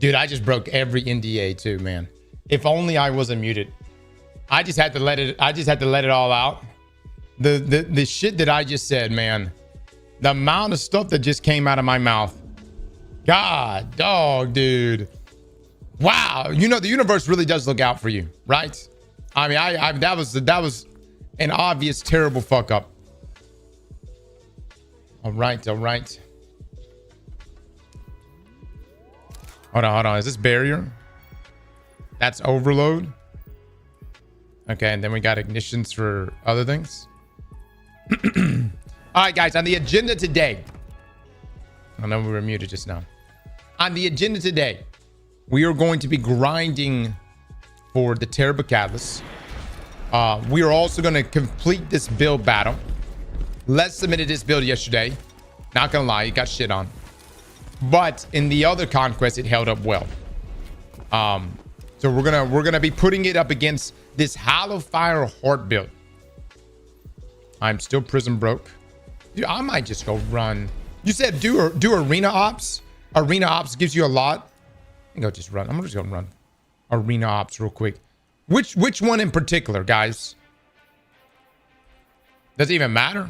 Dude, I just broke every NDA too, man. If only I wasn't muted. I just had to let it all out. The shit that I just said, man. The amount of stuff that just came out of my mouth. God, dog, dude. Wow. You know, the universe really does look out for you, right? I mean, that was an obvious terrible fuck up. All right. Hold on. Is this barrier? That's overload. Okay, and then we got ignitions for other things. All right, guys, on the agenda today. I know we were muted just now. On the agenda today, we are going to be grinding for the Terrible Catalyst. We are also going to complete this build battle. Les submitted this build yesterday. Not gonna lie, it got shit on. But in the other conquest, it held up well. So we're gonna be putting it up against this Hollow Fire Heart build. I'm still prison broke. Dude, I might just go run. You said do arena ops. Arena ops gives you a lot. I can go just run. I'm just gonna run arena ops real quick. Which one in particular, guys? Does it even matter?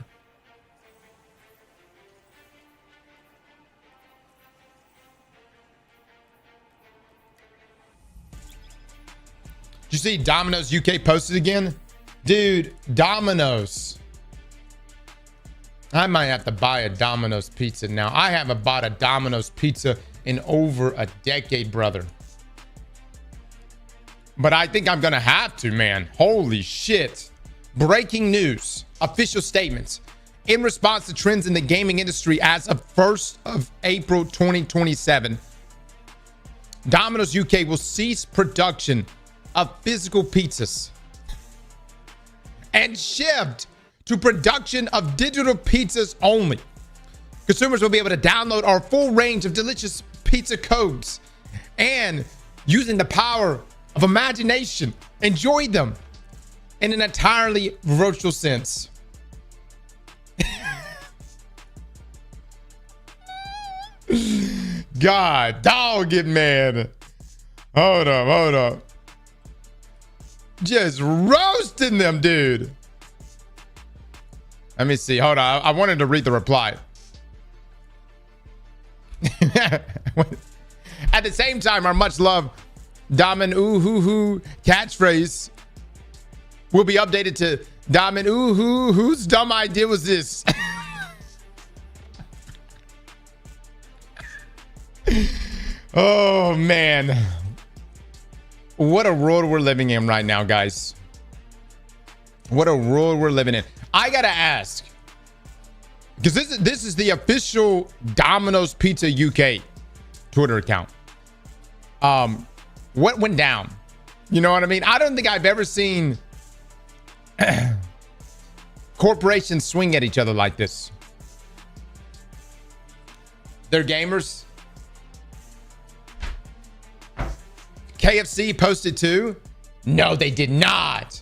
Did you see Domino's UK posted again? Dude, Domino's. I might have to buy a Domino's pizza now. I haven't bought a Domino's pizza in over a decade, brother. But I think I'm gonna have to, man. Holy shit. Breaking news. Official statements. In response to trends in the gaming industry as of 1st of April 2027, Domino's UK will cease production of physical pizzas and shift to production of digital pizzas only. Consumers will be able to download our full range of delicious pizza codes and, using the power of imagination, enjoy them in an entirely virtual sense. God, dog it, man. Hold up. Just roasting them, dude. Let me see. Hold on. I wanted to read the reply. At the same time, our much loved Damin Ooh Hoo Hoo catchphrase will be updated to Damin Ooh Hoo. Whose dumb idea was this? Oh, man. What a world we're living in right now, guys. What a world we're living in. I gotta ask, because this is the official Domino's Pizza UK Twitter account. What went down? You know what I mean? I don't think I've ever seen corporations swing at each other like this. They're gamers. KFC posted too. No, they did not.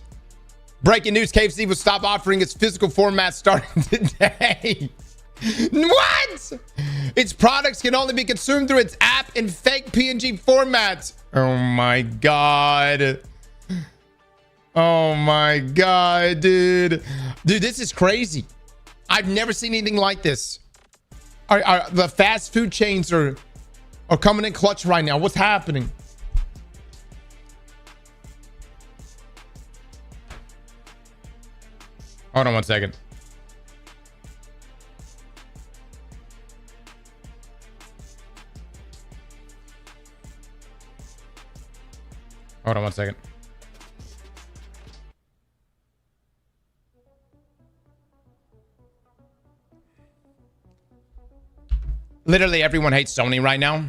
Breaking news, KFC will stop offering its physical format starting today. What? Its products can only be consumed through its app in fake PNG formats. Oh my God. Oh my God, dude. Dude, this is crazy. I've never seen anything like this. The fast food chains are coming in clutch right now. What's happening? Hold on one second. Hold on one second. Literally everyone hates Sony right now.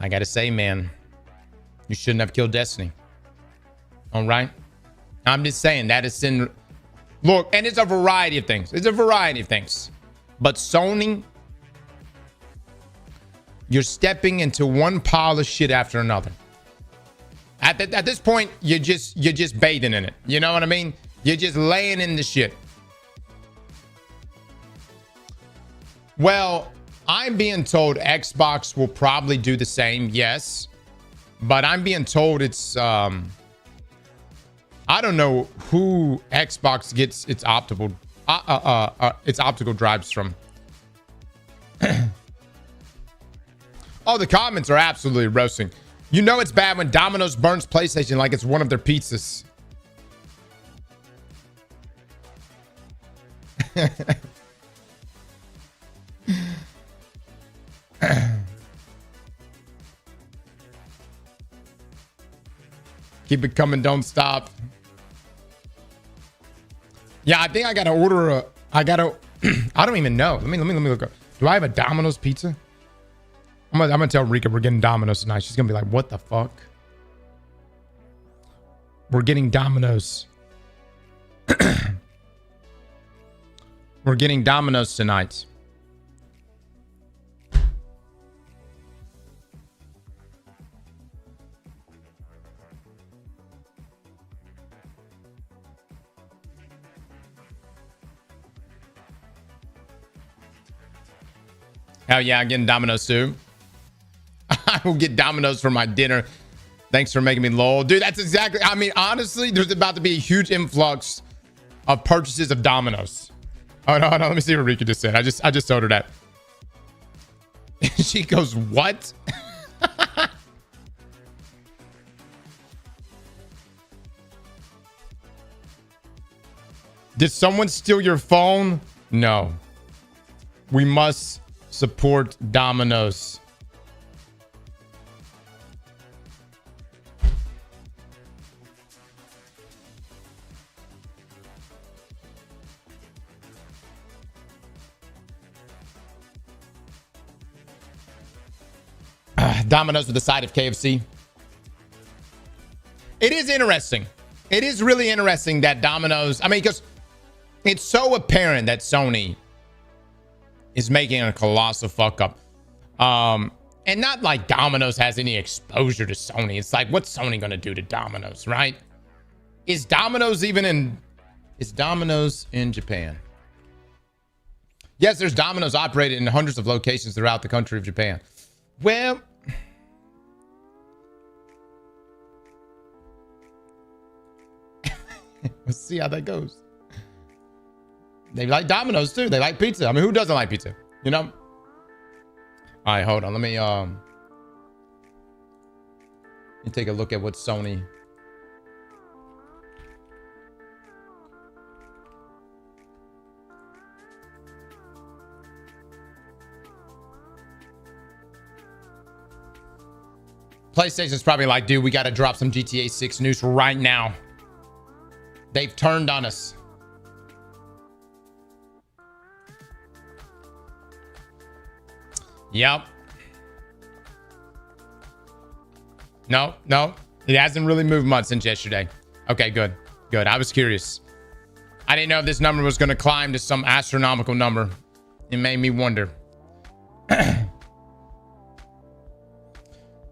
I gotta say, man, you shouldn't have killed Destiny. All right? I'm just saying that is in... Look, and it's a variety of things. It's a variety of things. But Sony, you're stepping into one pile of shit after another. At this point, you're just bathing in it. You know what I mean? You're just laying in the shit. Well, I'm being told Xbox will probably do the same, yes. But I'm being told it's I don't know who Xbox gets its optical drives from. Oh, the comments are absolutely roasting. You know it's bad when Domino's burns PlayStation like it's one of their pizzas. Keep it coming, don't stop. Yeah, I think I gotta order a. I don't even know. Let me look up. Do I have a Domino's pizza? I'm gonna tell Rika we're getting Domino's tonight. She's gonna be like, "What the fuck?" We're getting Domino's. We're getting Domino's tonight. Hell yeah, I'm getting Domino's too. I will get Domino's for my dinner. Thanks for making me lol. Dude, that's exactly, I mean, honestly, there's about to be a huge influx of purchases of Domino's. Oh, no, let me see what Rika just said. I just told her that. She goes, what? Did someone steal your phone? No. We must support Domino's. Domino's with the side of KFC. It is interesting. It is really interesting that Domino's, I mean, because it's so apparent that Sony is making a colossal fuck up. And not like Domino's has any exposure to Sony. It's like, what's Sony gonna do to Domino's, right? Is Domino's in Japan? Yes, there's Domino's operated in hundreds of locations throughout the country of Japan. Well, let's see how that goes. They like Domino's too. They like pizza. I mean, who doesn't like pizza? You know? All right, hold on. Let me take a look at what Sony. PlayStation's probably like, dude, we got to drop some GTA 6 news right now. They've turned on us. Yep. No. It hasn't really moved much since yesterday. Okay, good. I was curious. I didn't know if this number was going to climb to some astronomical number. It made me wonder.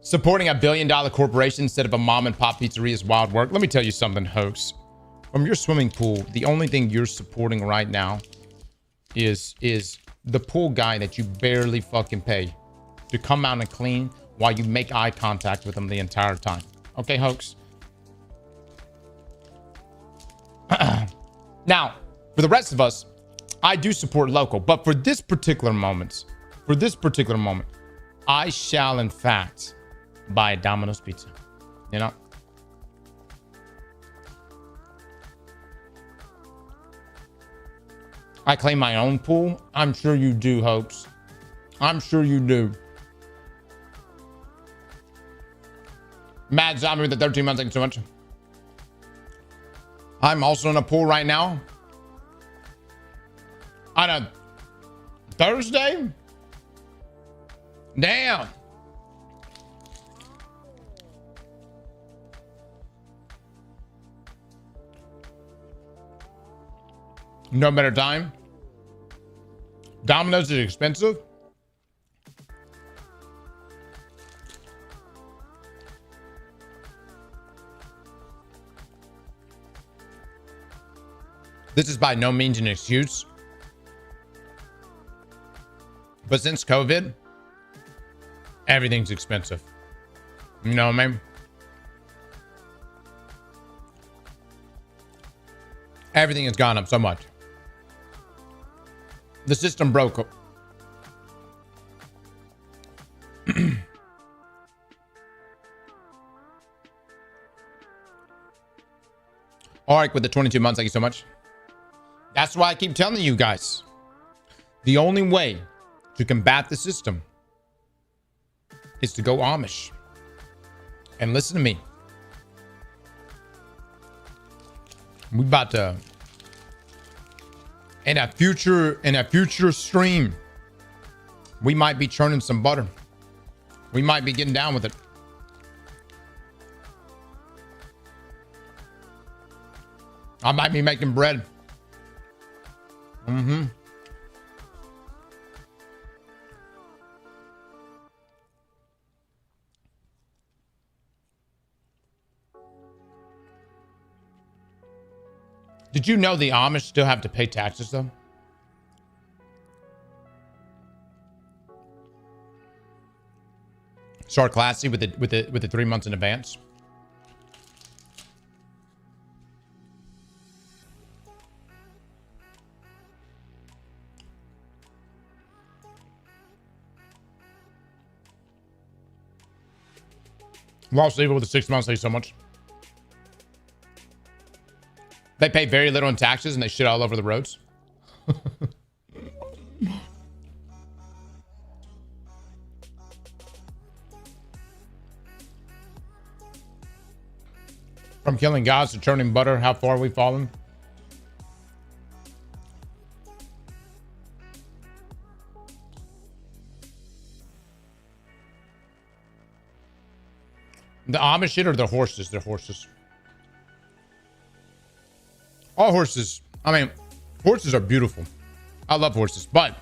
Supporting $1 billion corporation instead of a mom and pop pizzeria is wild work. Let me tell you something, hoax. From your swimming pool, the only thing you're supporting right now is the pool guy that you barely fucking pay to come out and clean while you make eye contact with him the entire time. Okay, hoax? Now, for the rest of us, I do support local, but for this particular moment, I shall in fact buy a Domino's pizza. You know? I claim my own pool. I'm sure you do, hoax. I'm sure you do. Mad Zombie with the 13 months. Thank you so much. I'm also in a pool right now. On a Thursday? Damn. No better time. Domino's is expensive. This is by no means an excuse. But since COVID, everything's expensive. You know what I mean? Everything has gone up so much. The system broke. All right, with the 22 months, thank you so much. That's why I keep telling you guys, the only way to combat the system is to go Amish. And listen to me. We about to, in a future stream, we might be churning some butter. We might be getting down with it. I might be making bread. Did you know the Amish still have to pay taxes though? Start classy with the 3 months in advance. Lost leave it with the 6 months. Thank you so much. They pay very little in taxes and they shit all over the roads. From killing gods to churning butter, how far we've fallen. The Amish shit or the horses? They're horses. All horses. I mean, horses are beautiful. I love horses, but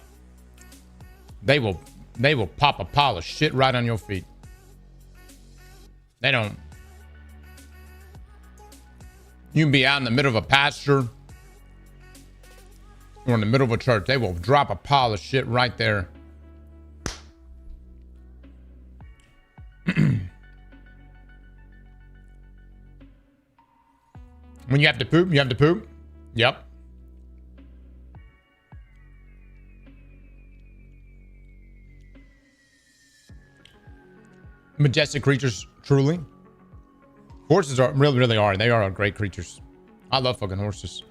they will pop a pile of shit right on your feet. They don't. You can be out in the middle of a pasture or in the middle of a church. They will drop a pile of shit right there. When you have to poop, you have to poop. Yep. Majestic creatures, truly. Horses are really are. They are great creatures. I love fucking horses.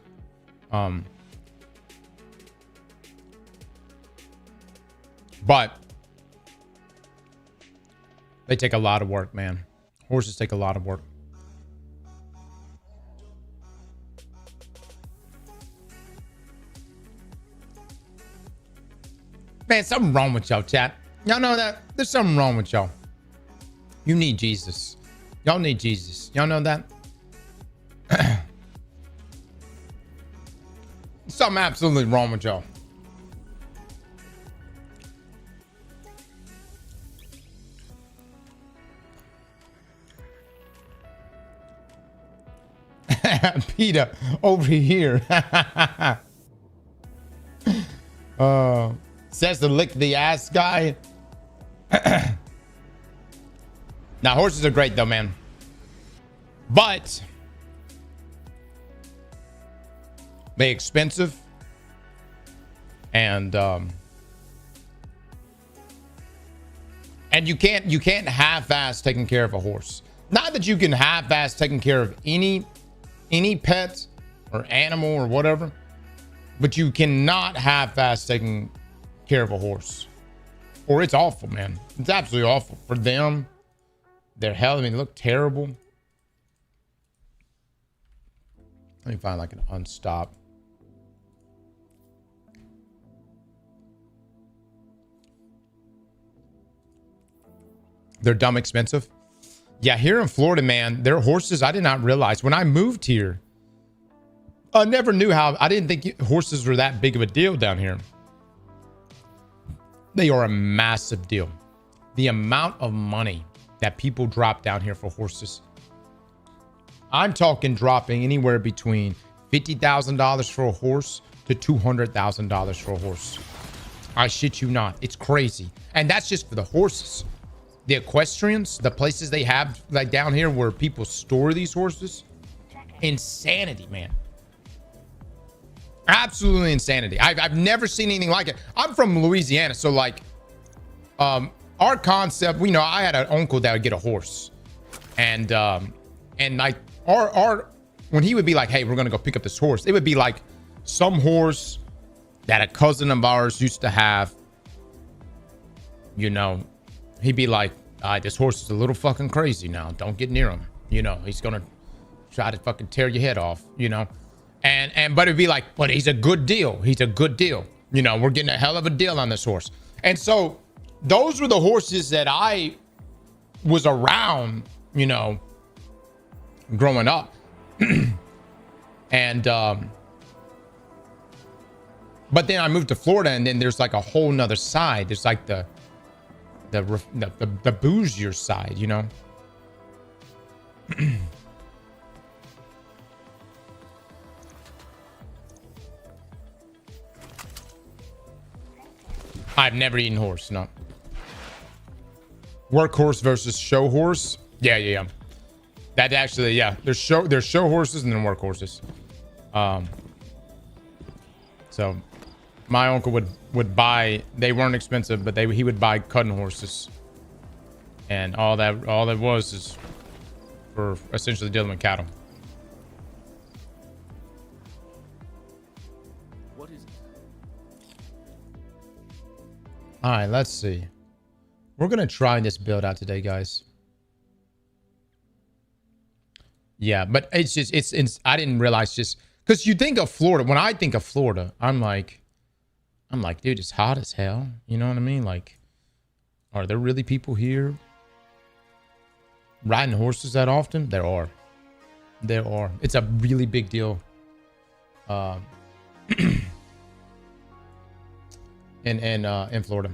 But they take a lot of work, man. Horses take a lot of work. Man, something wrong with y'all, chat. Y'all know that? There's something wrong with y'all. You need Jesus. Y'all need Jesus. Y'all know that? Something absolutely wrong with y'all. Peter, over here. Says to lick the ass guy. Now, horses are great though, man. But they're expensive. And you can't half-ass taking care of a horse. Not that you can half-ass taking care of any pet or animal or whatever, but you cannot half-ass taking care of a horse, or it's awful, man. It's absolutely awful for them. Their health, I mean, they look terrible. Let me find like an unstop. They're dumb expensive. Yeah, here in Florida, man, their horses, I did not realize when I moved here. I never knew how, I didn't think horses were that big of a deal down here. They are a massive deal. The amount of money that people drop down here for horses. I'm talking dropping anywhere between $50,000 for a horse to $200,000 for a horse. I shit you not. It's crazy. And that's just for the horses. The equestrians, the places they have like down here where people store these horses. Insanity, man. Absolutely insanity. I've never seen anything like it. I'm from Louisiana, so like our concept, we know I had an uncle that would get a horse. And like our when he would be like, hey, we're gonna go pick up this horse, it would be like some horse that a cousin of ours used to have. You know, he'd be like, this horse is a little fucking crazy now. Don't get near him. You know, he's gonna try to fucking tear your head off, you know? But it'd be like, but he's a good deal. He's a good deal. You know, we're getting a hell of a deal on this horse. And so those were the horses that I was around, you know, growing up. And, but then I moved to Florida, and then there's like a whole nother side. There's like the bougier side, you know? I've never eaten horse, no. Workhorse versus show horse. Yeah. That actually, yeah. There's show horses and then workhorses. So my uncle would buy, they weren't expensive, but he would buy cutting horses. And all that was is for essentially dealing with cattle. All right, let's see. We're going to try this build out today, guys. Yeah, but it's I didn't realize, just because you think of Florida. When I think of Florida, I'm like, dude, it's hot as hell. You know what I mean? Like, are there really people here riding horses that often? There are. It's a really big deal. In Florida.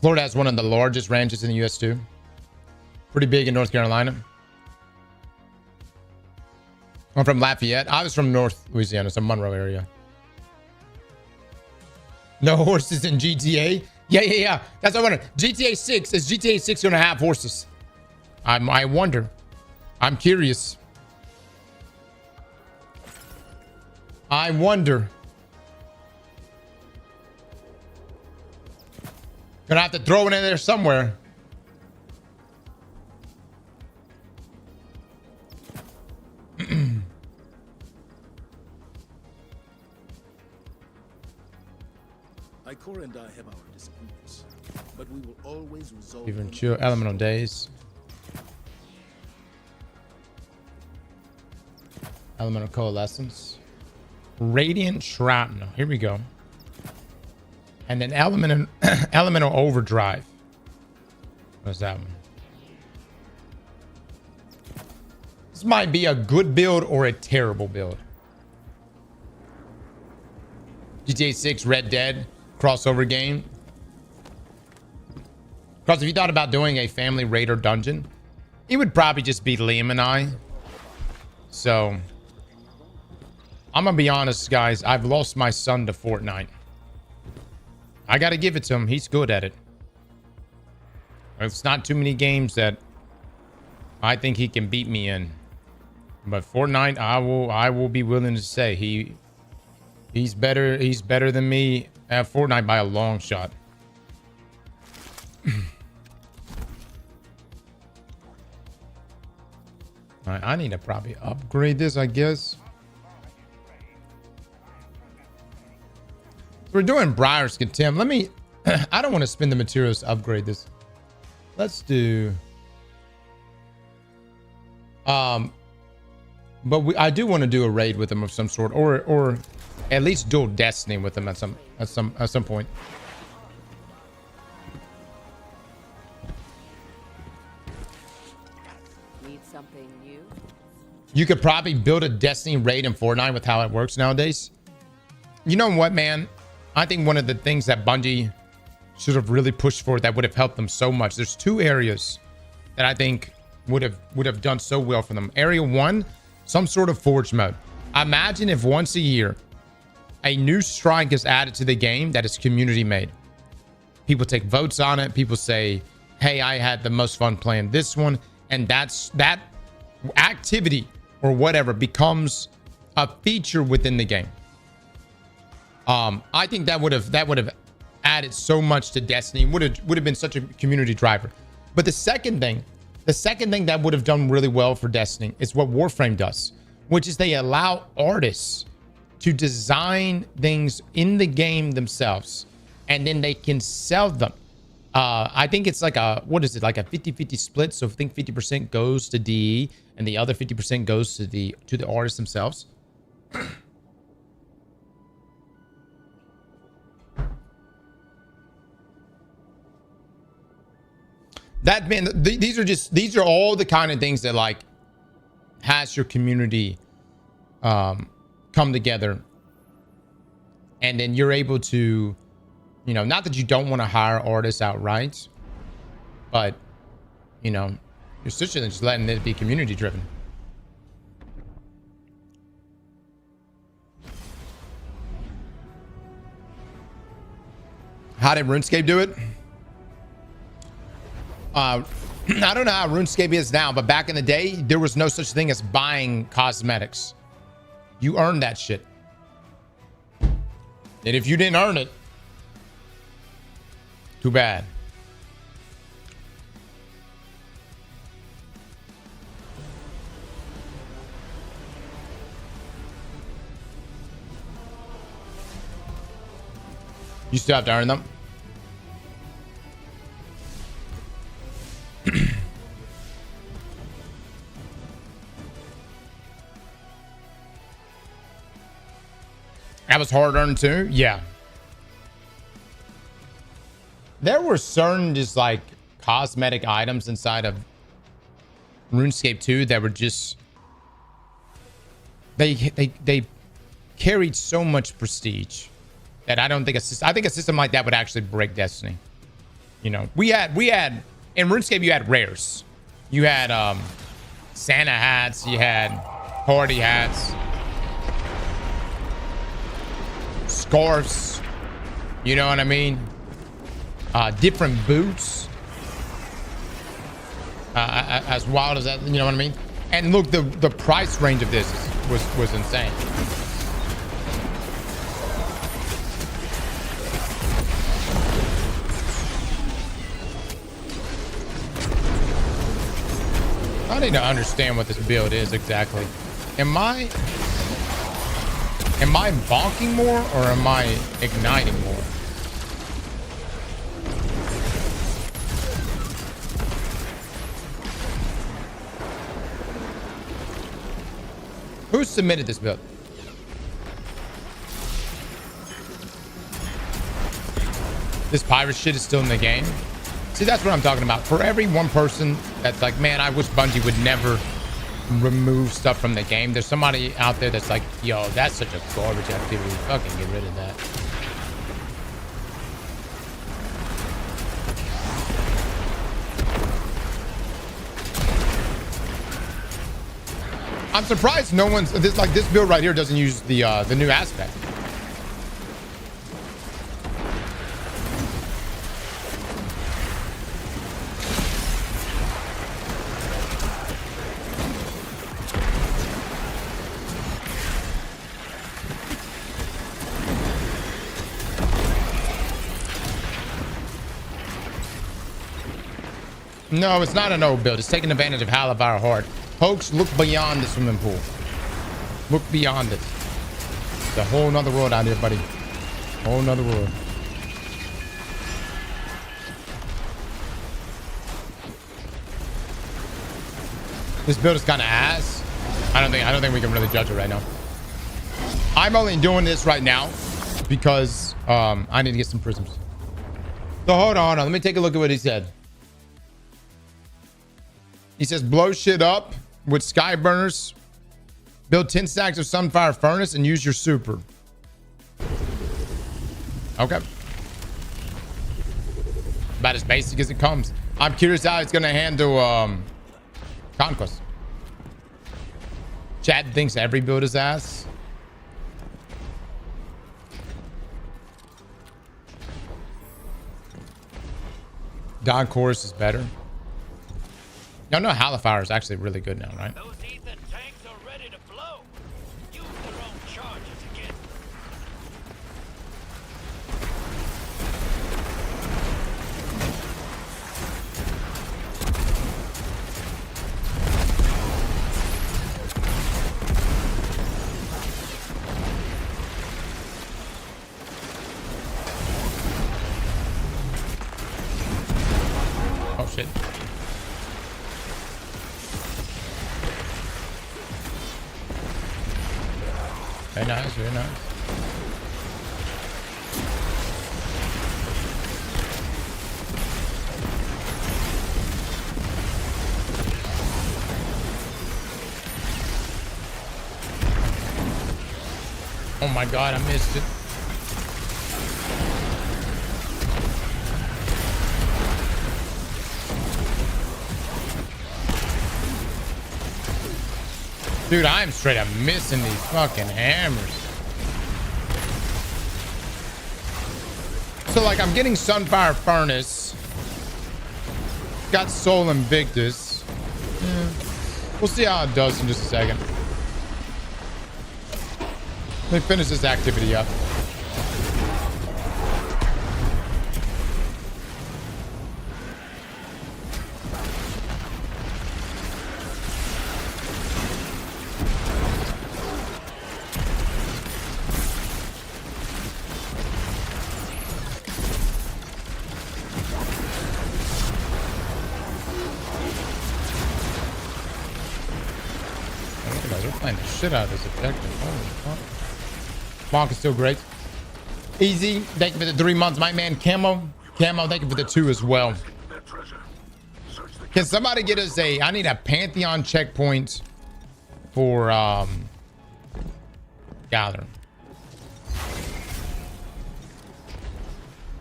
Florida has one of the largest ranches in the U.S. too. Pretty big in North Carolina. I'm from Lafayette. I was from North Louisiana, some Monroe area. No horses in GTA? Yeah. That's what I wonder. GTA 6, is GTA 6 gonna have horses? I wonder. I'm curious. I wonder. Gonna have to throw it in there somewhere. Ikora and I have our disagreements, but we will always resolve. Even chill elemental days. Elemental coalescence. Radiant shrapnel. Here we go. And then elemental overdrive. What's that one? This might be a good build or a terrible build. GTA 6 Red Dead crossover game. Because if you thought about doing a family raider dungeon, it would probably just be Liam and I. So I'm gonna be honest, guys. I've lost my son to Fortnite. I gotta give it to him. He's good at it. It's not too many games that I think he can beat me in. But Fortnite, I will be willing to say he's better than me at Fortnite by a long shot. All right, I need to probably upgrade this, I guess. We're doing Briar's Contempt. Let me, I don't want to spend the materials to upgrade this. Let's do, but I do want to do a raid with them of some sort, or at least dual destiny with them at some point. Need something new? You could probably build a destiny raid in Fortnite with how it works nowadays. You know what, man? I think one of the things that Bungie should have really pushed for that would have helped them so much. There's 2 areas that I think would have done so well for them. Area 1, some sort of forge mode. Imagine if once a year a new strike is added to the game that is community made. People take votes on it. People say, hey, I had the most fun playing this one. And that activity or whatever becomes a feature within the game. I think that would have added so much to Destiny. Would have been such a community driver. But the second thing that would have done really well for Destiny is what Warframe does, which is they allow artists to design things in the game themselves, and then they can sell them. I think it's like what is it, like a 50-50 split? So I think 50% goes to DE and the other 50% goes to the artists themselves. That, man, these are all the kind of things that like has your community come together, and then you're able to, you know, not that you don't want to hire artists outright, but you know, you're essentially just letting it be community driven. How did RuneScape do it? I don't know how RuneScape is now, but back in the day, there was no such thing as buying cosmetics. You earned that shit. And if you didn't earn it, too bad. You still have to earn them. That was hard earned too. Yeah. There were certain just like cosmetic items inside of RuneScape 2 that were just they carried so much prestige that I don't think I think a system like that would actually break Destiny. You know, we had in RuneScape you had rares. You had Santa hats, you had party hats, scarves, you know what I mean? Different boots, as wild as that, you know what I mean? And look, the price range of this was insane. I need to understand what this build is exactly. Am I bonking more or am I igniting more? Who submitted this build? This pirate shit is still in the game. See, that's what I'm talking about. For every one person that's like, man, I wish Bungie would never remove stuff from the game, there's somebody out there that's like, yo, that's such a garbage activity. Fucking get rid of that. I'm surprised no one's this build right here doesn't use the new aspect. No, it's not an old build. It's taking advantage of Halivire Heart. Folks, look beyond the swimming pool. Look beyond it. It's a whole nother world out here, buddy. Whole nother world. This build is kind of ass. I don't think we can really judge it right now. I'm only doing this right now because I need to get some prisms. So hold on. Let me take a look at what he said. He says, blow shit up with sky burners, build 10 stacks of Sunfire Furnace, and use your super. Okay. about as basic as it comes. I'm curious how it's gonna handle Conquest. Chat thinks every build is ass. Don Chorus is better. Y'all know Halifire is actually really good now, right? Those Ethan tanks are ready to blow. Use their own charges again. Oh shit. Very nice, very nice. Oh my god, I missed it. Dude, I'm straight up missing these fucking hammers. So, like, I'm getting Sunfire Furnace. Got Soul Invictus. Yeah. We'll see how it does in just a second. Let me finish this activity up. Shit out of this objective. Holy fuck. Bonk is still great. Easy. Thank you for the 3 months. My man Camo. Camo, thank you for the 2 as well. Can somebody get us I need a Pantheon checkpoint for Gather.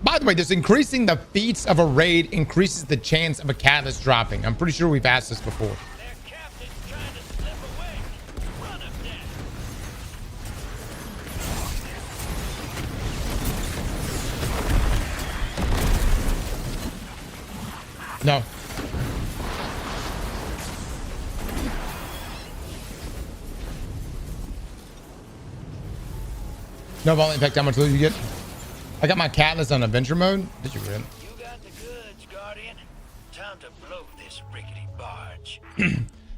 By the way, does increasing the feats of a raid increases the chance of a catalyst dropping? I'm pretty sure we've asked this before. No. No volume impact. How much loot you get? I got my Catalyst on adventure mode. Did you really? You got the goods, Guardian. Time to blow this rickety barge.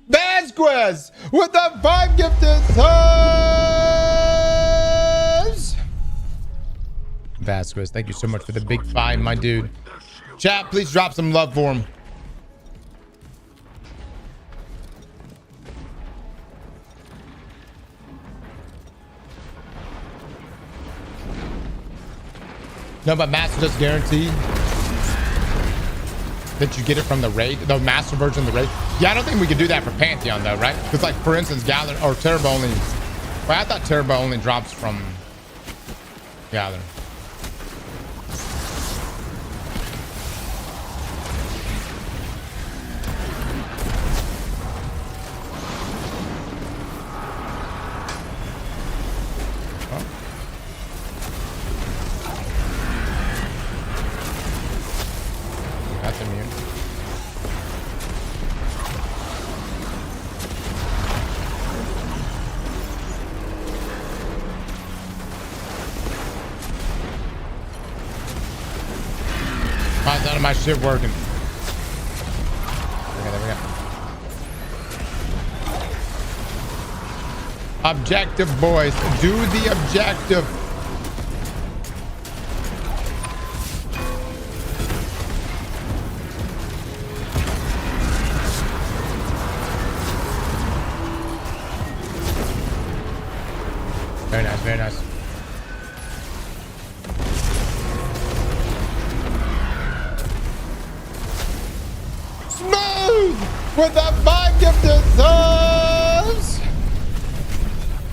Vasquez with the 5 gifted subs. Vasquez, thank you so much for the big 5, my dude. Chat, please drop some love for him. No, but Master does guarantee that you get it from the raid, the Master version of the raid. Yeah, I don't think we could do that for Pantheon though, right? Because like, for instance, Gather or Turbo only. Well, I thought Turbo only drops from Gather. That's immune. How's none of my shit working? Okay, there we go. Objective, boys. Do the objective. Very nice, very nice. Smooth with the 5 gifted subs.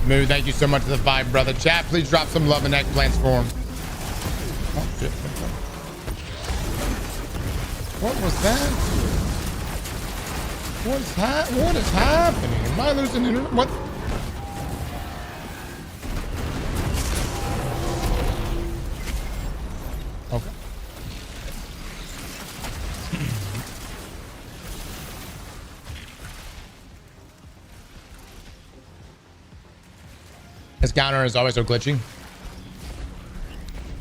Smooth, thank you so much for the 5, brother. Chat, please drop some love and eggplants for him. Oh, shit. What was that? What is happening? Am I losing internet? What? Okay. This counter is always so glitchy.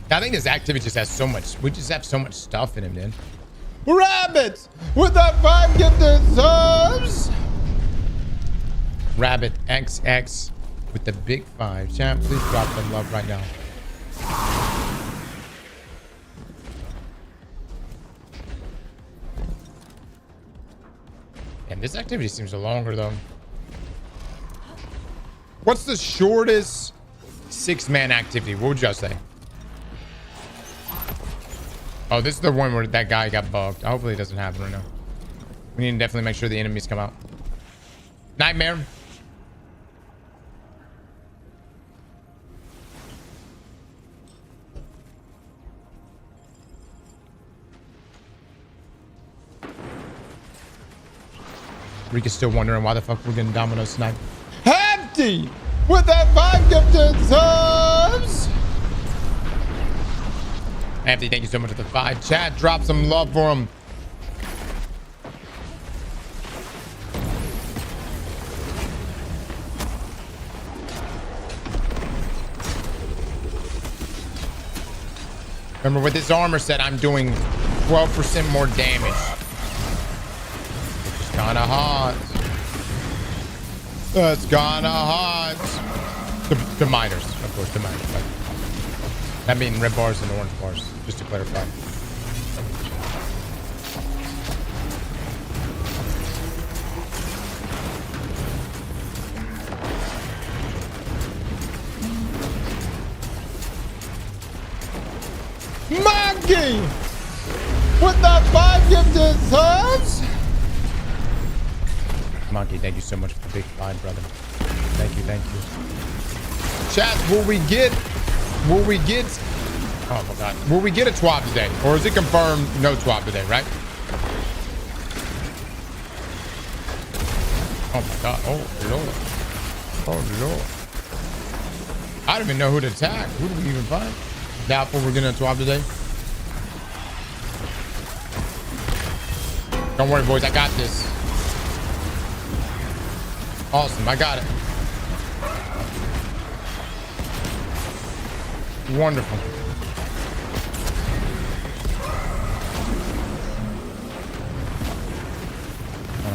I think this activity just has so much. We just have so much stuff in him, dude. Rabbit with that 5 gifted subs. Rabbit XX with the big 5. Champ, please drop some love right now. And this activity seems longer though. What's the shortest 6-man activity? What would y'all say? Oh, this is the one where that guy got bugged. Hopefully it doesn't happen right now. We need to definitely make sure the enemies come out. Nightmare. Rika's still wondering why the fuck we're getting Domino Snipe. Hefty with that 5 gifted subs. Anthony, thank you so much for the 5. Chat, drop some love for him. Remember, with this armor set, I'm doing 12% more damage. Which is kind of hot. That's kind of hot. To miners, of course, to miners. But that means red bars and orange bars, just to clarify. Monkey with that 5 gifted subs. Monkey, thank you so much for the big 5, brother. Thank you, thank you. Chat, will we get, oh my God, will we get a TWAB today? Or is it confirmed no TWAB today, right? Oh my God, oh Lord. Oh Lord. I don't even know who to attack. Who do we even find? Doubtful we're getting a TWAB today. Don't worry, boys, I got this. Awesome, I got it. Wonderful.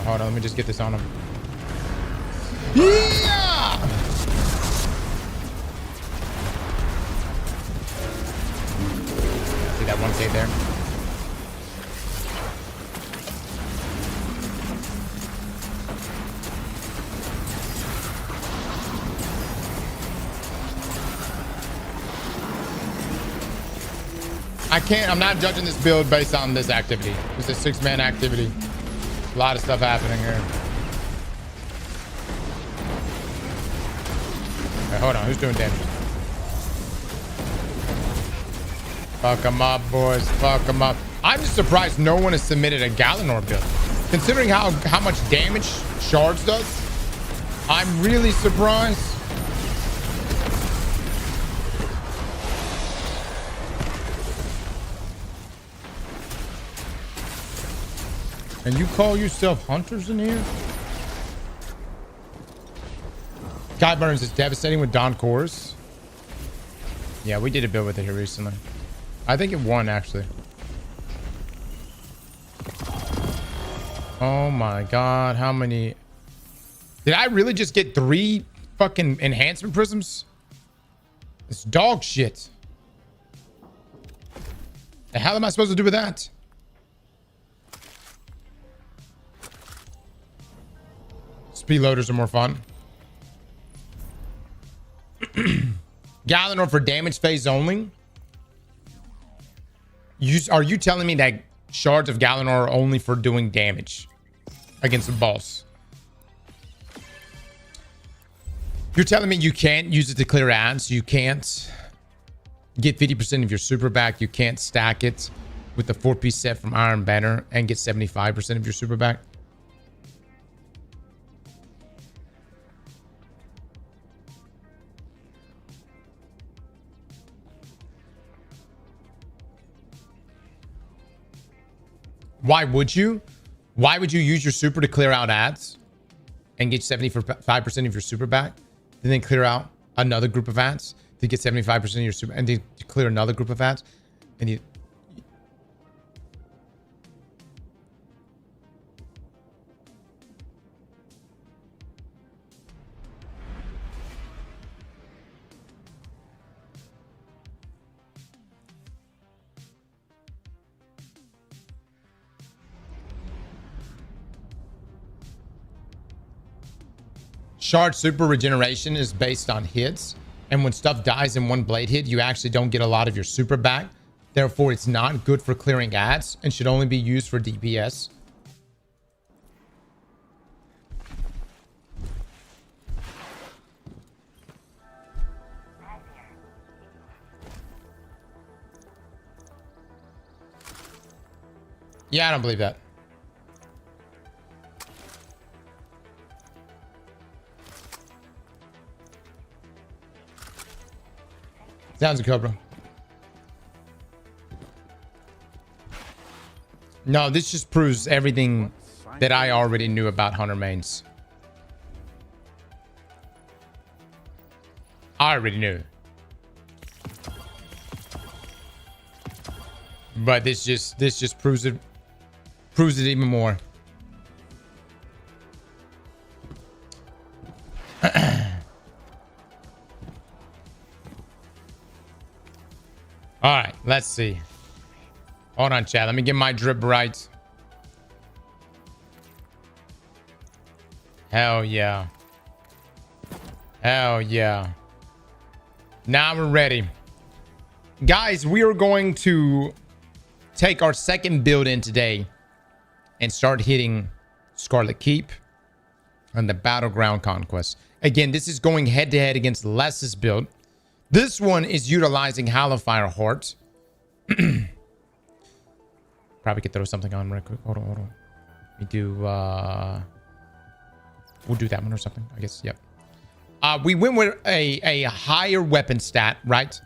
Hold on, let me just get this on him. Yeah! See that 1K there? I'm not judging this build based on this activity. It's a 6-man activity. A lot of stuff happening here. Okay, hold on, who's doing damage? Fuck them up, boys. Fuck them up. I'm just surprised no one has submitted a Galanor build. Considering how much damage Shards does, I'm really surprised. And you call yourself hunters in here? Guy Burns is devastating with Don Chorus. Yeah, we did a build with it here recently. I think it won, actually. Oh my God, how many? Did I really just get 3 fucking enhancement prisms? It's dog shit. The hell am I supposed to do with that? Speed loaders are more fun. Galanor for damage phase only. Are you telling me that shards of Galanor are only for doing damage against the boss? You're telling me you can't use it to clear ads? You can't get 50% of your super back? You can't stack it with the 4-piece set from Iron Banner and get 75% of your super back? Why would you? Why would you use your super to clear out ads and get 75% of your super back, and then clear out another group of ads to get 75% of your super, and then to clear another group of ads, and you... Shard super regeneration is based on hits, and when stuff dies in one blade hit, you actually don't get a lot of your super back. Therefore, it's not good for clearing ads and should only be used for DPS. Yeah, I don't believe that. Sounds good, bro. No, this just proves everything that I already knew about Hunter mains. I already knew. But this just proves it even more. All right, let's see. Hold on, chat. Let me get my drip right. Hell yeah. Hell yeah. Now we're ready. Guys, we are going to take our second build in today and start hitting Scarlet Keep and the Battleground Conquest. Again, this is going head-to-head against Les's build. This one is utilizing Hellfire Heart. Probably could throw something on real quick. Hold on. We do, we'll do that one or something, I guess. Yep. We went with a higher weapon stat, right?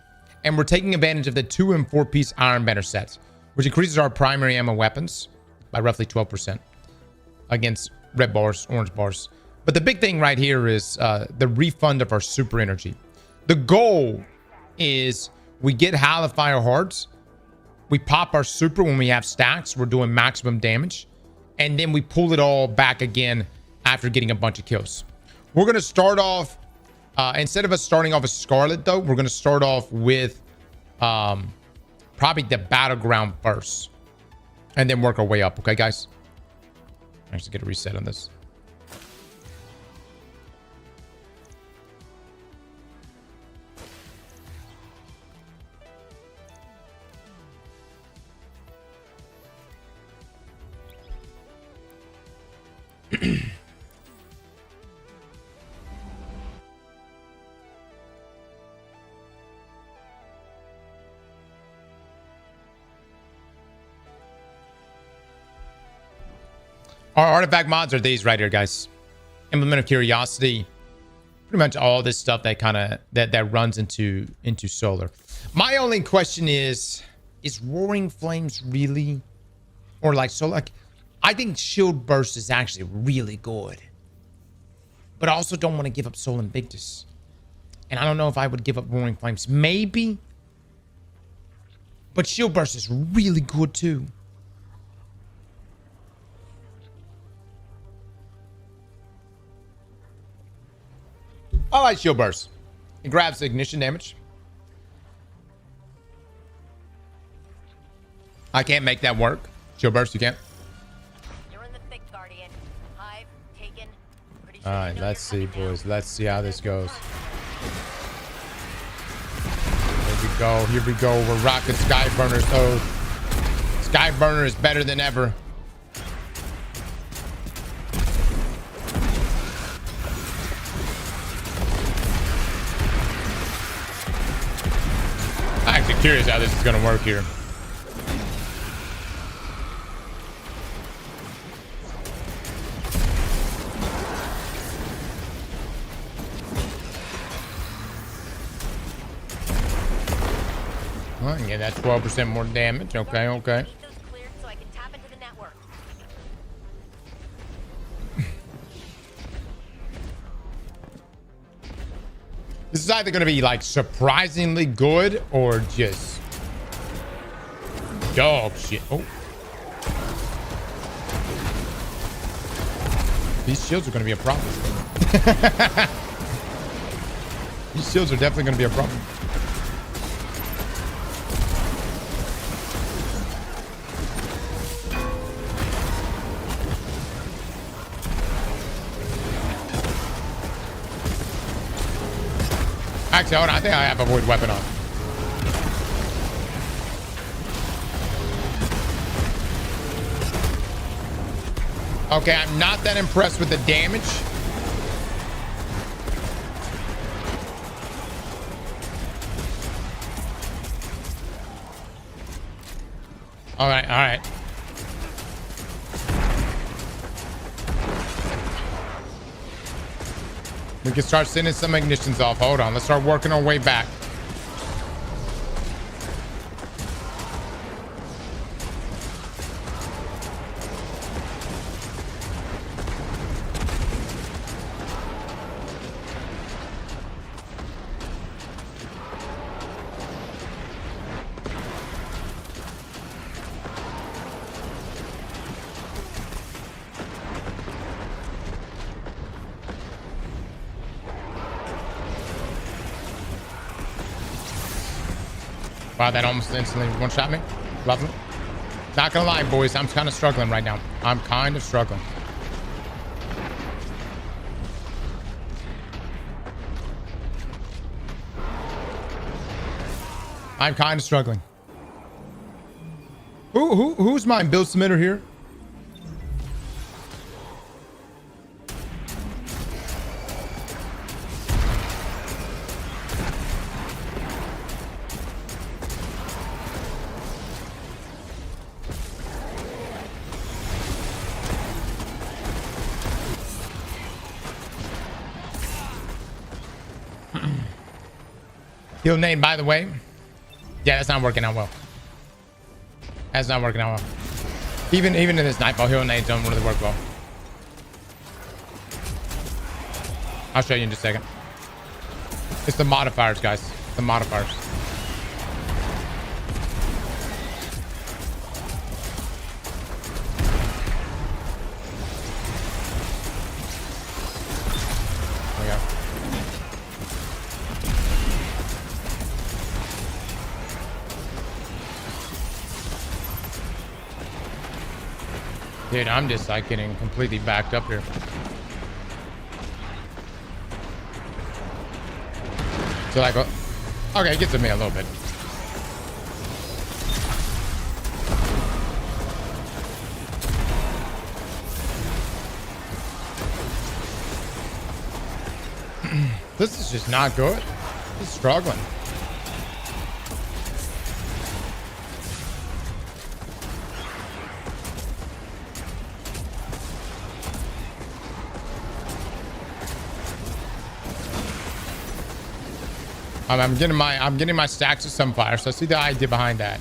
And we're taking advantage of the 2 and 4-piece Iron Banner sets, which increases our primary ammo weapons by roughly 12% against red bars, orange bars. But the big thing right here is the refund of our super energy. The goal is we get Hellfire Hearts, we pop our super when we have stacks, we're doing maximum damage, and then we pull it all back again after getting a bunch of kills. We're going to start off, instead of us starting off as Scarlet though, we're going to start off with probably the Battleground first, and then work our way up, okay guys? Actually get a reset on this. Our artifact mods are these right here, guys. Implement of Curiosity. Pretty much all this stuff that kind of that runs into solar. My only question is Roaring Flames really, or like, so like, I think Shield Burst is actually really good, but I also don't want to give up Soul Invictus, and I don't know if I would give up Roaring Flames. Maybe, but Shield Burst is really good too. I like Shield Burst. It grabs the ignition damage. I can't make that work. Shield Burst, you can't. You're in the thick, Guardian. Hive taken. Pretty All right, let's see, boys. Let's see how this goes. Here we go. Here we go. We're rocking Skyburner. So Skyburner is better than ever. I'm actually curious how this is going to work here. I can get that 12% more damage. Okay, okay. I need those cleared so I can tap into the network. This is either going to be like surprisingly good or just dog shit. Oh. These shields are going to be a problem. These shields are definitely going to be a problem. Actually, hold on. I think I have a void weapon on. Okay, I'm not that impressed with the damage. All right, all right. We can start sending some ignitions off. Hold on. Let's start working our way back. Wow, that almost instantly one-shot me. Lovely. Not gonna lie, boys. I'm kind of struggling right now. I'm kind of struggling. I'm kind of struggling. Who's my build submitter here? Heal name, by the way. Yeah, that's not working out well. That's not working out well. Even in this nightfall, heal nades don't really work well. I'll show you in just a second. It's the modifiers, guys. The modifiers. There we go. Dude, I'm just like getting completely backed up here. So like, okay, it gets to me a little bit. This is just not good. He's struggling. I'm getting my stacks of sunfire, so I see the idea behind that.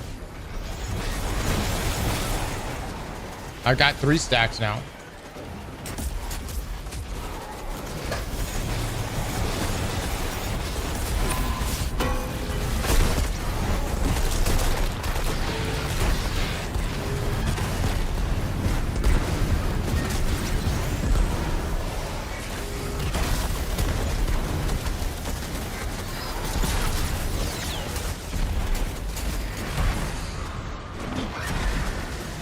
I've got 3 stacks now.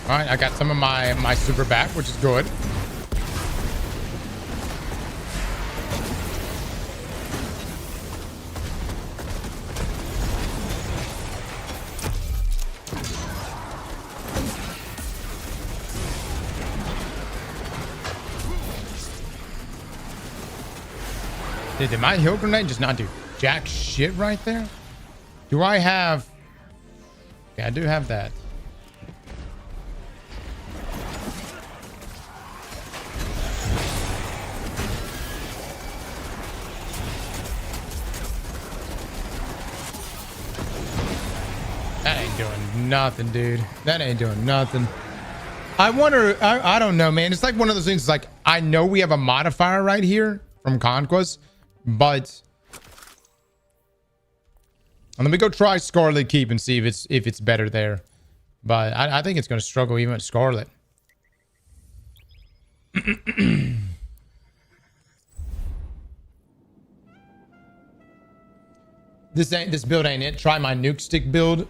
All right, I got some of my super back, which is good. Dude, did my heal grenade just not do jack shit right there? Do I have... Yeah, I do have that. nothing, dude. That ain't doing nothing. I wonder, I don't know, man. It's like one of those things. It's like, I know we have a modifier right here from Conquest, but let me go try Scarlet Keep and see if it's better there. But I think it's going to struggle even at Scarlet. This build ain't it. Try my nuke stick build.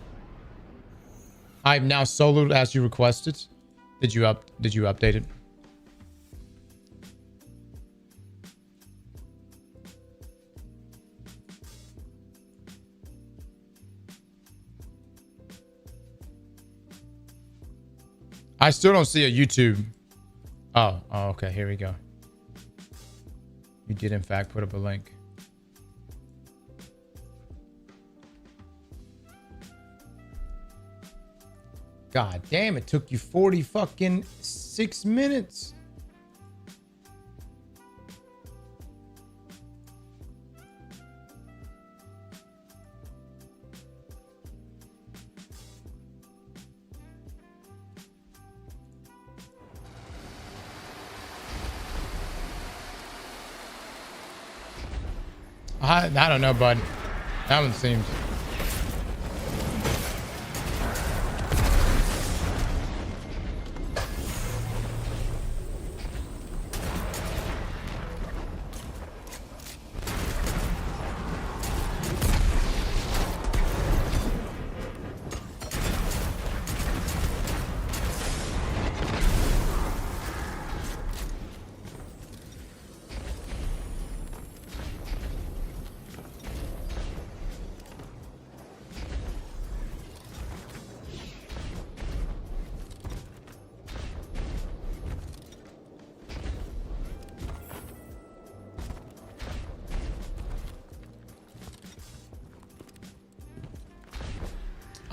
I've now soloed as you requested. Did you update it? I still don't see a YouTube. Oh, okay. Here we go. You did in fact put up a link. God damn, it took you 40 fucking 6 minutes. I don't know, bud. That one seems...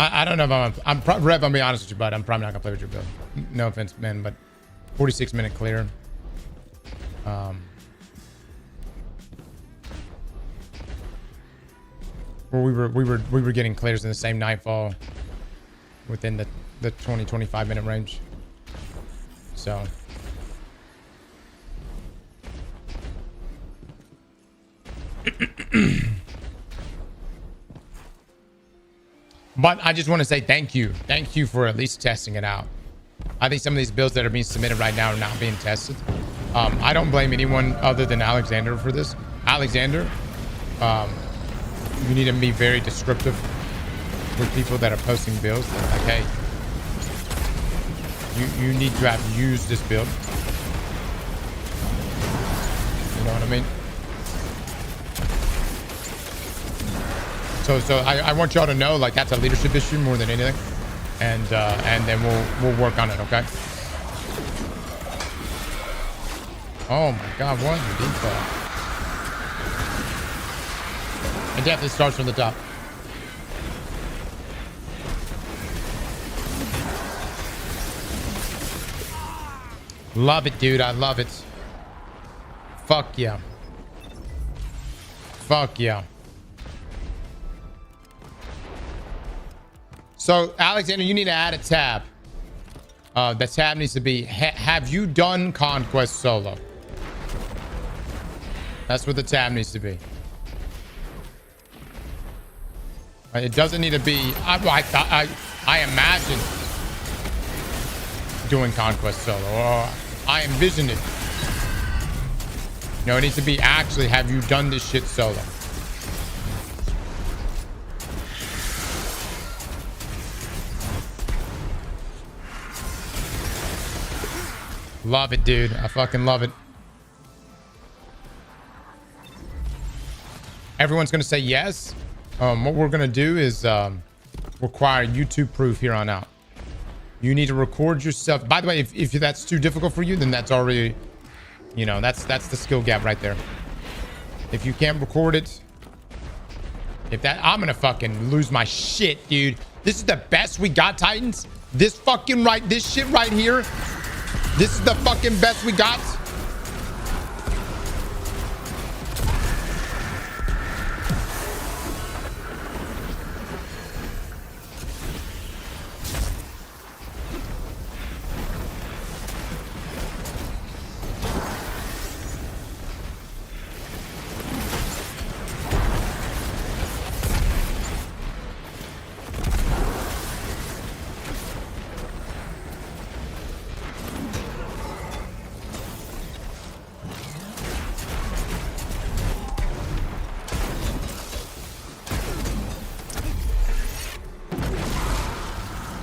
I don't know if Rev, I'll be honest with you, bud. I'm probably not gonna play with your build. No offense, man, but 46-minute clear. Well, we were getting clears in the same nightfall within the 20-25 minute range. So but I just want to say thank you. Thank you for at least testing it out. I think some of these builds that are being submitted right now are not being tested. I don't blame anyone other than Alexander for this. Alexander, you need to be very descriptive with people that are posting builds. Like, hey, you need to have used this build. You know what I mean? So I want y'all to know, like, that's a leadership issue more than anything, and then we'll work on it, okay? Oh my God, what the default? It definitely starts from the top. Love it, dude. I love it. Fuck yeah. Fuck yeah. So, Alexander, you need to add a tab. The tab needs to be, have you done Conquest solo? That's what the tab needs to be. It doesn't need to be, I imagine doing Conquest solo. Or I envisioned it. No, it needs to be actually, have you done this shit solo? Love it, dude. I fucking love it. Everyone's going to say yes. What we're going to do is require YouTube proof here on out. You need to record yourself. By the way, if that's too difficult for you, then that's already, you know, that's the skill gap right there. If you can't record it, I'm going to fucking lose my shit, dude. This is the best we got, Titans. This shit right here. This is the fucking best we got.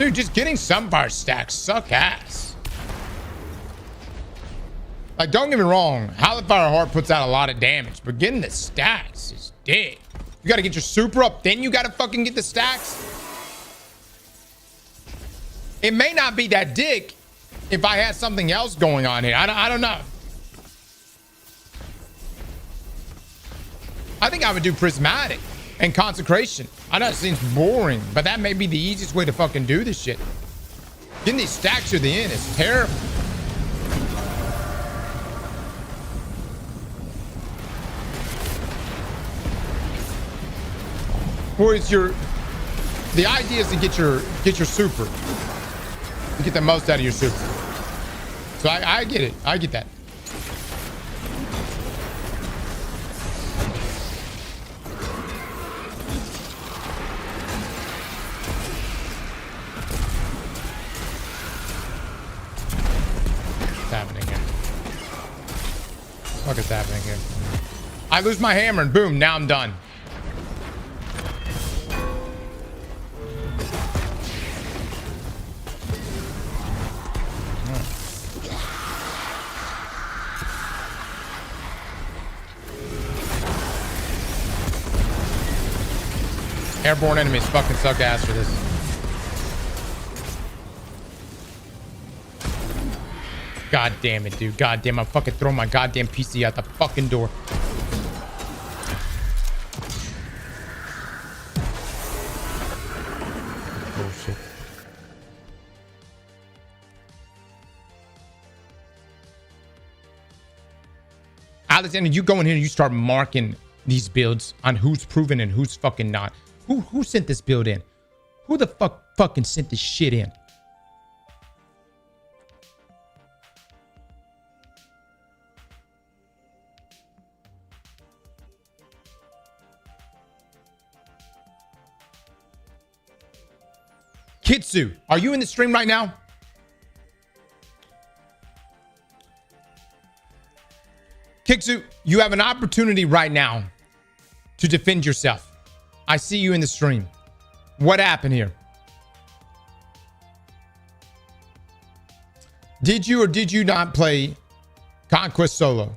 Dude, just getting Sunfire stacks suck ass. Like, don't get me wrong, Hellfire Heart puts out a lot of damage, but getting the stacks is dead. You gotta get your super up, then you gotta fucking get the stacks. It may not be that dick if I had something else going on here. I don't know. I think I would do Prismatic and Consecration. I know it seems boring, but that may be the easiest way to fucking do this shit. Getting these stacks to the end is terrible. Or is the idea is to get your super. You get the most out of your super. So I get it. I get that. What's happening here? What is happening here? I lose my hammer and boom, now I'm done. Airborne enemies fucking suck ass for this. God damn it, dude. God damn, I'm fucking throwing my goddamn PC out the fucking door. Oh shit. Alexander, you go in here and you start marking these builds on who's proven and who's fucking not. Who sent this build in? Who the fucking sent this shit in? Kitsu, are you in the stream right now? Kitsu, you have an opportunity right now to defend yourself. I see you in the stream. What happened here? Did you or did you not play Conquest solo?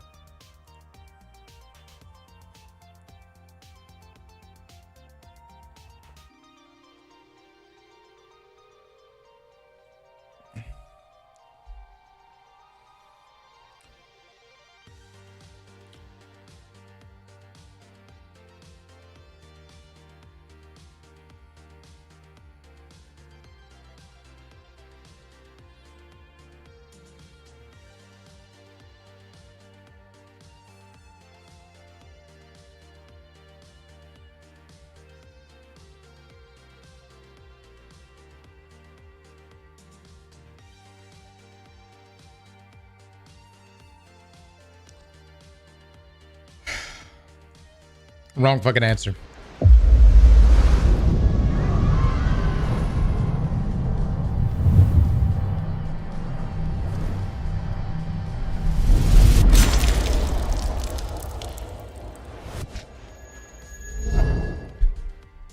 Wrong fucking answer.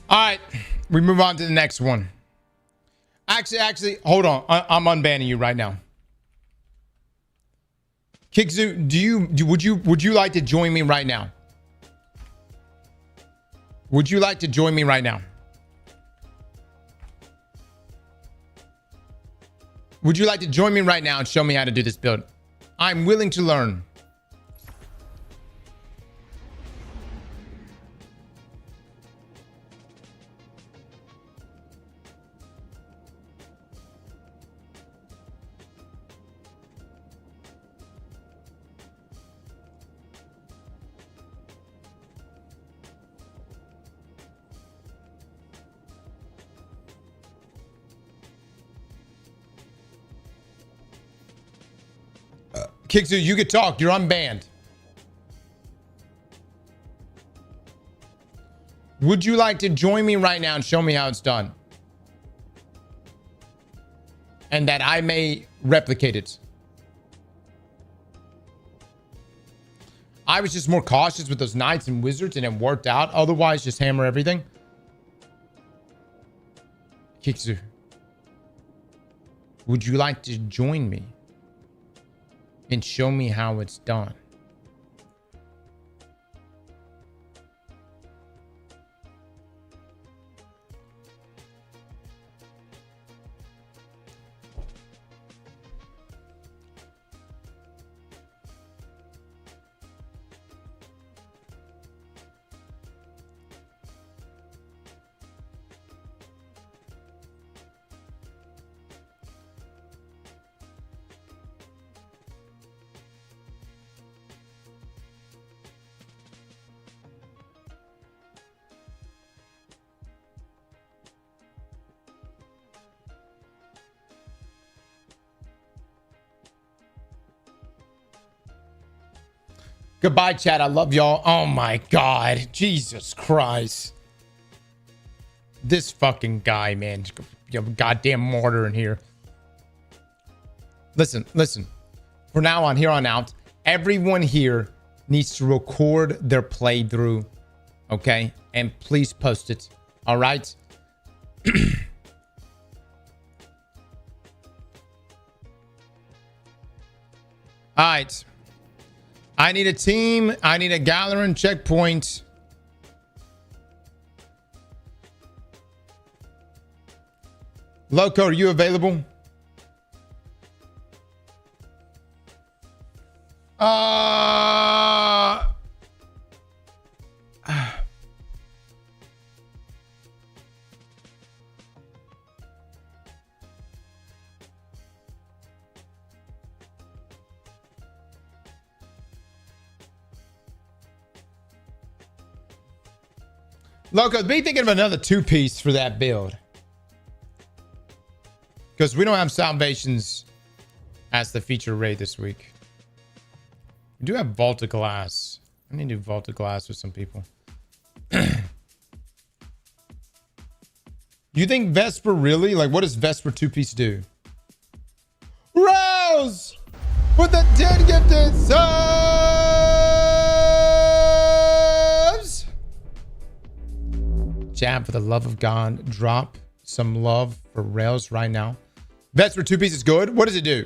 All right, we move on to the next one. Actually, hold on. I'm unbanning you right now. Kikzu, would you like to join me right now? Would you like to join me right now? Would you like to join me right now and show me how to do this build? I'm willing to learn. Kikzu, you could talk. You're unbanned. Would you like to join me right now and show me how it's done? And that I may replicate it. I was just more cautious with those knights and wizards and it worked out. Otherwise, just hammer everything. Kikzu. Would you like to join me and show me how it's done? Goodbye, chat. I love y'all. Oh my God. Jesus Christ. This fucking guy, man. You have a goddamn martyr in here. Listen. From now on, here on out, everyone here needs to record their playthrough. Okay? And please post it. All right? All right. I need a team. I need a Galeran checkpoint. Loco, are you available? Loco, be thinking of another 2-piece for that build. Because we don't have Salvations as the feature raid this week. We do have Vault of Glass. I need to do Vault of Glass with some people. You think Vesper really? Like, what does Vesper 2-piece do? Rose! With the 10 gifted subs! Jab, for the love of God, drop some love for Rails right now. Vesper 2-piece is good. What does it do?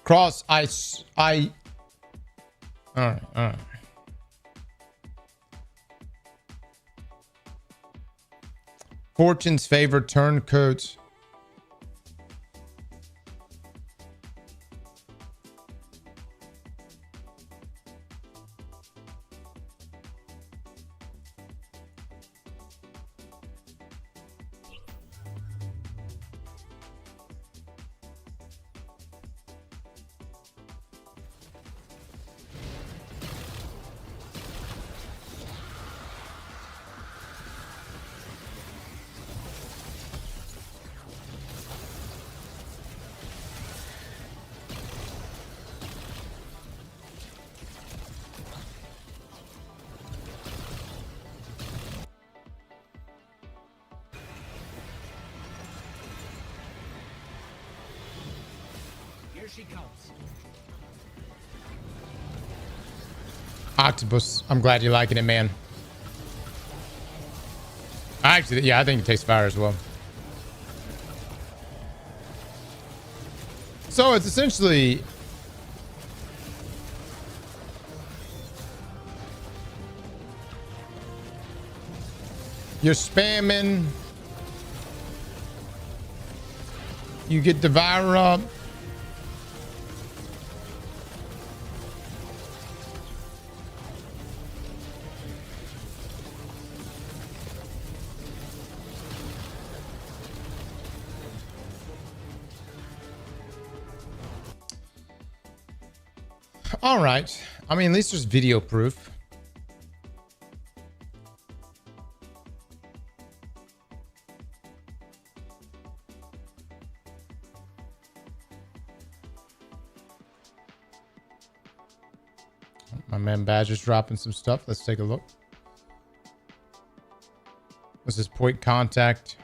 Cross, all right. Fortune's favor, turncoats. Octopus, I'm glad you're liking it, man. Actually, yeah, I think it tastes fire as well. So it's essentially you're spamming. You get Devour up. All right. I mean, at least there's video proof. My man Badger's dropping some stuff. Let's take a look. This is point contact.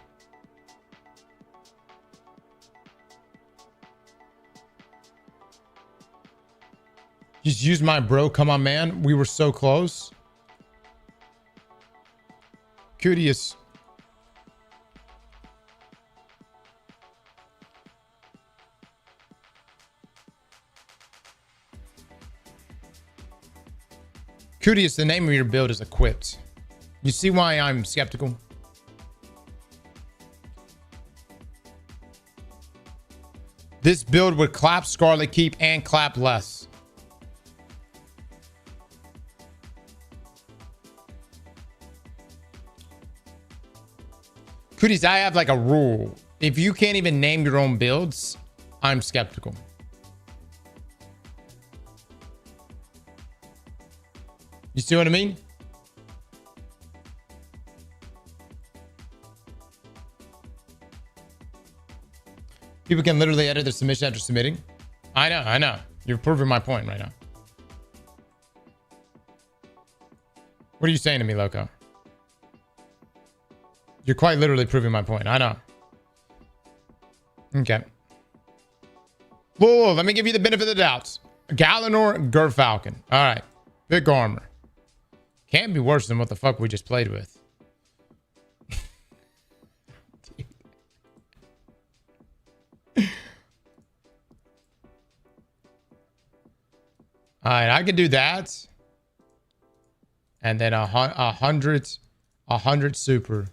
Just Excuse my bro. Come on, man. We were so close. Curious. Curious, the name of your build is equipped. You see why I'm skeptical? This build would clap Scarlet Keep and clap less. Cooties, I have like a rule. If you can't even name your own builds, I'm skeptical. You see what I mean? People can literally edit their submission after submitting. I know. You're proving my point right now. What are you saying to me, Loco? You're quite literally proving my point. I know. Okay. Whoa, let me give you the benefit of the doubts. Galanor, Gerfalcon. All right. Pick armor. Can't be worse than what the fuck we just played with. All right, I can do that. And then a hundred super.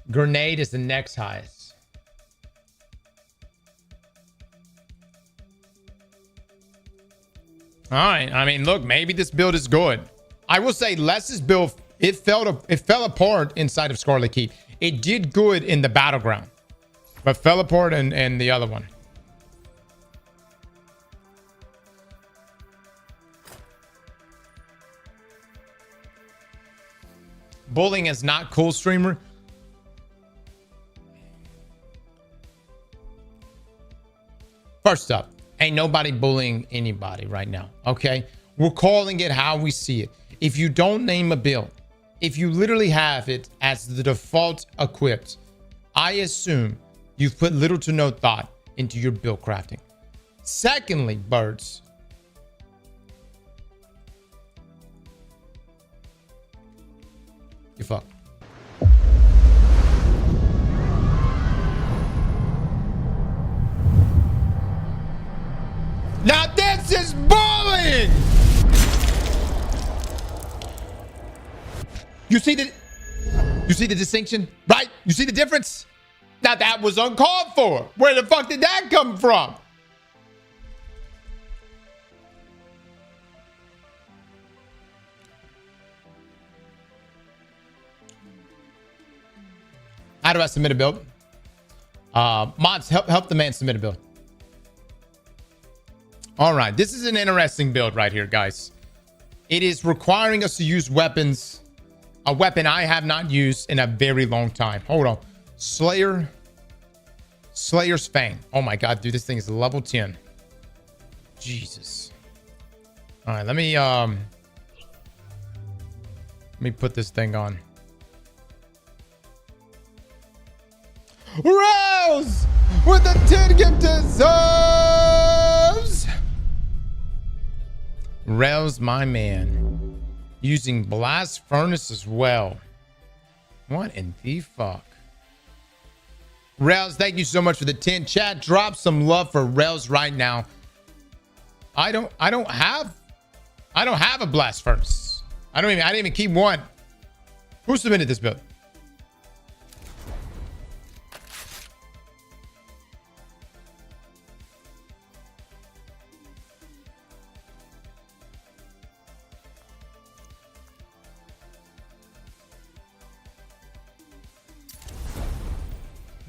Grenade is the next highest. All right. I mean, look, maybe this build is good. I will say Les's build, it fell apart inside of Scarlet Keep. It did good in the battleground, but fell apart in the other one. Bullying is not cool, streamer. First up, ain't nobody bullying anybody right now, okay? We're calling it how we see it. If you don't name a build, if you literally have it as the default equipped, I assume you've put little to no thought into your build crafting. Secondly, birds, you fuck. Now this is bullying. You see the distinction, right? You see the difference? Now that was uncalled for. Where the fuck did that come from? How do I submit a build? Mods, help the man submit a build. All right, this is an interesting build right here, guys. It is requiring us to use weapons. A weapon I have not used in a very long time. Hold on. Slayer's Fang. Oh my God, dude, this thing is level 10. Jesus. All right, let me put this thing on. Rose with the 10 gift deserves. Rels, my man, using blast furnace as well. What in the fuck? Rels, thank you so much for the 10. Chat, drop some love for Rels right now. I don't have a blast furnace. I didn't even keep one. Who submitted this build?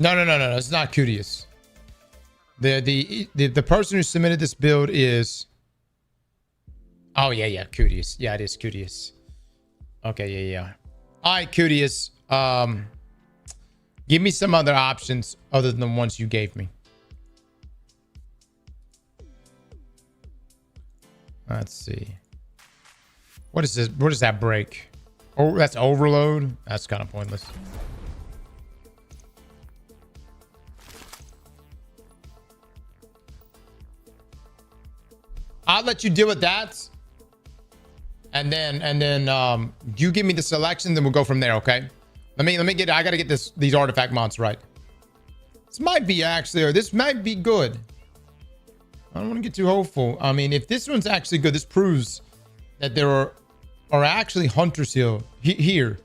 No. It's not Curious. The person who submitted this build is. Oh yeah, Curious. Yeah, it is Curious. Okay, yeah. All right, Curious. Give me some other options other than the ones you gave me. Let's see. What is this? What does that break? Oh, that's overload. That's kind of pointless. I'll let you deal with that. And then you give me the selection, then we'll go from there, okay? Let me get, I gotta get these artifact mods right. This might be actually, or this might be good. I don't want to get too hopeful. I mean, if this one's actually good, this proves that there are actually hunters here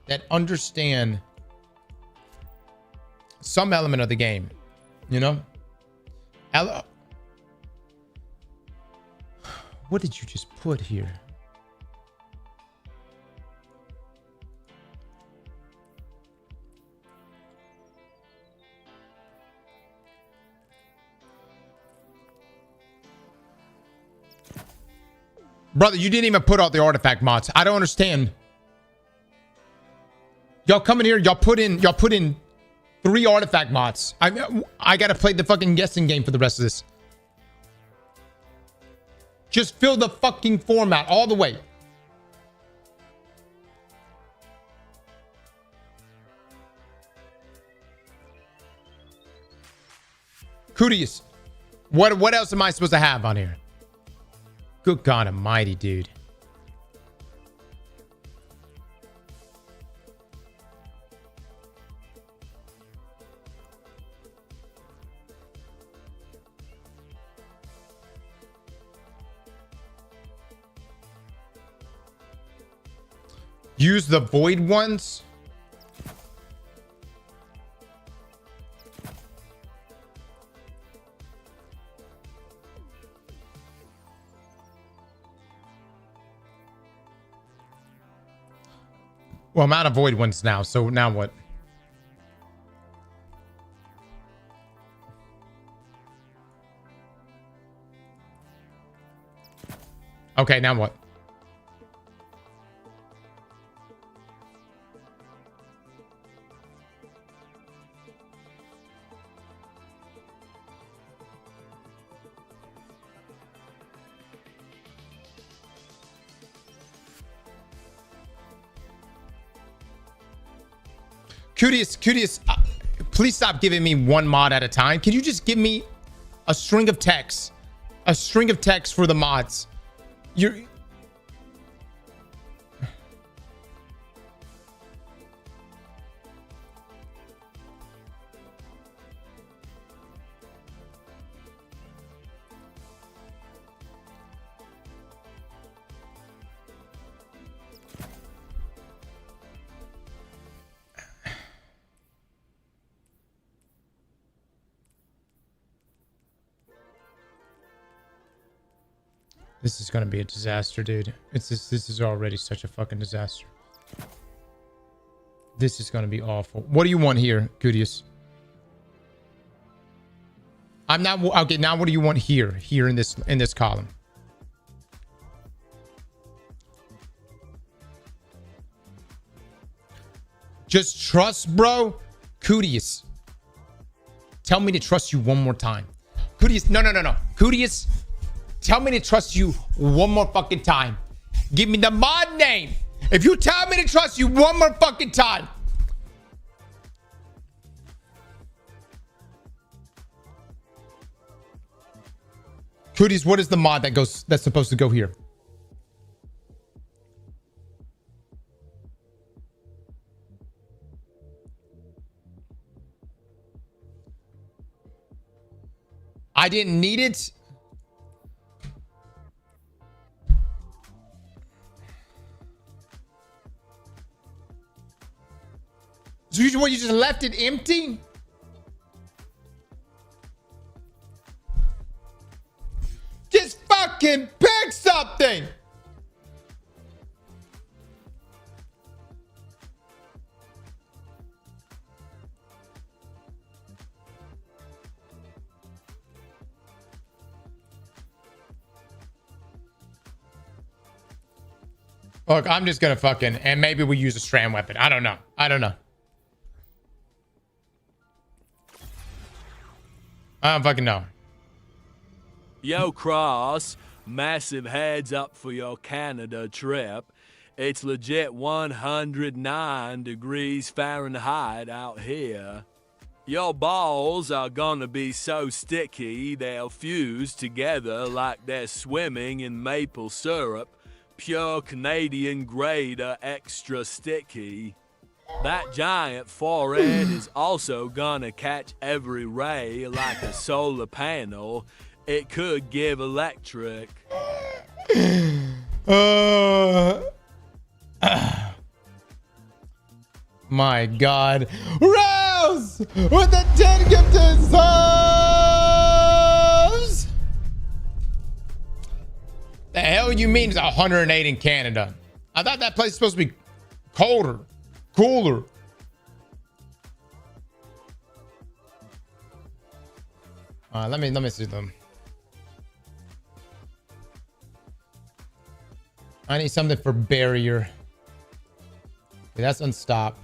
that understand some element of the game, you know? What did you just put here? Brother, you didn't even put out the artifact mods. I don't understand. Y'all come in here, y'all put in 3 artifact mods. I gotta play the fucking guessing game for the rest of this. Just fill the fucking format all the way. Cooties. What else am I supposed to have on here? Good God almighty, dude. Use the void ones. Well, I'm out of void ones now, so now what? Okay, now what? Cutius, please stop giving me one mod at a time. Can you just give me a string of text? A string of text for the mods. This is gonna be a disaster, dude. This is already such a fucking disaster. This is gonna be awful. What do you want here, Cutius? I'm not okay. Now, what do you want here? Here in this column. Just trust, bro. Cutius. Tell me to trust you one more time. Cutius, no. Cutius. Tell me to trust you one more fucking time. Give me the mod name. If you tell me to trust you one more fucking time. Cooties, what is the mod that's supposed to go here? I didn't need it. So you just left it empty? Just fucking pick something. Look, I'm just gonna fucking, and maybe we use a strand weapon. I don't know. I don't fucking know. Yo, Cross, massive heads up for your Canada trip. It's legit 109 degrees Fahrenheit out here. Your balls are gonna be so sticky they'll fuse together like they're swimming in maple syrup. Pure Canadian grade extra sticky. That giant forehead is also gonna catch every ray like a solar panel. It could give electric. My God. Rouse with the 10 gifted subs. The hell you mean it's 108 in Canada? I thought that place is supposed to be colder, cooler. Let me see them. I need something for barrier. Okay, that's unstop.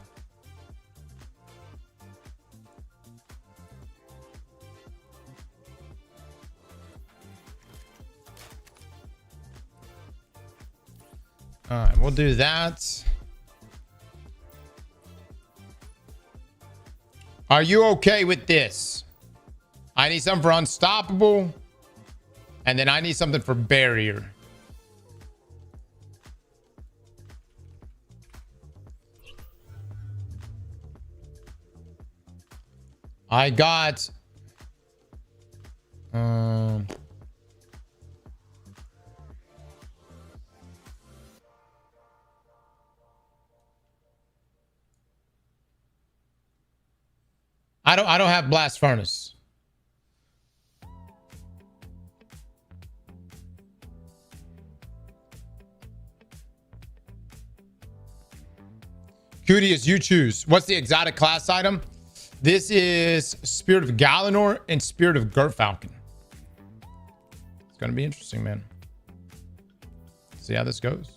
All right, we'll do that. Are you okay with this? I need something for unstoppable. And then I need something for barrier. I got I don't have blast furnace. Cootie, is you choose. What's the exotic class item? This is Spirit of Galanor and Spirit of Gerfalcon. It's gonna be interesting, man. See how this goes.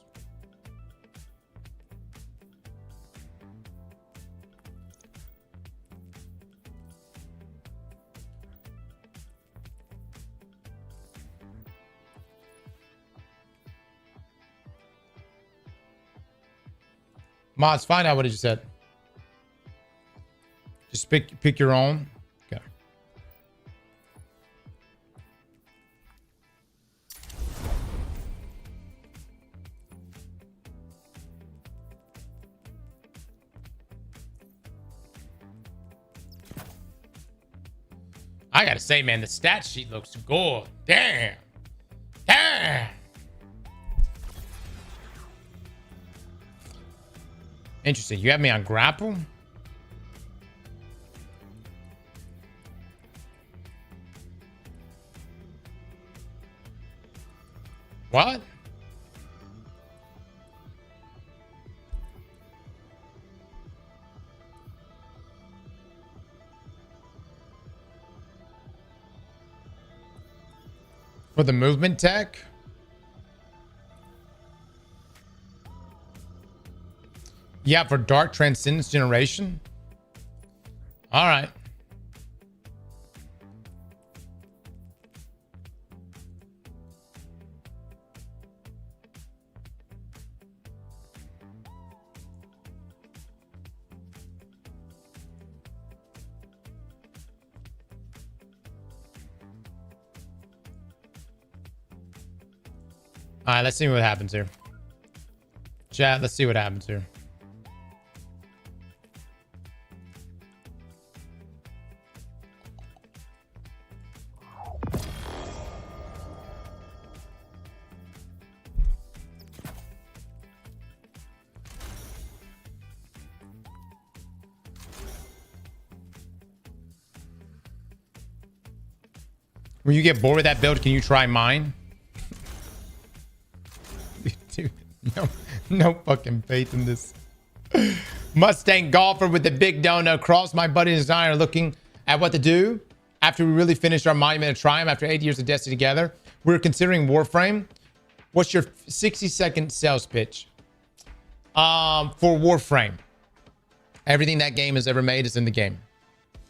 Mods, find out what it just said. Just pick your own. Okay. I gotta say, man, the stat sheet looks good. Damn. Damn. Interesting. You have me on grapple? What? For the movement tech? Yeah, for Dark Transcendence Generation? All right. All right, let's see what happens here. Chat, let's see what happens here. When you get bored with that build, can you try mine? Dude, no fucking faith in this. Mustang golfer with the big donut cross. My buddies and I are looking at what to do after we really finished our Monument of Triumph after 8 years of Destiny together. We're considering Warframe. What's your 60-second sales pitch? For Warframe. Everything that game has ever made is in the game.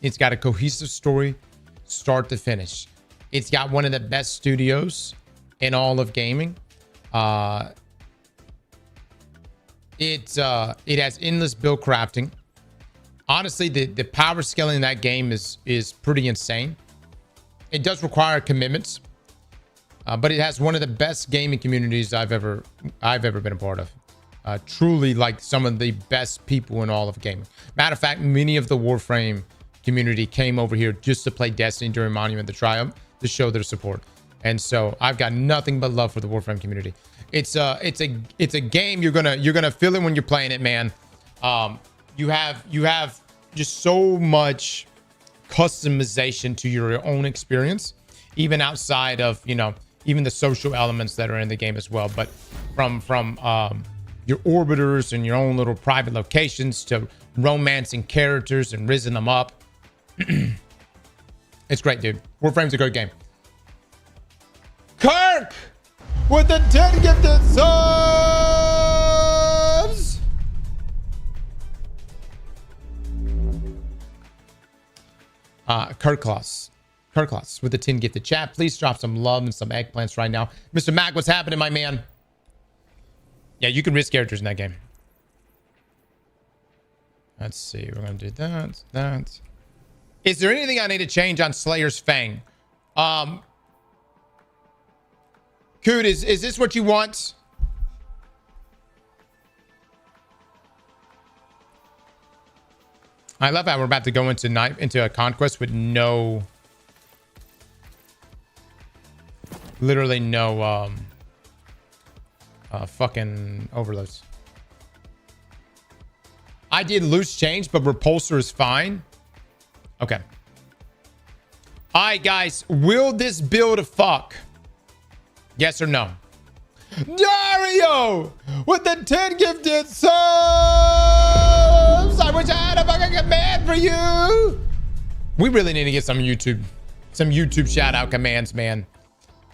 It's got a cohesive story, start to finish. It's got one of the best studios in all of gaming. It has endless build crafting. Honestly, the power scaling in that game is pretty insane. It does require commitments, but it has one of the best gaming communities I've ever been a part of. Truly, like some of the best people in all of gaming. Matter of fact, many of the Warframe community came over here just to play Destiny during Monument of the Triumph to show their support. And so I've got nothing but love for the Warframe community. It's a game you're gonna feel it when you're playing it, man. You have just so much customization to your own experience, even outside of, you know, even the social elements that are in the game as well. But from your orbiters and your own little private locations to romancing characters and rizzing them up. It's great, dude. Warframe's a great game. Kirk with the 10 gifted subs. Kirkloss with the 10 gifted chat. Please drop some love and some eggplants right now. Mr. Mac, what's happening, my man? Yeah, you can risk characters in that game. Let's see. We're going to do that. Is there anything I need to change on Slayer's Fang? Coot, is this what you want? I love how we're about to go into a conquest with literally no fucking overloads. I did loose change, but repulsor is fine. Okay. All right, guys. Will this build fuck? Yes or no? Dario with the 10 gifted subs. I wish I had a fucking command for you. We really need to get some YouTube shout out commands, man.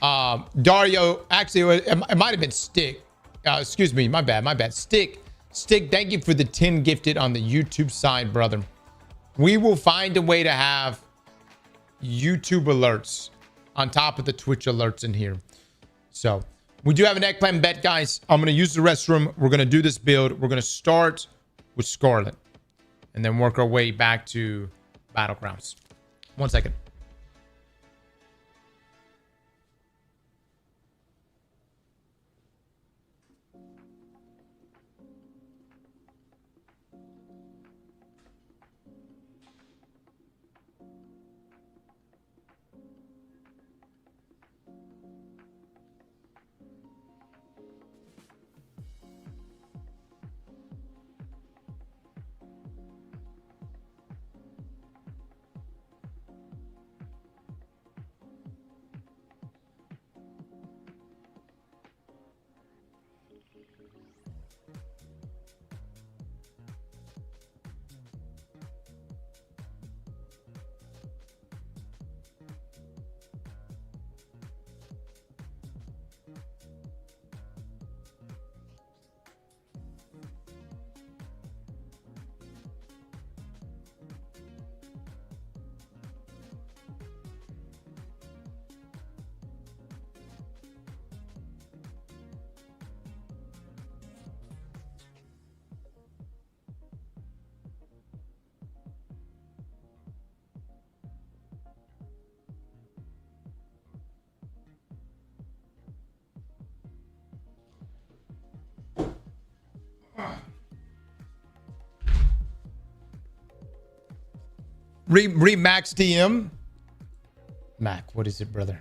Dario, actually, it might have been Stick. Excuse me, my bad. Stick, thank you for the 10 gifted on the YouTube side, brother. We will find a way to have YouTube alerts on top of the Twitch alerts in here. So we do have an eggplant bet, guys. I'm going to use the restroom. We're going to do this build. We're going to start with Scarlet and then work our way back to Battlegrounds. 1 second. Max DM. Mac, what is it, brother?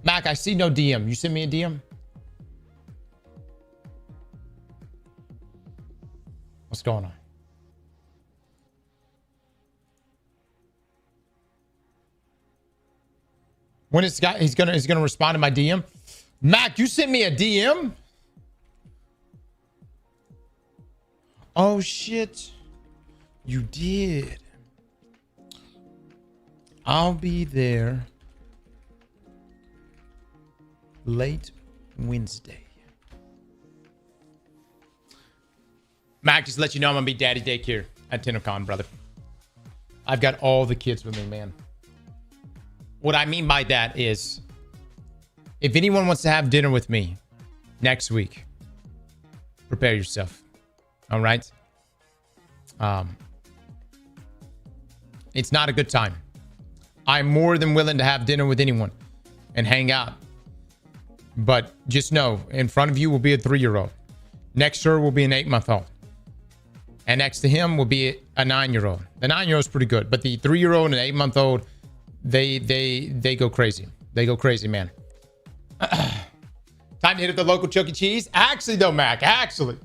Mac, I see no DM. You send me a DM? What's going on? When is guy he's gonna respond to my DM? Mac, you sent me a DM? Oh shit. You did. I'll be there late Wednesday. Mac, just to let you know I'm gonna be daddy daycare at TennoCon, brother. I've got all the kids with me, man. What I mean by that is, if anyone wants to have dinner with me next week, prepare yourself. All right. It's not a good time. I'm more than willing to have dinner with anyone and hang out. But just know, in front of you will be a 3-year-old. Next to her will be an 8-month-old. And next to him will be a 9-year-old. The 9-year-old is pretty good. But the 3-year-old and 8-month-old, they go crazy. They go crazy, man. Time to hit up the local Chuck E. Cheese. Actually, though, Mac, actually.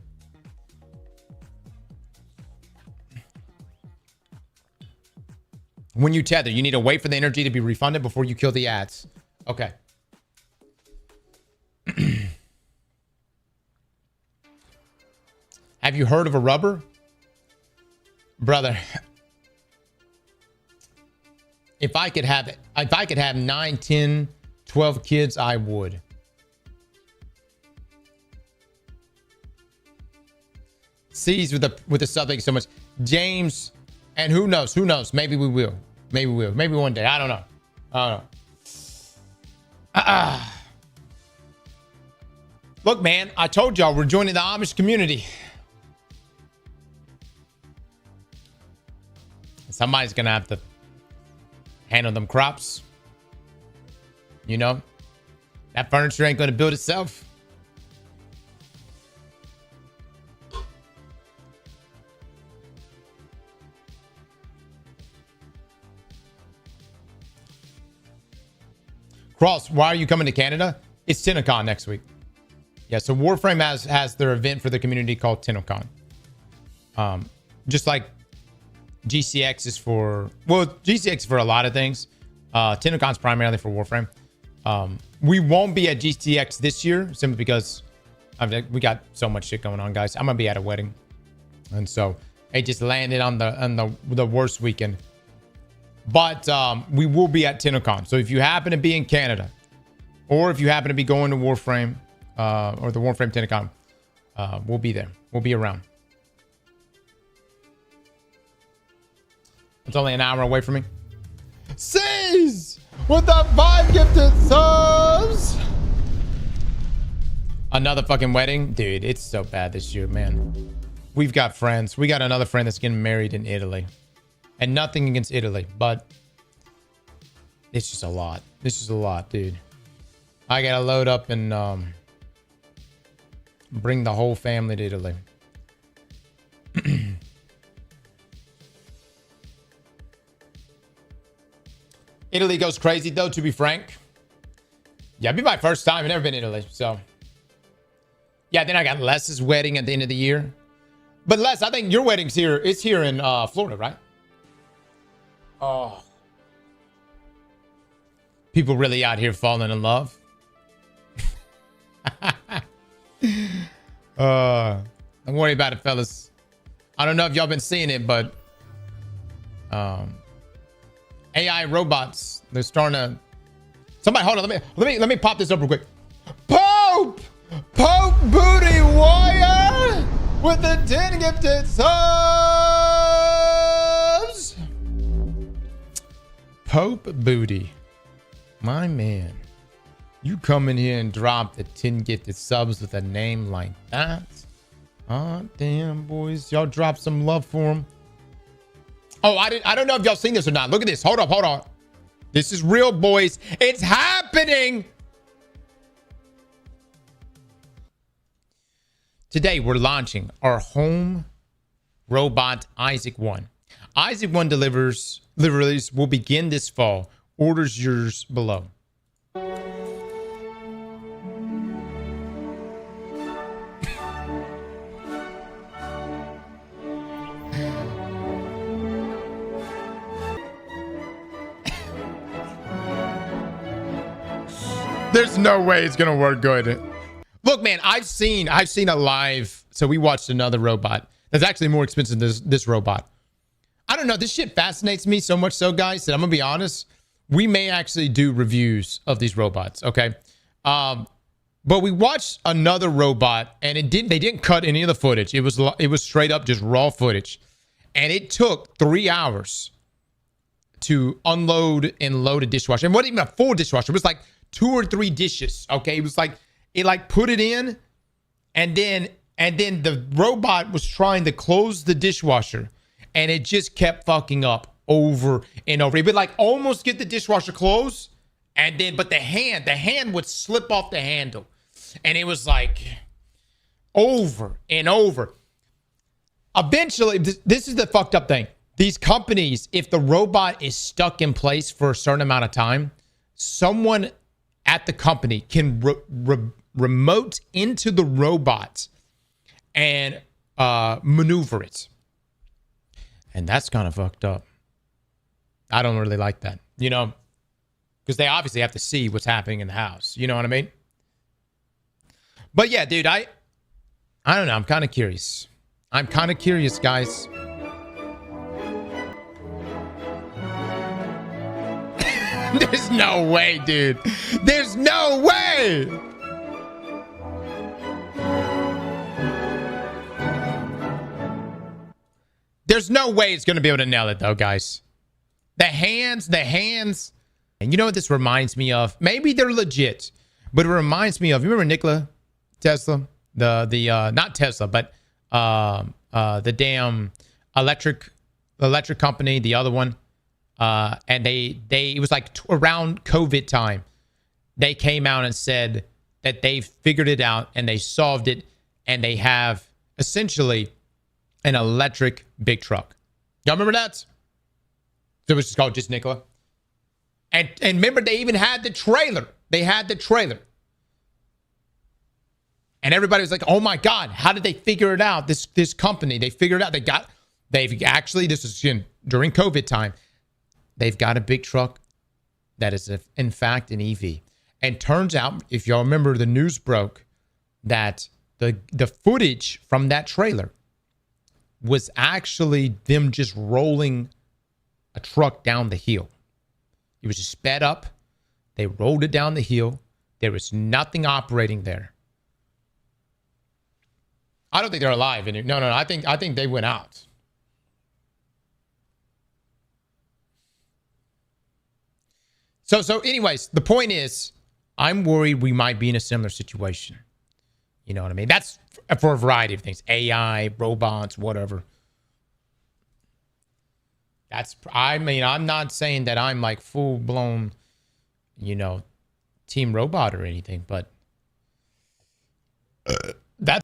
When you tether, you need to wait for the energy to be refunded before you kill the ads. Okay. Have you heard of a rubber? Brother, if I could have 9, 10, 12 kids, I would. C's with the sub, thank you so much. James, and who knows? Maybe we will. Maybe one day. I don't know. Look, man, I told y'all we're joining the Amish community. Somebody's gonna have to handle them crops. You know, that furniture ain't gonna build itself. Cross, why are you coming to Canada? It's TennoCon next week. Yeah, so Warframe has their event for the community called TennoCon. Just like GCX is for, well, GCX is for a lot of things. TennoCon's primarily for Warframe. We won't be at GCX this year simply because we got so much shit going on, guys. I'm gonna be at a wedding, and so it just landed on the worst weekend. But we will be at TennoCon. So if you happen to be in Canada, or if you happen to be going to Warframe or the Warframe TennoCon, we'll be there. We'll be around. It's only an hour away from me. Seize with the 5 gifted subs. Another fucking wedding, dude. It's so bad this year, man. We've got friends. We got another friend that's getting married in Italy. And nothing against Italy, but it's just a lot. This is a lot, dude. I gotta load up and bring the whole family to Italy. Italy goes crazy, though, to be frank. Yeah, it'd be my first time. I've never been to Italy, so. Yeah, then I got Les's wedding at the end of the year. But Les, I think your wedding's here. It's here in Florida, right? Oh. People really out here falling in love. Don't worry about it, fellas. I don't know if y'all been seeing it, but AI robots, they're starting to. Somebody hold on, let me pop this up real quick. Pope Booty Warrior with the 10 gifted subs. Pope Booty, my man, you come in here and drop the 10 gifted subs with a name like that. Oh damn, boys, y'all drop some love for him. Oh, I don't know if y'all seen this or not. Look at this. Hold on. This is real, boys. It's happening. Today, we're launching our home robot, Isaac 1. Isaac 1 deliveries will begin this fall. Orders yours below. There's no way it's gonna work good. Look, man, I've seen a live. So we watched another robot that's actually more expensive than this robot. I don't know. This shit fascinates me so much, so guys, that I'm gonna be honest. We may actually do reviews of these robots, okay? But we watched another robot, and they didn't cut any of the footage. It was straight up just raw footage, and it took 3 hours to unload and load a dishwasher. And wasn't even a full dishwasher. It was like 2 or 3 dishes. Okay, it was like it put it in, and then the robot was trying to close the dishwasher, and it just kept fucking up over and over. He would like almost get the dishwasher closed, and then but the hand would slip off the handle, and it was like over and over. Eventually, this is the fucked up thing. These companies, if the robot is stuck in place for a certain amount of time, someone at the company can remote into the robot and maneuver it. And that's kind of fucked up. I don't really like that, you know, because they obviously have to see what's happening in the house. You know what I mean? But yeah, dude, I don't know. I'm kind of curious. I'm kind of curious, guys. There's no way, dude. There's no way. There's no way it's going to be able to nail it, though, guys. The hands. And you know what this reminds me of? Maybe they're legit, but it reminds me of, you remember Nikola Tesla? Not Tesla, but the damn electric company, the other one. And it was like around COVID time, they came out and said that they figured it out and they solved it, and they have essentially an electric big truck. Y'all remember that? So it was just called just Nikola. And remember, they even had the trailer. They had the trailer. And everybody was like, oh my God, how did they figure it out? This company, they figured it out. They've actually, this is during COVID time, they've got a big truck that is, in fact, an EV. And turns out, if y'all remember, the news broke that the footage from that trailer was actually them just rolling a truck down the hill. It was just sped up. They rolled it down the hill. There was nothing operating there. I don't think they're alive. No. I think they went out. So anyways, the point is, I'm worried we might be in a similar situation. You know what I mean? That's for a variety of things. AI, robots, whatever. I'm not saying that I'm like full-blown, team robot or anything, but that's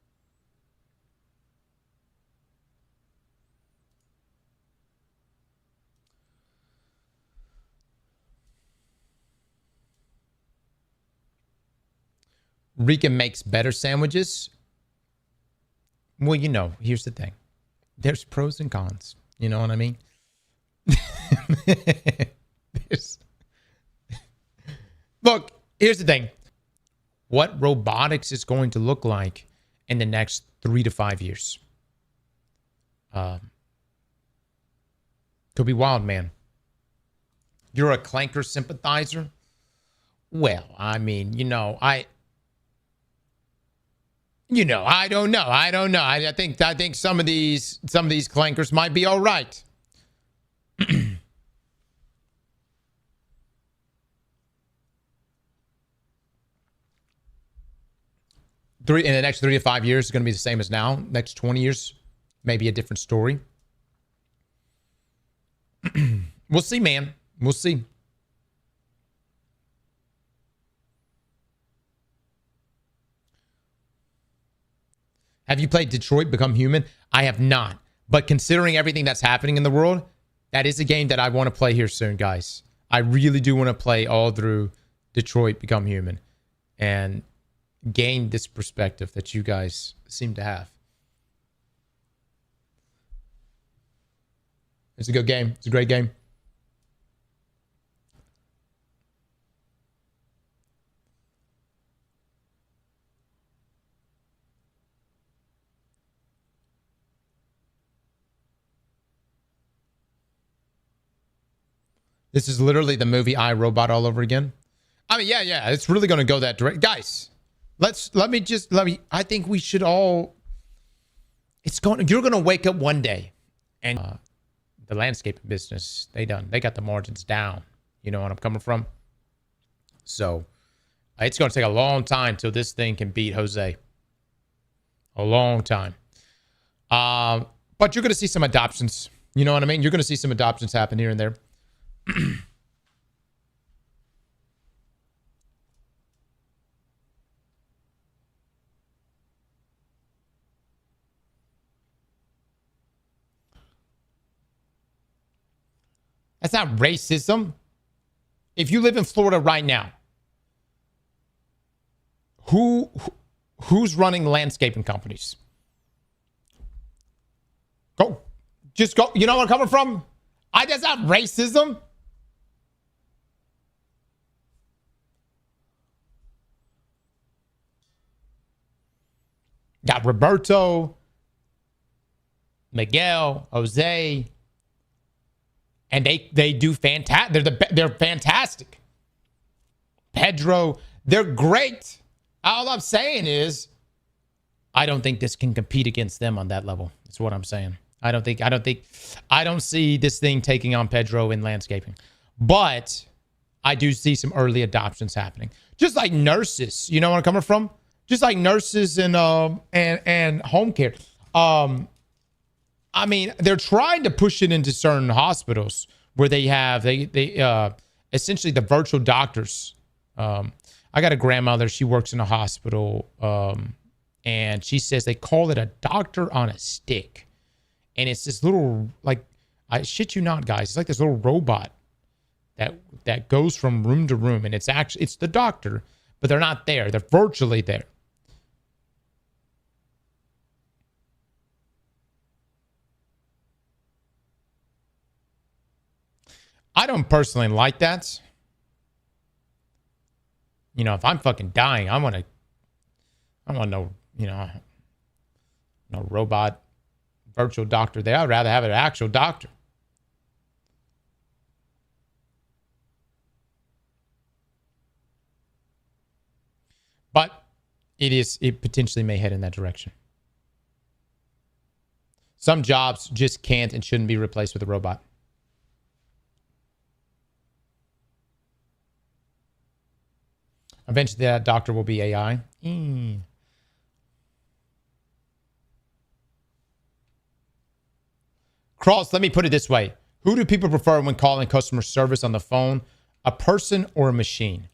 Rika makes better sandwiches. Well, here's the thing. There's pros and cons. You know what I mean? Look, here's the thing. What robotics is going to look like in the next 3 to 5 years? Could be wild, man. You're a Clanker sympathizer? Well, I mean, I don't know. I think some of these clankers might be all right. In the next 3 to 5 years is going to be the same as now. Next 20 years, maybe a different story. We'll see, man. We'll see. Have you played Detroit Become Human? I have not. But considering everything that's happening in the world, that is a game that I want to play here soon, guys. I really do want to play all through Detroit Become Human and gain this perspective that you guys seem to have. It's a good game. It's a great game. This is literally the movie I, Robot all over again. I mean, yeah. It's really going to go that direct. Guys, I think we should all, you're going to wake up one day and the landscape business, they got the margins down. You know what I'm coming from? So it's going to take a long time till this thing can beat Jose. A long time. But you're going to see some adoptions. You know what I mean? You're going to see some adoptions happen here and there. That's not racism. If you live in Florida right now, who's running landscaping companies? Go. Just go. You know where I'm coming from? That's not racism. Got Roberto, Miguel, Jose, and they do fantastic. They're fantastic. Pedro, they're great. All I'm saying is, I don't think this can compete against them on that level. That's what I'm saying. I don't see this thing taking on Pedro in landscaping, but I do see some early adoptions happening. Just like nurses, you know where I'm coming from? Just like nurses and home care. I mean, they're trying to push it into certain hospitals where they essentially the virtual doctors. I got a grandmother. She works in a hospital, and she says they call it a doctor on a stick. And it's this little, like, I shit you not, guys. It's like this little robot that goes from room to room. And it's the doctor, but they're not there. They're virtually there. I don't personally like that. You know, if I'm fucking dying, I want no robot virtual doctor there. I'd rather have an actual doctor. But it potentially may head in that direction. Some jobs just can't and shouldn't be replaced with a robot. Eventually, that doctor will be AI. Cross, let me put it this way. Who do people prefer when calling customer service on the phone? A person or a machine?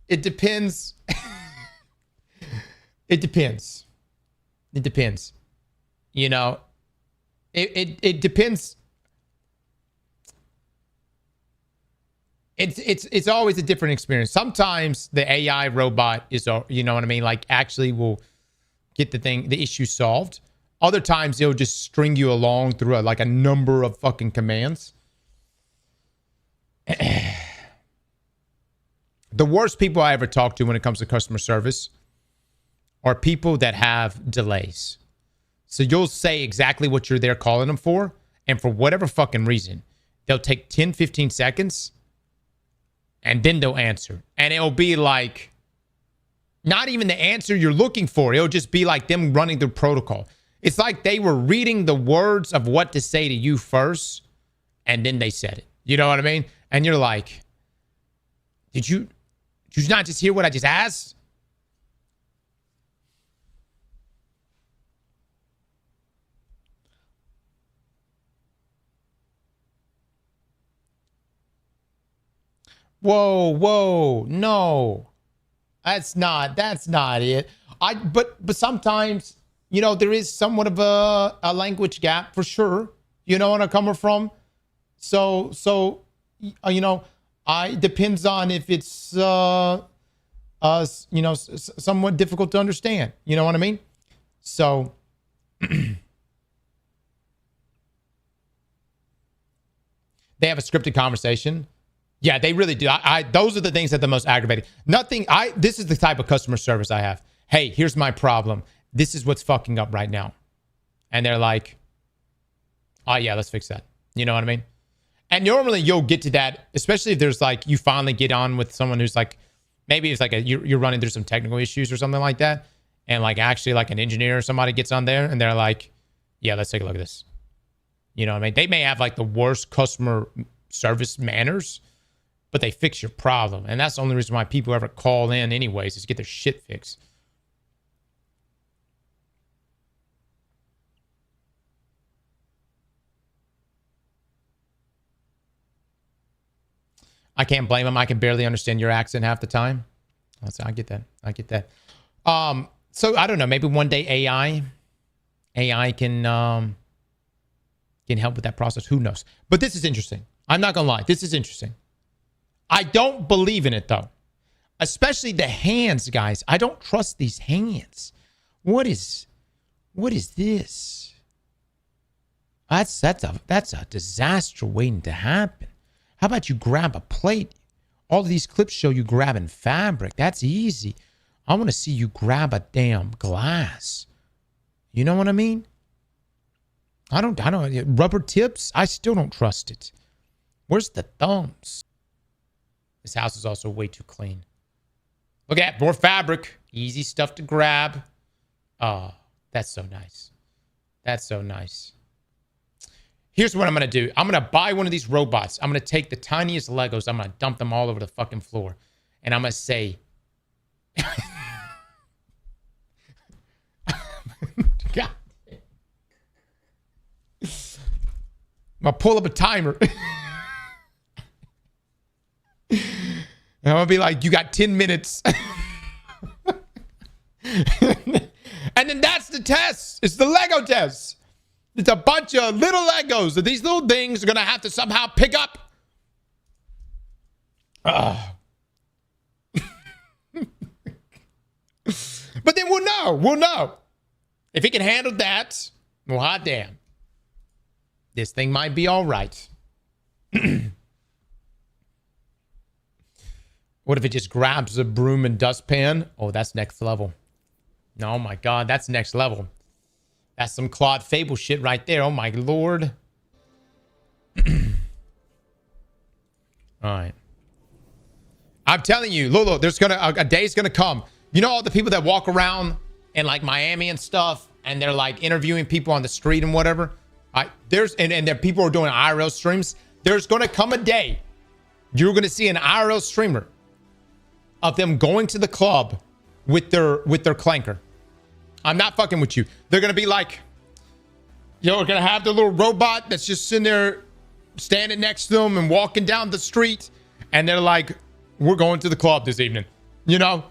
It depends. It depends. It depends. You know, it depends. It's always a different experience. Sometimes the AI robot is, you know what I mean? Like, actually will get the issue solved. Other times it'll just string you along through a number of fucking commands. The worst people I ever talk to when it comes to customer service are people that have delays. So you'll say exactly what you're there calling them for, and for whatever fucking reason, they'll take 10, 15 seconds and then they'll answer. And it'll be like, not even the answer you're looking for. It'll just be like them running through protocol. It's like they were reading the words of what to say to you first, and then they said it. You know what I mean? And you're like, did you not just hear what I just asked? Whoa, no. That's not it. But sometimes, you know, there is somewhat of a language gap for sure. You know where I'm coming from? So you know, it depends on if it's you know, somewhat difficult to understand. You know what I mean? So they have a scripted conversation. Yeah, they really do. Those are the things that are the most aggravating. This is the type of customer service I have. Hey, here's my problem. This is what's fucking up right now. And they're like, oh yeah, let's fix that. You know what I mean? And normally you'll get to that, especially if there's like, you finally get on with someone who's like, maybe it's like you're running through some technical issues or something like that. And like actually like an engineer or somebody gets on there and they're like, yeah, let's take a look at this. You know what I mean? They may have like the worst customer service manners, but they fix your problem. And that's the only reason why people ever call in anyways, is to get their shit fixed. I can't blame him. I can barely understand your accent half the time. I get that. I get that. So I don't know. Maybe one day AI can help with that process. Who knows? But this is interesting. I'm not gonna lie. This is interesting. I don't believe in it though. Especially the hands, guys. I don't trust these hands. What is this? That's a disaster waiting to happen. How about you grab a plate? All of these clips show you grabbing fabric. That's easy. I want to see you grab a damn glass. You know what I mean? I don't rubber tips. I still don't trust it. Where's the thumbs? This house is also way too clean. Look at that, more fabric. Easy stuff to grab. Oh, that's so nice. That's so nice. Here's what I'm going to do. I'm going to buy one of these robots. I'm going to take the tiniest Legos. I'm going to dump them all over the fucking floor. And I'm going to say... God. I'm going to pull up a timer. And I'm going to be like, you got 10 minutes. And then that's the test. It's the Lego test. It's a bunch of little Legos that these little things are going to have to somehow pick up. But then we'll know. We'll know. If he can handle that, well, hot damn. This thing might be all right. What if it just grabs a broom and dustpan? Oh, that's next level. Oh my God, that's next level. That's some Claude Fable shit right there. Oh my Lord. All right. I'm telling you, Lulu, there's a day's gonna come. You know all the people that walk around in like Miami and stuff, and they're like interviewing people on the street and whatever. And there people are doing IRL streams. There's gonna come a day you're gonna see an IRL streamer of them going to the club with their clanker. I'm not fucking with you. They're gonna be like, we're gonna have the little robot that's just sitting there, standing next to them and walking down the street, and they're like, "We're going to the club this evening." You know,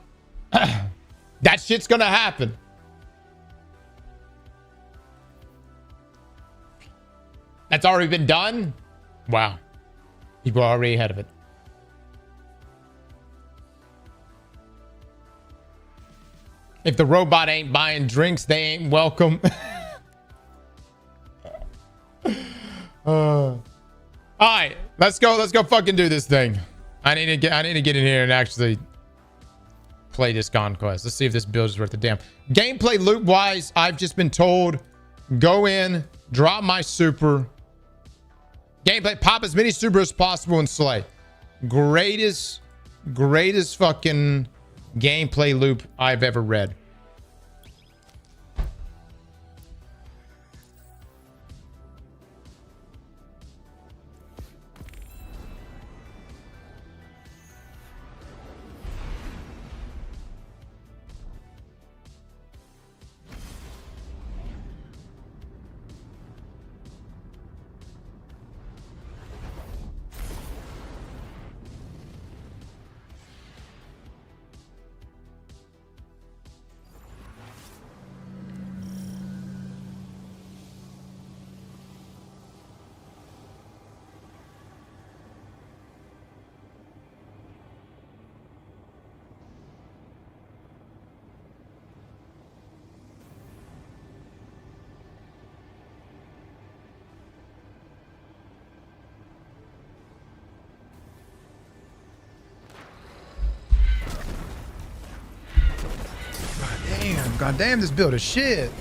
that shit's gonna happen. That's already been done. Wow, people are already ahead of it. If the robot ain't buying drinks, they ain't welcome. All right, let's go. Let's go fucking do this thing. I need to get in here and actually play this conquest. Let's see if this build is worth the damn. Gameplay loop wise, I've just been told, go in, drop my super. Gameplay, pop as many super as possible and slay. Greatest fucking gameplay loop I've ever read. God damn, this build is shit.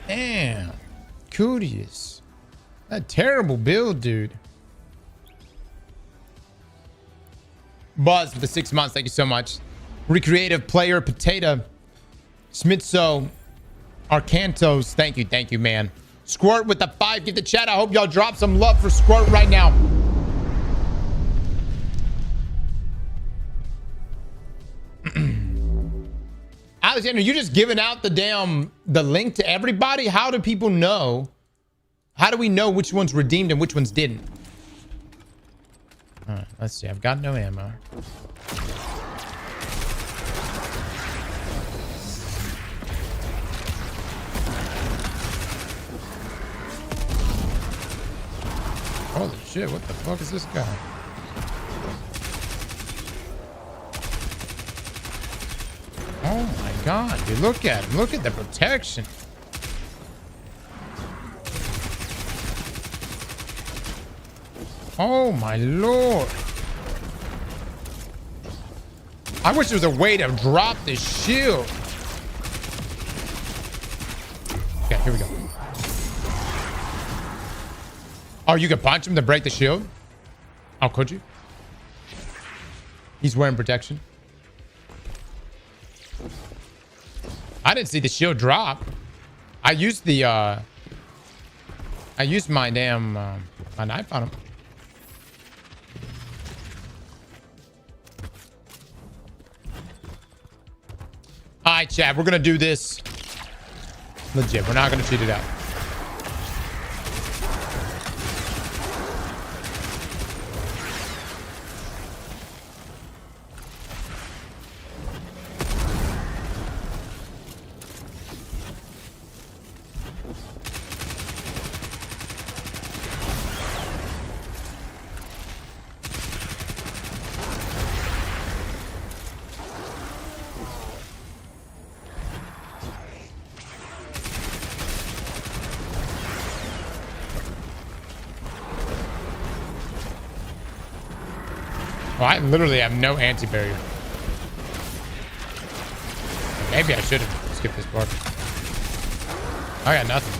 Damn. Cooties. That terrible build, dude. Buzz for the 6 months. Thank you so much. Recreative Player Potato. Smitso. Arcantos. Thank you, man. Squirt with the 5 gifted chat. I hope y'all drop some love for Squirt right now. Alexander, you just giving out the link to everybody? How do people know? How do we know which ones redeemed and which ones didn't? All right, let's see. I've got no ammo. Holy shit, what the fuck is this guy? Oh my god, dude, look at him. Look at the protection. Oh my lord. I wish there was a way to drop this shield. Okay, here we go. Oh, you can punch him to break the shield? Oh, could you? He's wearing protection. I didn't see the shield drop. I used the I used my damn my knife on him. All right, chat, we're gonna do this legit. We're not gonna cheat it out. Well, I literally have no anti-barrier. Maybe I should have skipped this part. I got nothing.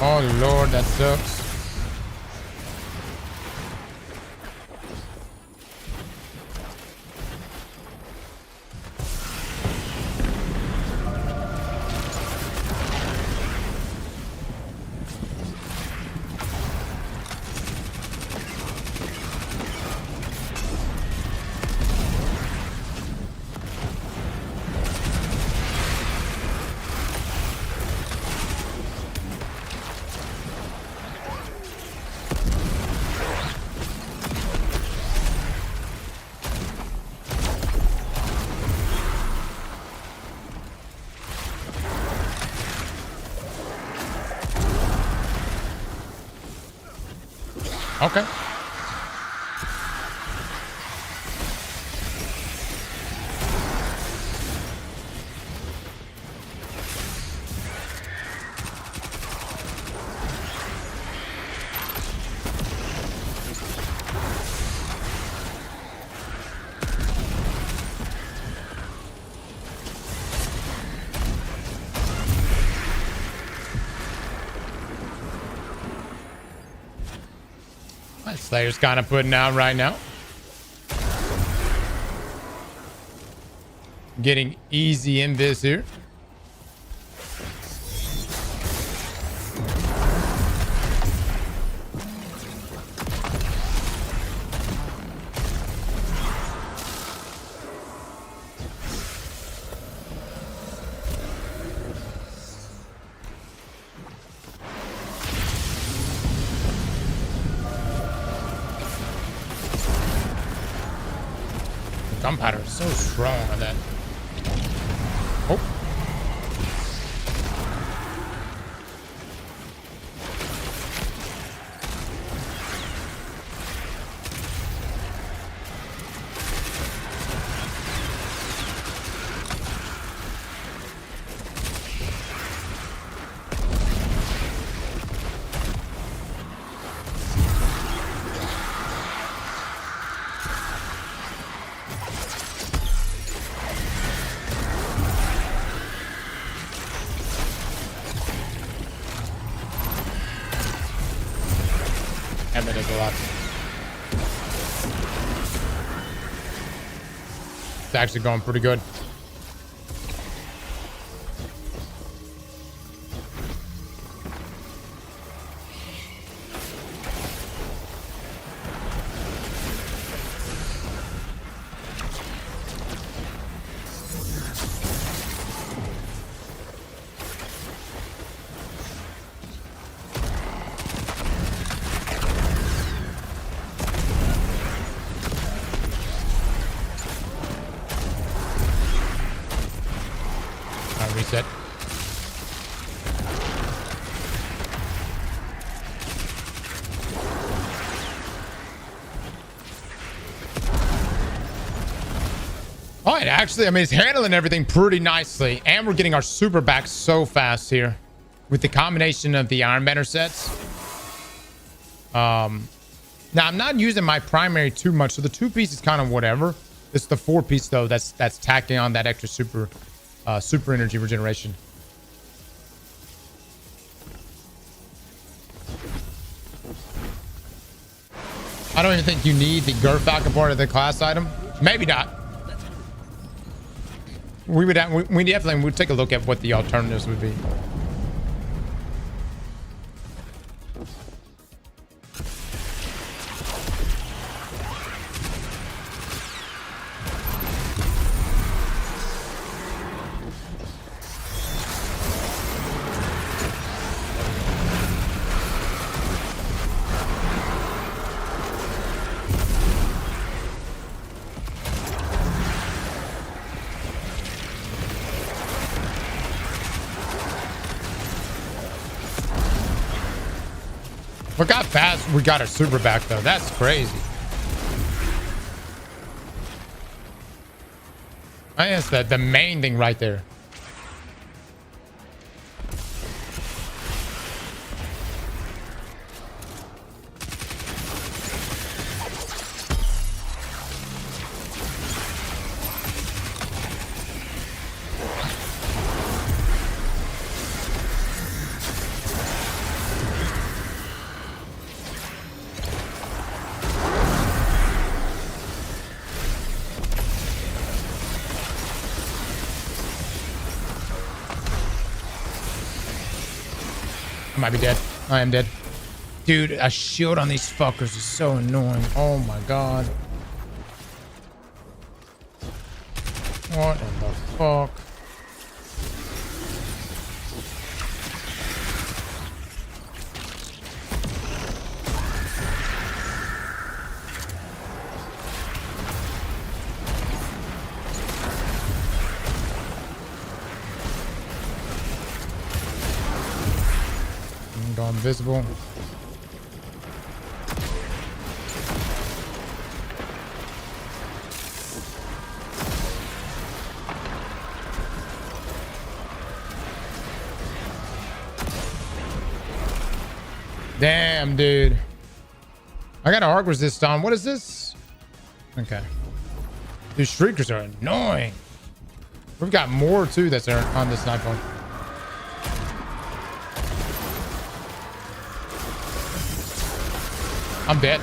Oh lord, that sucks. Okay. My Slayer's kind of putting out right now. Getting easy invis here. Gunpowder is so strong on that. Oh. And that does a lot. It's actually going pretty good. fine, actually. I mean, it's handling everything pretty nicely. And we're getting our super back so fast here. With the combination of the Iron Banner sets. Now, I'm not using my primary too much. So the 2-piece is kind of whatever. It's the 4-piece, though, that's tacking on that extra super energy regeneration. I don't even think you need the Gerfalcon part of the class item. Maybe not. We definitely would take a look at what the alternatives would be. Look how fast we got our super back, though. That's crazy. I think that's the main thing right there. I might be dead. I am dead. Dude, a shield on these fuckers is so annoying. Oh my god. What in the fuck? Go invisible. Damn, dude. I got an arc resist on. What is this? Okay. These shriekers are annoying. We've got more too that's on this iPhone. I'm dead.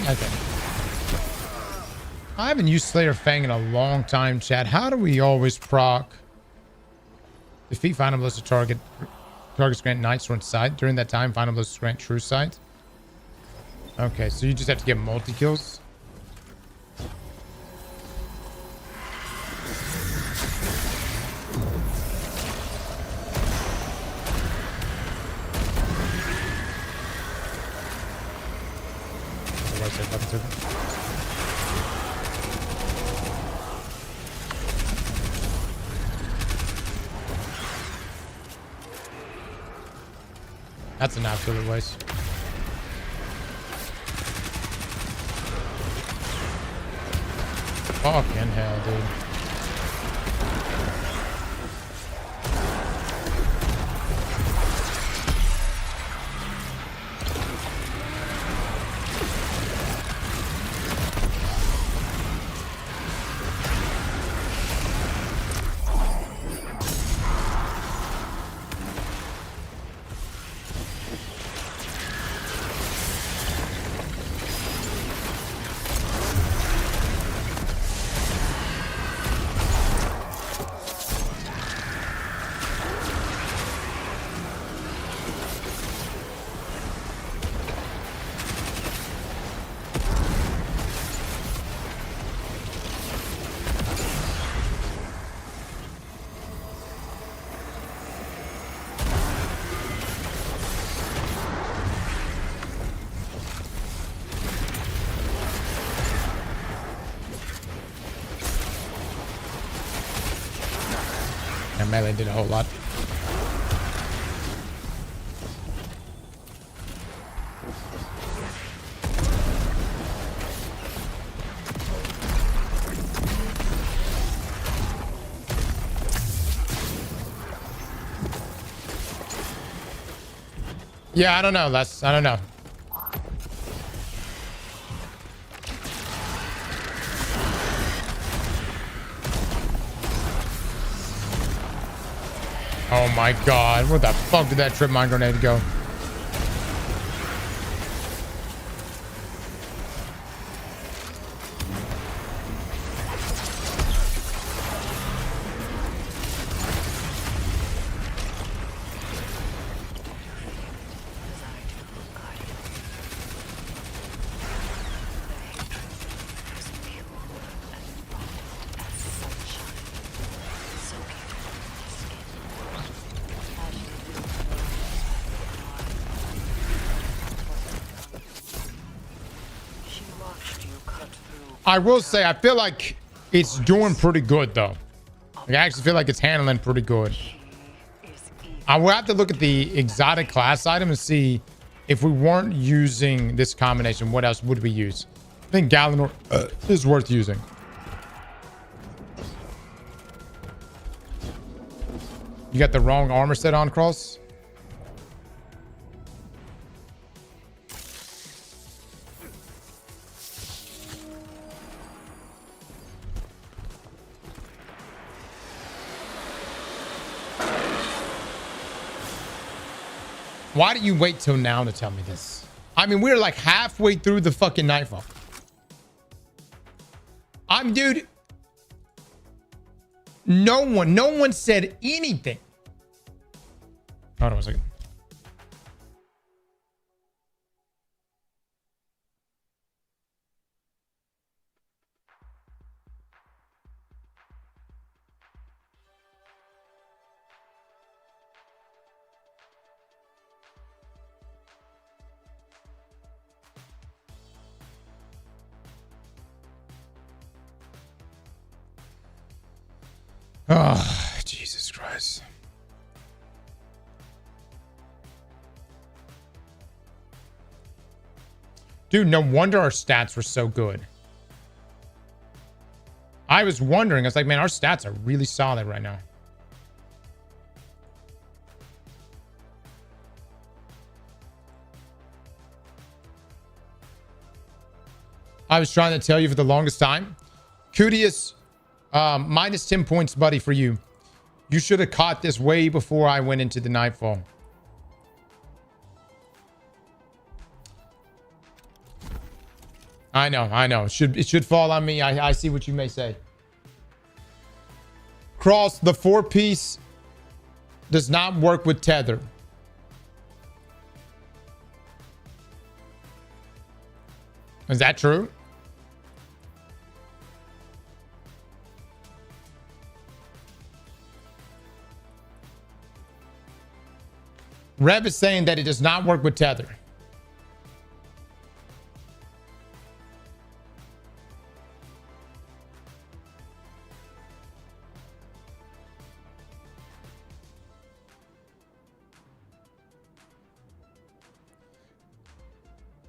Okay. I haven't used Slayer Fang in a long time, chat. How do we always proc? Defeat final ballistic target. Targets grant night sword sight. During that time, final blows grant true sight. Okay, so you just have to get multi-kills. That's an absolute waste. Fucking hell, dude. Melee did a whole lot. Yeah, I don't know, Les. I don't know. Oh my god, where the fuck did that trip mine grenade go? I will say, I feel like it's doing pretty good, though. Like, I actually feel like it's handling pretty good. I will have to look at the exotic class item and see if we weren't using this combination, what else would we use? I think Galenor is worth using. You got the wrong armor set on, Cross? Why do you wait till now to tell me this? I mean, we're like halfway through the fucking nightfall. Dude. No one said anything. Hold on a second. Oh, Jesus Christ. Dude, no wonder our stats were so good. I was wondering, I was like, man, our stats are really solid right now. I was trying to tell you for the longest time. Cutius, minus 10 points, buddy, for you. You should have caught this way before I went into the nightfall. I know. It should fall on me. I see what you may say. Cross, the 4-piece does not work with tether. Is that true? Rev is saying that it does not work with tether.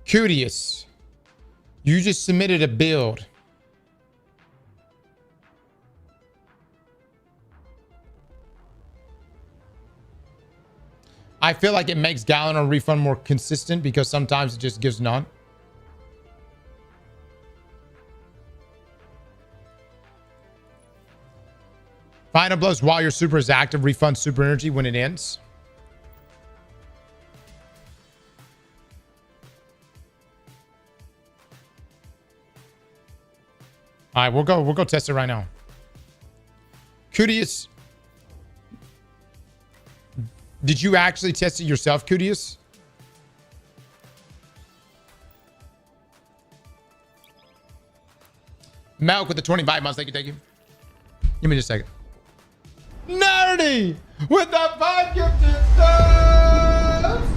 Curious. You just submitted a build. I feel like it makes Gallon or refund more consistent because sometimes it just gives none. Final blows while your super is active. Refund super energy when it ends. All right, we'll go test it right now. Curious. Did you actually test it yourself, Curious? Milk with the 25 months. Thank you. Give me just a second. Nerdy with the 5 gifted subs.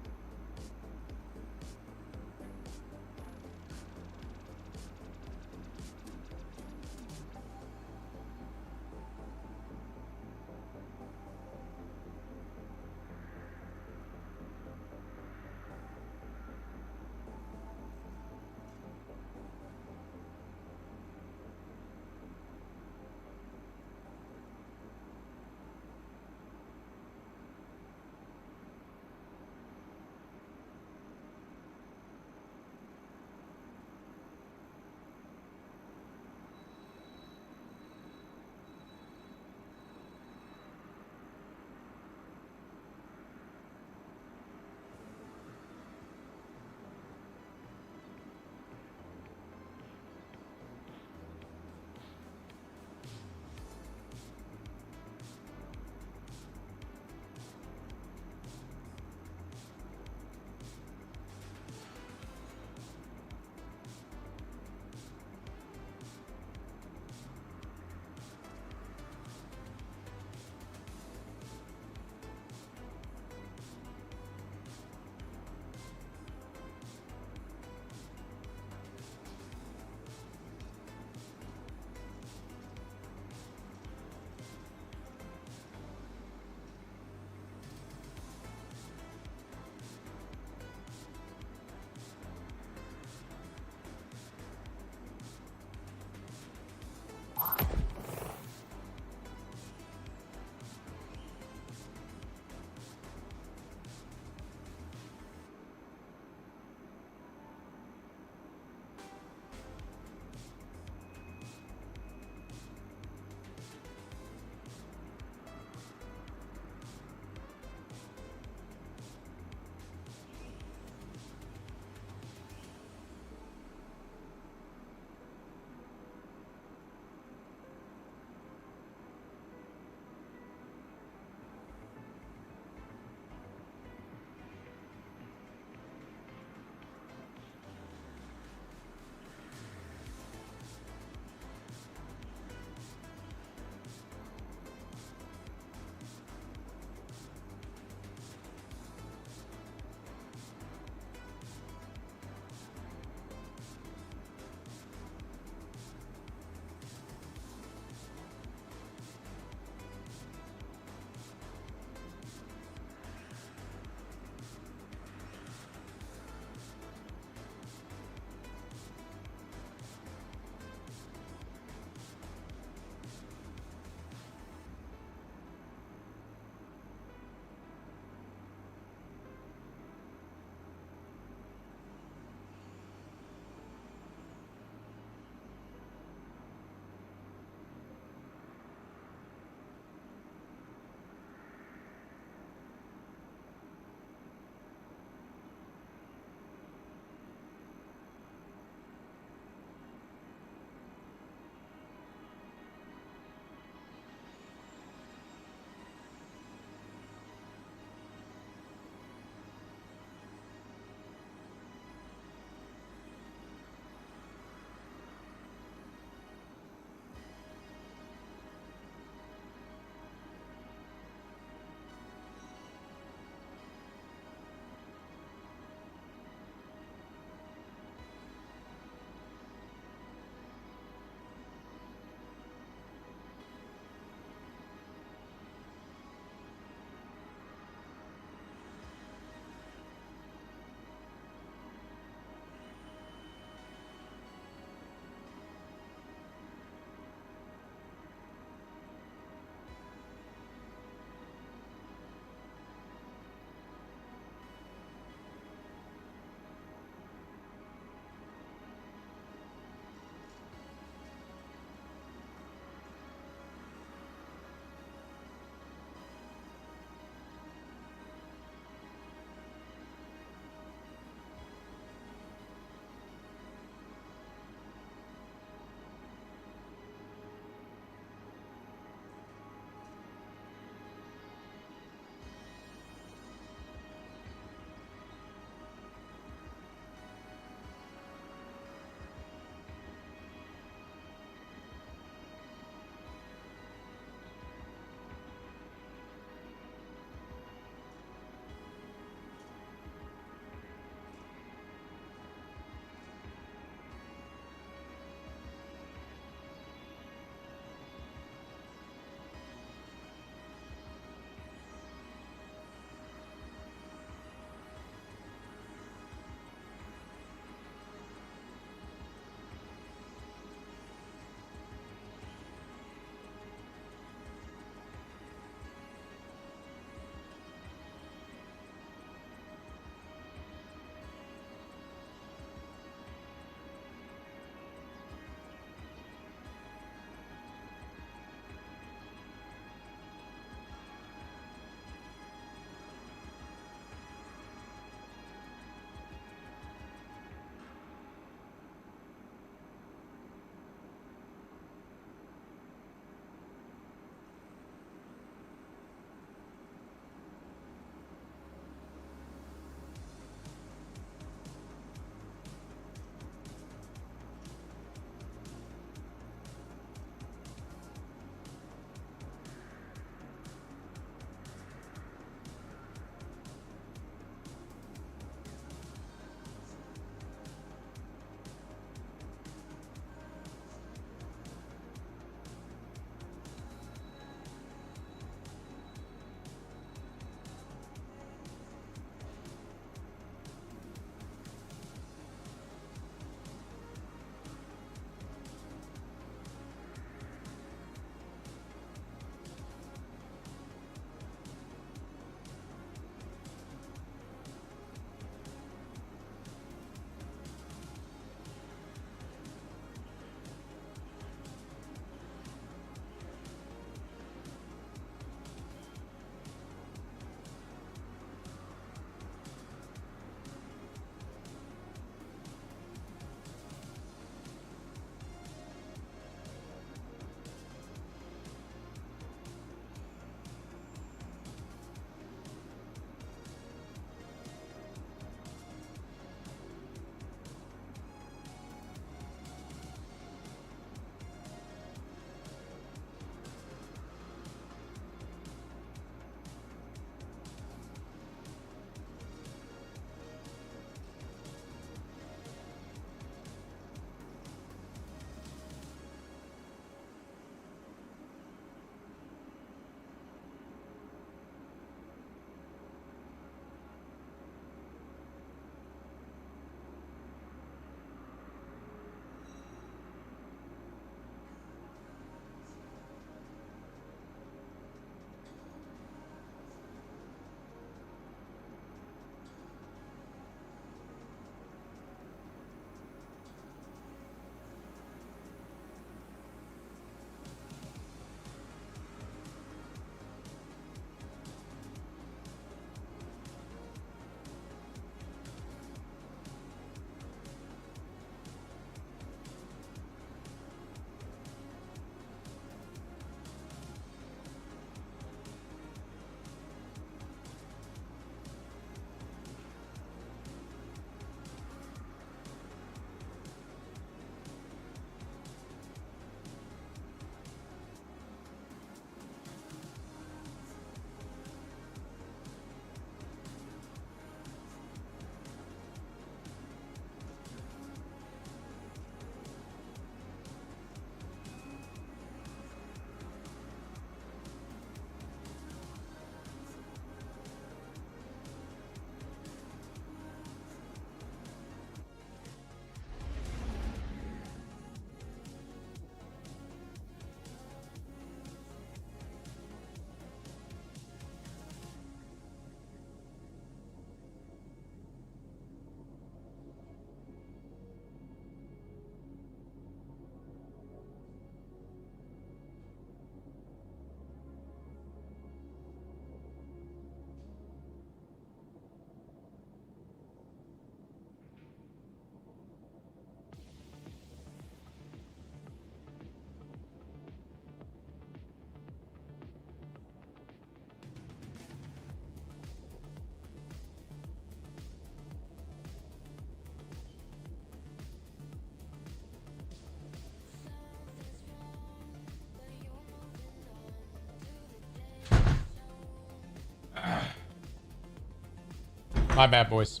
My bad, boys.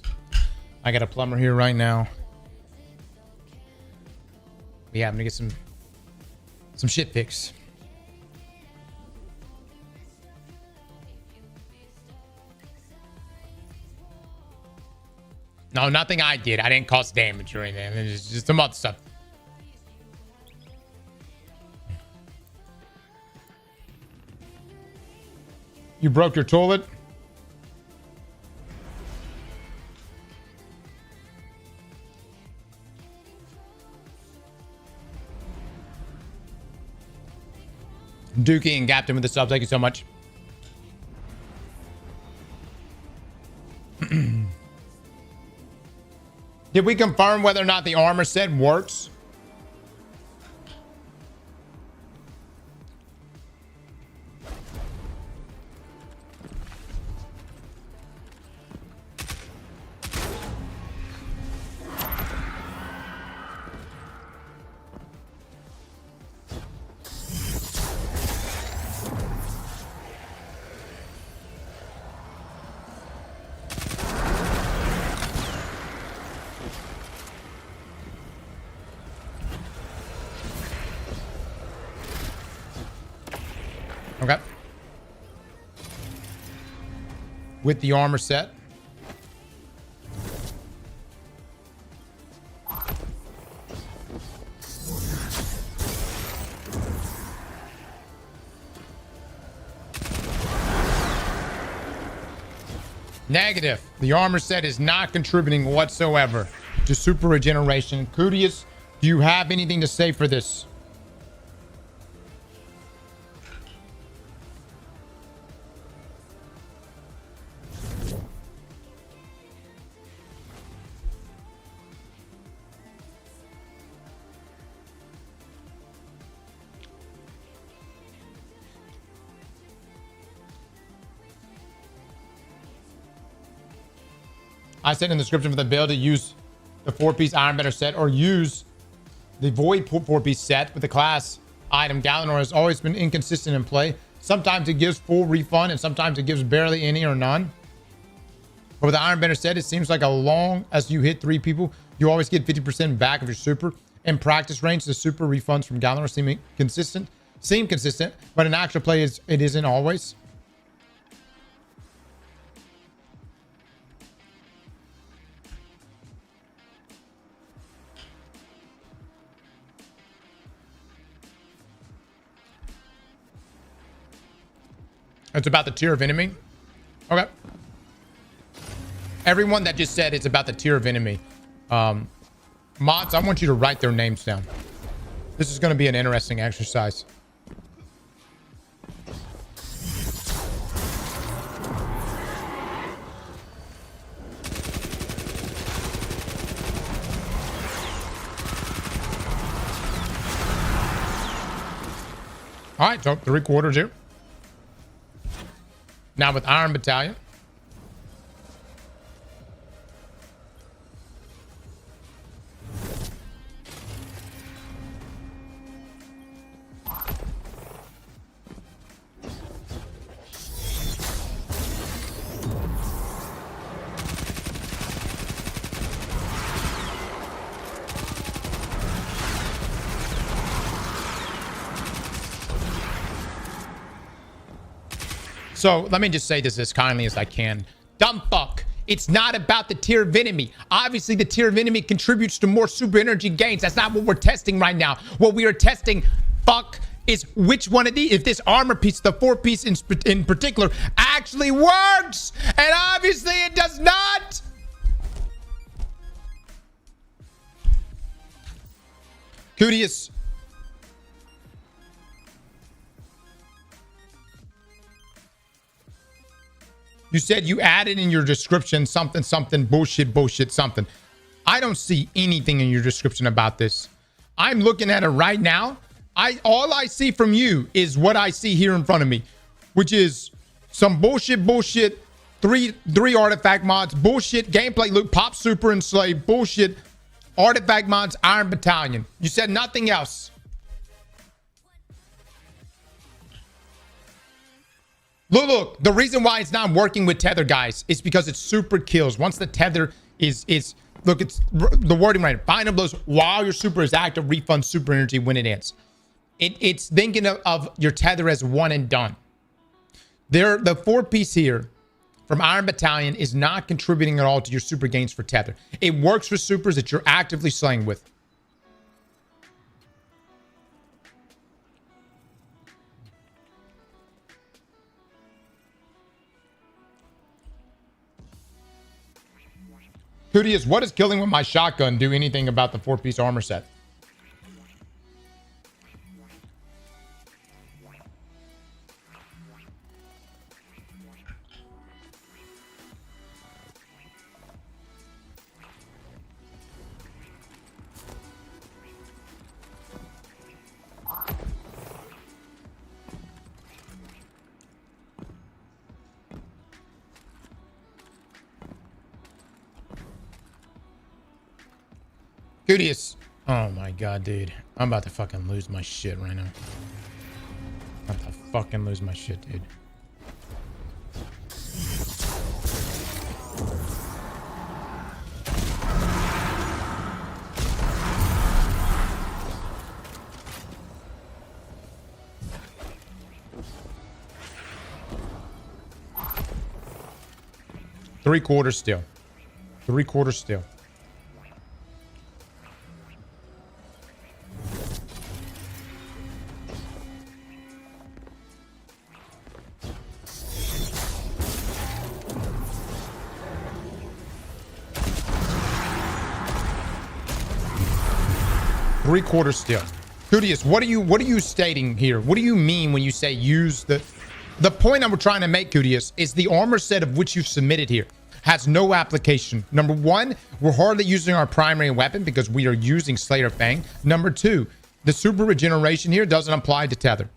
I got a plumber here right now. Yeah, I'm gonna get some shit fixed. No, nothing I did. I didn't cause damage or anything. It's just some other stuff. You broke your toilet? Dookie and Captain with the subs. Thank you so much. Did we confirm whether or not the armor set works? Okay. With the armor set. Negative. The armor set is not contributing whatsoever to super regeneration. Kudius, do you have anything to say for this? I said in the description for the build to use the 4-piece Ironbender set or use the Void 4-piece set with the class item. Galanor has always been inconsistent in play. Sometimes it gives full refund and sometimes it gives barely any or none. But with the Ironbender set, it seems like as long as you hit 3 people, you always get 50% back of your super. In practice range, the super refunds from Galanor seem consistent, but in actual play, it isn't always. It's about the tier of enemy. Okay. Everyone that just said it's about the tier of enemy. Mods, I want you to write their names down. This is going to be an interesting exercise. All right, so 3/4 here. Now with Iron Battalion. So let me just say this as kindly as I can. Dumb fuck. It's not about the tier of enemy. Obviously, the tier of enemy contributes to more super energy gains. That's not what we're testing right now. What we are testing, fuck, is which one of these, if this armor piece, the 4-piece in particular, actually works. And obviously it does not. Kudius. You said you added in your description something, bullshit, something. I don't see anything in your description about this. I'm looking at it right now. All I see from you is what I see here in front of me, which is some bullshit, three artifact mods, bullshit, gameplay loop, pop super enslave, bullshit, artifact mods, Iron Battalion. You said nothing else. Look. The reason why it's not working with tether, guys, is because it's super kills. Once the tether is look, it's the wording right. Final blows while your super is active. Refund super energy when it ends. It's thinking of your tether as one and done. The 4-piece here from Iron Battalion is not contributing at all to your super gains for tether. It works for supers that you're actively slaying with. Cootius, what does killing with my shotgun do anything about the 4-piece armor set? Cootius. Oh my god, dude. I'm about to fucking lose my shit right now. I'm about to fucking lose my shit, dude. Three-quarters still. Three-quarters still. Three-quarters still. Cootius, what are you stating here? What do you mean when you say use the point I'm trying to make, Cootius, is the armor set of which you've submitted here has no application. Number one, we're hardly using our primary weapon because we are using Slayer Fang. Number two, the super regeneration here doesn't apply to tether.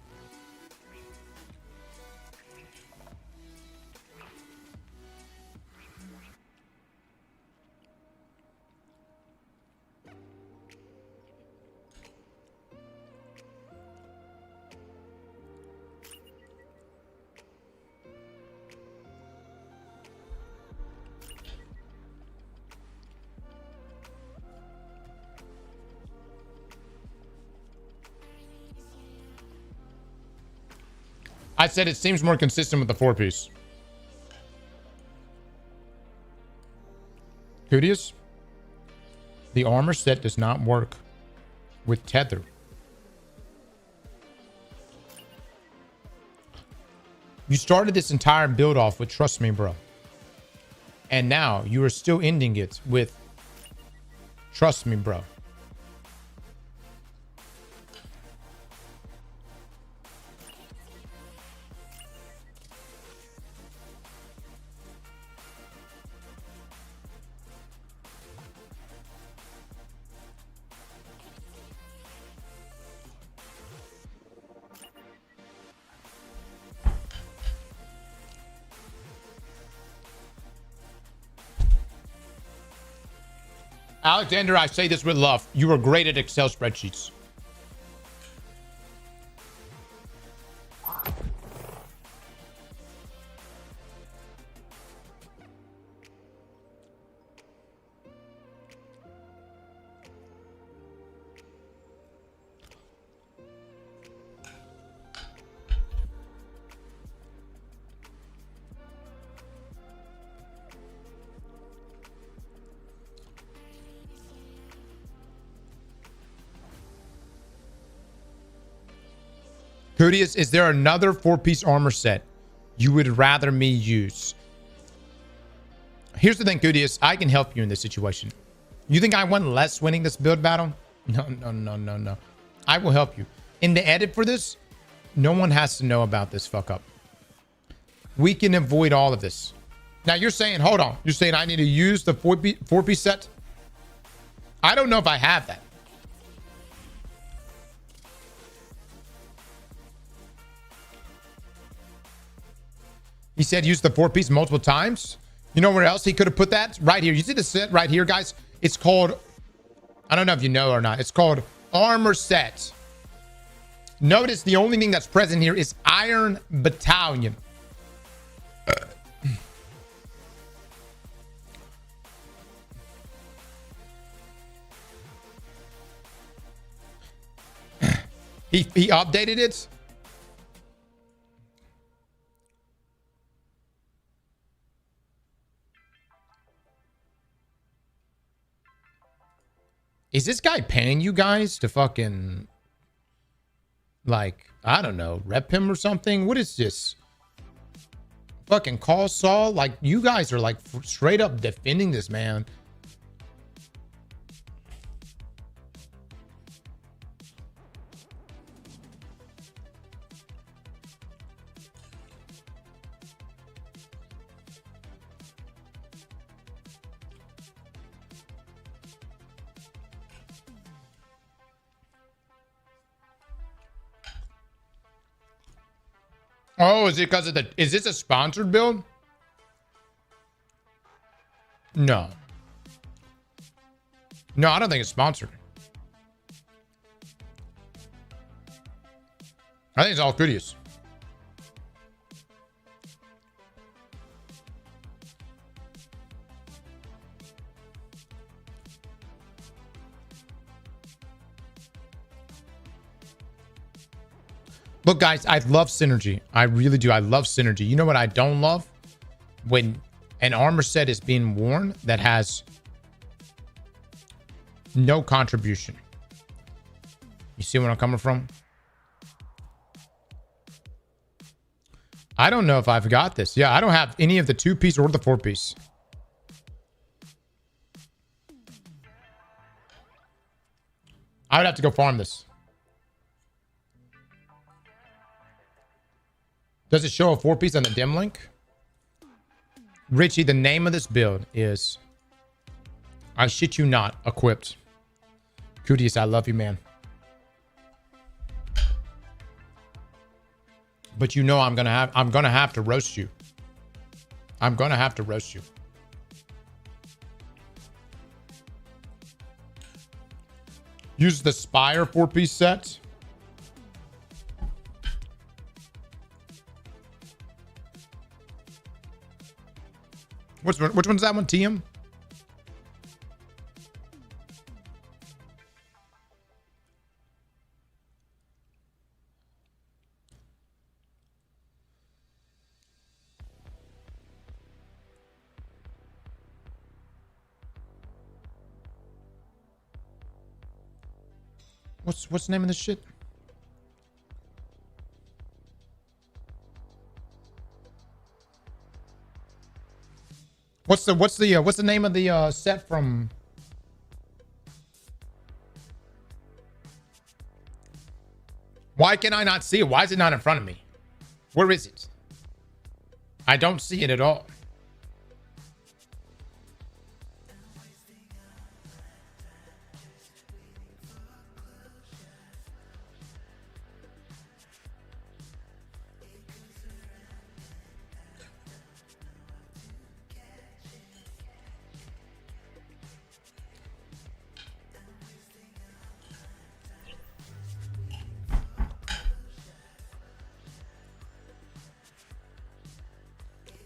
I said it seems more consistent with the 4-piece. Cootius, the armor set does not work with tether. You started this entire build off with trust me, bro. And now you are still ending it with trust me, bro. Alexander, I say this with love. You are great at Excel spreadsheets. Cootius, is there another 4-piece armor set you would rather me use? Here's the thing, Cootius. I can help you in this situation. You think I want less winning this build battle? No. I will help you. In the edit for this, no one has to know about this fuck up. We can avoid all of this. Now you're saying, hold on. You're saying I need to use the 4-piece set? I don't know if I have that. He said use the 4-piece multiple times. You know where else he could have put that? Right here. You see the set right here, guys? It's called, I don't know if you know or not. It's called armor set. Notice the only thing that's present here is Iron Battalion. He updated it. Is this guy paying you guys to fucking, like, I don't know, rep him or something? What is this? Fucking call Saul? Like, you guys are like straight up defending this man. Oh, is it because of the... Is this a sponsored build? No. No, I don't think it's sponsored. I think it's all Kudius. Look, guys, I love synergy. I really do. I love synergy. You know what I don't love? When an armor set is being worn that has no contribution. You see where I'm coming from? I don't know if I've got this. Yeah, I don't have any of the 2-piece or the 4-piece. I would have to go farm this. Does it show a 4-piece on the dim link? Richie, the name of this build is, I shit you not, equipped. Kudius, I love you, man. But you know I'm gonna have to roast you. I'm gonna have to roast you. Use the Spire 4-piece set. Which one's that one? TM? What's the name of this shit? What's the name of the set from? Why can I not see it? Why is it not in front of me? Where is it? I don't see it at all.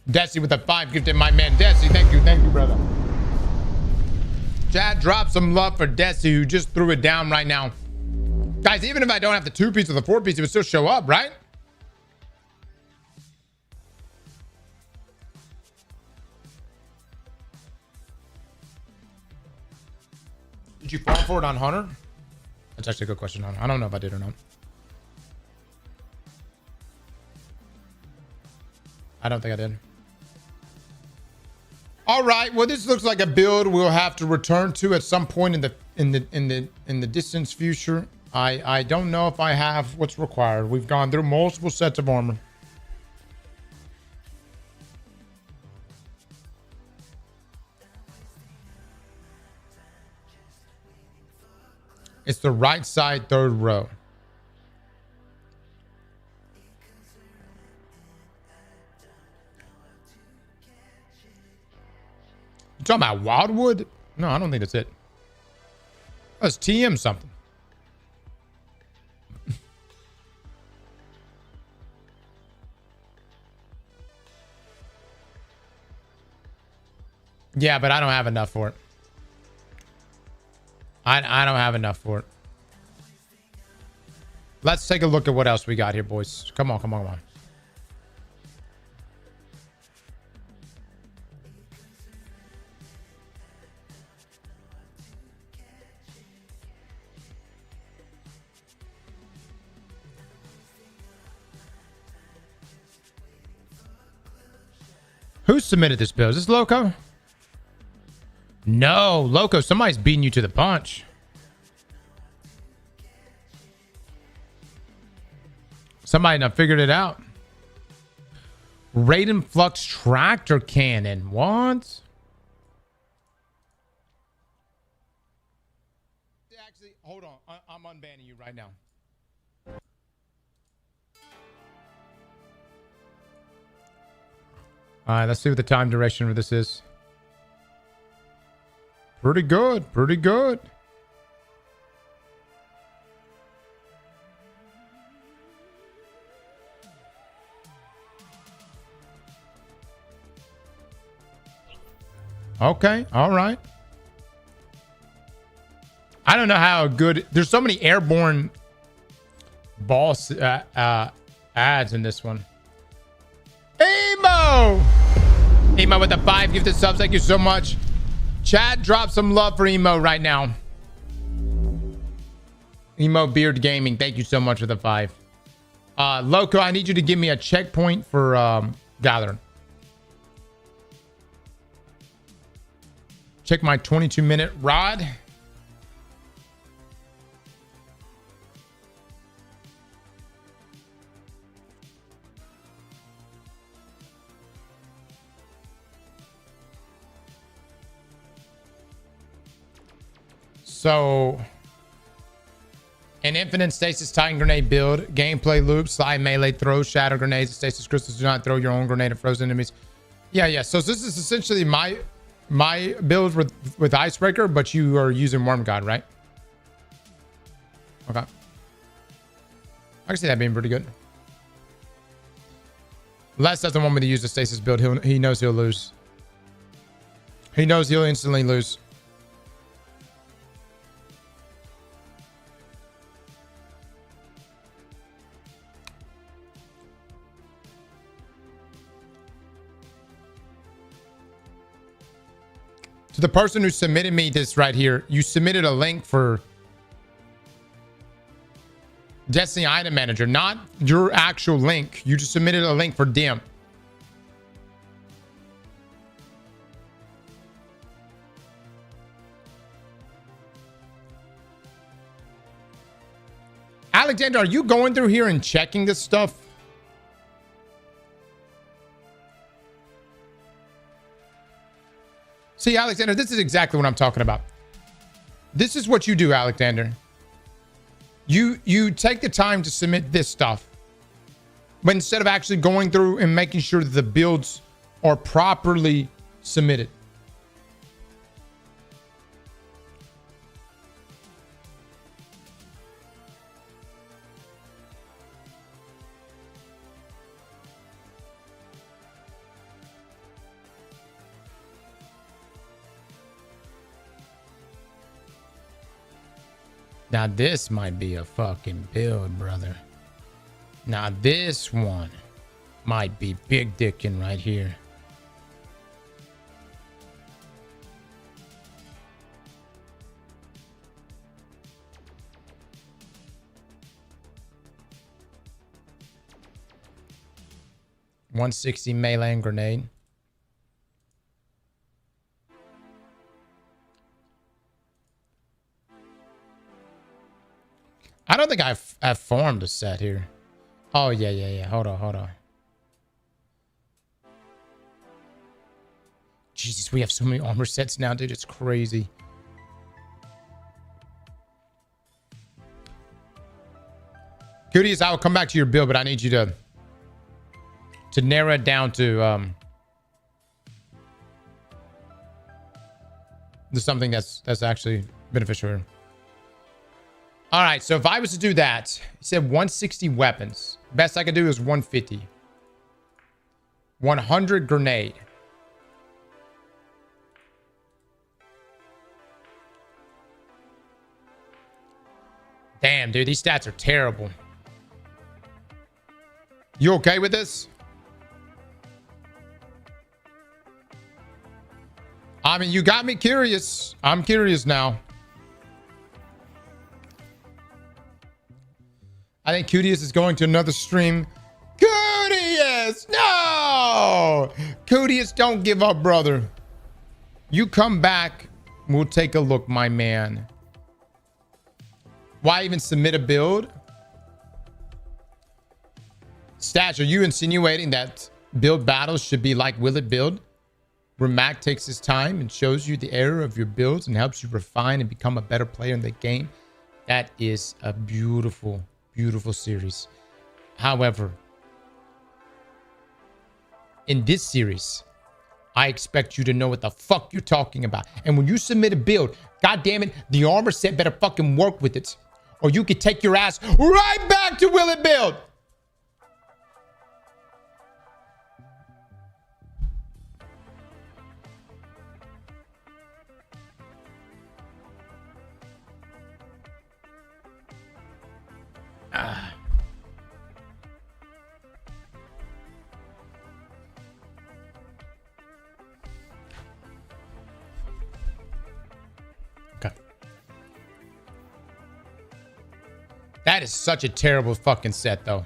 Desi with a 5 gifted my man Desi. Thank you, brother. Chad, drop some love for Desi who just threw it down right now. Guys, even if I don't have the 2-piece or the 4-piece, it would still show up, right? Did you fall for it on Hunter? That's actually a good question, Hunter. I don't know if I did or not. I don't think I did. All right. Well, this looks like a build we'll have to return to at some point in the distant future. I don't know if I have what's required. We've gone through multiple sets of armor. It's the right side, 3rd row. You talking about Wildwood? No, I don't think that's it. That's TM something. Yeah, but I don't have enough for it. I don't have enough for it. Let's take a look at what else we got here, boys. Come on, come on, come on. Who submitted this bill? Is this Loco? No, Loco, somebody's beating you to the punch. Somebody done figured it out. Raiden Flux Tractor Cannon. What? Actually, hold on. I'm unbanning you right now. All right, let's see what the time duration for this is. Pretty good. Pretty good. Okay. All right. I don't know how good. There's so many airborne boss ads in this one. Emo! Emo with the 5 gifted subs. Thank you so much. Chat, drop some love for Emo right now. Emo Beard Gaming. Thank you so much for the 5. Loco, I need you to give me a checkpoint for gathering. Check my 22-minute rod. So, an infinite stasis Titan grenade build, gameplay loop, slide melee throws, shatter grenades, stasis crystals. Do not throw your own grenade at frozen enemies. Yeah. So this is essentially my build with Icebreaker, but you are using Worm God, right? Okay. I can see that being pretty good. Les doesn't want me to use the stasis build. He knows he'll lose. He knows he'll instantly lose. To the person who submitted me this right here, you submitted a link for Destiny Item Manager, not your actual link. You just submitted a link for DIM. Alexander, are you going through here and checking this stuff? See, Alexander, this is exactly what I'm talking about. This is what you do, Alexander. You take the time to submit this stuff, but instead of actually going through and making sure that the builds are properly submitted. Now this might be a fucking build, brother. Now this one might be big dickin' right here. .160 melee and grenade. I don't think I've formed a set here. Oh, yeah. Hold on. Jesus, we have so many armor sets now, dude. It's crazy. Cooties, I will come back to your build, but I need you to narrow it down to something that's actually beneficial here. All right, so if I was to do that, you said 160 weapons. Best I could do is 150. 100 grenade. Damn, dude, these stats are terrible. You okay with this? I mean, you got me curious. I'm curious now. I think Cutius is going to another stream. Cutius! No! Cutius, don't give up, brother. You come back. We'll take a look, my man. Why even submit a build? Stash, are you insinuating that build battles should be like Will It Build? Where Mac takes his time and shows you the error of your builds and helps you refine and become a better player in the game. That is a beautiful, beautiful series. However, in this series, I expect you to know what the fuck you're talking about. And when you submit a build, god damn it, the armor set better fucking work with it. Or you could take your ass right back to Will It Build. Okay. That is such a terrible fucking set, though.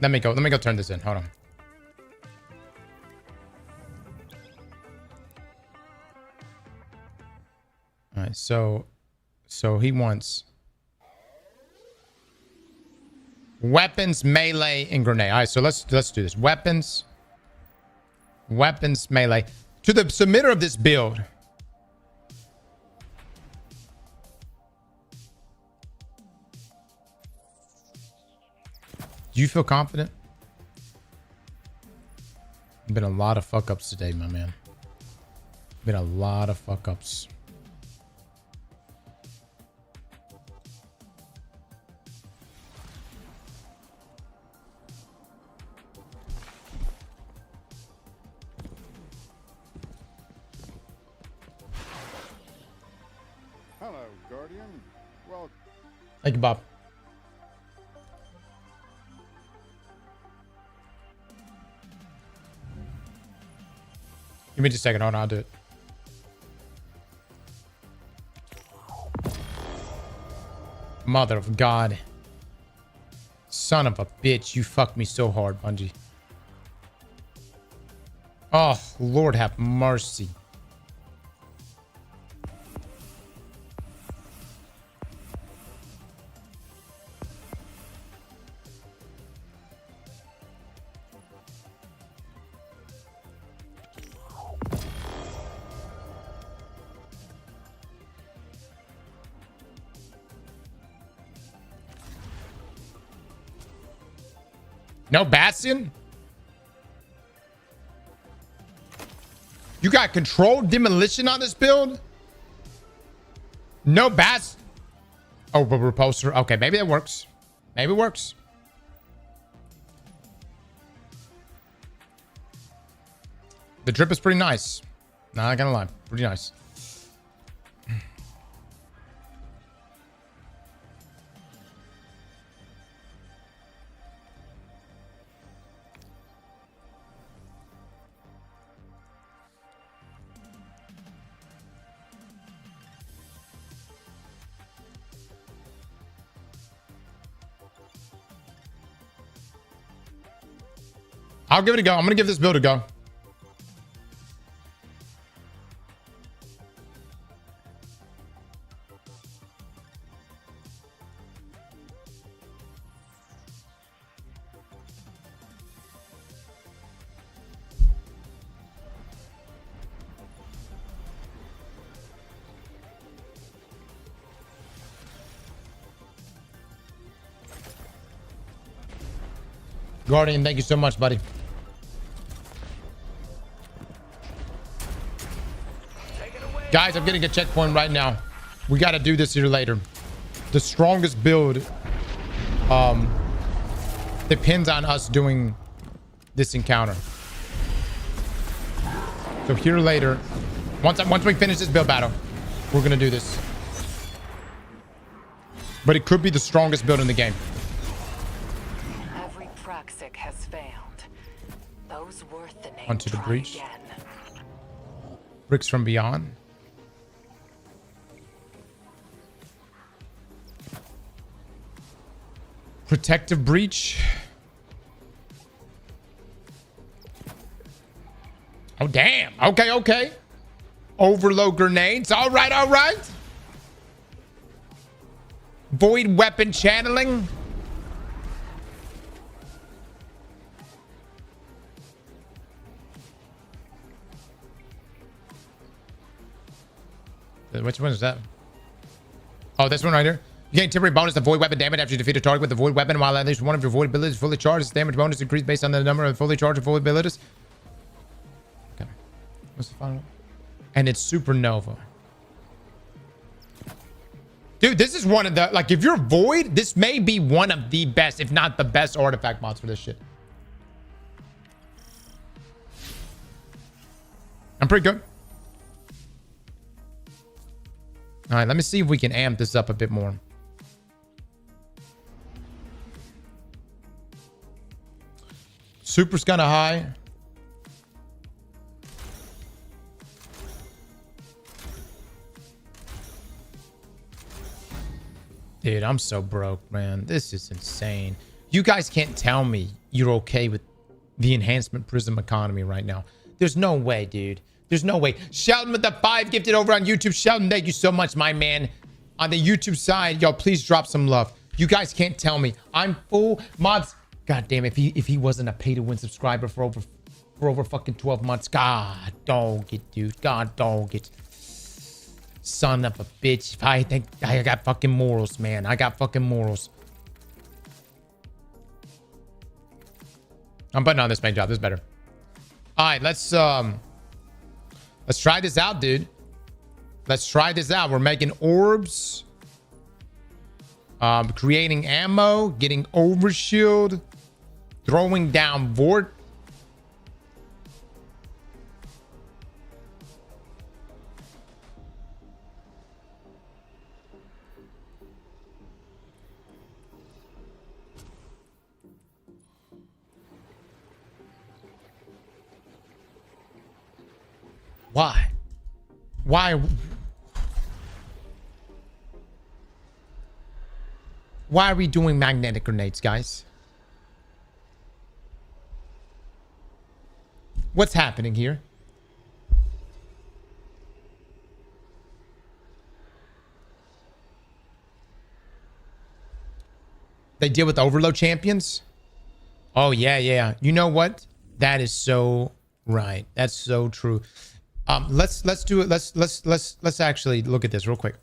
Let me go turn this in. Hold on. All right, so he wants weapons, melee, and grenade. All right, so let's do this. Weapons, melee. To the submitter of this build. Do you feel confident? Been a lot of fuck ups today, my man. Been a lot of fuck ups. Hello, Guardian. Well, Thank you, Bob. Give me just a second. Hold on, I'll do it. Mother of God. Son of a bitch. You fucked me so hard, Bungie. Oh, Lord have mercy. No Bastion? You got controlled demolition on this build? No Bastion? Oh, but repulsor. Okay, maybe that works. Maybe it works. The drip is pretty nice. Not gonna lie. Pretty nice. I'll give it a go. I'm going to give this build a go. Guardian, thank you so much, buddy. Guys, I'm getting a checkpoint right now. We got to do this here later. The strongest build depends on us doing this encounter. So here later, once we finish this build battle, we're going to do this. But it could be the strongest build in the game. Every Praxic has has failed. Those worth the name Onto the try breach. again. Bricks from beyond. Protective breach. Oh, damn. Okay, okay. Overload grenades. All right, all right. Void weapon channeling. Which one is that? Oh, this one right here. You gain temporary bonus to void weapon damage after you defeat a target with the void weapon, while at least one of your void abilities is fully charged. This damage bonus increased based on the number of fully charged void abilities. Okay. What's the final one? And it's supernova. Dude, this is one of the, like, if you're void, this may be one of the best, if not the best artifact mods for this shit. I'm pretty good. All right, let me see if we can amp this up a bit more. Super's kind of high. Dude, I'm so broke, man. This is insane. You guys can't tell me you're okay with the enhancement prism economy right now. There's no way, dude. There's no way. Sheldon with the 5 gifted over on YouTube. Sheldon, thank you so much, my man. On the YouTube side, y'all, please drop some love. You guys can't tell me. I'm full mods. God damn, if he wasn't a pay-to-win subscriber for over fucking 12 months. God dog it, dude. God dog it. Son of a bitch. If I think I got fucking morals, man. I got fucking morals. I'm putting on this paint job. This is better. All right, let's try this out, dude. Let's try this out. We're making orbs. Creating ammo. Getting overshield. Throwing down Vort. Why? Why are we doing magnetic grenades, guys? What's happening here? They deal with overload champions? Oh, yeah, yeah. You know what? That is so right. That's so true. Let's do it. Let's actually look at this real quick.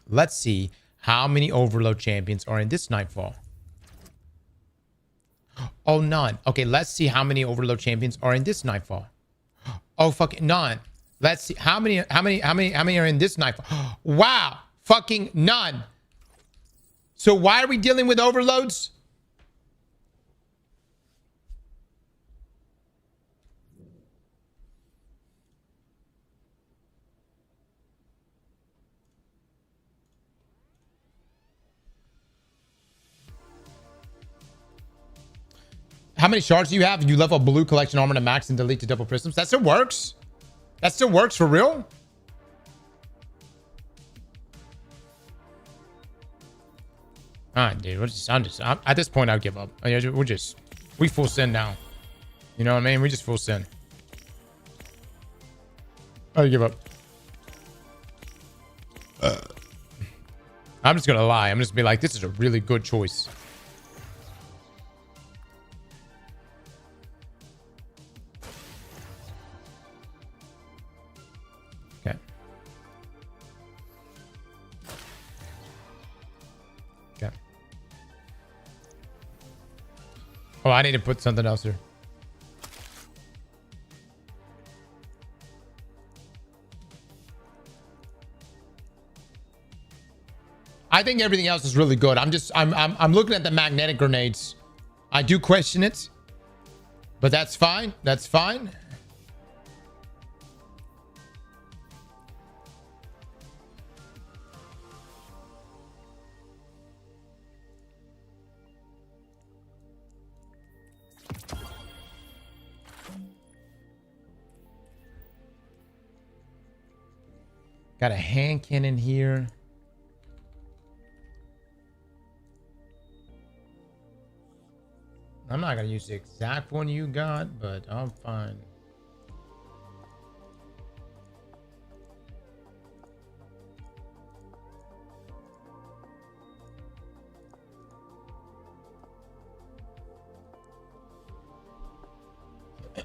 Let's see how many overload champions are in this nightfall. Oh, none. Okay, let's see how many overload champions are in this nightfall. Oh, fucking none. Let's see how many are in this nightfall. Wow, fucking none. So why are we dealing with overloads? How many shards do you have? You level blue collection armor to max and delete to double prisms. That still works. That still works for real. All right, dude. I'm at this point, I'll give up. We full send now. You know what I mean? We just full send. I give up. I'm just gonna lie. I'm just be like, this is a really good choice. Okay. Okay. Oh, I need to put something else here. I think everything else is really good. I'm looking at the magnetic grenades. I do question it, but that's fine. That's fine. Got a hand cannon here. I'm not gonna use the exact one you got, but I'm fine.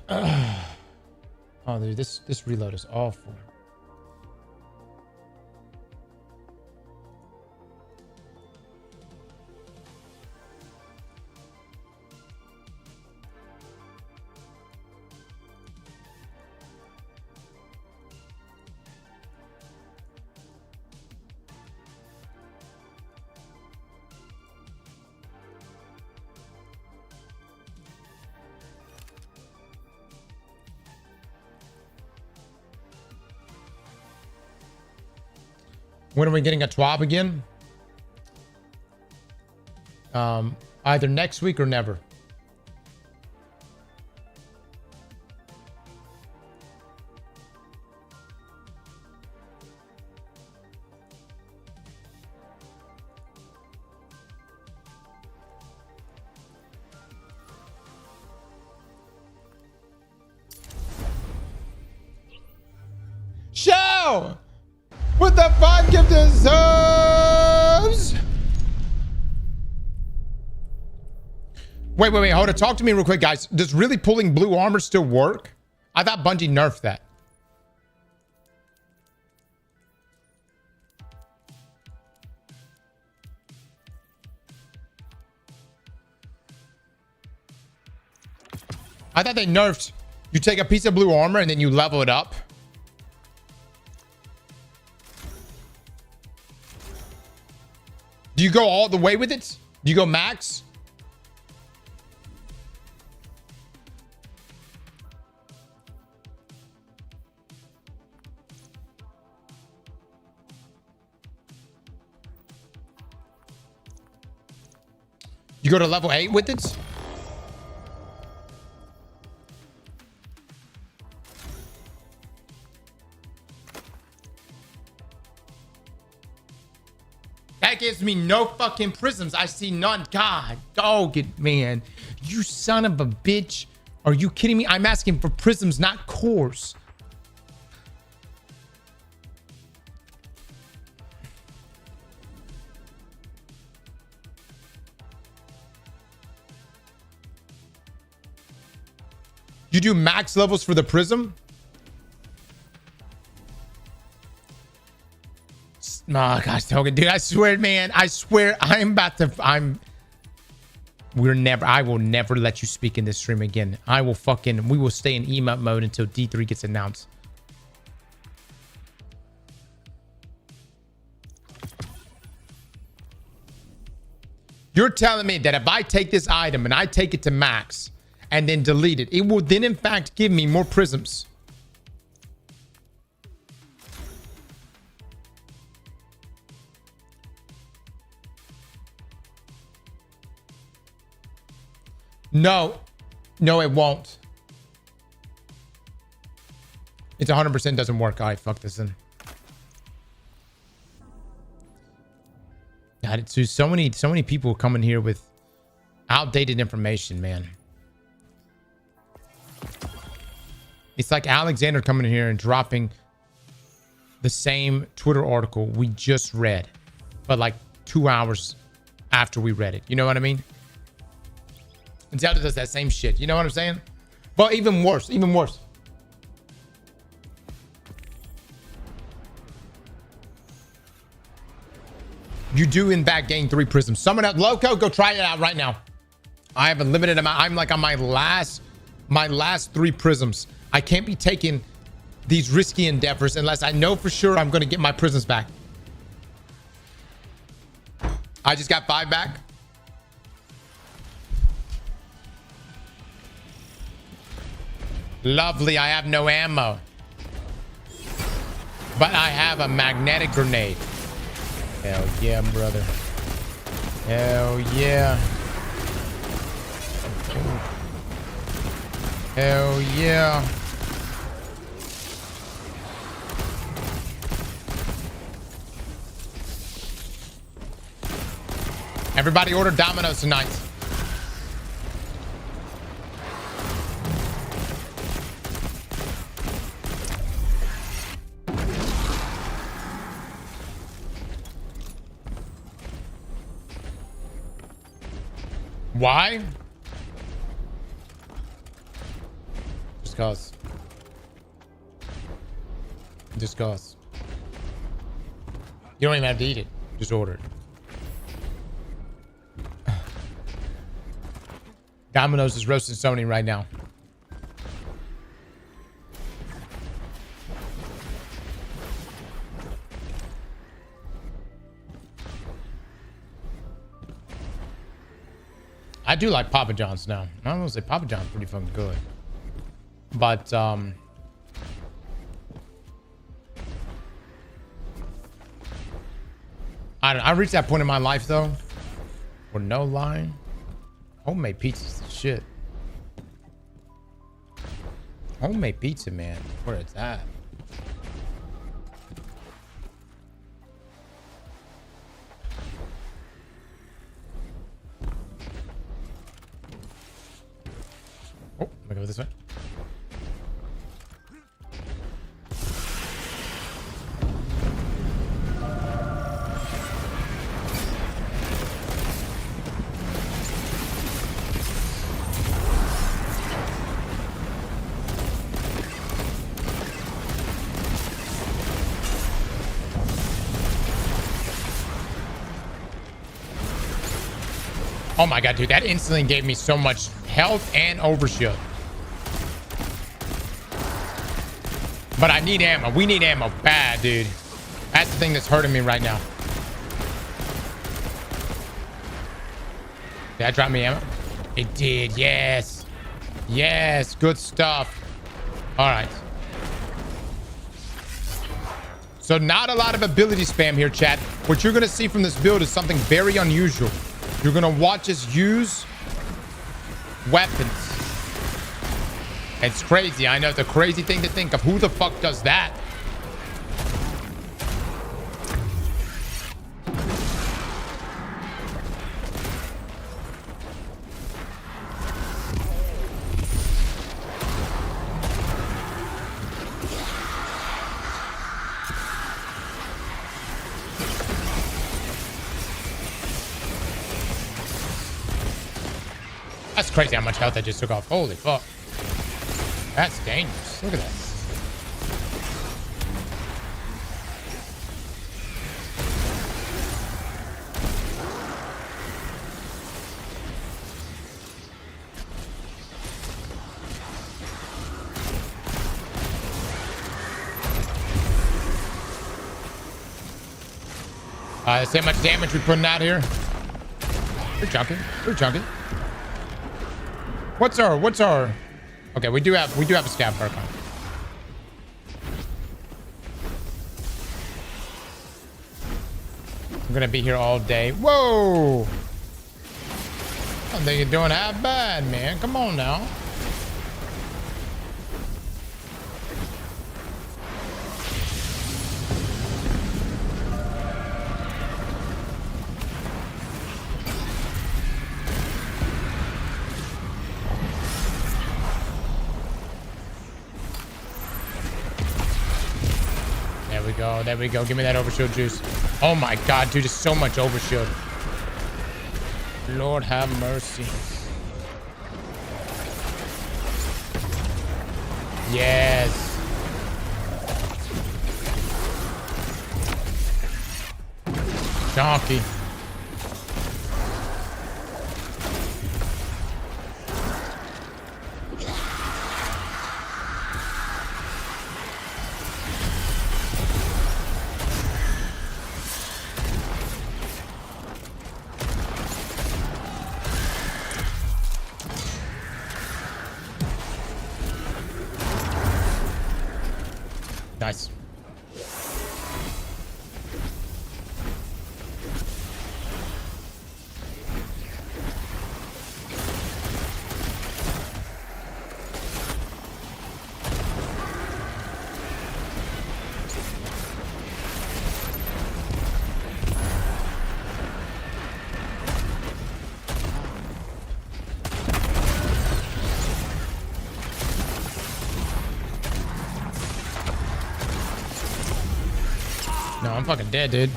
Oh, dude, this reload is awful. When are we getting a TWAB again? Either next week or never. Show! With the 5 gifted subs. Wait, hold on. Talk to me real quick, guys. Does really pulling blue armor still work? I thought Bungie nerfed that. I thought they nerfed. You take a piece of blue armor and then you level it up. Do you go all the way with it? Do you go max? You go to level 8 with it? That gives me no fucking prisms. I see none. God, dog it, man. You son of a bitch. Are you kidding me? I'm asking for prisms, not cores. You do max levels for the prism? Oh gosh, Token, dude, I swear, man, I swear I will never let you speak in this stream again. We will stay in emote mode until D3 gets announced. You're telling me that if I take this item and I take it to max and then delete it, it will then in fact give me more prisms. No, it won't. It's 100% doesn't work. All right, fuck this then. God, it's so many people coming here with outdated information, man. It's like Alexander coming in here and dropping the same Twitter article we just read, but like 2 hours after we read it. You know what I mean? And Zelda does that same shit. You know what I'm saying? But even worse, even worse. You do in fact gain 3 prisms. Summon up Loco, go try it out right now. I have a limited amount. I'm like on my last 3 prisms. I can't be taking these risky endeavors unless I know for sure I'm going to get my prisms back. I just got 5 back. Lovely, I have no ammo. But I have a magnetic grenade. Hell yeah, brother. Hell yeah. Hell yeah. Everybody order Domino's tonight. Why? Just cause. Just cause. You don't even have to eat it. Just order it. Domino's is roasting Sony right now. I do like Papa John's now. I'm gonna say Papa John's pretty fucking good. But I reached that point in my life though where no line, homemade pizza's the shit. Homemade pizza, man, where it's at. Oh, let me go this way. Oh my god, dude, that instantly gave me so much health and overshoot. But I need ammo. We need ammo bad, dude. That's the thing that's hurting me right now. Did that drop me ammo? It did, yes. Yes, good stuff. All right. So not a lot of ability spam here, chat. What you're going to see from this build is something very unusual. You're going to watch us use weapons. It's crazy. I know it's a crazy thing to think of. Who the fuck does that? That's crazy how much health I just took off. Holy fuck. That's dangerous. Look at that. Let's see how much damage we're putting out here. We're chunking. We're chunking. What's our okay, we do have a scav perk on. I'm gonna be here all day. Whoa! I don't think you're doing that bad, man. Come on now. There we go. Give me that overshield juice. Oh my god, dude, it's so much overshield. Lord have mercy. Yes. Donkey. Nice. No, I'm fucking dead, dude.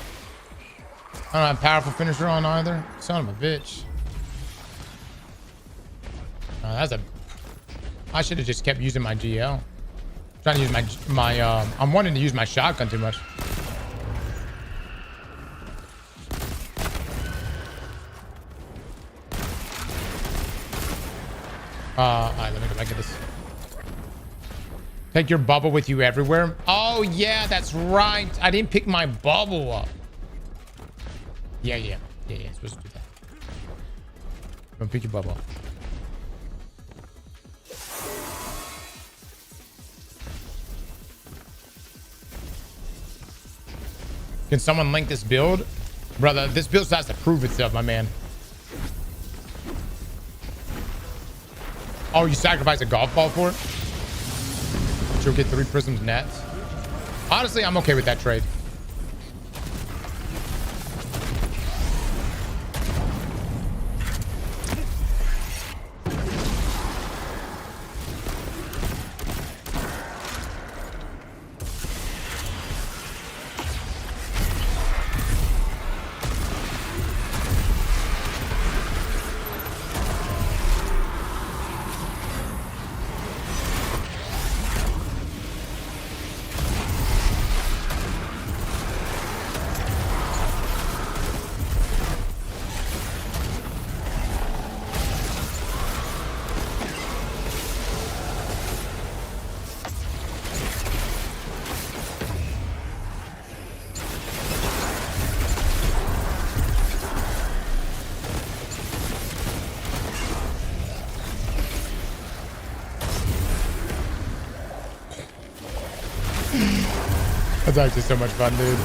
I don't have powerful finisher on either. Son of a bitch. Oh, that's a... I should have just kept using my GL. Trying to use I'm wanting to use my shotgun too much. Alright, let me go back to this. Take your bubble with you everywhere. Oh, yeah, that's right. I didn't pick my bubble up. Yeah. Supposed to do that. Don't pick your bubble up. Can someone link this build? Brother, this build has to prove itself, my man. Oh, you sacrifice a golf ball for it? You'll get 3 prisms nets. Honestly, I'm okay with that trade. That's actually so much fun, dude.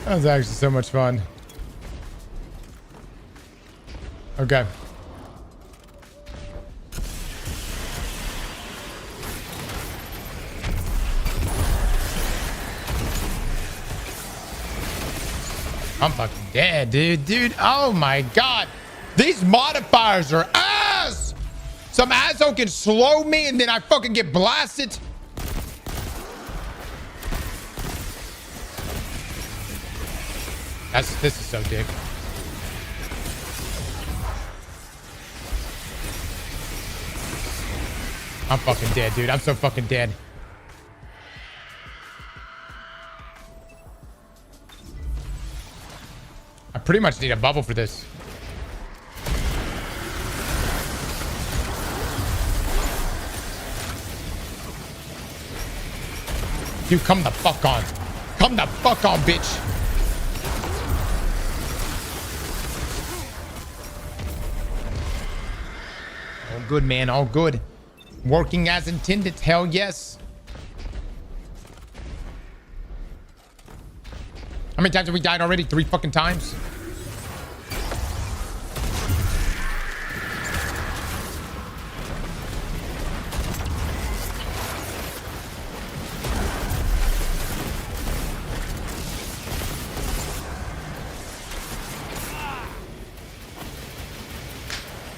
That was actually so much fun. Okay. I'm fucking dead, dude. Dude, oh my god. These modifiers are ass! Some asshole can slow me and then I fucking get blasted. This is so dick. I'm fucking dead, dude. I'm so fucking dead. I pretty much need a bubble for this. Dude, come the fuck on. Come the fuck on, bitch. All good, man. All good. Working as intended. Hell yes. How many times have we died already? 3 fucking times?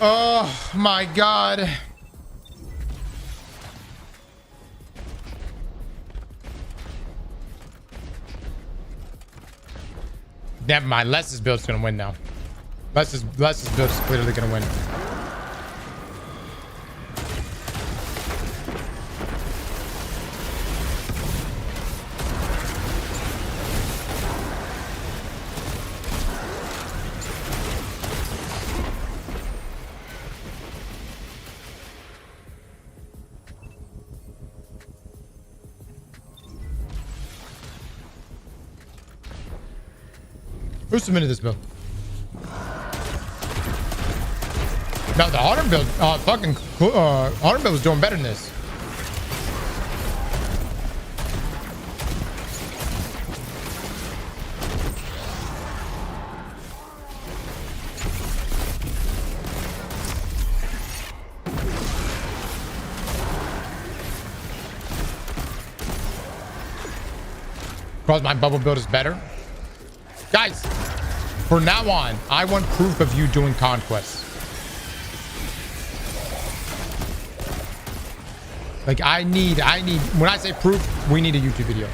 Oh my god. Never mind. Les's build's gonna win now. Les's build's clearly gonna win. Who submitted this build? No, the Autumn build, Autumn build was doing better than this. Because my bubble build is better. Guys, for now on, I want proof of you doing conquests. Like, I need, when I say proof, we need a YouTube video.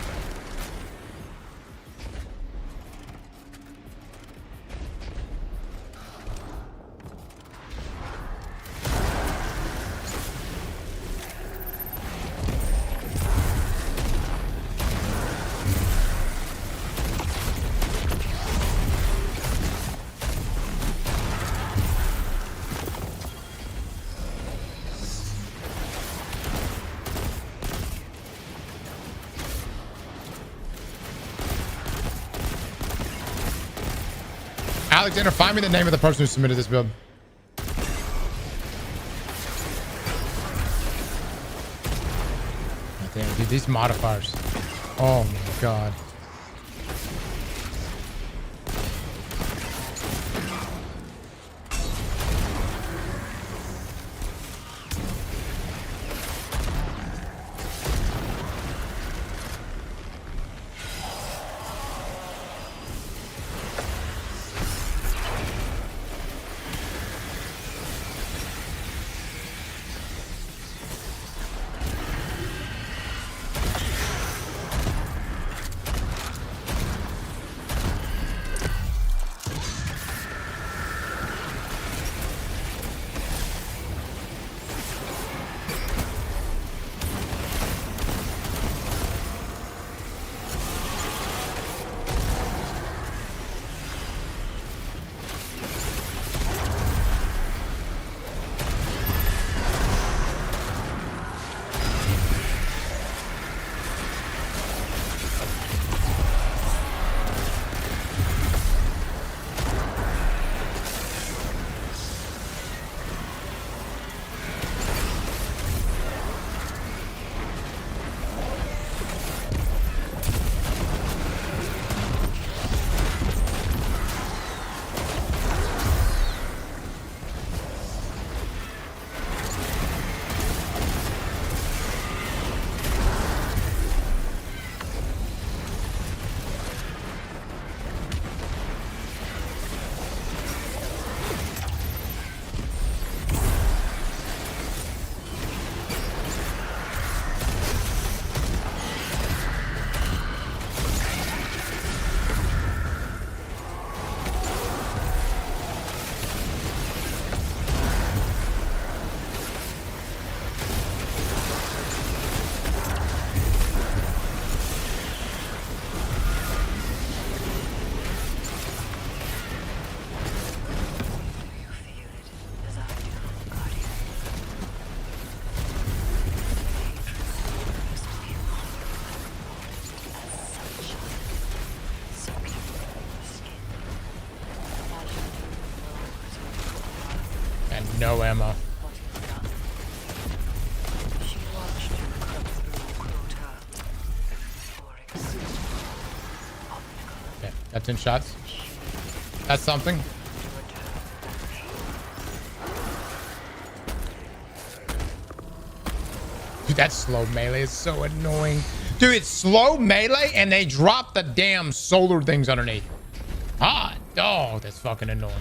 Alexander, find me the name of the person who submitted this build. God damn, dude, these modifiers. Oh my god. No ammo. Okay, that's 10 shots. That's something. Dude, that slow melee is so annoying. Dude, it's slow melee and they drop the damn solar things underneath. Ah, oh, that's fucking annoying.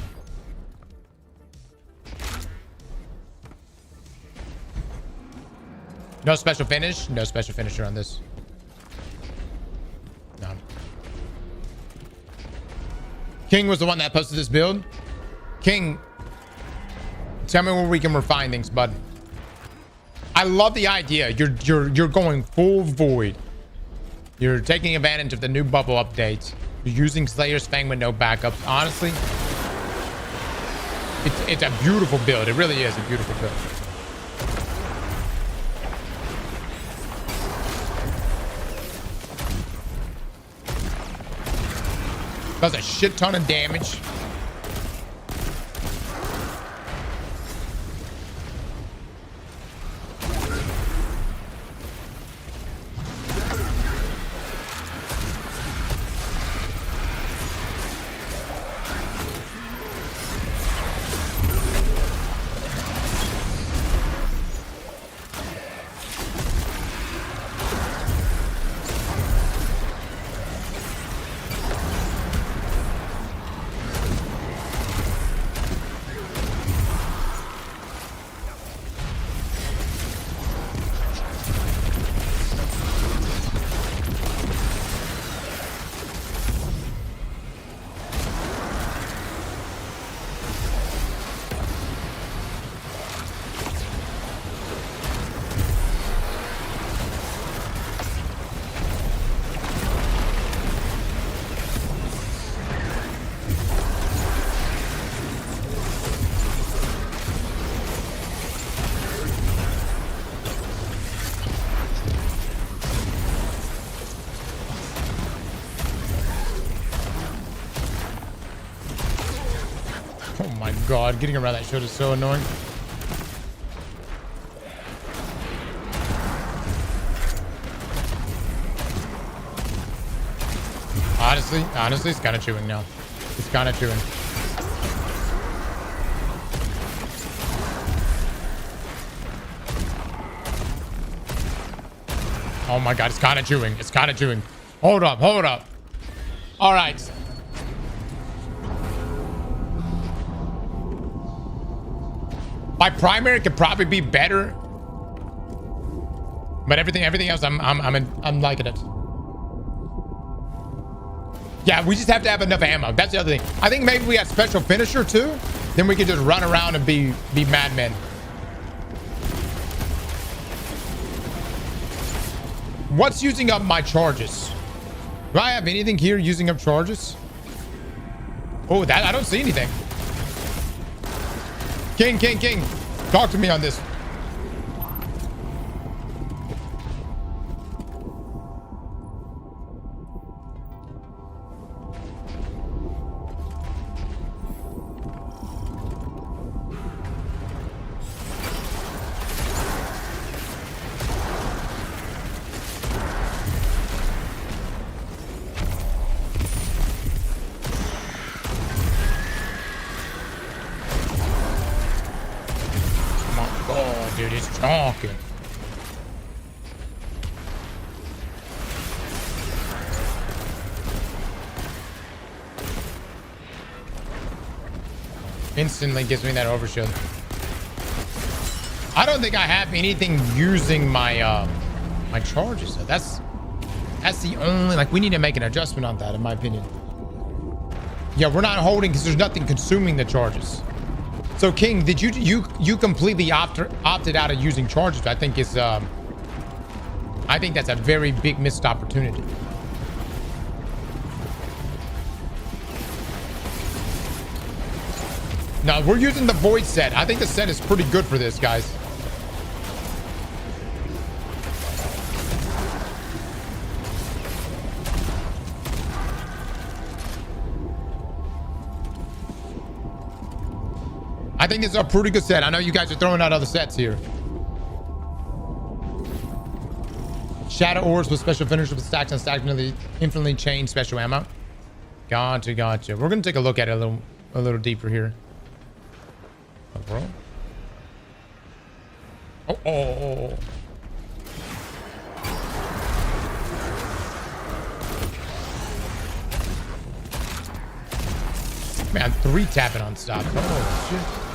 No special finish? No special finisher on this. No. King was the one that posted this build. King, tell me where we can refine things, bud. I love the idea. You're going full void. You're taking advantage of the new bubble updates. You're using Slayer's Fang with no backups. Honestly, it's a beautiful build. It really is a beautiful build. Does a shit ton of damage. God, getting around that shield is so annoying. Honestly, it's kind of chewing now. It's kind of chewing. Oh my God, it's kind of chewing. It's kind of chewing. Hold up, hold up. All right. My primary could probably be better, but everything else, I'm liking it. Yeah, we just have to have enough ammo. That's the other thing. I think maybe we got special finisher too. Then we can just run around and be madmen. What's using up my charges? Do I have anything here using up charges? Oh, that I don't see anything. King. Talk to me on this. Dude, it's talking. Instantly gives me that overshield. I don't think I have anything using my my charges. So that's the only, like, we need to make an adjustment on that, in my opinion. Yeah, we're not holding because there's nothing consuming the charges. So King, did you completely opted out of using charges? I think is I think that's a very big missed opportunity. No, we're using the void set. I think the set is pretty good for this, guys. I think it's a pretty good set. I know you guys are throwing out other sets here. Shadow ores with special finisher with stacks and stacks infinitely chain special ammo. Gotcha. We're gonna take a look at it a little deeper here. Oh, bro. Oh. Man, 3 tapping on stop. Oh shit.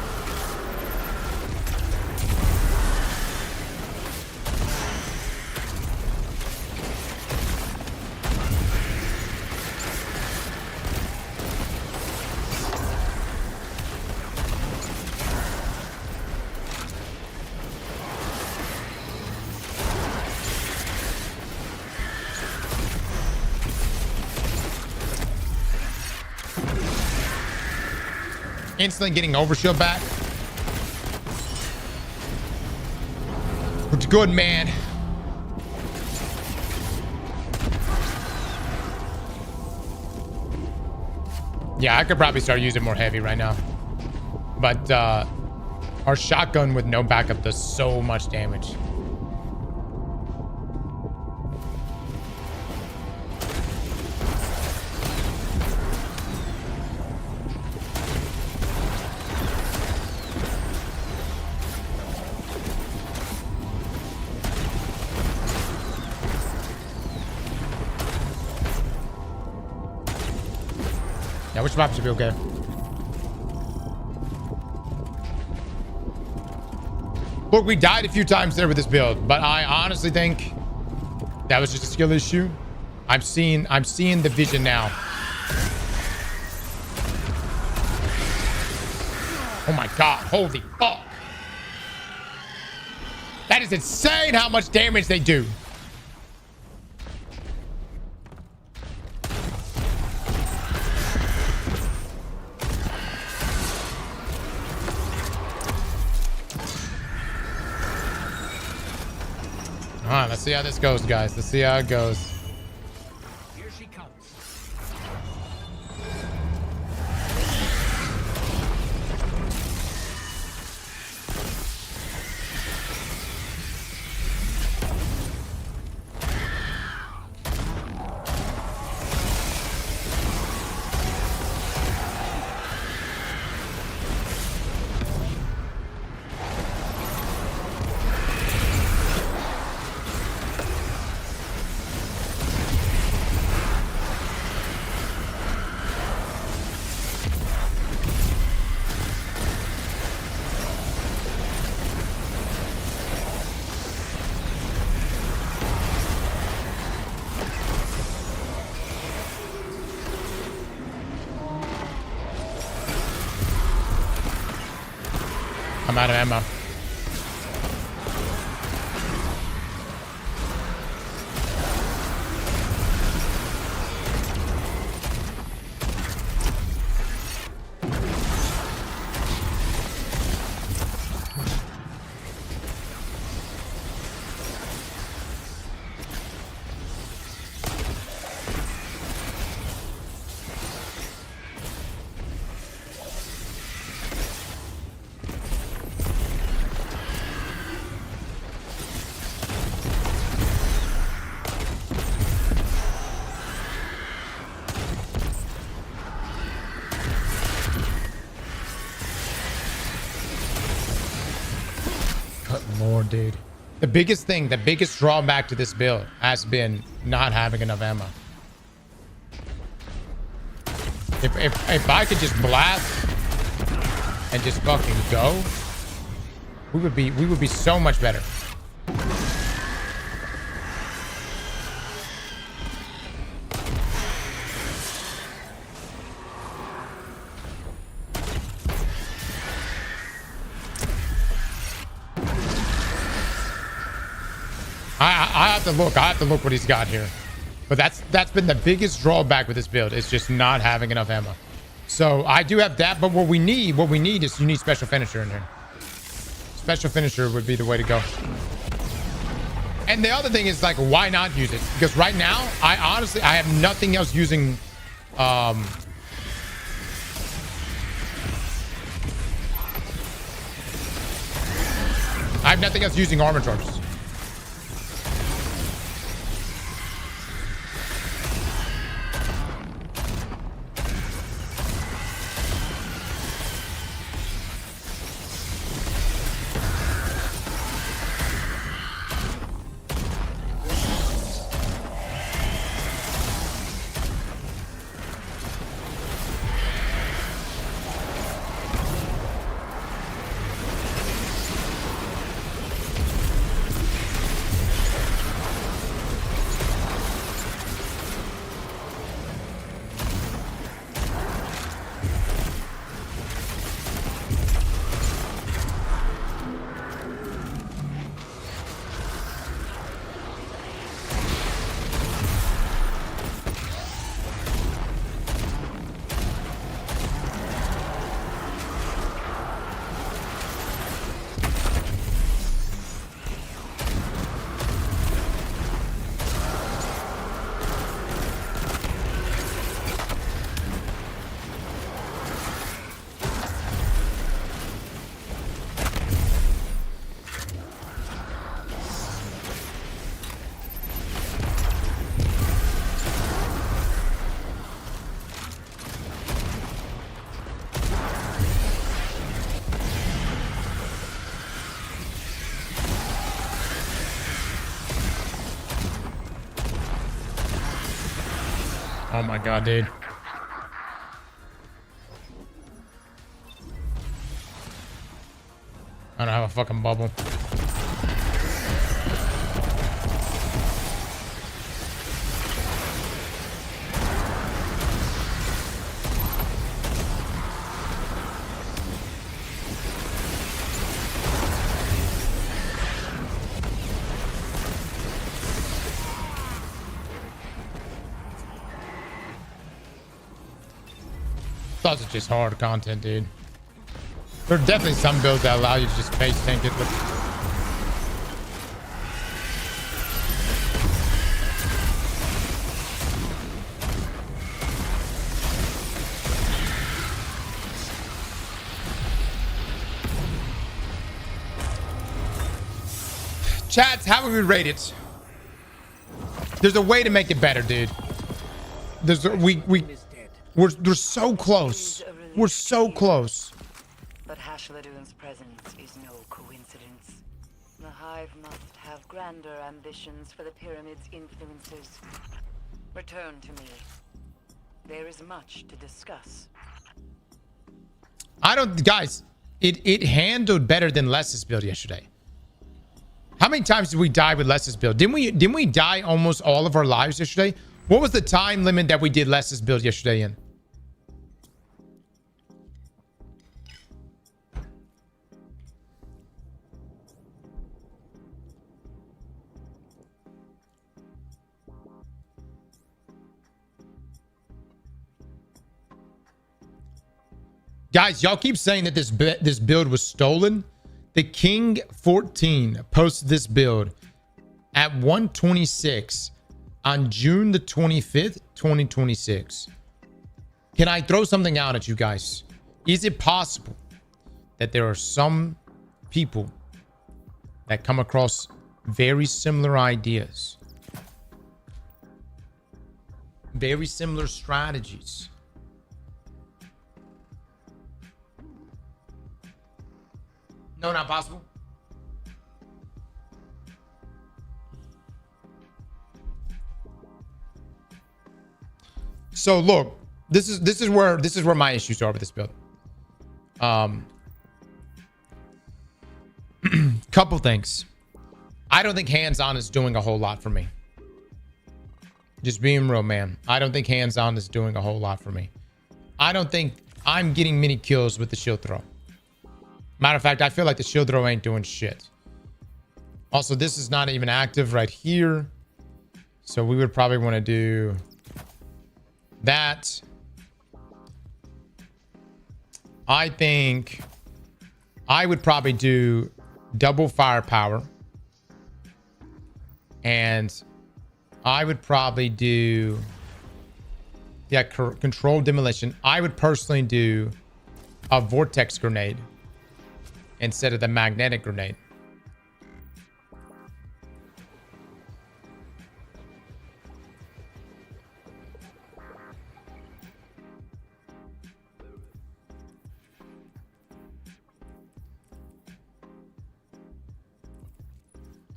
Instantly getting overshield back. It's good, man. Yeah, I could probably start using more heavy right now. But our shotgun with no backup does so much damage. Yeah, which map should be okay? Look, we died a few times there with this build, but I honestly think that was just a skill issue. I'm seeing the vision now. Oh my God, holy fuck. That is insane how much damage they do. All right, let's see how this goes, guys. Let's see how it goes. Here she comes. I'm out of ammo. Lord, dude. The biggest thing, the biggest drawback to this build has been not having enough ammo. If I could just blast and just fucking go, we would be so much better. I have to look what he's got here. But that's been the biggest drawback with this build. It's just not having enough ammo. So I do have that, but what we need is you need special finisher in here. Special finisher would be the way to go. And the other thing is, like, why not use it? Because right now, I have nothing else using I have nothing else using armor charges. Oh my god, dude. I don't have a fucking bubble. Thoughts are just hard content, dude. There are definitely some builds that allow you to just face tank it with. Chats, how would we rate it? There's a way to make it better, dude. We're so close. We're so close. But Hashladun's presence is no coincidence. The Hive must have grander ambitions for the pyramid's influences. Return to me. There is much to discuss. Guys, it handled better than Les's build yesterday. How many times did we die with Les's build? Didn't we die almost all of our lives yesterday? What was the time limit that we did Les's build yesterday in? Guys, y'all keep saying that this build was stolen. The King 14 posted this build at 1:26 on June the 25th, 2026. Can I throw something out at you guys? Is it possible that there are some people that come across very similar ideas, very similar strategies? No, not possible. So look, this is where my issues are with this build. Couple things. I don't think hands-on is doing a whole lot for me. Just being real, man. I don't think hands-on is doing a whole lot for me. I don't think I'm getting many kills with the shield throw. Matter of fact, I feel like the shield throw ain't doing shit. Also, this is not even active right here. So we would probably want to do that. I think I would probably do double firepower. And I would probably do, yeah, controlled demolition. I would personally do a vortex grenade instead of the magnetic grenade.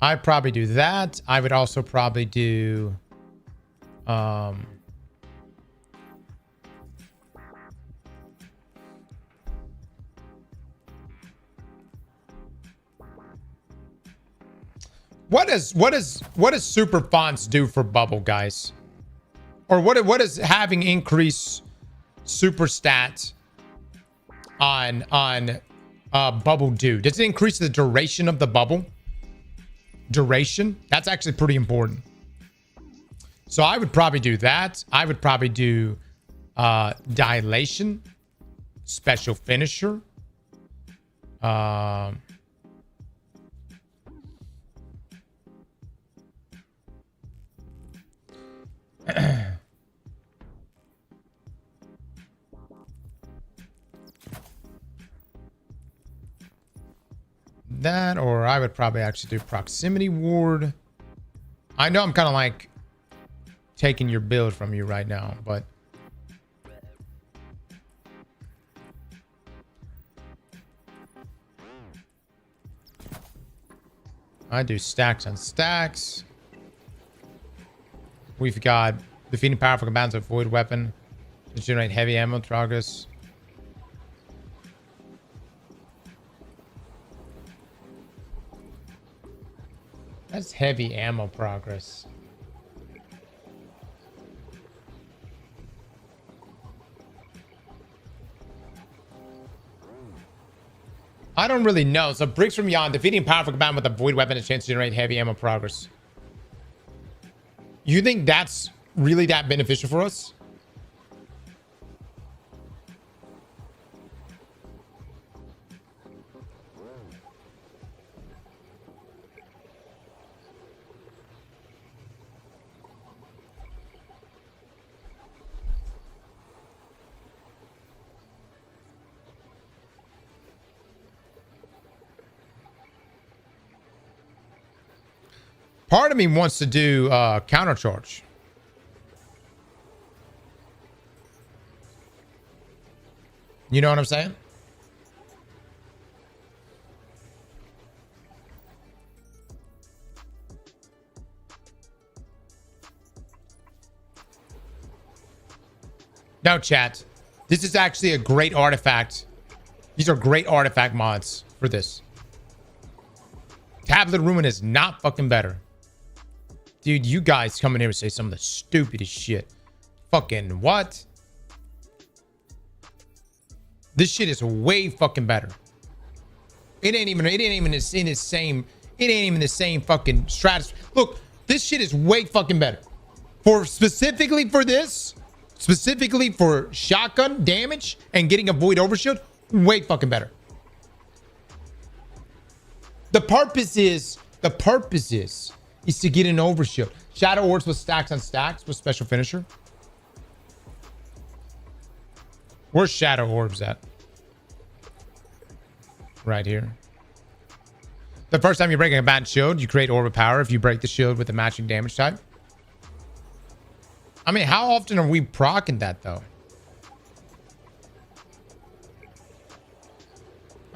I'd probably do that. I would also probably do what does super fonts do for bubble, guys? Or what does having increased super stat on bubble do? Does it increase the duration of the bubble? Duration? That's actually pretty important. So I would probably do that. I would probably do dilation, special finisher. That, or I would probably actually do proximity ward. I know I'm kind of like taking your build from you right now, but I do stacks on stacks. We've got defeating powerful commands of void weapon to generate heavy ammo progress. That's heavy ammo progress. I don't really know. So bricks from Yon, defeating powerful command with a void weapon, a chance to generate heavy ammo progress. You think that's really that beneficial for us? Part of me wants to do counter charge. You know what I'm saying? No, chat. This is actually a great artifact. These are great artifact mods for this. Tablet Ruin is not fucking better. Dude, you guys come in here and say some of the stupidest shit. Fucking what? This shit is way fucking better. It ain't even in the same fucking stratus. Look, this shit is way fucking better. Specifically for shotgun damage and getting a void overshield. Way fucking better. The purpose is to get an overshield. Shadow Orbs with stacks on stacks with special finisher. Where's Shadow Orbs at? Right here. The first time you break a bad shield, you create Orb of Power if you break the shield with a matching damage type. I mean, how often are we proccing that, though?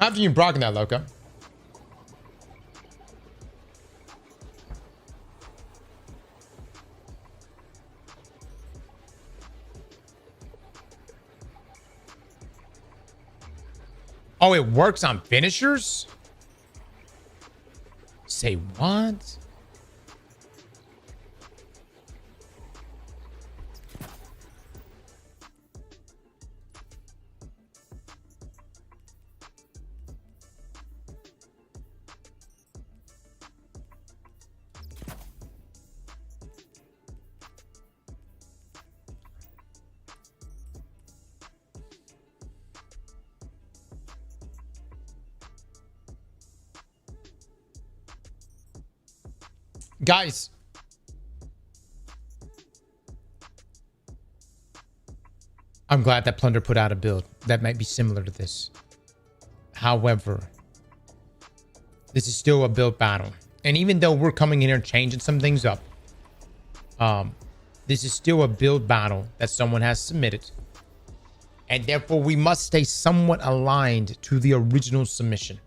How often are you proccing that, Loco? Oh, it works on finishers? Say what? Guys, I'm glad that Plunder put out a build that might be similar to this. However, this is still a build battle. And even though we're coming in here and changing some things up, this is still a build battle that someone has submitted. And therefore, we must stay somewhat aligned to the original submission.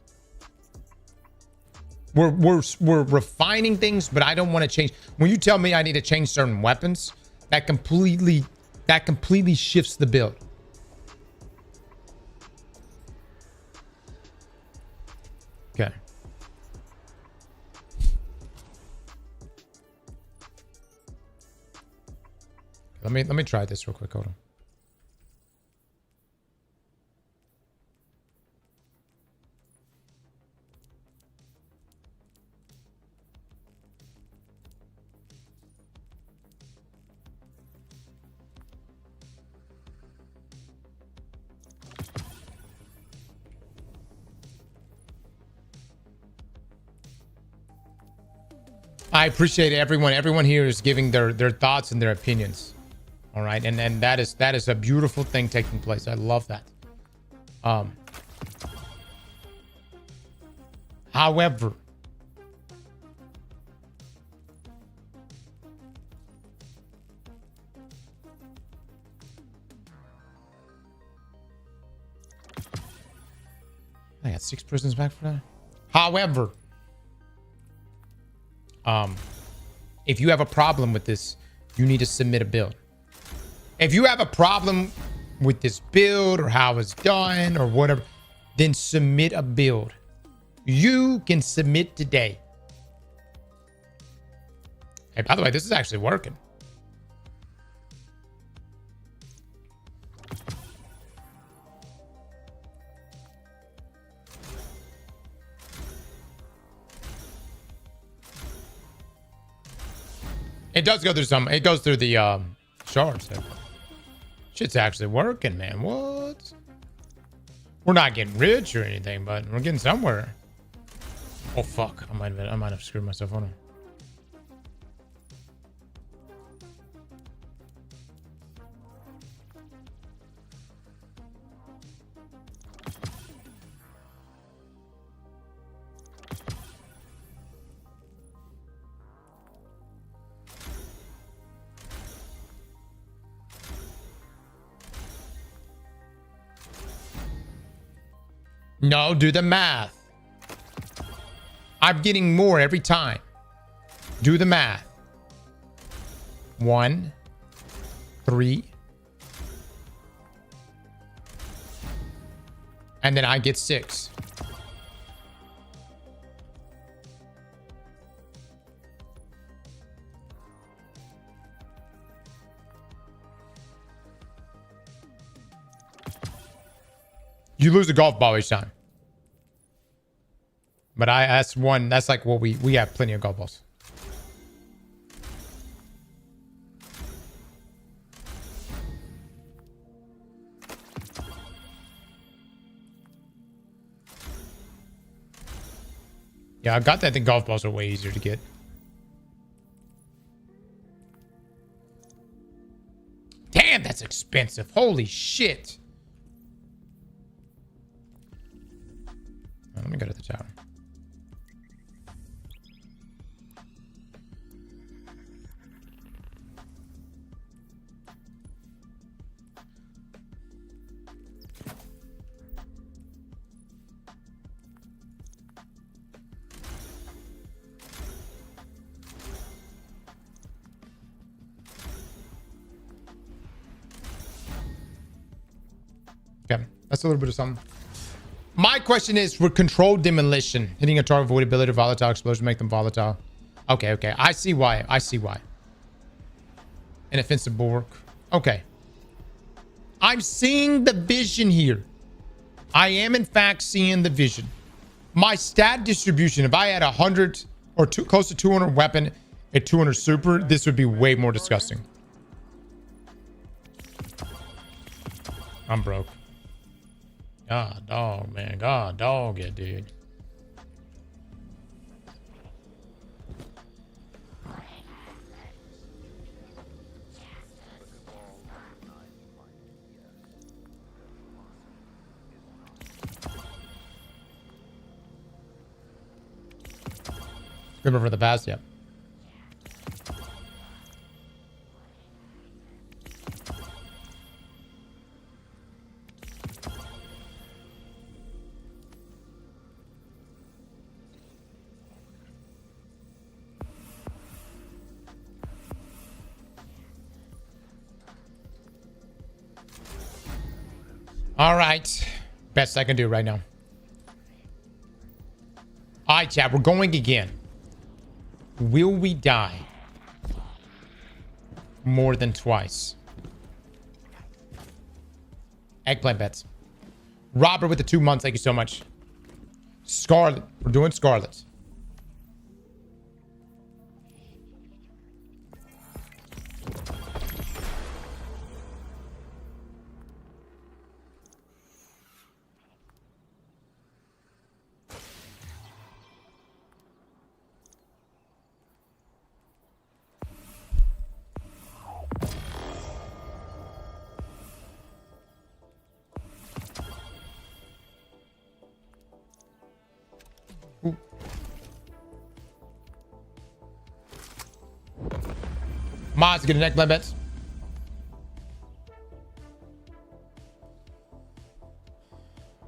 We're refining things, but I don't want to change. When you tell me I need to change certain weapons, that completely shifts the build. Okay. Let me try this real quick. Hold on. I appreciate everyone. Everyone here is giving their thoughts and their opinions. All right, and that is a beautiful thing taking place. I love that. However, I got 6 prisons back for that. However, if you have a problem with this, you need to submit a build. If you have a problem with this build or how it's done or whatever, then submit a build. You can submit today. Hey, by the way, this is actually working. It does go through some. It goes through the shards. There. Shit's actually working, man. What? We're not getting rich or anything, but we're getting somewhere. Oh fuck! I might have screwed myself on. No, do the math. I'm getting more every time. Do the math. 1, 3. And then I get 6. You lose the golf ball each time. But that's like what we have plenty of golf balls. Yeah, I got that. The golf balls are way easier to get. Damn, that's expensive. Holy shit. Let me go to the tower. Okay, that's a little bit of something. My question is, with controlled demolition, hitting a target avoidability, volatile explosion, make them volatile. Okay, okay. I see why. I see why. An offensive bulwark. Okay. I'm seeing the vision here. I am, in fact, seeing the vision. My stat distribution, if I had 100 or close to 200 weapon at 200 super, this would be way more disgusting. I'm broke. God dog, man. God dog it, dude. Remember for the past, yep. All right. Best I can do right now. All right, chat. We're going again. Will we die more than twice? Eggplant bets. Robert with the 2 months. Thank you so much. Scarlet. We're doing Scarlet. Mods get an eggplant bets.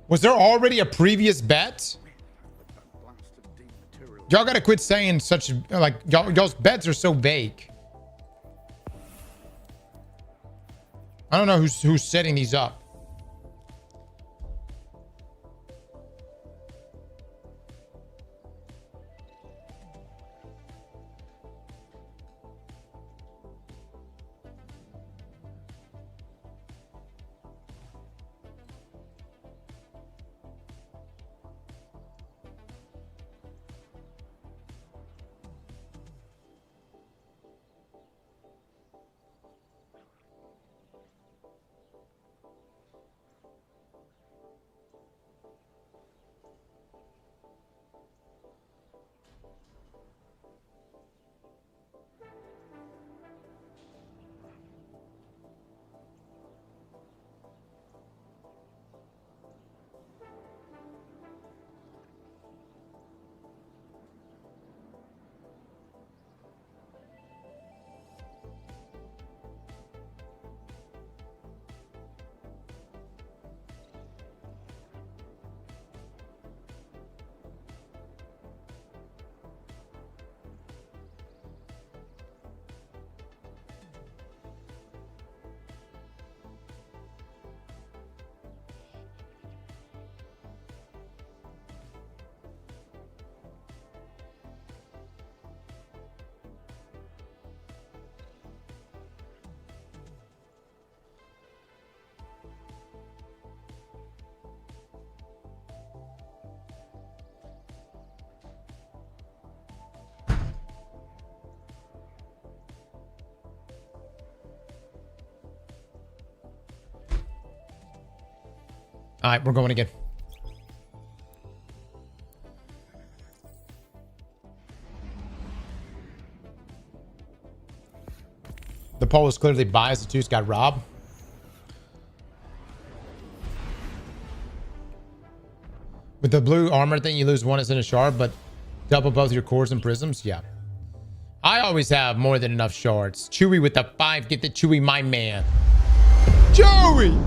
Was there already a previous bet? Y'all gotta quit saying such like y'all's bets are so vague. I don't know who's setting these up. All right, we're going again. The poll is clearly biased. The two's got robbed. With the blue armor thing, you lose one as in a shard, but double both your cores and prisms. Yeah. I always have more than enough shards. Chewy with the 5. Get the Chewy, my man. Chewy!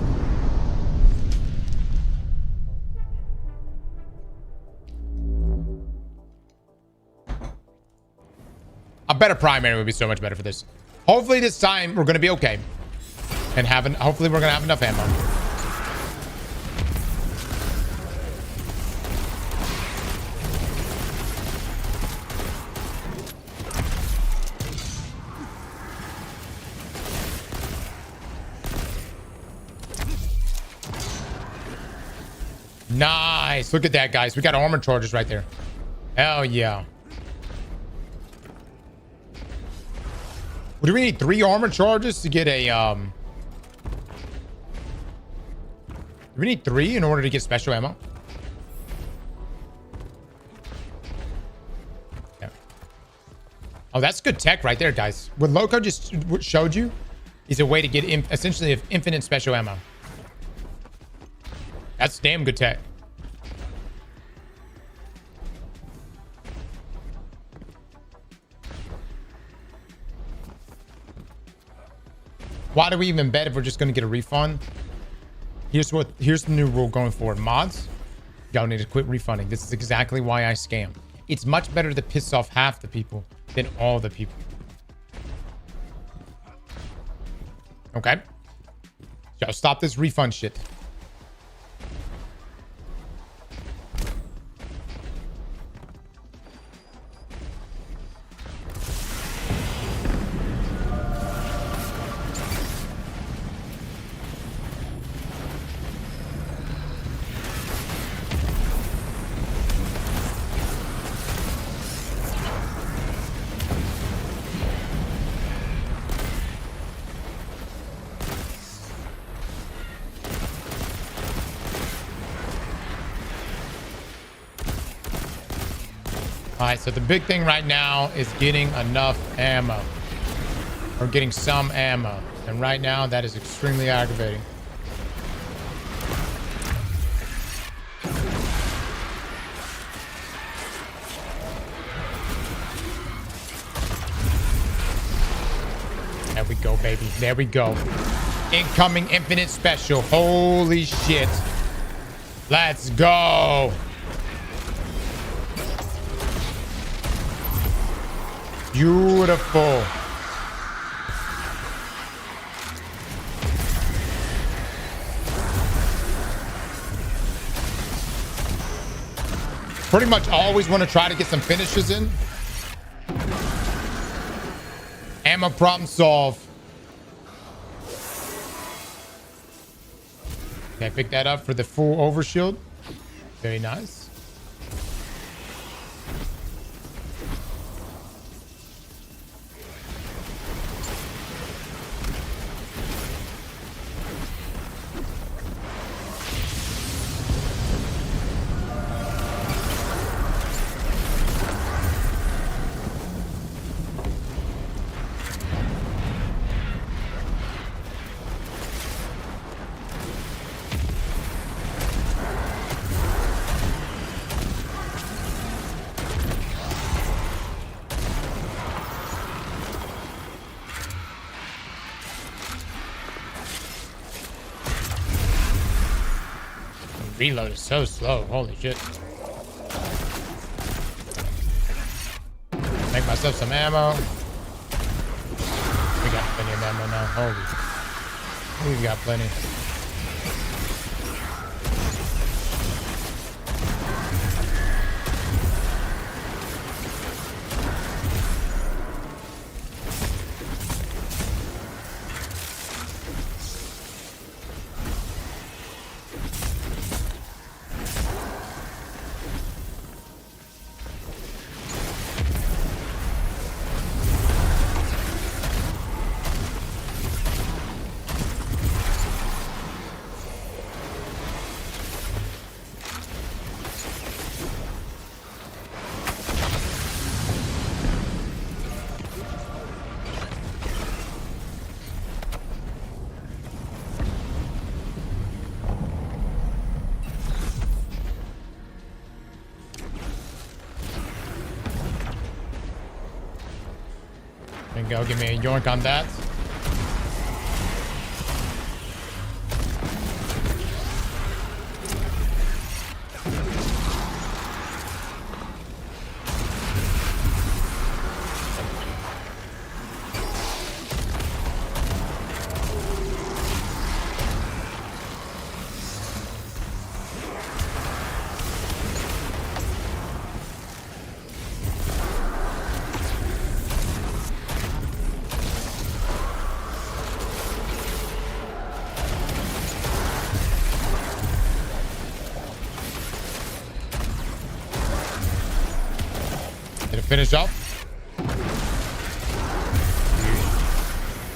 A better primary would be so much better for this. Hopefully this time we're going to be okay. And hopefully we're going to have enough ammo. Nice. Look at that, guys. We got armor charges right there. Hell yeah. Do we need 3 armor charges to get a do we need 3 in order to get special ammo? Yeah. Oh, that's good tech right there, guys. What Loco just showed you is a way to get essentially infinite special ammo. That's damn good tech. Why do we even bet if we're just going to get a refund? Here's the new rule going forward. Mods, y'all need to quit refunding. This is exactly why I scam. It's much better to piss off half the people than all the people. Okay? Y'all stop this refund shit. All right, so the big thing right now is getting enough ammo. Or getting some ammo. And right now, that is extremely aggravating. There we go, baby. There we go. Incoming infinite special. Holy shit. Let's go. Beautiful. Pretty much always want to try to get some finishes in. Ammo problem solved. Okay, pick that up for the full overshield. Very nice. Reload is so slow. Holy shit. Make myself some ammo. We got plenty of ammo now. Holy. We've got plenty. There you go. Give me a yoink on that. Did it finish off?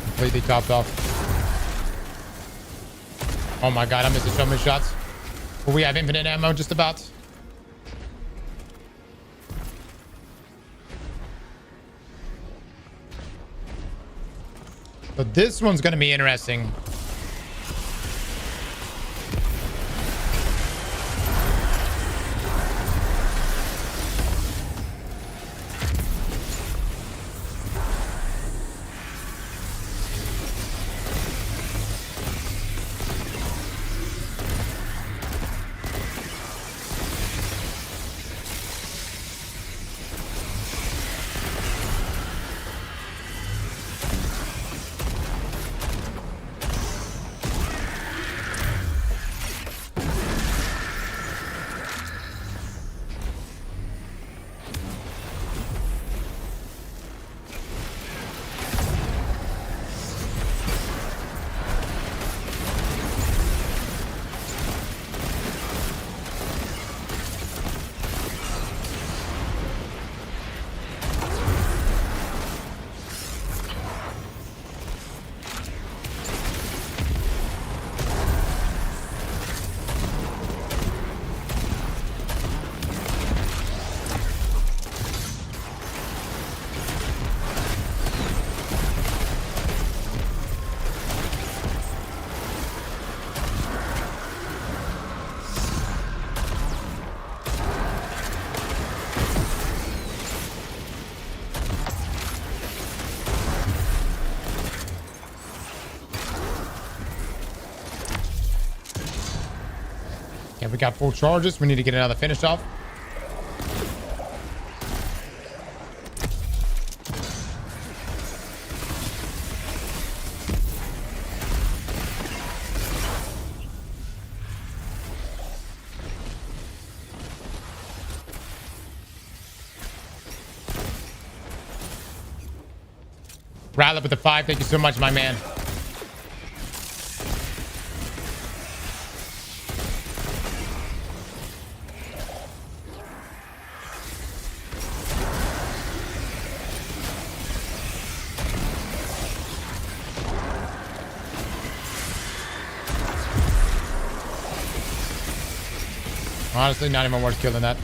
Completely topped off. Oh my god, I missed so many shots. But we have infinite ammo just about. So this one's gonna be interesting. Yeah, we got full charges. We need to get another finish off. Rattle up with the 5. Thank you so much, my man. Honestly, not even worth killing that.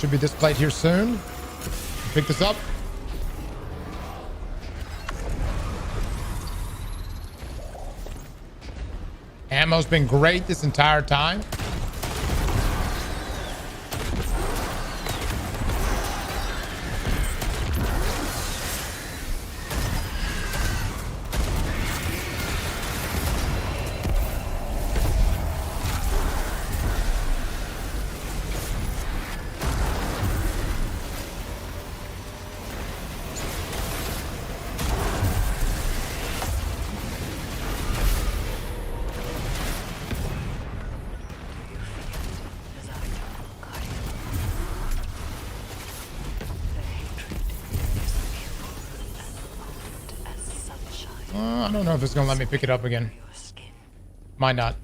should be displayed here soon. Pick this up. Ammo's been great this entire time. I don't know if it's gonna let me pick it up again. Might not.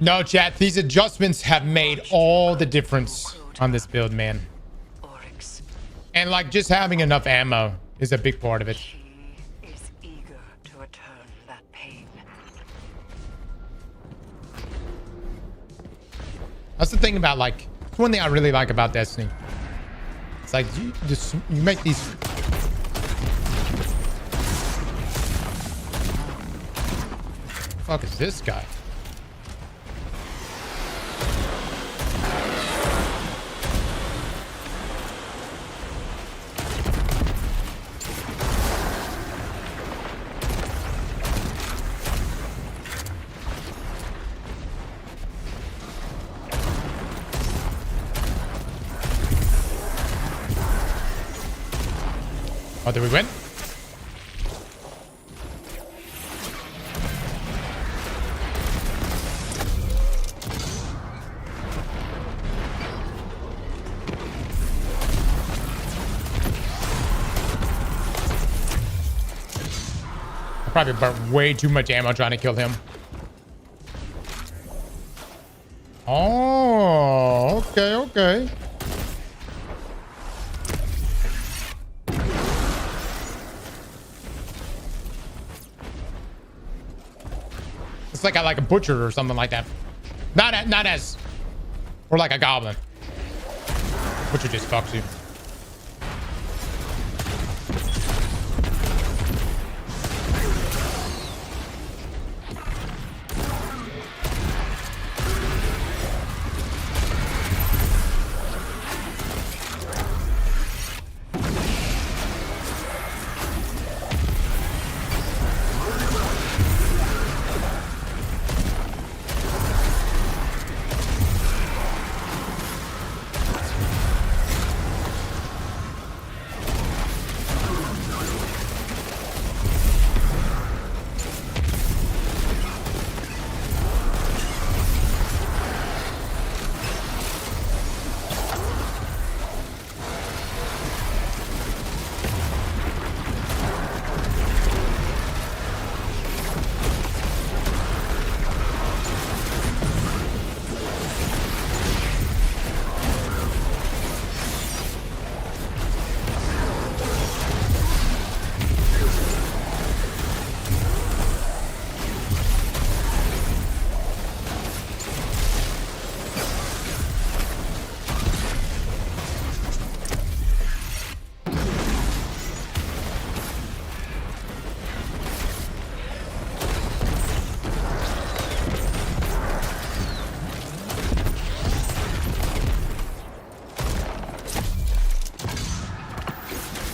No, chat. These adjustments have made all the difference on this build, man. And like just having enough ammo is a big part of it. That's the thing about like, it's one thing I really like about Destiny. It's like you make these. Fuck is this guy? Oh, did we win? I probably burnt way too much ammo trying to kill him. Oh, okay, okay. It's like a butcher or something like that. Not as, or like a goblin. Butcher just fucks you.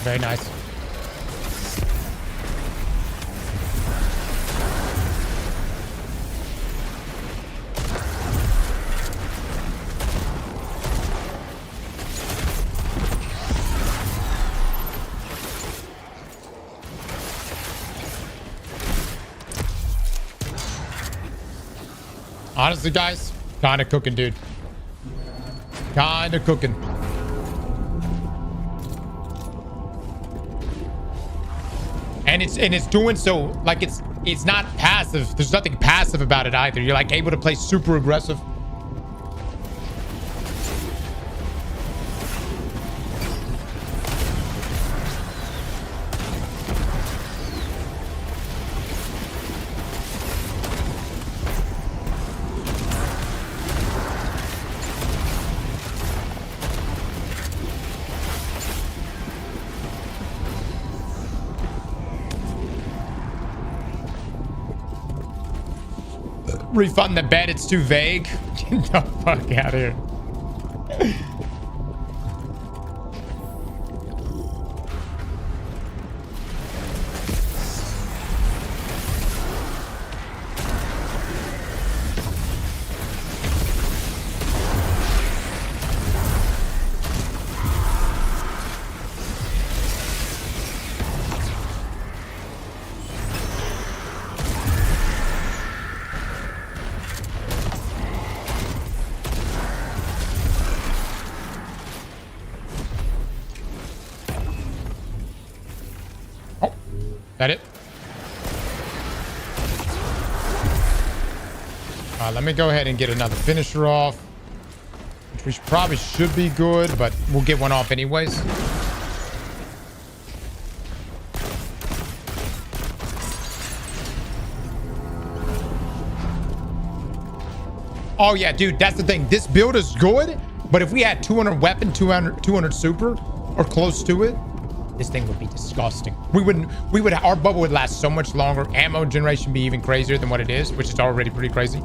Very nice. Honestly, guys, kind of cooking, dude. Kind of cooking. And it's doing so like it's not passive. There's nothing passive about it either. You're like able to play super aggressive. Refund the bet. It's too vague. Get the fuck out of here. That it? Let me go ahead and get another finisher off, which probably should be good, but we'll get one off anyways. Oh yeah, dude, that's the thing. This build is good, but if we had 200 weapon, 200 super, or close to it, this thing would be disgusting. Our bubble would last so much longer. Ammo generation be even crazier than what it is, which is already pretty crazy.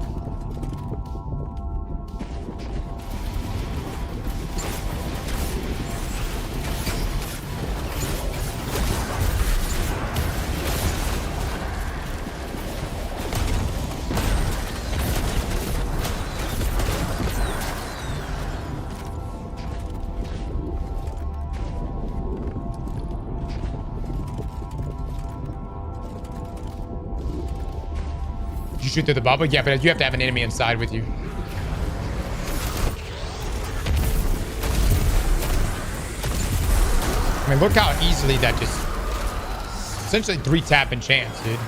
You shoot through the bubble? Yeah, but you have to have an enemy inside with you. I mean, look how easily that just... Essentially 3-tap enchants, dude.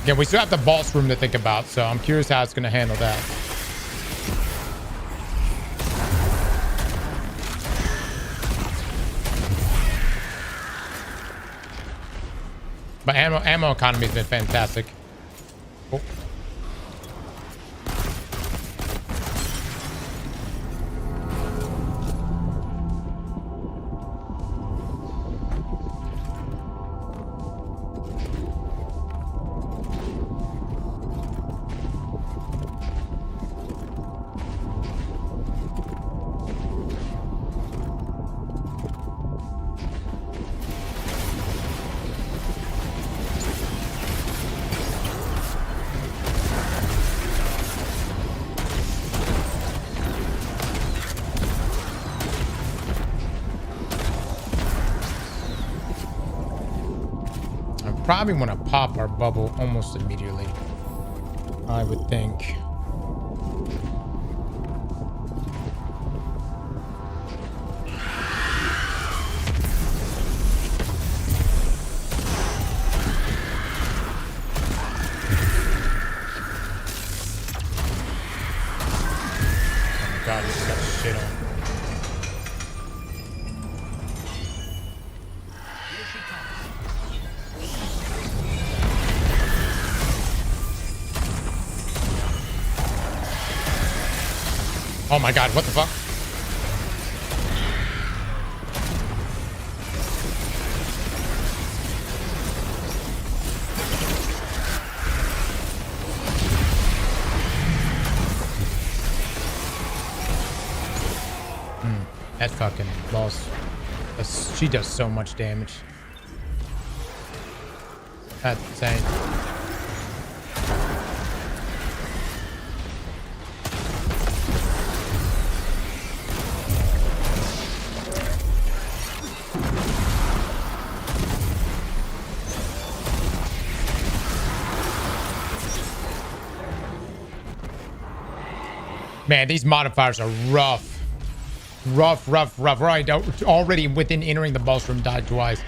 Yeah, we still have the boss room to think about, so I'm curious how it's going to handle that. But ammo economy has been fantastic. Oh. Probably want to pop our bubble almost immediately, I would think. Oh my god, this got shit on. Oh my god, what the fuck? That fucking boss. She does so much damage. That's insane. Man, these modifiers are rough. Rough. Right, already within entering the boss room, died twice.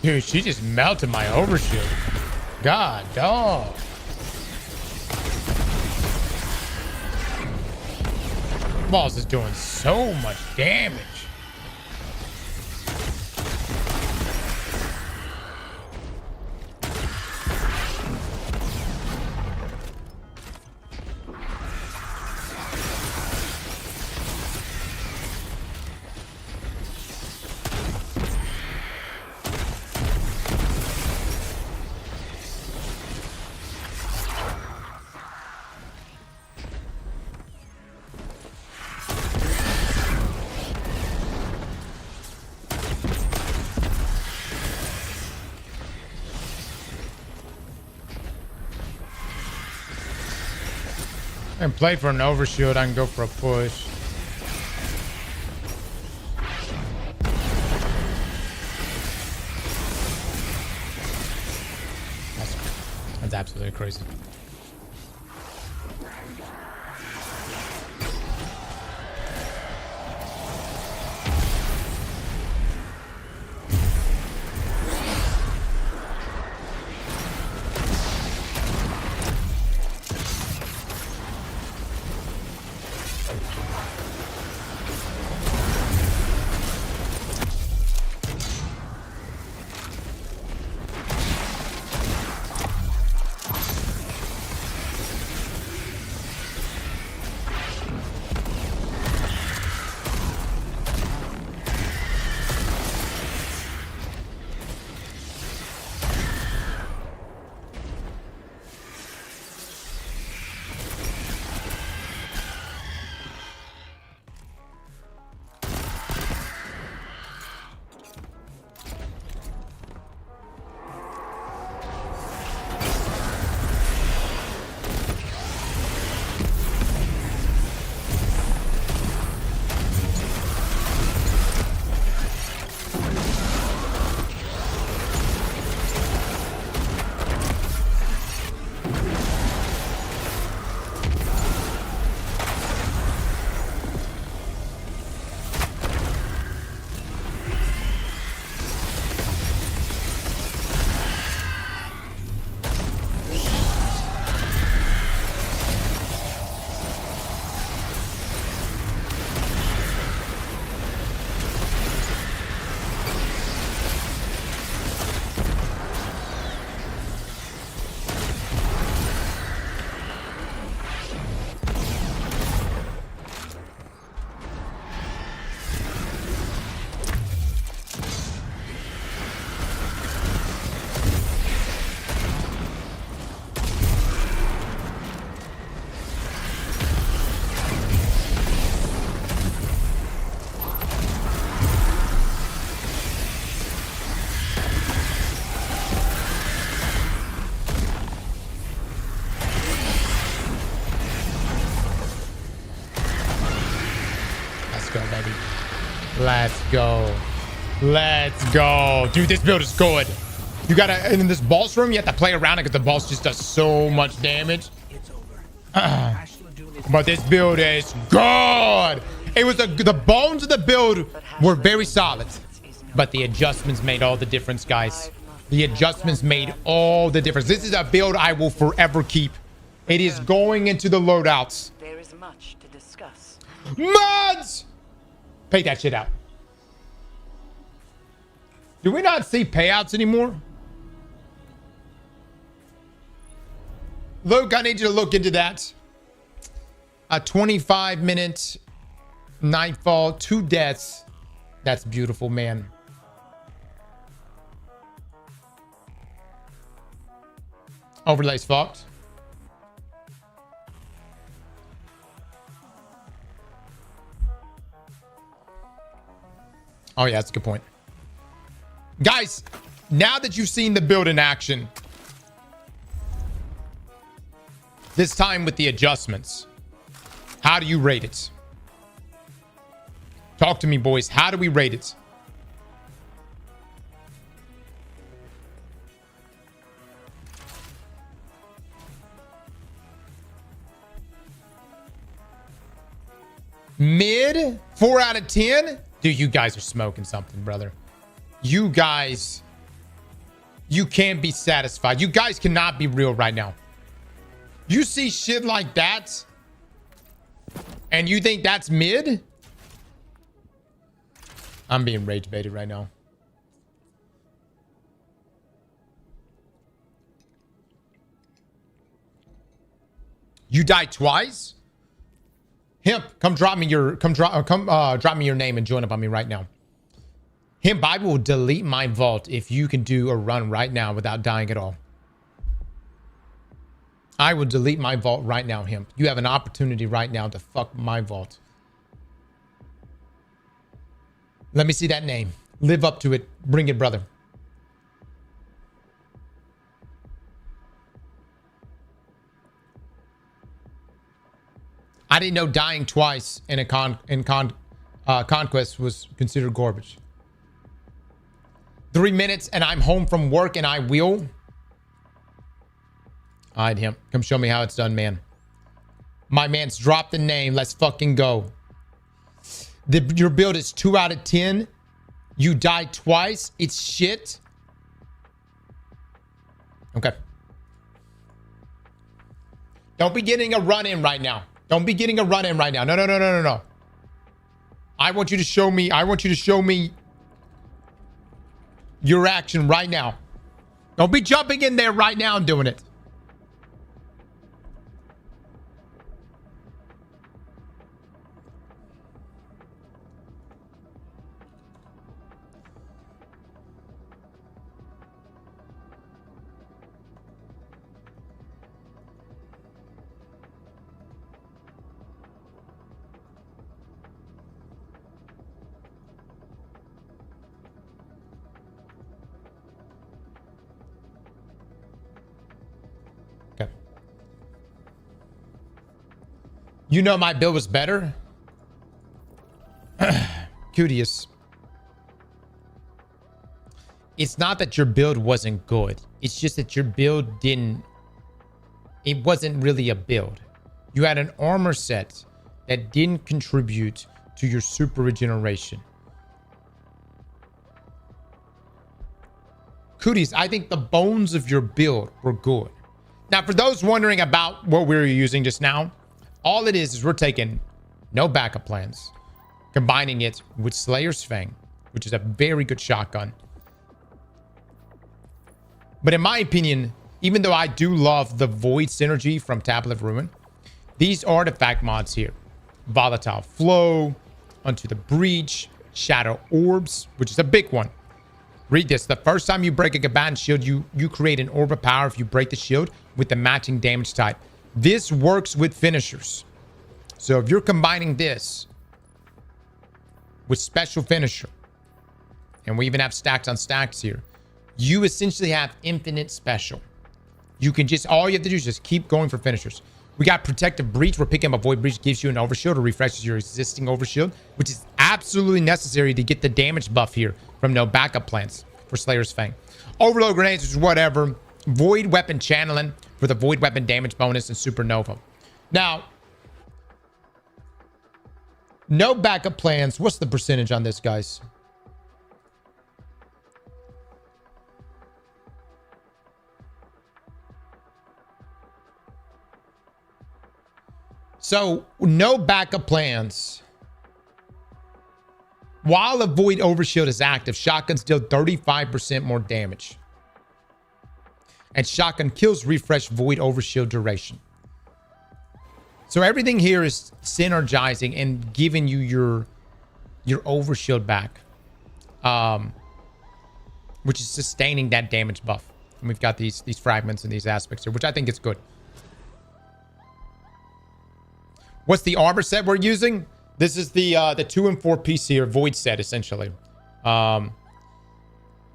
Dude, she just melted my overshield. God, dog. Boss is doing so much damage. I can play for an overshield. I can go for a push. That's absolutely crazy. go, baby. Let's go. Let's go. Dude, this build is good. You gotta, in this boss room, you have to play around it because the boss just does so much damage. It's over. But this build is good. It was the bones of the build were very solid, but the adjustments made all the difference, guys. The adjustments made all the difference. This is a build I will forever keep. It is going into the loadouts. There is much to discuss. Mods! Pay that shit out. Do we not see payouts anymore? Luke, I need you to look into that. A 25-minute nightfall, 2 deaths. That's beautiful, man. Overlay's fucked. Oh, yeah, that's a good point. Guys, now that you've seen the build in action, this time with the adjustments, how do you rate it? Talk to me, boys. How do we rate it? Mid? 4 out of 10? Dude, you guys are smoking something, brother. You guys You can't be satisfied. You guys cannot be real right now. You see shit like that and you think that's mid? I'm being rage baited right now. You died twice? Hemp, come drop me your drop me your name and join up on me right now. Hemp, I will delete my vault if you can do a run right now without dying at all. I will delete my vault right now, Hemp. You have an opportunity right now to fuck my vault. Let me see that name. Live up to it. Bring it, brother. I didn't know dying twice in a conquest was considered garbage. 3 minutes and I'm home from work and I will. All right, him. Come show me how it's done, man. My man's dropped the name. Let's fucking go. Your build is 2 out of 10. You died twice. It's shit. Okay. Don't be getting a run in right now. Don't be getting a run in right now. No, no, no, no, no, no. I want you to show me. I want you to show me your action right now. Don't be jumping in there right now and doing it. You know my build was better? Cutius. It's not that your build wasn't good. It's just that your build didn't... It wasn't really a build. You had an armor set that didn't contribute to your super regeneration. Cooties, I think the bones of your build were good. Now, for those wondering about what we were using just now, all it is we're taking no backup plans, combining it with Slayer's Fang, which is a very good shotgun. But in my opinion, even though I do love the Void synergy from Tablet of Ruin, these artifact mods here, Volatile Flow, Unto the Breach, Shadow Orbs, which is a big one. Read this. The first time you break a combatant shield, you create an orb of power if you break the shield with the matching damage type. This works with finishers. So if you're combining this with special finisher, and we even have stacks on stacks here, you essentially have infinite special. You can just, all you have to do is just keep going for finishers. We got Protective Breach, where picking up a Void Breach gives you an overshield or refreshes your existing overshield, which is absolutely necessary to get the damage buff here from no backup plans for Slayer's Fang. Overload Grenades, which is whatever. Void Weapon Channeling for the Void Weapon damage bonus and Supernova. Now, no backup plans. What's the percentage on this, guys? So, no backup plans. While the Void Overshield is active, shotguns deal 35% more damage. And shotgun kills refresh Void Overshield duration. So everything here is synergizing and giving you your overshield back. Which is sustaining that damage buff. And we've got these fragments and these aspects here, which I think is good. What's the armor set we're using? This is the 2 and 4 piece here, Void set, essentially.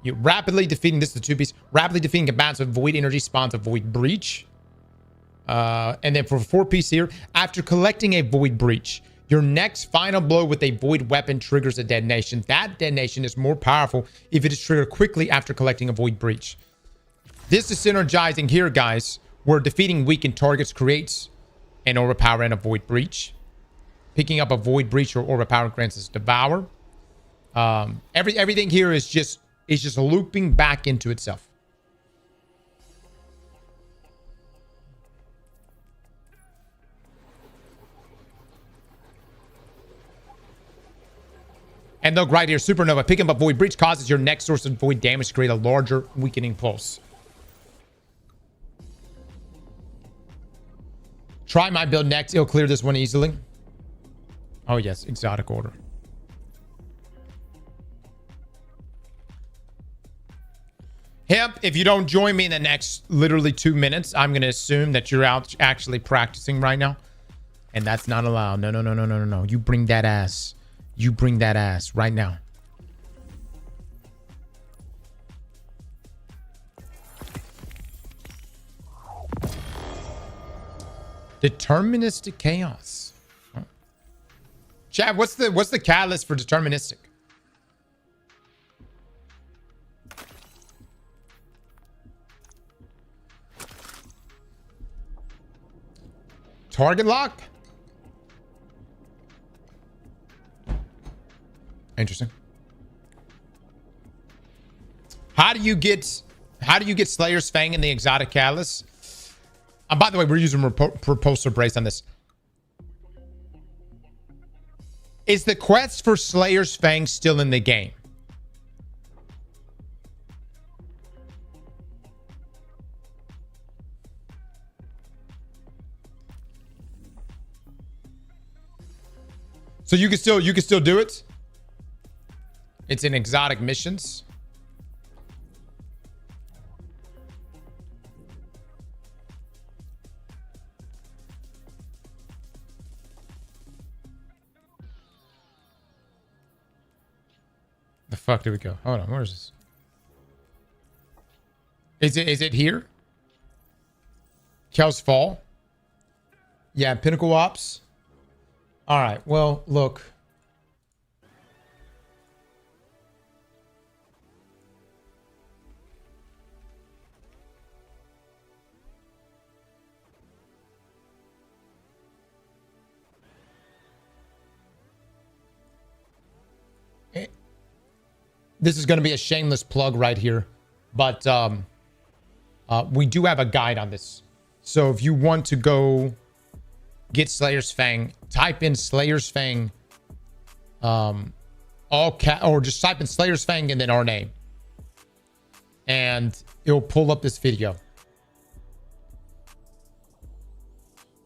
You rapidly defeating, this is the 2-piece, rapidly defeating combatants with Void energy spawns a Void Breach. And then for 4-piece here, after collecting a Void Breach, your next final blow with a Void weapon triggers a detonation. That detonation is more powerful if it is triggered quickly after collecting a Void Breach. This is synergizing here, guys, where defeating weakened targets creates an overpower and a Void Breach. Picking up a Void Breach or overpower grants us Devour. Everything here is just looping back into itself. And look right here, Supernova. Picking up Void Breach causes your next source of Void damage to create a larger weakening pulse. Try my build next. It'll clear this one easily. Oh, yes. Exotic order. Hemp, if you don't join me in the next literally 2 minutes, I'm going to assume that you're out actually practicing right now. And that's not allowed. No, no, no, no, no, no, no. You bring that ass. You bring that ass right now. Deterministic chaos. Huh. Chad, what's the catalyst for deterministic? Target lock? Interesting. How do you get Slayer's Fang in the exotic catalyst? By the way, we're using repulsor brace on this. Is the quest for Slayer's Fang still in the game? So you can still do it? It's in exotic missions. The fuck did we go? Hold on, where is this? Is it here? Kel's Fall? Yeah, Pinnacle Ops. All right, well, look. This is going to be a shameless plug right here, but we do have a guide on this. So if you want to go get Slayer's Fang, type in Slayer's Fang, or just type in Slayer's Fang and then our name, and it'll pull up this video.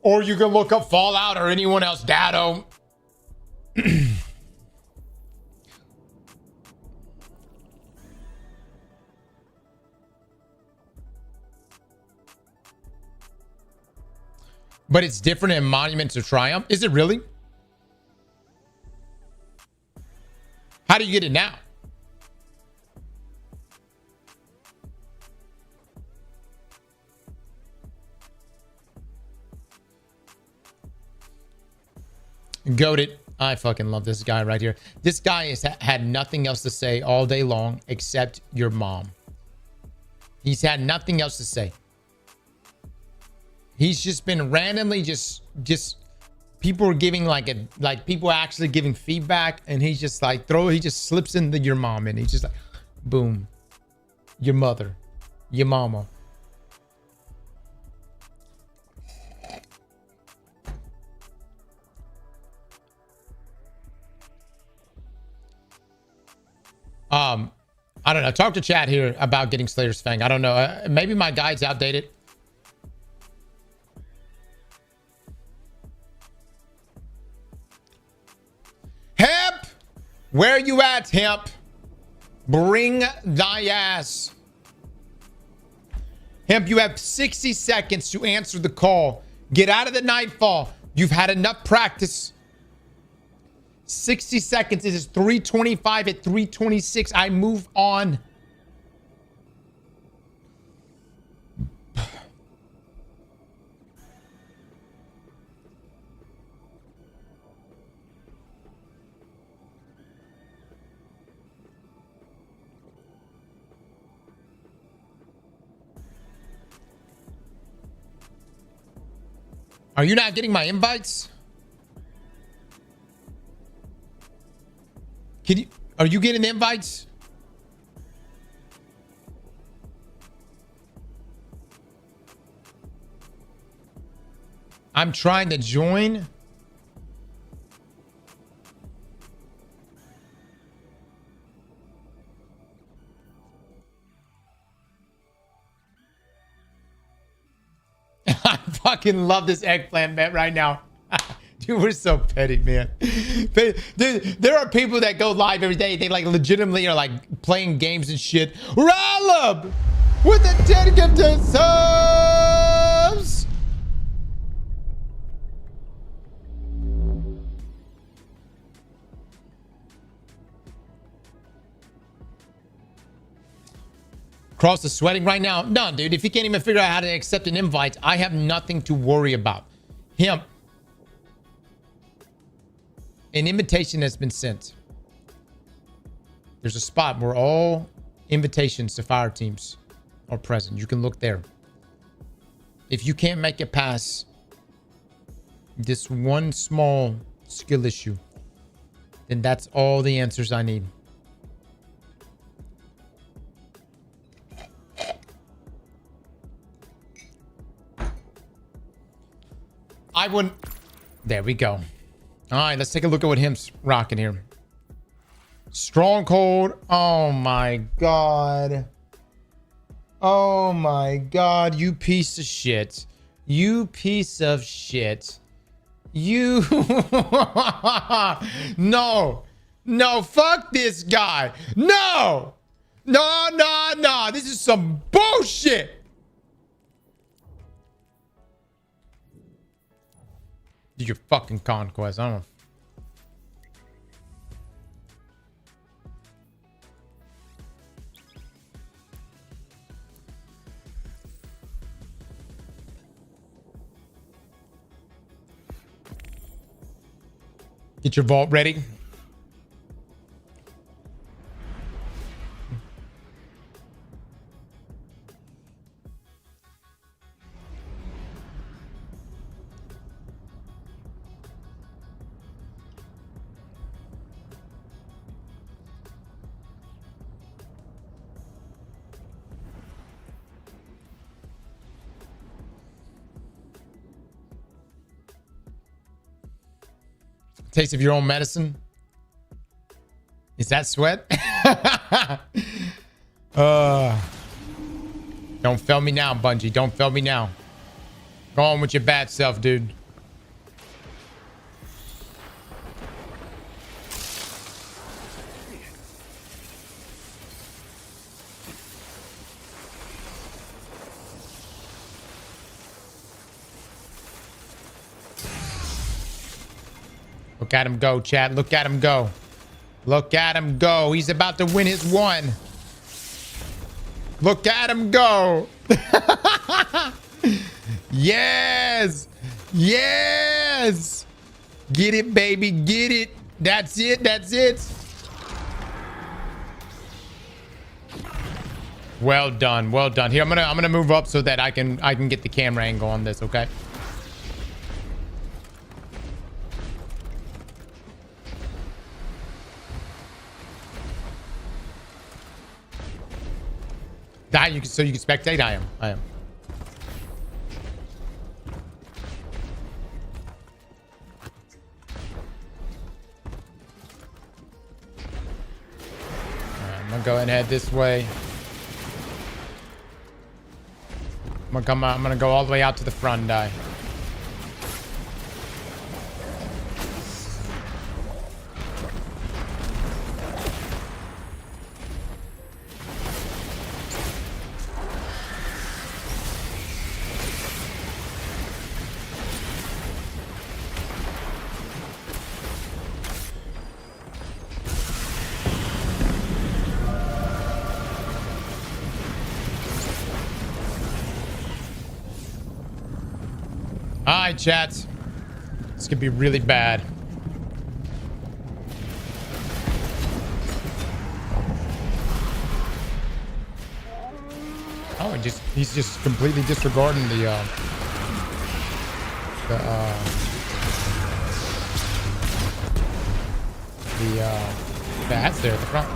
Or you can look up Fallout or anyone else, Dado. But it's different in Monuments of Triumph. Is it really? How do you get it now? Goated. I fucking love this guy right here. This guy has had nothing else to say all day long except your mom. He's had nothing else to say. He's just been randomly just people are giving like people actually giving feedback, and he's just like he just slips into your mom, and he's just like, boom, your mother, your mama. I don't know. Talk to chat here about getting Slayer's Fang. I don't know. Maybe my guide's outdated. Hemp! Where you at, Hemp? Bring thy ass. Hemp, you have 60 seconds to answer the call. Get out of the Nightfall. You've had enough practice. 60 seconds. It is 3:25 at 3:26. I move on. Are you not getting my invites? Are you getting invites? I'm trying to join. fucking love this eggplant bet right now. Dude, we're so petty, man. Dude, there are people that go live every day. They like legitimately are like playing games and shit. Rallab with the 10 gifted subs. Cross is sweating right now. No, dude, if he can't even figure out how to accept an invite, I have nothing to worry about. Him. An invitation has been sent. There's a spot where all invitations to fire teams are present. You can look there. If you can't make it past this one small skill issue, then that's all the answers I need. I wouldn't. There we go. All right, let's take a look at what him's rocking here. Stronghold. Oh my god. Oh my god, you piece of shit. You piece of shit. You. No. No, fuck this guy. No. No, no, no. This is some bullshit. Your fucking conquest. I don't know. Get your vault ready. Taste of your own medicine. Is that sweat? Don't fail me now, Bungie. Don't fail me now. Go on with your bad self, dude. Look at him go, chat. Look at him go. Look at him go. He's about to win his one. Look at him go. Yes. Yes. Get it, baby. Get it. That's it. That's it. Well done. Well done. Here, I'm gonna move up so that I can get the camera angle on this, okay? So you can spectate? I am. Alright, I'm gonna go ahead and head this way. I'm gonna go all the way out to the front and die. Alright, chat. This could be really bad. Oh, he's just completely disregarding the hats there at the front.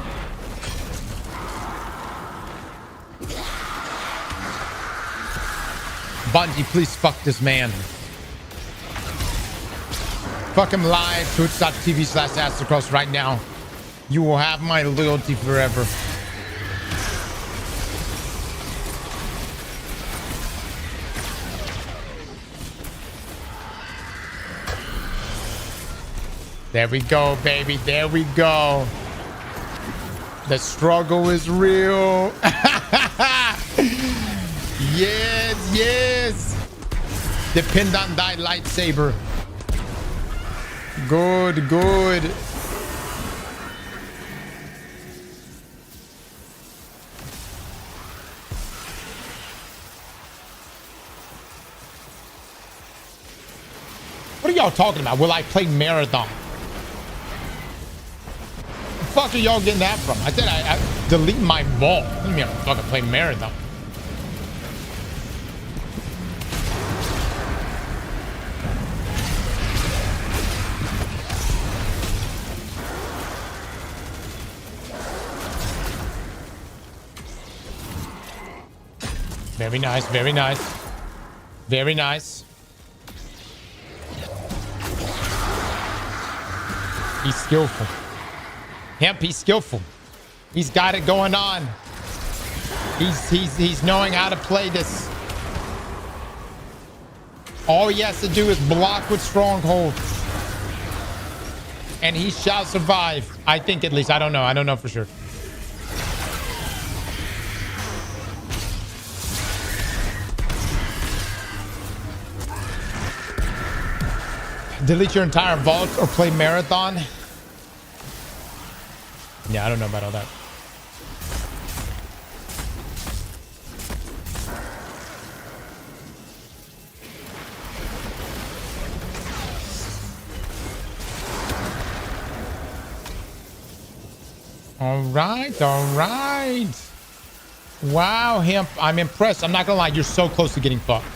Bungie, please fuck this man. Fuck him live, twitch.tv/Aztecross right now. You will have my loyalty forever. There we go, baby. There we go. The struggle is real. Yes, yes. Depend on thy lightsaber. Good, good. What are y'all talking about? Will I play marathon? The fuck are y'all getting that from? I said I delete my vault. What do you mean I'm fucking play marathon? Very nice, very nice. Very nice. He's skillful. Hemp, he's skillful. He's got it going on. He's knowing how to play this. All he has to do is block with stronghold. And he shall survive. I think at least. I don't know. I don't know for sure. Delete your entire vault or play marathon? Yeah, I don't know about all that. All right, all right. Wow, Hemp, I'm impressed. I'm not gonna lie, you're so close to getting fucked.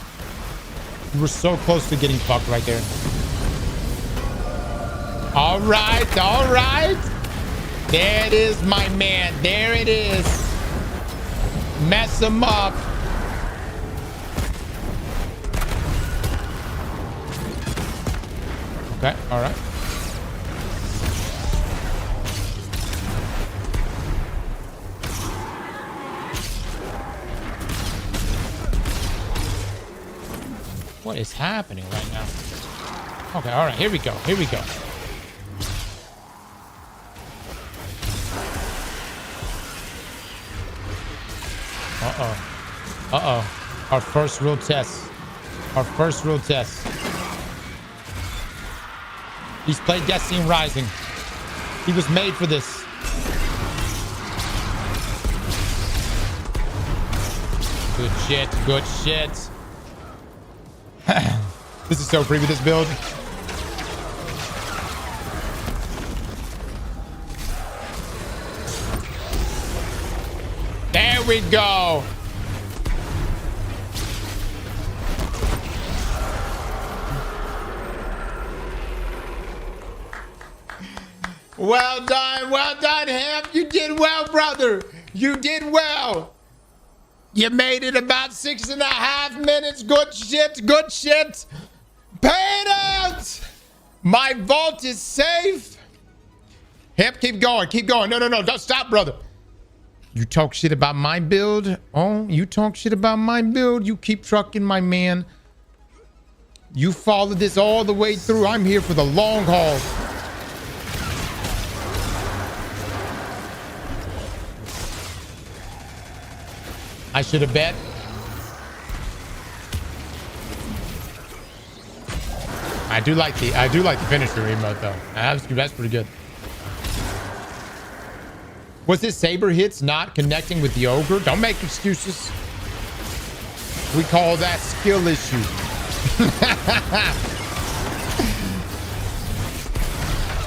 You were so close to getting fucked right there. All right, all right. There it is, my man. There it is. Mess him up. Okay, all right. What is happening right now? Okay, all right, here we go. Here we go. Uh-oh. Uh-oh. Our first real test. Our first real test. He's played Destiny Rising. He was made for this. Good shit. Good shit. This is so free with this build. There we go. Well done, Hemp. You did well, brother. You did well. You made it about 6.5 minutes. Good shit, good shit. Pay it out. My vault is safe. Hemp, keep going, keep going. No, don't stop, brother. You talk shit about my build. Oh, you talk shit about my build. You keep trucking, my man. You followed this all the way through. I'm here for the long haul. I should have bet. I do like the finisher emote though. That's pretty good. Was this saber hits not connecting with the ogre? Don't make excuses. We call that skill issue.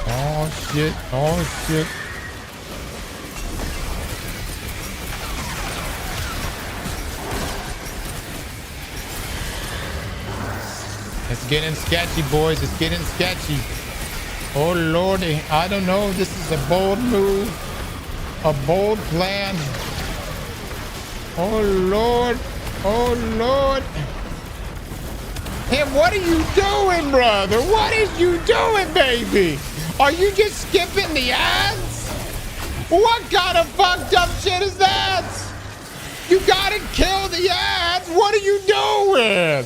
Oh shit. Oh shit. It's getting sketchy, boys. It's getting sketchy. Oh lordy. I don't know. This is a bold move. A bold plan. Oh Lord. Oh Lord. Hey, what are you doing, brother? What is you doing, baby? Are you just skipping the ads? What kind of fucked up shit is that? You gotta kill the ads. What are you doing?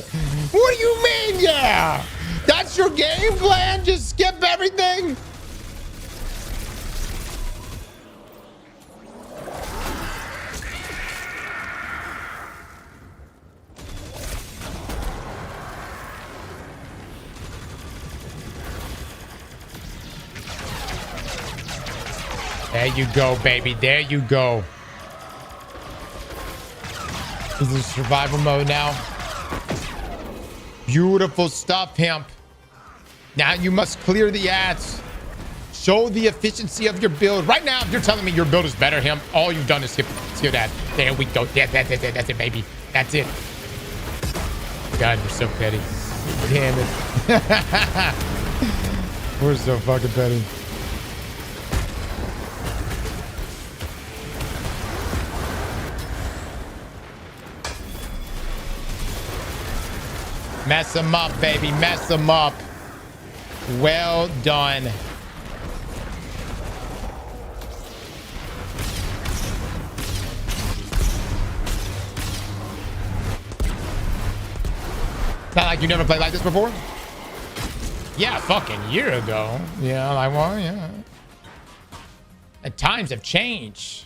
What do you mean, yeah? That's your game plan? Just skip everything? There you go, baby. There you go. This is survival mode now. Beautiful stuff, Hemp. Now you must clear the ads. Show the efficiency of your build. Right now, if you're telling me your build is better, Hemp, all you've done is skip that. There we go. That's it, baby. That's it. God, you're so petty. Damn it. We're so fucking petty. Mess them up, baby. Mess them up. Well done. Not like you never played like this before? Yeah, a fucking year ago. Yeah, like, well, yeah. And times have changed.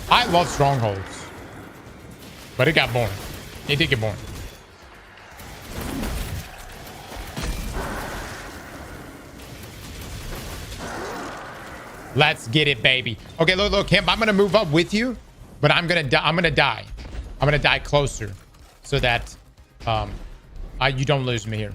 I love strongholds. But it got boring. It did get boring. Let's get it, baby. Okay, look, Hemp, I'm gonna move up with you, but I'm gonna die. I'm gonna die closer so that you don't lose me here.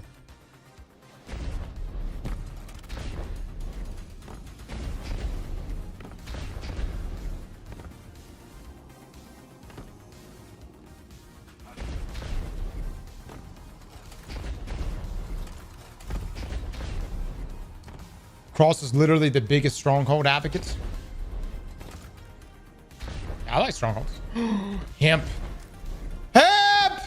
Cross is literally the biggest stronghold advocate. I like strongholds. Hemp. Hemp!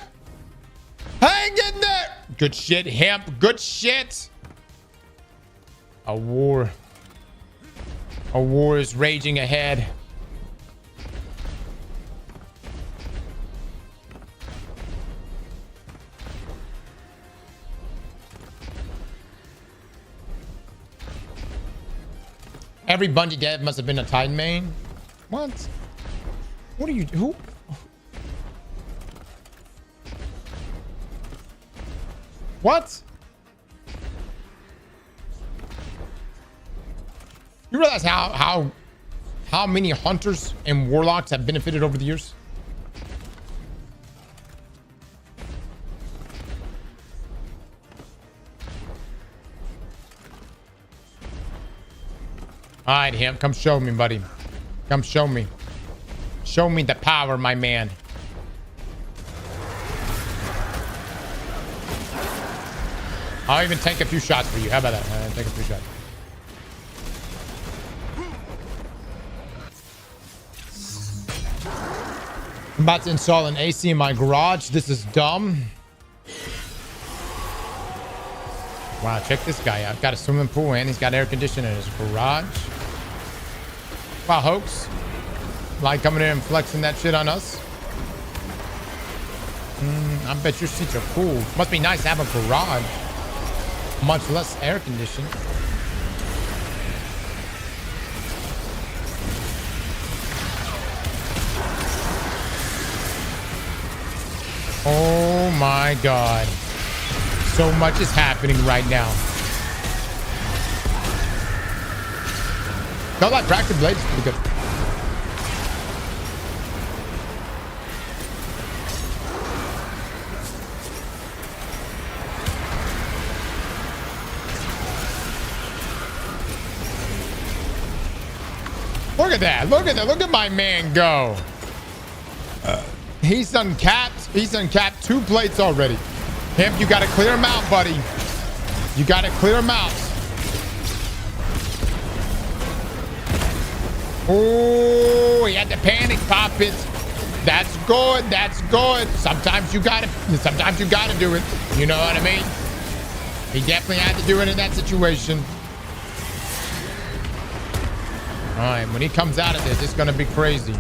Hang in there! Good shit, Hemp. Good shit. A war is raging ahead. Every Bungie dev must have been a Titan main. What? What are you? Who? What? You realize how many hunters and warlocks have benefited over the years? All right, Hemp, come show me, buddy. Come show me. Show me the power, my man. I'll even take a few shots for you. How about that? Take a few shots. I'm about to install an AC in my garage. This is dumb. Wow, check this guy out. Got a swimming pool and he's got air conditioning in his garage. Wow, Hoax. Like coming in and flexing that shit on us. I bet your seats are cool. Must be nice to have a garage. Much less air conditioning. Oh my God. So much is happening right now. Felt like Fractured Blade is pretty good. Look at that. Look at that. Look at my man go. He's uncapped. He's uncapped 2 plates already. Hemp, you got to clear him out, buddy. You got to clear him out. Oh, he had to panic pop it. That's good. That's good. Sometimes you got to do it. You know what I mean? He definitely had to do it in that situation. All right, when he comes out of this, it's going to be crazy.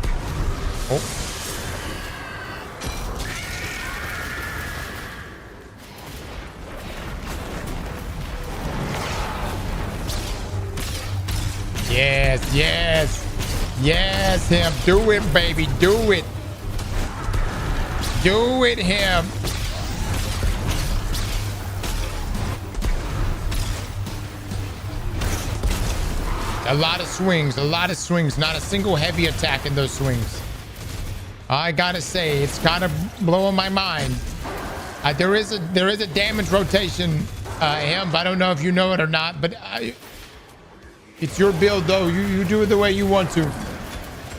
Oh. Yes, yes. Yes, Hemp. Do it, baby. Do it. Do it, Hemp. A lot of swings. A lot of swings. Not a single heavy attack in those swings. I gotta say, it's kind of blowing my mind. There is a damage rotation, Hemp. I don't know if you know it or not, but it's your build, though. You do it the way you want to.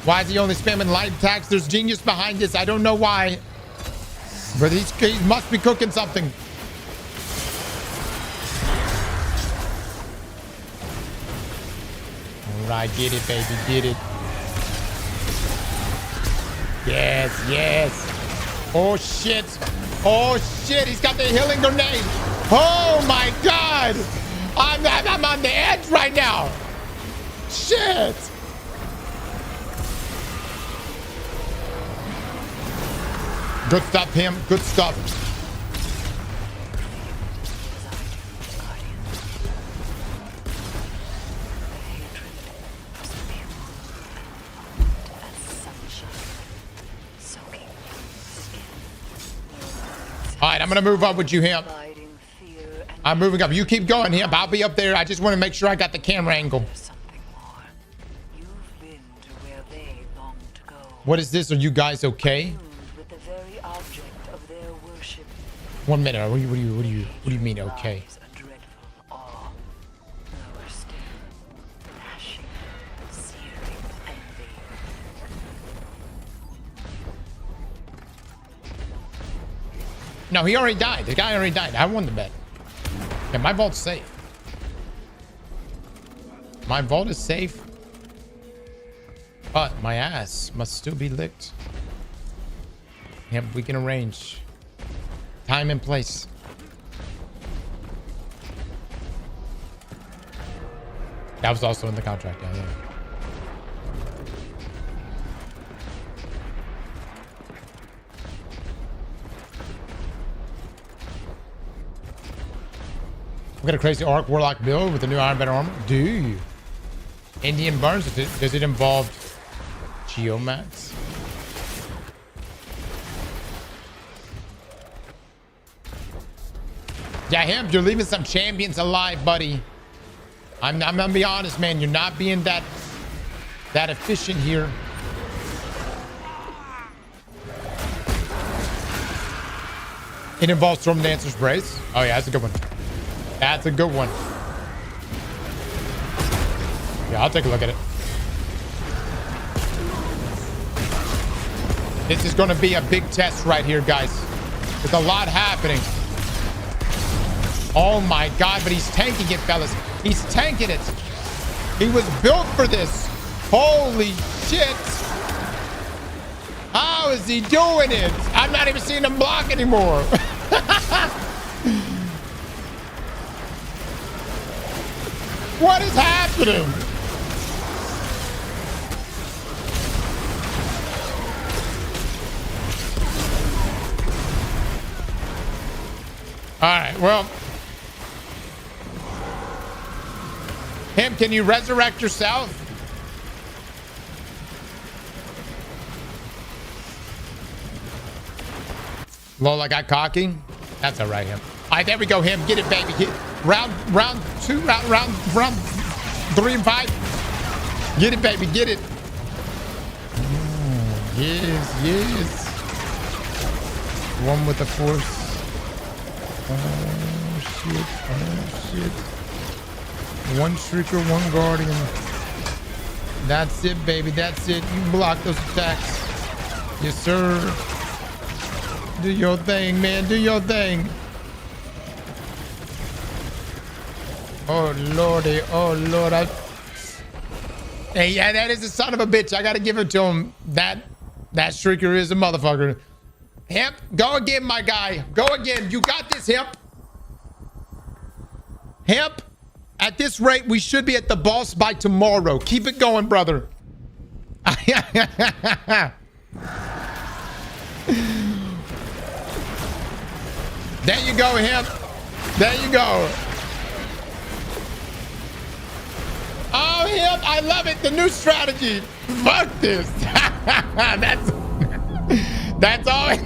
Why is he only spamming light attacks? There's genius behind this. I don't know why. But he must be cooking something. All right, get it, baby. Get it. Yes, yes. Oh, shit. Oh, shit. He's got the healing grenade. Oh, my God. I'm on the edge right now. Shit. Good stuff, him. Good stuff. All right, I'm going to move up with you, Hemp. I'm moving up. You keep going, Hemp. I'll be up there. I just want to make sure I got the camera angle. What is this? Are you guys okay? 1 minute. What do you mean okay? No, he already died. The guy already died. I won the bet. Yeah, my vault's safe. My vault is safe. But my ass must still be licked. Yep, we can arrange. Time and place. That was also in the contract. Yeah. We got a crazy Arc Warlock build with the new Iron Banner armor. Do you? Indian Burns? Does it involve Geomats? Yeah, Hemp, you're leaving some champions alive, buddy. I'm gonna be honest, man. You're not being that efficient here. It involves Storm Dancer's Brace. Oh yeah, that's a good one. That's a good one. Yeah, I'll take a look at it. This is going to be a big test right here, guys. There's a lot happening. Oh my God, but he's tanking it, fellas. He's tanking it. He was built for this. Holy shit. How is he doing it? I'm not even seeing him block anymore. What is happening? All right, well. Him, can you resurrect yourself? Lola got cocky. That's all right, Him. All right, there we go, Him. Get it, baby. Round 2, round 3 and 5. Get it, baby. Get it. Oh, yes. One with the force. Oh, shit. One Shrieker, one Guardian. That's it, baby. That's it. You block those attacks. Yes, sir. Do your thing, man. Do your thing. Oh, Lordy. Oh, Lord. Hey, yeah, that is a son of a bitch. I got to give it to him. That Shrieker is a motherfucker. Hemp, go again, my guy. Go again. You got this, Hemp. Hemp, at this rate, we should be at the boss by tomorrow. Keep it going, brother. There you go, Hemp. There you go. Oh, Hemp, I love it. The new strategy. Fuck this. That's all.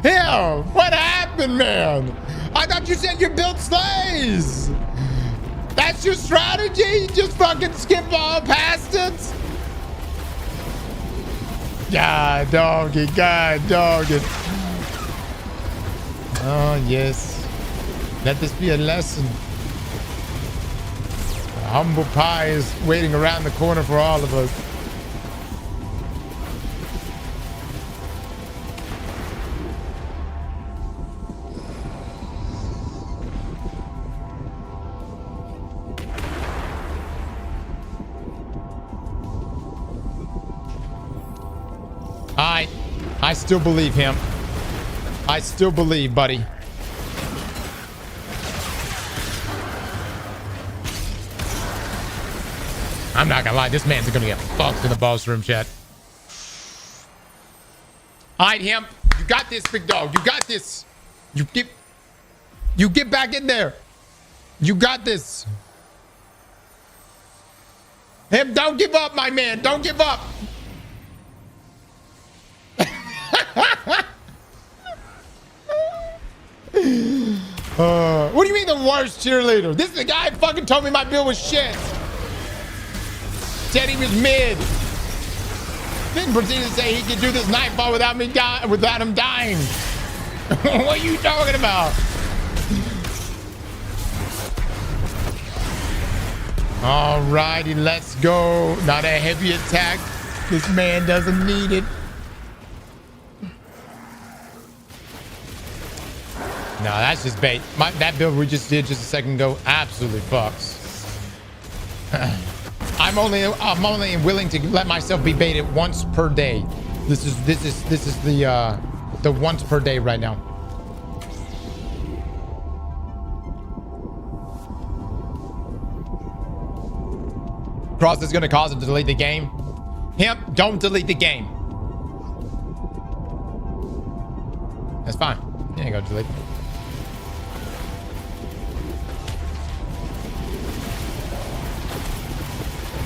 Hell, what happened, man? I thought you said you built slaves. That's your strategy? You just fucking skip all past it? God doggy, God doggy. Oh, yes. Let this be a lesson. A humble pie is waiting around the corner for all of us. I still believe him. I still believe, buddy. I'm not gonna lie, this man's gonna get fucked in the boss room, chat. Alright, him. You got this, big dog. You got this. You get back in there. You got this. Him, don't give up, my man. Don't give up. What do you mean the worst cheerleader? This is the guy who fucking told me my build was shit. Said he was mid. Then proceeded to say he could do this nightfall without him dying. What are you talking about? Alrighty, let's go. Not a heavy attack. This man doesn't need it. No, that's just bait. That build we just did just a second ago absolutely fucks. I'm only willing to let myself be baited once per day. This is the once per day right now. Cross is gonna cause him to delete the game. Him, don't delete the game. That's fine. You ain't gonna delete it.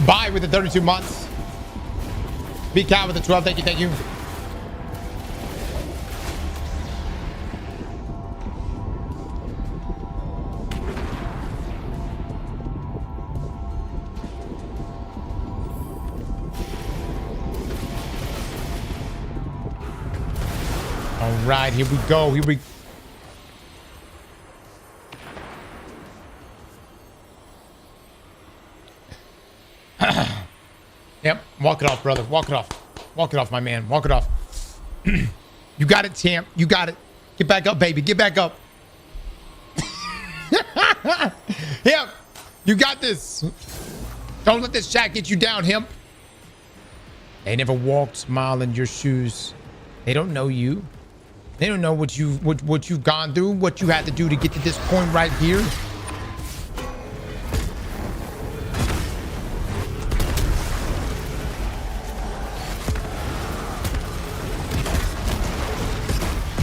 Bye with the 32 months. Be Cat with the 12. Thank you. Thank you. All right, here we go. Here we Yep, walk it off, brother. Walk it off. Walk it off, my man. Walk it off. You got it, champ. You got it. Get back up, baby. Get back up. Hemp, you got this. Don't let this chat get you down, Hemp. They never walked a mile in your shoes. They don't know you. They don't know what you've gone through, what you had to do to get to this point right here.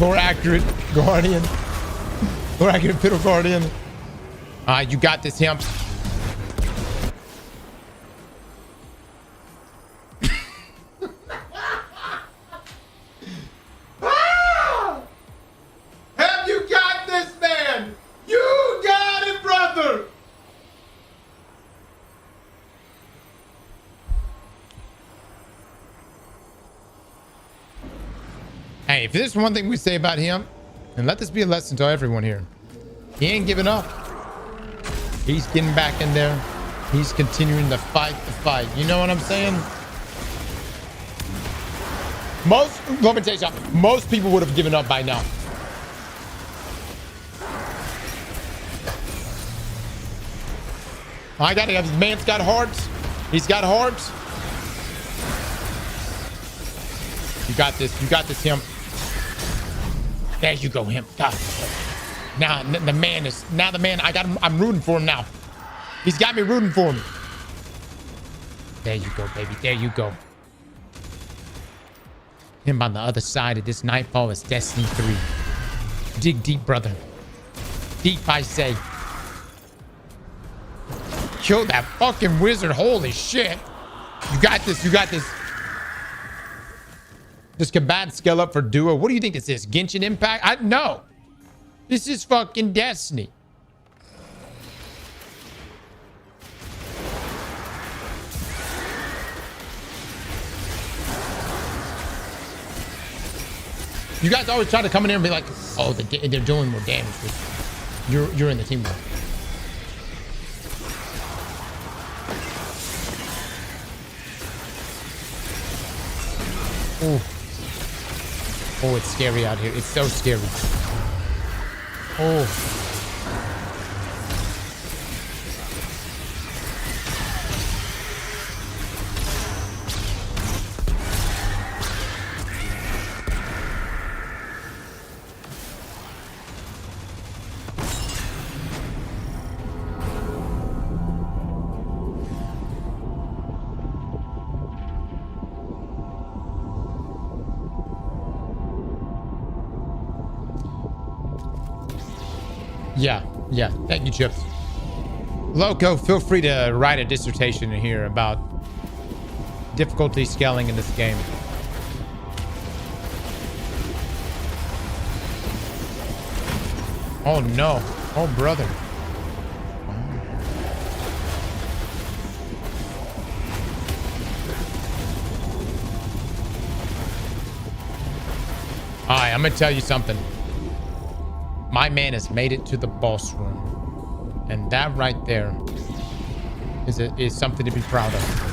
More accurate, Guardian. More accurate, Fiddle Guardian. You got this, Hemp. Hemp, you got this, man. You got it, brother. Hey, if there's one thing we say about him, and let this be a lesson to everyone here, he ain't giving up. He's getting back in there. He's continuing to fight the fight. You know what I'm saying? Let me tell you something. Most people would have given up by now. I got it. This man's got hearts. He's got hearts. You got this. You got this, Hemp. There you go, Hemp. God. Now the man. I got him. I'm rooting for him now. He's got me rooting for him. There you go, baby. There you go. Him on the other side of this nightfall is Destiny 3. Dig deep, brother. Deep, I say. Kill that fucking wizard. Holy shit. You got this. You got this. Does combat scale up for duo? What do you think this is? Genshin Impact? No. This is fucking Destiny. You guys always try to come in here and be like, oh, they're doing more damage. You're in the team war. Oh. Oh, it's scary out here. It's so scary. Oh. Yeah. Thank you, Chips. Loco, feel free to write a dissertation in here about difficulty scaling in this game. Oh no. Oh brother. Alright, I'm gonna tell you something. My man has made it to the boss room. And that right there is something to be proud of.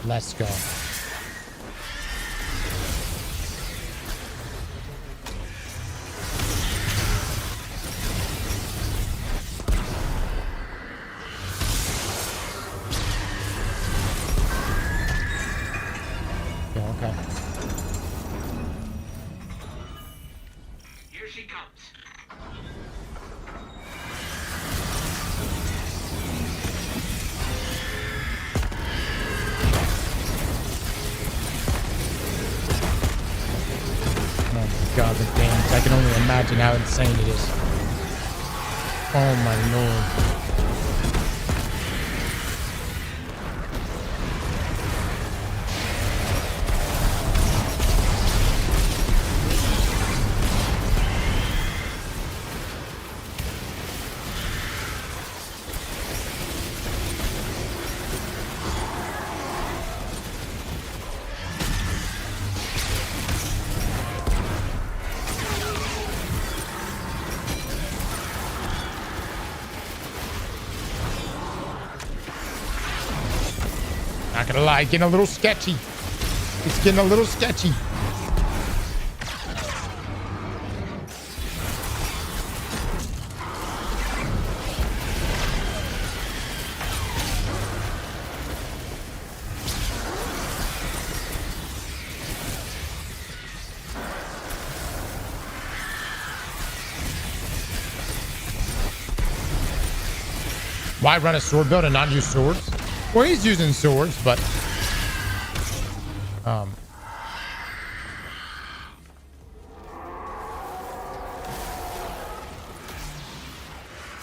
Let's go. Okay. Here she comes. God, the games. I can only imagine how insane it is. Oh my lord. Not gonna lie, getting a little sketchy. It's getting a little sketchy. Why run a sword build and not use swords? Well, he's using swords, but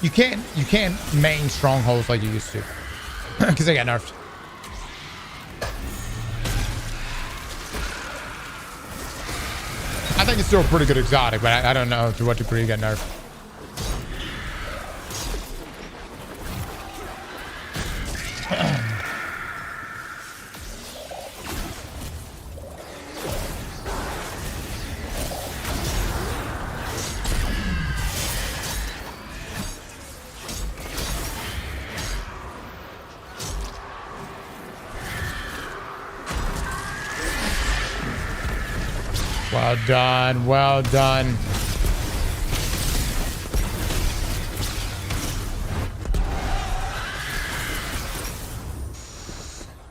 you can't main strongholds like you used to because they got nerfed. I think it's still a pretty good exotic, but I don't know to what degree it got nerfed. Well done. Well done.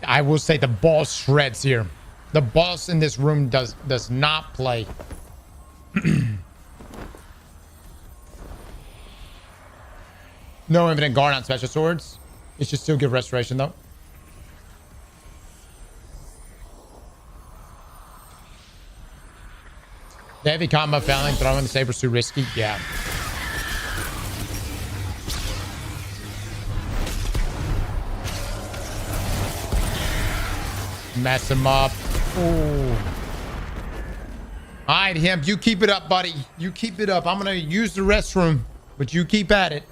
I will say the boss shreds here. The boss in this room does not play. No infinite guard on special swords. It should still give restoration though. The heavy combat failing, throwing the saber's too risky. Yeah. Mess him up. Ooh. All right, Hemp, you keep it up, buddy. You keep it up. I'm going to use the restroom, but you keep at it.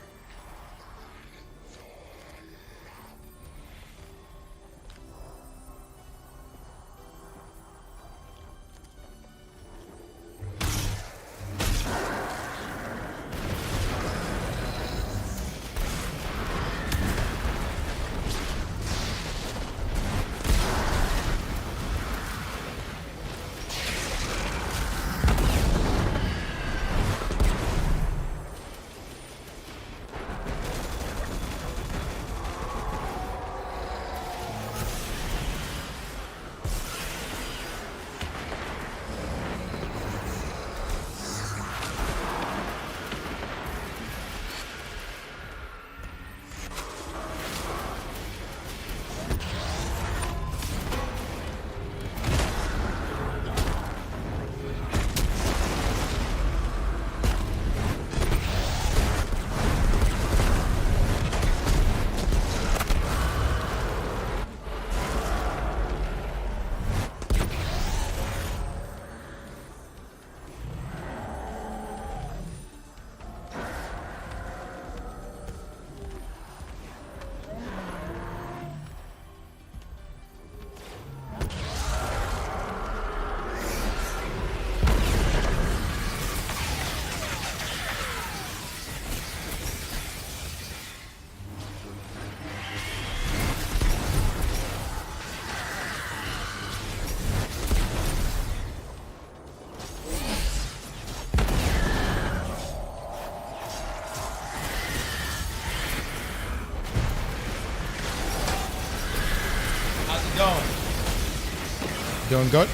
Doing good.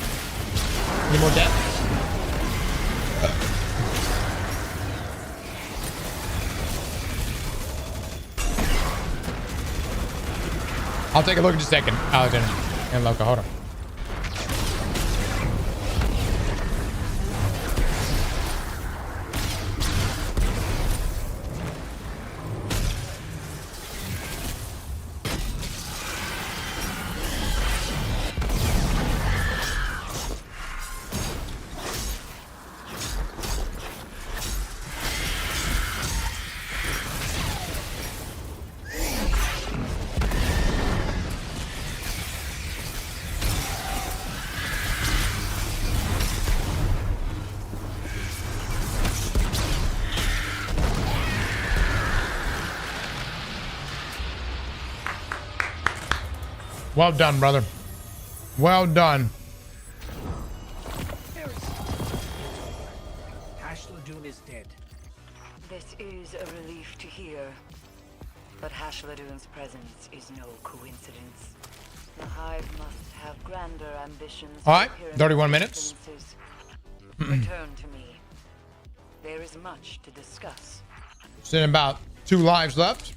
Any more death? I'll take a look in just a second. Alexander and Loka, hold on. Well done, brother. Well done. Hashladoon is dead. This is a relief to hear. But Hashladoon's presence is no coincidence. The Hive must have grander ambitions. All right, 31 minutes. Return to me. There is much to discuss. Still about 2 lives left.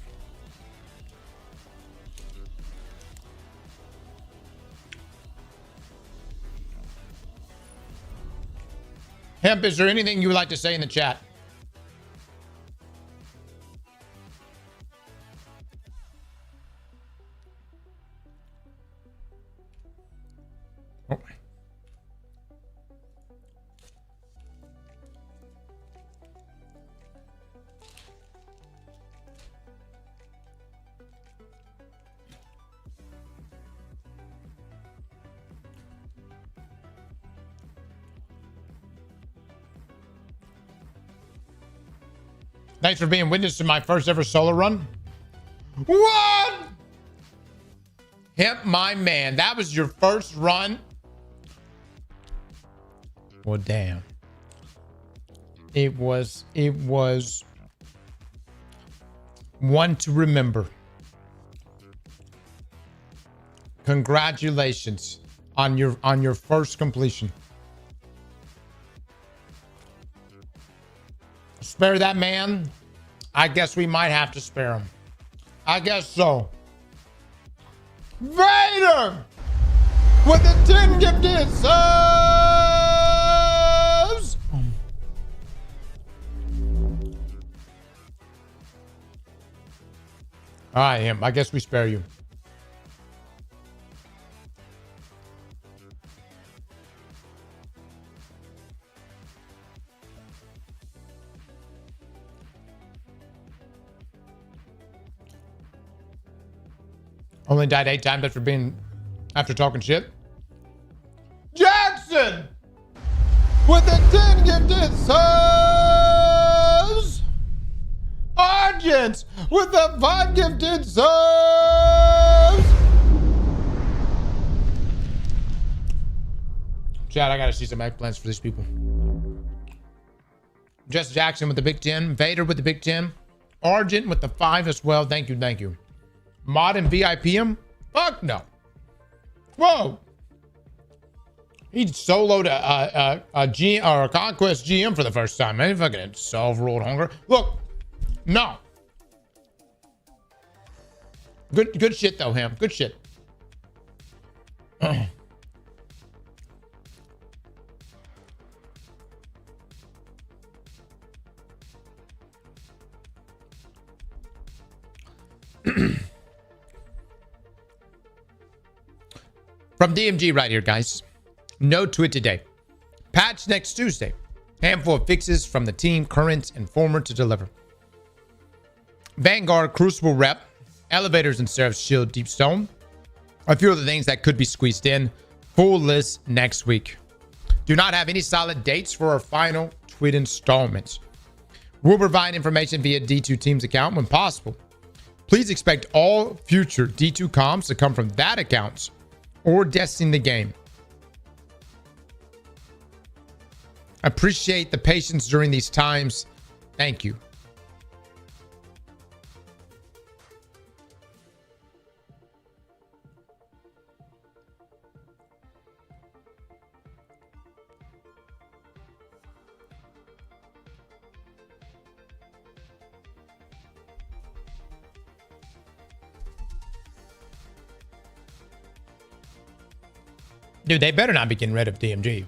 Hemp, is there anything you would like to say in the chat? Oh. Thanks for being witness to my first ever solo run. What? Hemp, my man. That was your first run? Well, damn. It was one to remember. Congratulations on your first completion. Spare that man? I guess we might have to spare him. I guess so. Vader! With the 10 gifted subs! Alright, him. I guess we spare you. Only died 8 times after talking shit. Jackson with the 10 gifted subs. Argent with the 5 gifted subs. Chad, I gotta see some eggplants for these people. Jess Jackson with the big 10. Vader with the big 10. Argent with the 5 as well. Thank you, thank you. Mod and VIP him? Fuck no. Whoa. He soloed a GM or a Conquest GM for the first time. Man, he fucking self-ruled hunger. Look, no. Good shit though, Ham. Good shit. From DMG right here, guys. No tweet today. Patch next Tuesday. Handful of fixes from the team, current and former, to deliver. Vanguard, Crucible Rep, Elevators and Seraph's Shield, Deep Stone. A few of the things that could be squeezed in. Full list next week. Do not have any solid dates for our final tweet installments. We'll provide information via D2 Team's account when possible. Please expect all future D2 comms to come from that account or Destiny the game. Appreciate the patience during these times. Thank you. Dude, they better not be getting rid of DMG.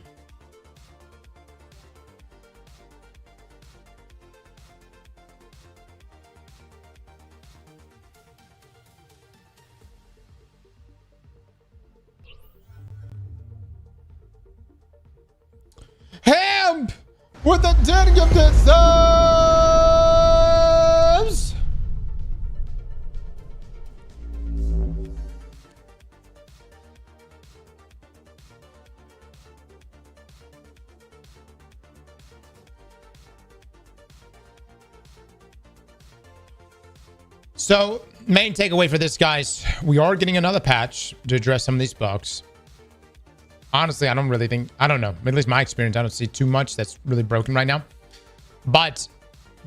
Hemp with the 10 gifted subs. So, main takeaway for this, guys, we are getting another patch to address some of these bugs. Honestly, I don't really think, I don't know, at least my experience, I don't see too much that's really broken right now. But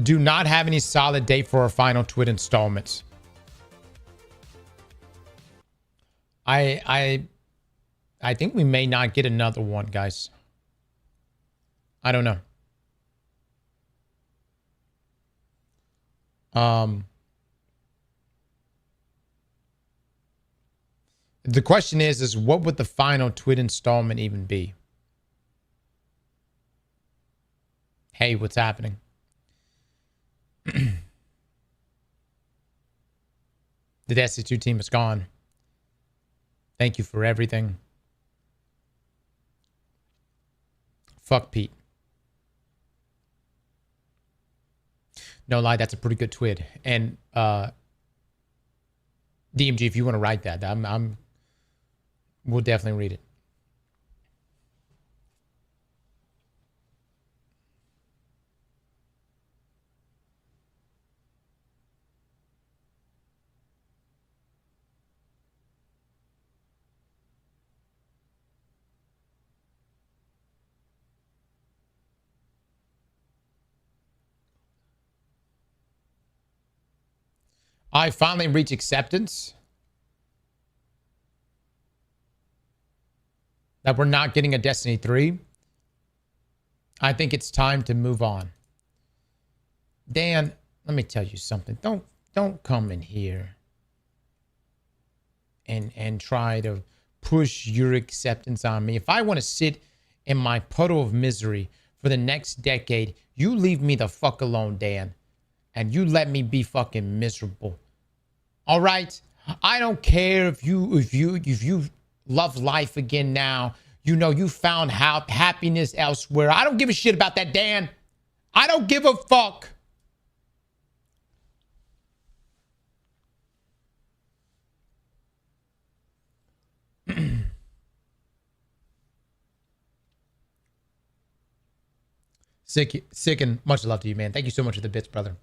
do not have any solid date for our final Twit installments. I think we may not get another one, guys. I don't know. The question is what would the final Twit installment even be? Hey, what's happening? The Destiny 2 team is gone. Thank you for everything. Fuck Pete. No lie, that's a pretty good twid. And DMG, if you want to write that, we'll definitely read it. I finally reached acceptance that we're not getting a Destiny 3. I think it's time to move on. Dan, let me tell you something. Don't come in here and try to push your acceptance on me. If I want to sit in my puddle of misery for the next decade, you leave me the fuck alone, Dan. And you let me be fucking miserable. All right? I don't care if you love life again now. You know, you found happiness elsewhere. I don't give a shit about that, Dan. I don't give a fuck. Sick and much love to you, man. Thank you so much for the bits, brother.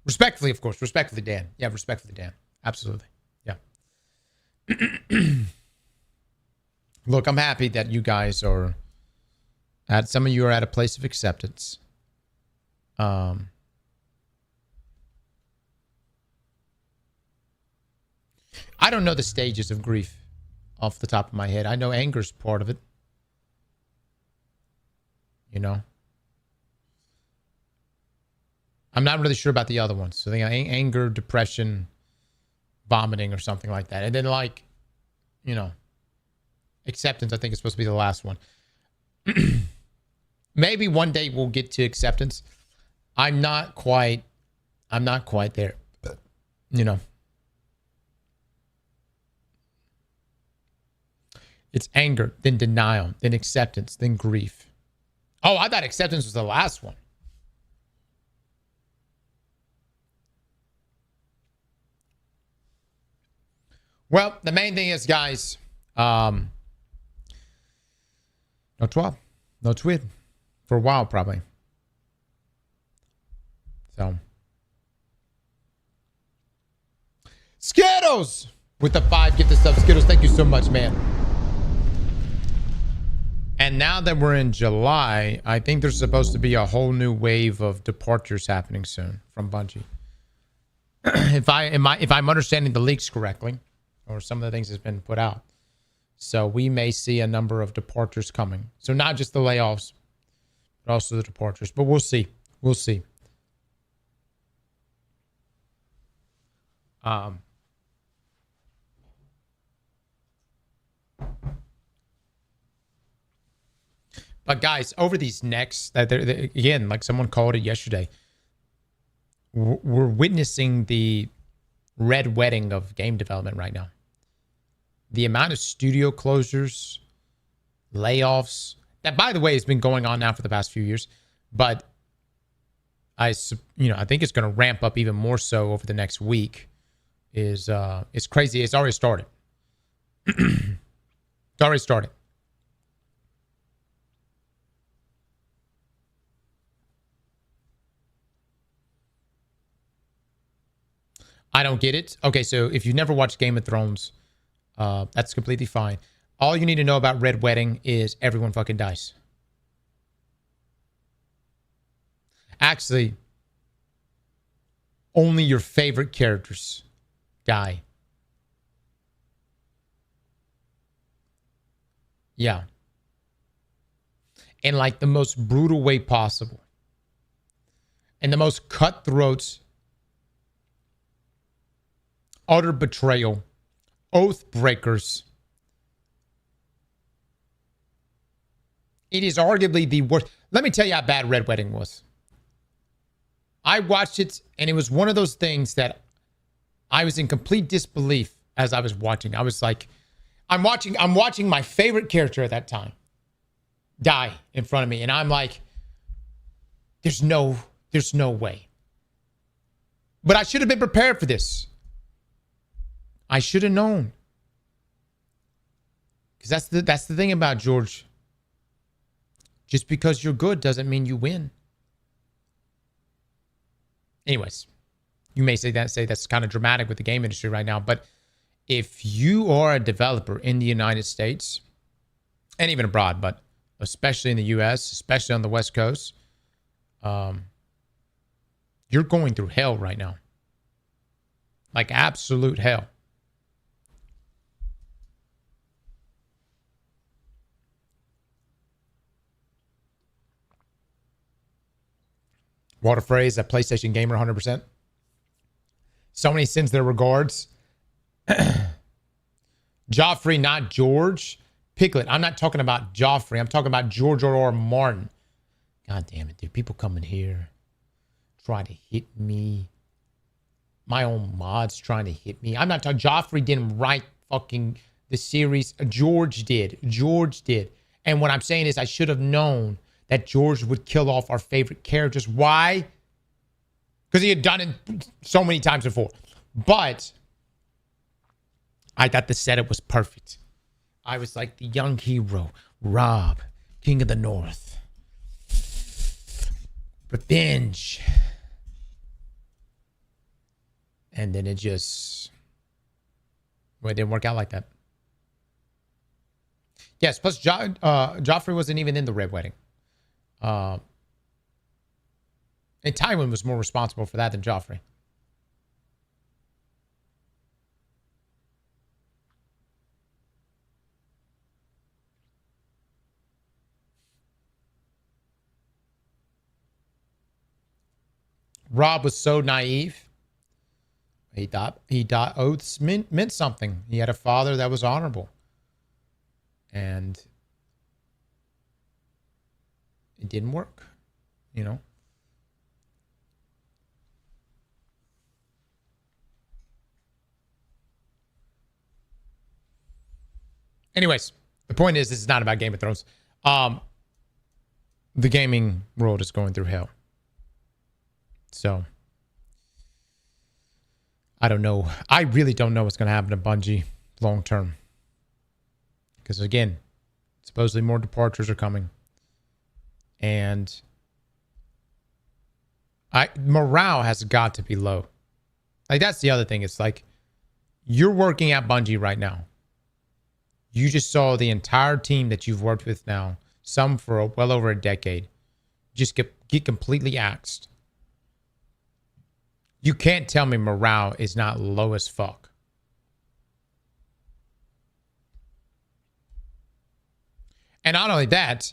Respectfully, of course. Respectfully, Dan. Yeah, respectfully, Dan. Absolutely. Yeah. Look, I'm happy that you guys are some of you are at a place of acceptance. I don't know the stages of grief off the top of my head. I know anger's part of it. You know? I'm not really sure about the other ones. So I think anger, depression, vomiting, or something like that. And then, like, you know, acceptance, I think, is supposed to be the last one. Maybe one day we'll get to acceptance. I'm not quite there. But, you know. It's anger, then denial, then acceptance, then grief. Oh, I thought acceptance was the last one. Well, the main thing is, guys, no TWAB, no TWAB for a while, probably. So, Skittles with the 5 gifted subs. Skittles, thank you so much, man. And now that we're in July, I think there's supposed to be a whole new wave of departures happening soon from Bungie. if I'm understanding the leaks correctly, or some of the things that's been put out. So we may see a number of departures coming. So not just the layoffs, but also the departures. But we'll see. We'll see. But guys, over these next, again, like someone called it yesterday, we're witnessing the red wedding of game development right now. The amount of studio closures, layoffs, that, by the way, has been going on now for the past few years, but I think it's going to ramp up even more so over the next week. It's crazy. It's already started. It's already started. I don't get it. Okay, so if you've never watched Game of Thrones, that's completely fine. All you need to know about Red Wedding is everyone fucking dies. Actually, only your favorite characters die. Yeah. In like the most brutal way possible. And the most cutthroat, utter betrayal, oath breakers. It is arguably the worst. Let me tell you how bad Red Wedding was. I watched it, and it was one of those things that I was in complete disbelief as I was watching. I was like, I'm watching my favorite character at that time die in front of me, and I'm like, there's no way. But I should have been prepared for this. I should have known. Because that's the thing about George. Just because you're good doesn't mean you win. Anyways, you may say that's kind of dramatic with the game industry right now, but if you are a developer in the United States, and even abroad, but especially in the US, especially on the West Coast, you're going through hell right now. Like absolute hell. Walter Phrase, a PlayStation gamer, 100%. Sony sends their regards. Joffrey, not George. Piglet, I'm not talking about Joffrey. I'm talking about George R.R. Martin. God damn it, dude. People coming here, trying to hit me. My own mods trying to hit me. I'm not talking. Joffrey didn't write fucking the series. George did. George did. And what I'm saying is I should have known that George would kill off our favorite characters. Why? Because he had done it so many times before. But I thought the setup was perfect. I was like the young hero, Rob, King of the North. Revenge. And then it just... Well, it didn't work out like that. Yes, plus Joffrey wasn't even in the Red Wedding. And Tywin was more responsible for that than Joffrey. Robb was so naive. He thought oaths meant something. He had a father that was honorable. And it didn't work, you know. Anyways, the point is, this is not about Game of Thrones. The gaming world is going through hell. So, I don't know. I really don't know what's going to happen to Bungie long term. Because again, supposedly more departures are coming. And morale has got to be low. Like, that's the other thing. It's like, you're working at Bungie right now. You just saw the entire team that you've worked with now, some for well over a decade, just get completely axed. You can't tell me morale is not low as fuck. And not only that,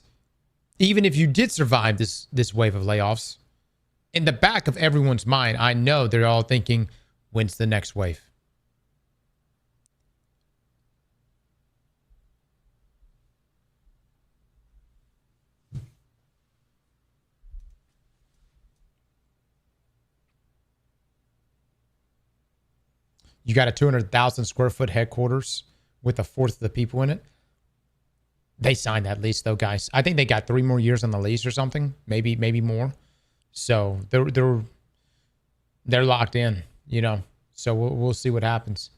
even if you did survive this wave of layoffs, in the back of everyone's mind, I know they're all thinking, when's the next wave? You got a 200,000 square foot headquarters with a fourth of the people in it. They signed that lease though, guys. I think they got 3 more years on the lease or something, maybe more. So they're locked in, you know. So we'll see what happens.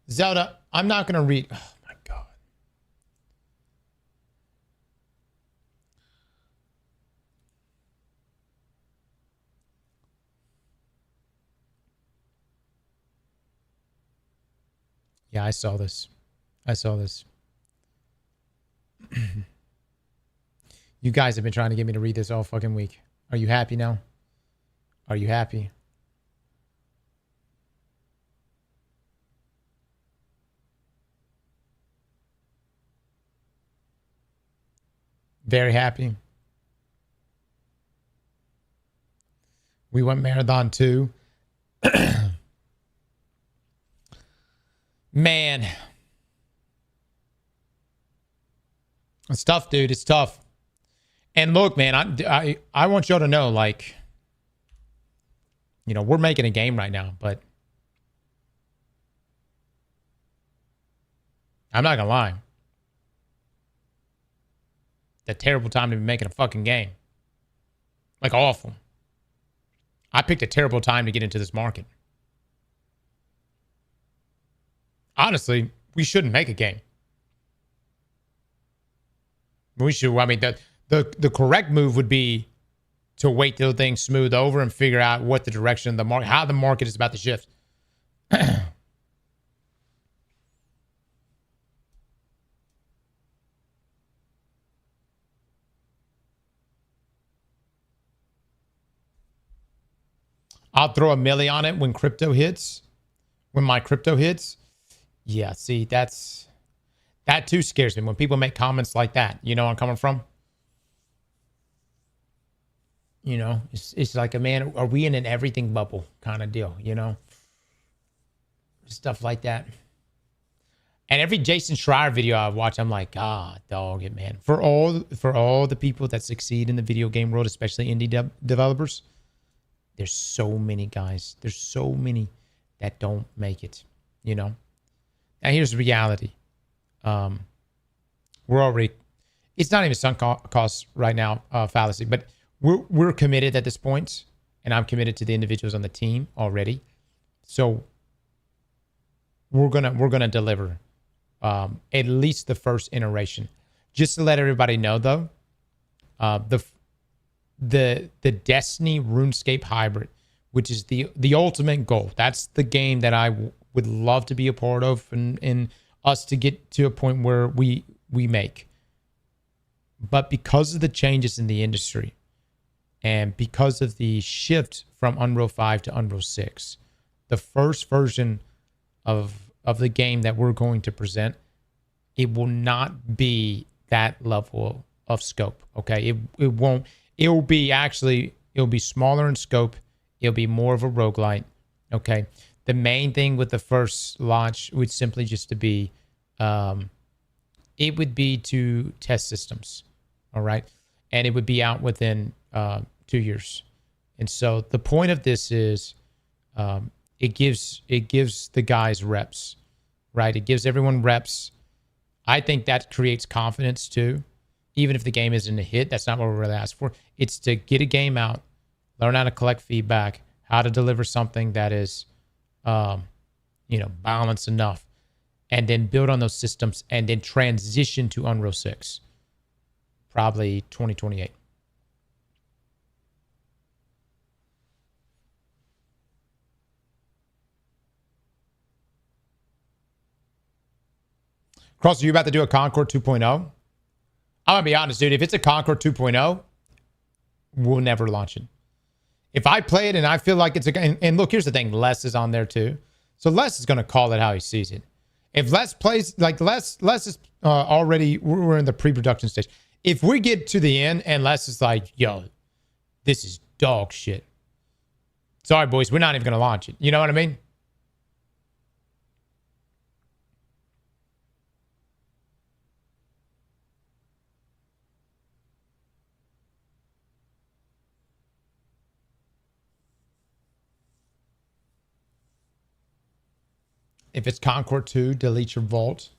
Zelda, I'm not going to read. Oh, my God. Yeah, I saw this. You guys have been trying to get me to read this all fucking week. Are you happy now? Are you happy? Very happy. We went marathon too. Man. It's tough, dude. It's tough. And look, man, I want y'all to know, like, you know, we're making a game right now, but I'm not gonna lie. A terrible time to be making a fucking game. Like, awful. I picked a terrible time to get into this market. Honestly, we shouldn't make a game. We should, I mean, the correct move would be to wait till things smooth over and figure out what the direction of the market, how the market is about to shift. I'll throw a milli on it when crypto hits. When my crypto hits. Yeah, see, that too scares me when people make comments like that. You know where I'm coming from? You know, it's like, man, are we in an everything bubble kind of deal, you know? Stuff like that. And every Jason Schreier video I watch, I'm like, God, dog it, man. For all the people that succeed in the video game world, especially indie developers, there's so many guys. There's so many that don't make it, you know? Now, here's the reality. We're already... It's not even sunk cost right now, fallacy, but we're committed at this point. and I'm committed to the individuals on the team already. So we're gonna deliver at least the first iteration. Just to let everybody know, though, the Destiny RuneScape hybrid, which is the ultimate goal. That's the game that I would love to be a part of, and us to get to a point where we make. But because of the changes in the industry, and because of the shift from Unreal 5 to Unreal 6, the first version of the game that we're going to present, it will not be that level of scope. Okay, it won't. It'll be smaller in scope. It'll be more of a roguelite. Okay, the main thing with the first launch would simply just to be, it would be to test systems. All right, and it would be out within 2 years. And so the point of this is, it gives the guys reps, right? It gives everyone reps. I think that creates confidence too. Even if the game isn't a hit, that's not what we're really asked for. It's to get a game out, learn how to collect feedback, how to deliver something that is, balanced enough, and then build on those systems, and then transition to Unreal 6, probably 2028. Cross, are you about to do a Concord 2.0? I'm going to be honest, dude. If it's a Concord 2.0, we'll never launch it. If I play it and I feel like it's a... And look, here's the thing. Les is on there too. So Les is going to call it how he sees it. If Les plays... Like, Les is already... We're in the pre-production stage. If we get to the end and Les is like, yo, this is dog shit. Sorry, boys. We're not even going to launch it. You know what I mean? If it's Concord 2, delete your vault.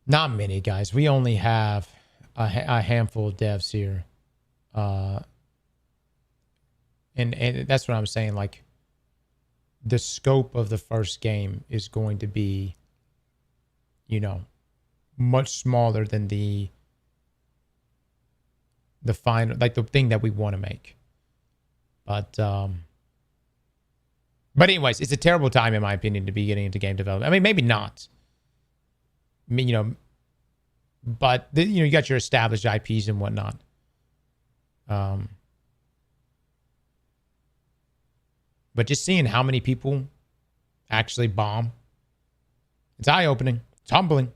Not many, guys. We only have a handful of devs here. And that's what I'm saying. Like, the scope of the first game is going to be, much smaller than the final, like the thing that we want to make. But anyways, it's a terrible time, in my opinion, to be getting into game development. I mean, maybe not. I mean, but you got your established IPs and whatnot. But just seeing how many people actually bomb, it's eye-opening. It's humbling.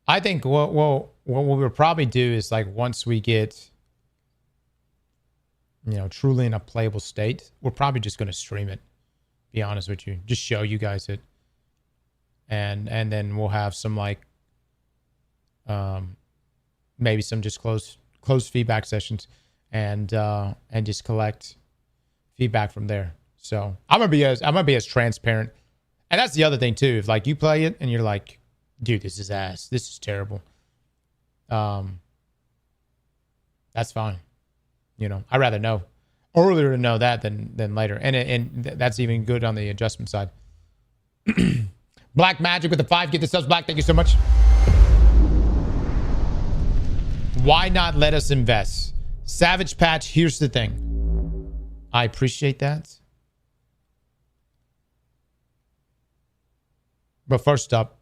I think what we'll probably do is, like, once we get, truly in a playable state, we're probably just going to stream it. Be honest with you, just show you guys it, and then we'll have some, like, maybe some just closed feedback sessions, and just collect feedback from there. So I'm gonna be as transparent, and that's the other thing too. If, like, you play it and you're like, dude, this is ass. This is terrible. That's fine. I'd rather know earlier to know that than later. And that's even good on the adjustment side. Black Magic with the 5. Get the subs, Black. Thank you so much. Why not let us invest? Savage Patch, here's the thing. I appreciate that. But first up,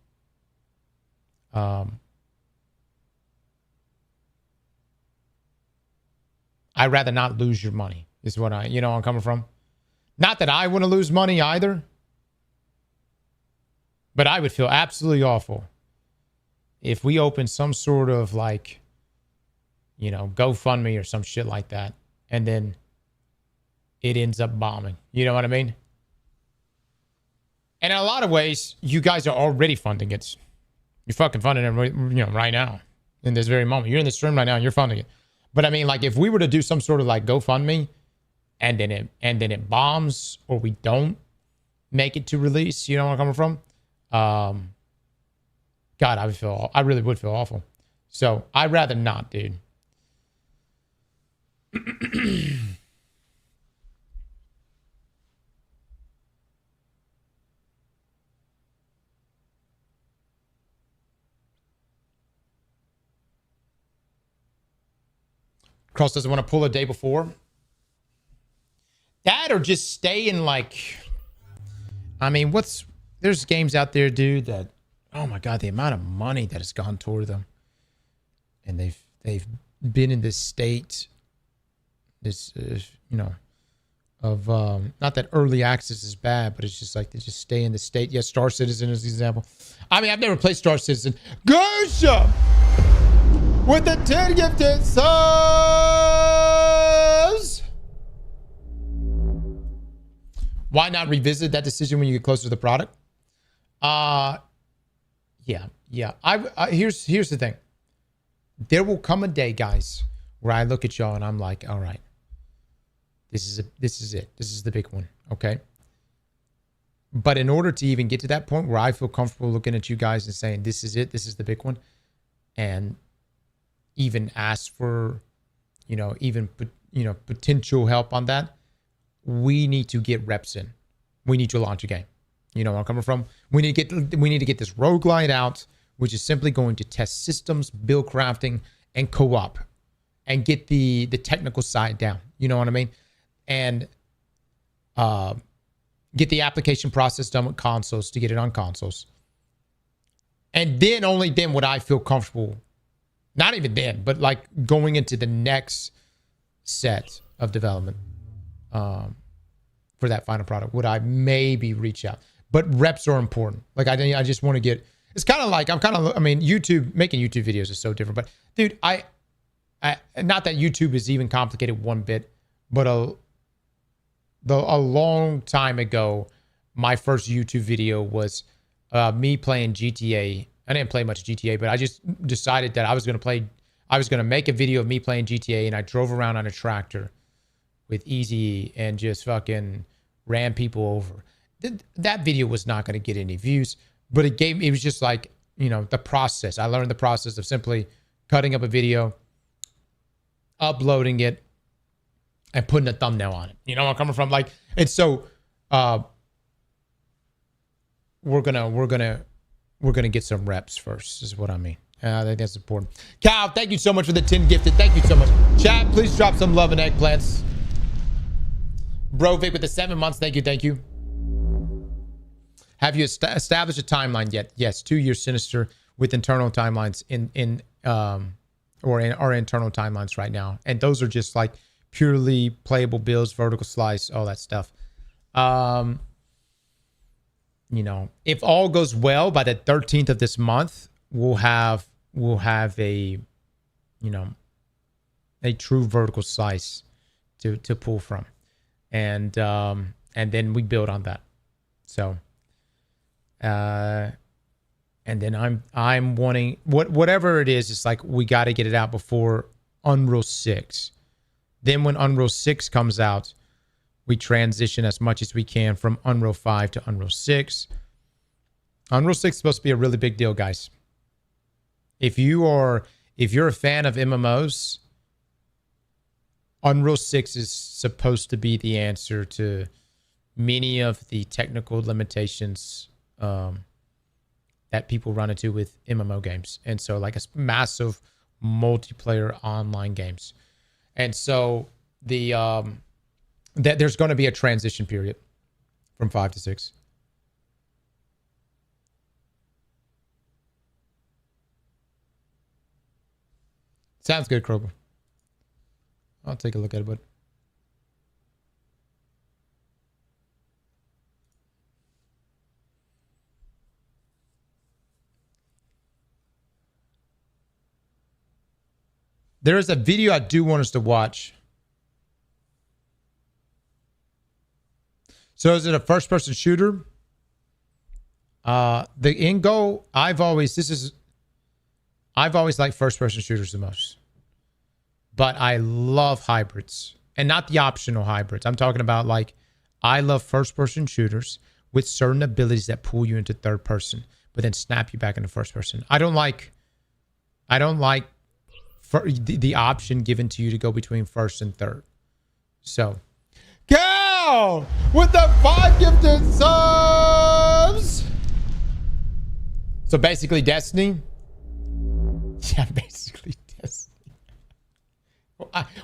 I'd rather not lose your money, is what I'm coming from. Not that I want to lose money either, but I would feel absolutely awful if we open some sort of, like, GoFundMe or some shit like that, and then it ends up bombing. You know what I mean? And in a lot of ways, you guys are already funding it. You're fucking funding it, right now. In this very moment. You're in the stream right now and you're funding it. But I mean, like, if we were to do some sort of like GoFundMe and then it bombs or we don't make it to release, you know where I'm coming from? God, I really would feel awful. So I'd rather not, dude. Cross doesn't want to pull a day before. That or just stay in like, I mean, there's games out there, dude, that, oh my God, the amount of money that has gone toward them. And they've been in this state, of, not that early access is bad, but it's just like they just stay in the state. Yes, Star Citizen is an example. I mean, I've never played Star Citizen. Gersha! With the 10 gifted subs! Why not revisit that decision when you get closer to the product? Yeah. Here's the thing. There will come a day, guys, where I look at y'all and I'm like, all right, this is it. This is the big one. Okay. But in order to even get to that point where I feel comfortable looking at you guys and saying, this is it, this is the big one, and even ask for, potential help on that, we need to get reps in. We need to launch a game. You know where I'm coming from? We need to get this roguelite out, which is simply going to test systems, build crafting, and co-op, and get the technical side down. You know what I mean? And get the application process done with consoles to get it on consoles. And then only then would I feel comfortable. Not even then, but like going into the next set of development for that final product, would I maybe reach out? But reps are important. Like I just want to get. It's kind of like YouTube, making YouTube videos is so different. But dude, I not that YouTube is even complicated one bit, but a long time ago, my first YouTube video was me playing GTA. I didn't play much GTA, but I just decided that I was going to make a video of me playing GTA, and I drove around on a tractor with Easy and just fucking ran people over. That video was not going to get any views, but it was just like, the process. I learned the process of simply cutting up a video, uploading it, and putting a thumbnail on it. You know where I'm coming from? Like, and so we're gonna get some reps first, is what I mean. I think that's important. Kyle, thank you so much for the 10 gifted. Thank you so much. Chat, please drop some love and eggplants. Bro Vic with the 7 months. Thank you. Have you established a timeline yet? Yes, 2 years Sinister with internal timelines in our internal timelines right now. And those are just like purely playable builds, vertical slice, all that stuff. If all goes well, by the 13th of this month, we'll have a true vertical slice to pull from, and then we build on that. So, and then I'm wanting whatever it is. It's like we got to get it out before Unreal 6. Then when Unreal 6 comes out, we transition as much as we can from Unreal 5 to Unreal 6. Unreal 6 is supposed to be a really big deal, guys. If you're a fan of MMOs, Unreal 6 is supposed to be the answer to many of the technical limitations that people run into with MMO games. And so like a massive multiplayer online games. And so that there's going to be a transition period from 5 to 6. Sounds good, Kroger. I'll take a look at it, bud. There is a video I do want us to watch. So is it a first-person shooter? The end goal, I've always liked first person shooters the most. But I love hybrids. And not the optional hybrids. I'm talking about like I love first person shooters with certain abilities that pull you into third person, but then snap you back into first person. I don't like the option given to you to go between first and third. So, Cal with the 5 gifted subs. So basically Destiny. Yeah, basically Destiny.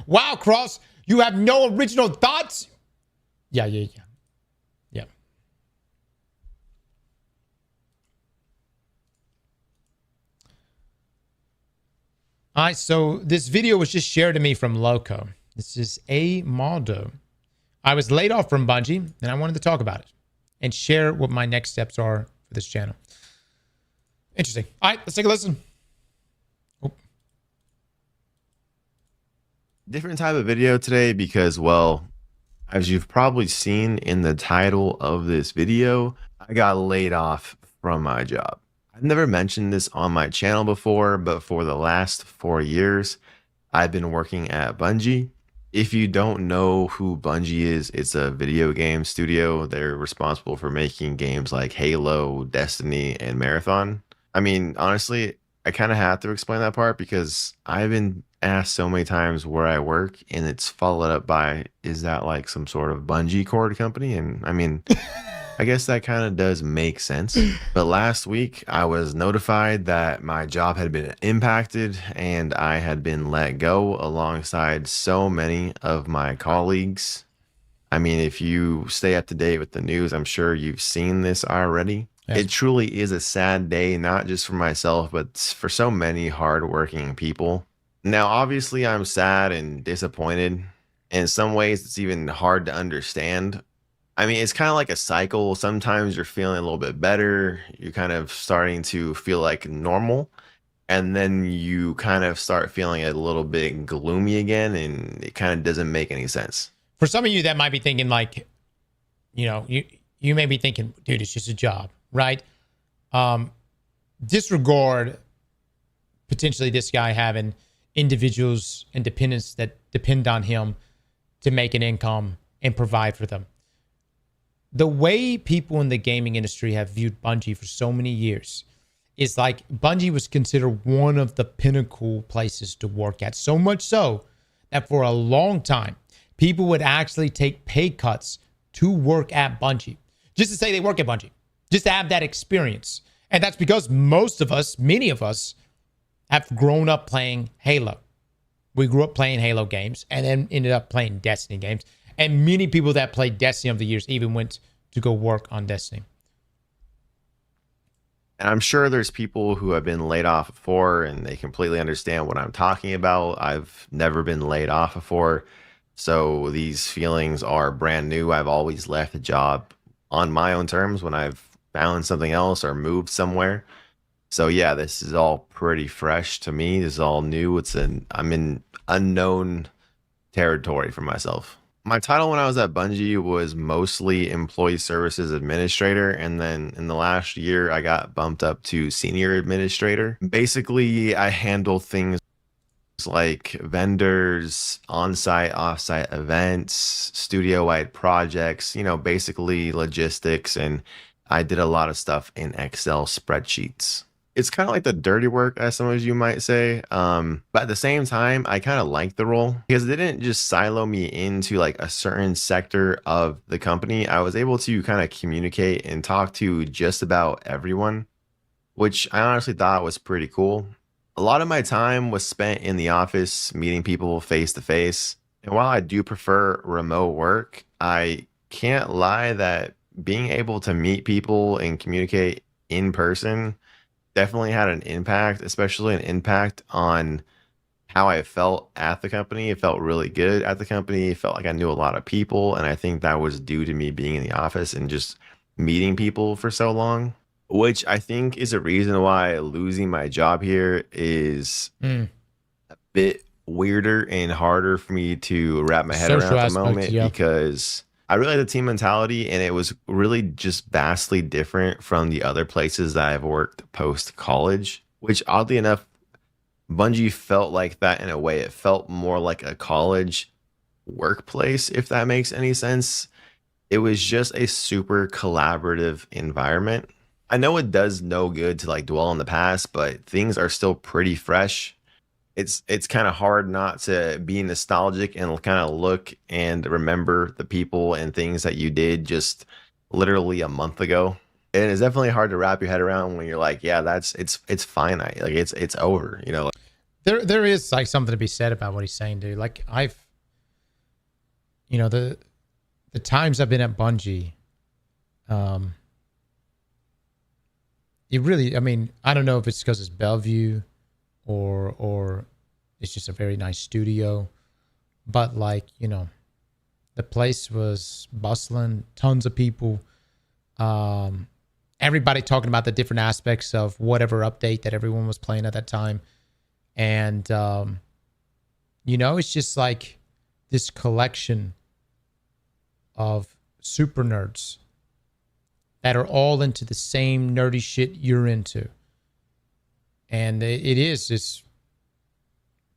Wow, Cross, you have no original thoughts? Yeah. All right, so this video was just shared to me from Loco. This is A Maldo. I was laid off from Bungie, and I wanted to talk about it and share what my next steps are for this channel. Interesting. All right, let's take a listen. Different type of video today because, well, as you've probably seen in the title of this video, I got laid off from my job. I've never mentioned this on my channel before, but for the last 4 years, I've been working at Bungie. If you don't know who Bungie is, it's a video game studio. They're responsible for making games like Halo, Destiny, and Marathon. I mean, honestly, I kind of have to explain that part because I've been asked so many times where I work, and it's followed up by, is that like some sort of Bungie cord company? And I mean, I guess that kind of does make sense. But last week, I was notified that my job had been impacted and I had been let go alongside so many of my colleagues. I mean, if you stay up to date with the news, I'm sure you've seen this already. Yes. It truly is a sad day, not just for myself, but for so many hardworking people. Now, obviously, I'm sad and disappointed. In some ways, it's even hard to understand. I mean, it's kind of like a cycle. Sometimes you're feeling a little bit better. You're kind of starting to feel like normal. And then you kind of start feeling a little bit gloomy again. And it kind of doesn't make any sense. For some of you that might be thinking like, you may be thinking, dude, it's just a job, right? Disregard potentially this guy having individuals and dependents that depend on him to make an income and provide for them. The way people in the gaming industry have viewed Bungie for so many years is like Bungie was considered one of the pinnacle places to work at. So much so that for a long time, people would actually take pay cuts to work at Bungie. Just to say they work at Bungie. Just to have that experience. And that's because most of us, many of us, have grown up playing Halo. We grew up playing Halo games and then ended up playing Destiny games. And many people that played Destiny over the years even went to go work on Destiny. And I'm sure there's people who have been laid off before and they completely understand what I'm talking about. I've never been laid off before. So these feelings are brand new. I've always left a job on my own terms when I've found something else or moved somewhere. So yeah, this is all pretty fresh to me. This is all new. I'm in unknown territory for myself. My title when I was at Bungie was mostly Employee Services Administrator, and then in the last year, I got bumped up to Senior Administrator. Basically, I handle things like vendors, on-site, off-site events, studio-wide projects, basically logistics, and I did a lot of stuff in Excel spreadsheets. It's kind of like the dirty work, as some of you might say. But at the same time, I kind of like the role because it didn't just silo me into like a certain sector of the company. I was able to kind of communicate and talk to just about everyone, which I honestly thought was pretty cool. A lot of my time was spent in the office, meeting people face to face. And while I do prefer remote work, I can't lie that being able to meet people and communicate in person definitely had an impact, especially an impact on how I felt at the company. It felt really good at the company. It felt like I knew a lot of people. And I think that was due to me being in the office and just meeting people for so long, which I think is a reason why losing my job here is a bit weirder and harder for me to wrap my head around at the moment, because I really like the team mentality, and it was really just vastly different from the other places that I've worked post college, which oddly enough, Bungie felt like that in a way. It felt more like a college workplace, if that makes any sense. It was just a super collaborative environment. I know it does no good to like dwell on the past, but things are still pretty fresh. It's kind of hard not to be nostalgic and kind of look and remember the people and things that you did just literally a month ago. And it's definitely hard to wrap your head around when you're like, yeah, it's finite. Like it's over, you know. There is like something to be said about what he's saying, dude. Like the times I've been at Bungie, it really, I mean, I don't know if it's because it's Bellevue or it's just a very nice studio, but like, you know, the place was bustling, tons of people, everybody talking about the different aspects of whatever update that everyone was playing at that time. And, you know, it's just like this collection of super nerds that are all into the same nerdy shit you're into. And it's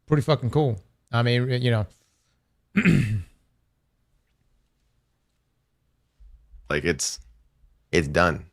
pretty fucking cool. I mean, you know, like it's done.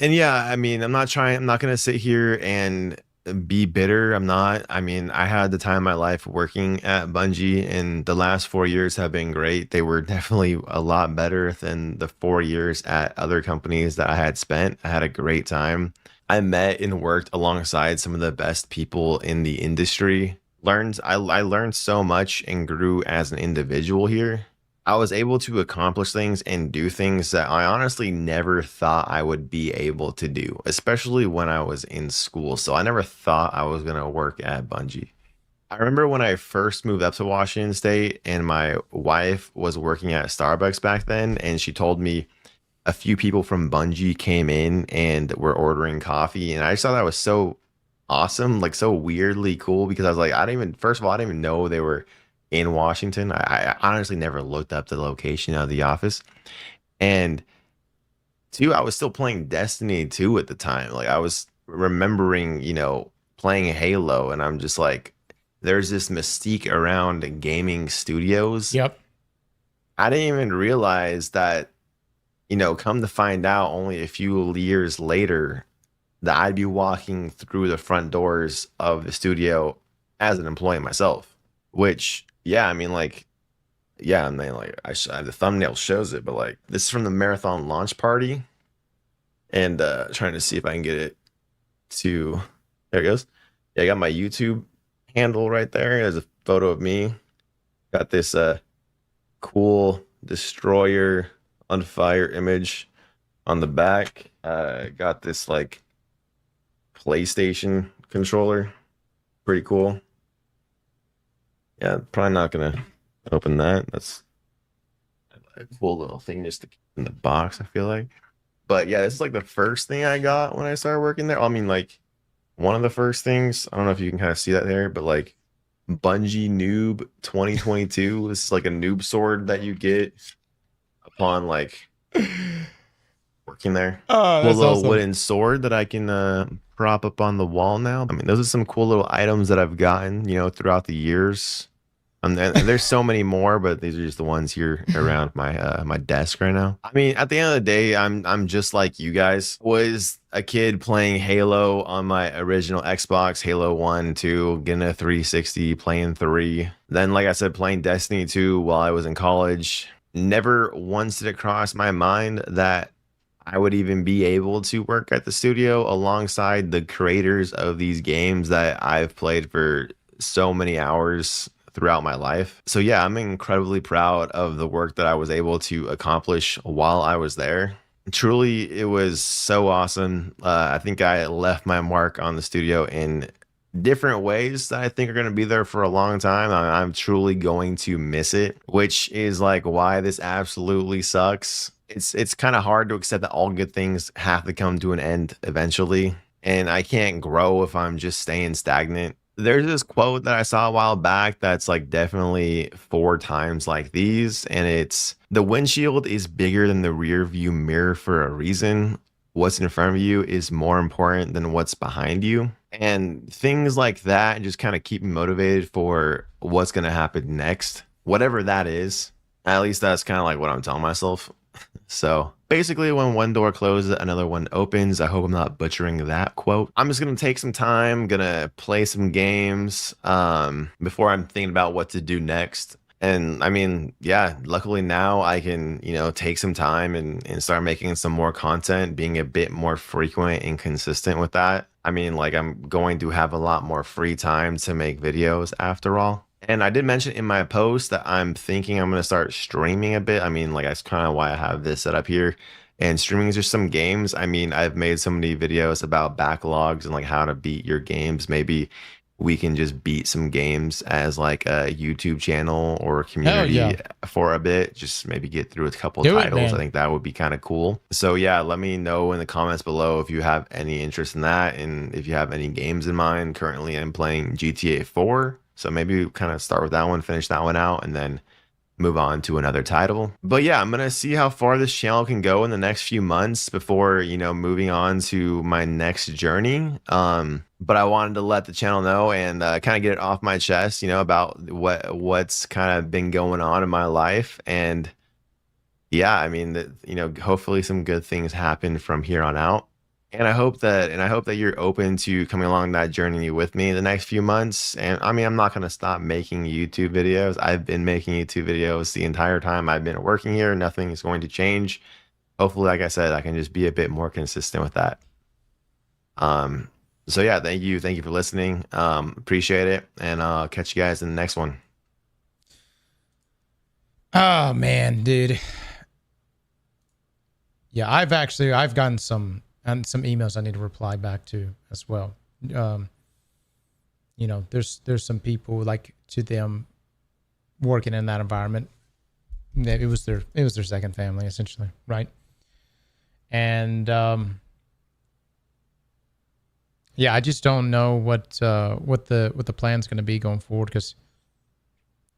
And yeah, I mean, I'm not going to sit here and be bitter. I'm not. I mean, I had the time of my life working at Bungie, and the last 4 years have been great. They were definitely a lot better than the 4 years at other companies that I had spent. I had a great time. I met and worked alongside some of the best people in the industry. I learned so much and grew as an individual here. I was able to accomplish things and do things that I honestly never thought I would be able to do, especially when I was in school. So I never thought I was going to work at Bungie. I remember when I first moved up to Washington State and my wife was working at Starbucks back then, and she told me a few people from Bungie came in and were ordering coffee. And I just thought that was so awesome, like so weirdly cool, because I was like, first of all, I didn't even know they were in Washington. I honestly never looked up the location of the office. And two, I was still playing Destiny 2 at the time. Like I was remembering, you know, playing Halo, and I'm just like, there's this mystique around gaming studios. Yep. I didn't even realize that, you know, come to find out only a few years later that I'd be walking through the front doors of the studio as an employee myself, which, yeah, I mean, like, yeah, I mean, like, the thumbnail shows it, but like, this is from the marathon launch party, and trying to see if I can get it to, there it goes. Yeah, I got my YouTube handle right there. There's a photo of me. Got this cool destroyer on fire image on the back. Got this like PlayStation controller. Pretty cool. Yeah, probably not gonna open that. That's a cool little thing just to keep in the box, I feel like. But yeah, this is like the first thing I got when I started working there. I mean, like, one of the first things, I don't know if you can kind of see that there, but like Bungie Noob 2022. This is like a noob sword that you get upon like working there. Oh, cool that's little awesome. wooden sword that I can prop up on the wall now. I mean, those are some cool little items that I've gotten, you know, throughout the years. And there's so many more, but these are just the ones here around my my desk right now. I mean, at the end of the day, I'm just like you guys. Was a kid playing Halo on my original Xbox, Halo 1, 2, getting a 360, playing 3. Then, like I said, playing Destiny 2 while I was in college. Never once did it cross my mind that I would even be able to work at the studio alongside the creators of these games that I've played for so many hours throughout my life. So yeah, I'm incredibly proud of the work that I was able to accomplish while I was there. Truly, it was so awesome. I think I left my mark on the studio in different ways that I think are going to be there for a long time. I'm truly going to miss it, which is like why this absolutely sucks. It's kind of hard to accept that all good things have to come to an end eventually. And I can't grow if I'm just staying stagnant. There's this quote that I saw a while back that's like definitely 4 times like these, and it's the windshield is bigger than the rear view mirror for a reason. What's in front of you is more important than what's behind you. And things like that just kind of keep me motivated for what's going to happen next, whatever that is. At least that's kind of like what I'm telling myself. So basically, when one door closes, another one opens. I hope I'm not butchering that quote. I'm just gonna take some time, gonna play some games before I'm thinking about what to do next. And I mean, yeah, luckily now I can, take some time and start making some more content, being a bit more frequent and consistent with that. I mean, like I'm going to have a lot more free time to make videos after all. And I did mention in my post that I'm thinking I'm going to start streaming a bit. I mean, like that's kind of why I have this set up here. And streaming is just some games. I mean, I've made so many videos about backlogs and like how to beat your games. Maybe we can just beat some games as like a YouTube channel or a community for a bit. Just maybe get through a couple titles. I think that would be kind of cool. So yeah, let me know in the comments below if you have any interest in that. And if you have any games in mind. Currently, I'm playing GTA 4. So maybe kind of start with that one, finish that one out, and then move on to another title. But yeah, I'm going to see how far this channel can go in the next few months before, moving on to my next journey. But I wanted to let the channel know and kind of get it off my chest, about what's kind of been going on in my life. And yeah, I mean, hopefully some good things happen from here on out. And I hope that you're open to coming along that journey with me in the next few months. And I mean, I'm not going to stop making YouTube videos. I've been making YouTube videos the entire time I've been working here. Nothing is going to change. Hopefully, like I said, I can just be a bit more consistent with that. So yeah, thank you for listening. Appreciate it, and I'll catch you guys in the next one. Oh man, dude. Yeah, I've gotten some emails I need to reply back to as well. There's some people like to them working in that environment. It was their second family essentially, right? And yeah, I just don't know what the plan's going to be going forward, because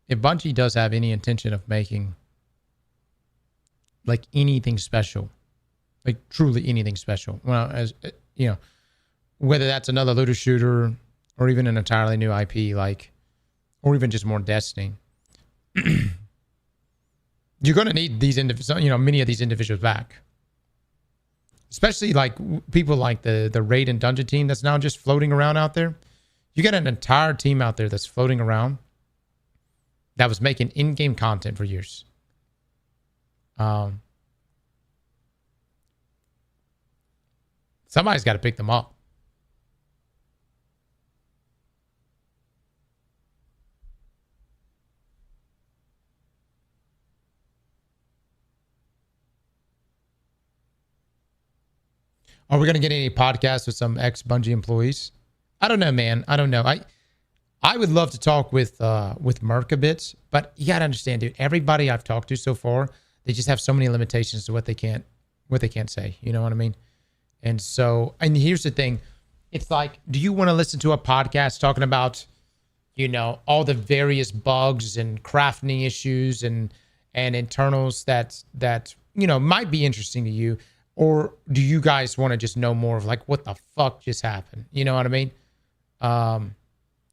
if Bungie does have any intention of making like anything special, like truly anything special, well, as whether that's another looter shooter or even an entirely new IP, like, or even just more Destiny, you're going to need these many of these individuals back, especially like people like the raid and dungeon team that's now just floating around out there. You got an entire team out there that's floating around that was making in-game content for years. Somebody's got to pick them up. Are we going to get any podcasts with some ex-Bungie employees? I don't know, man. I don't know. I would love to talk with Merc a bit, but you got to understand, dude, everybody I've talked to so far, they just have so many limitations to what they can't say. You know what I mean? And so, and here's the thing. It's like, do you want to listen to a podcast talking about, all the various bugs and crafting issues and internals that might be interesting to you? Or do you guys want to just know more of like, what the fuck just happened? You know what I mean? I'm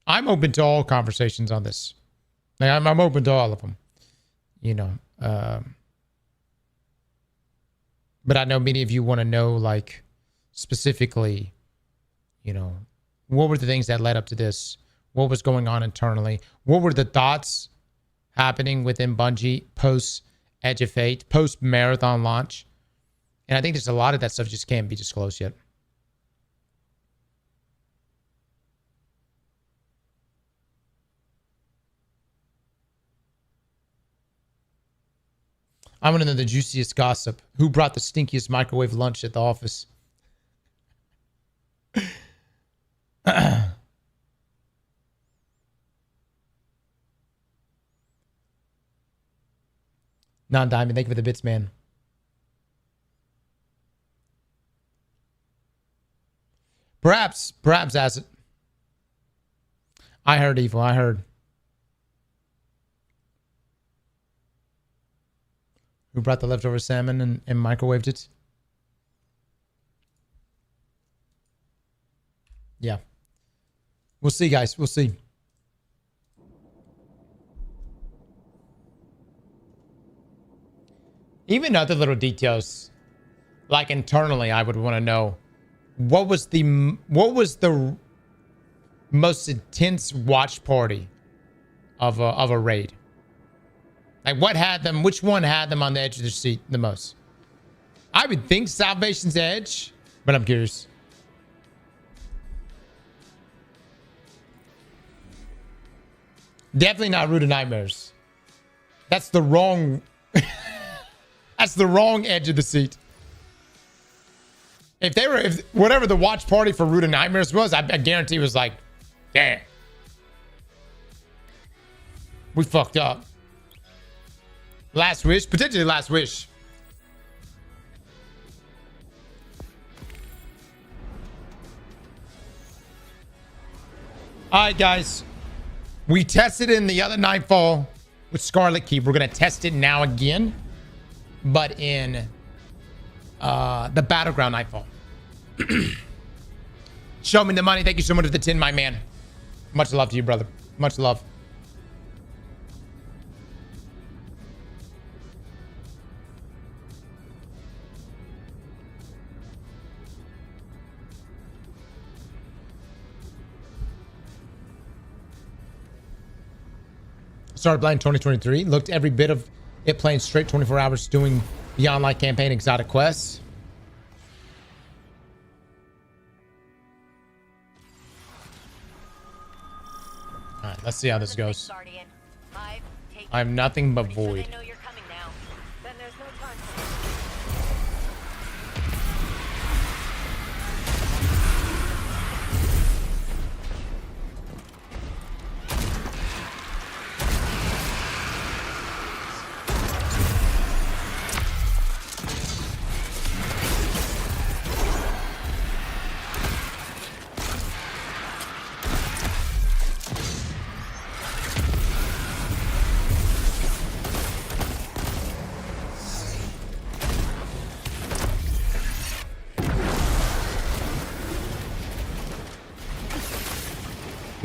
open to all conversations on this. Like, I'm open to all of them, but I know many of you want to know, like, specifically, what were the things that led up to this? What was going on internally? What were the thoughts happening within Bungie post Edge of Fate, post Marathon launch? And I think there's a lot of that stuff just can't be disclosed yet. I want to know the juiciest gossip. Who brought the stinkiest microwave lunch at the office? Non-diamond, thank you for the bits, man. Perhaps as I heard evil. I heard. Who brought the leftover salmon and microwaved it? Yeah. We'll see, guys. We'll see. Even other little details, like internally, I would want to know what was the most intense watch party of a raid. Like what had them? Which one had them on the edge of their seat the most? I would think Salvation's Edge, but I'm curious. Definitely not Root of Nightmares. That's the wrong. That's the wrong edge of the seat. If whatever the watch party for Root of Nightmares was, I guarantee it was like, damn, we fucked up. Last Wish, potentially Last Wish. All right, guys. We tested in the other Nightfall with Scarlet Keep. We're going to test it now again, but in the Battleground Nightfall. Show me the money. Thank you so much for the 10, my man. Much love to you, brother. Much love. Started playing 2023. Looked every bit of it playing straight 24 hours doing the online campaign exotic quests. All right, let's see how this goes. I have nothing but void.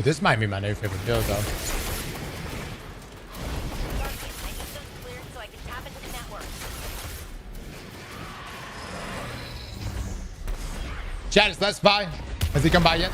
This might be my new favorite build, though. Chat, is Les by? Has he come by yet?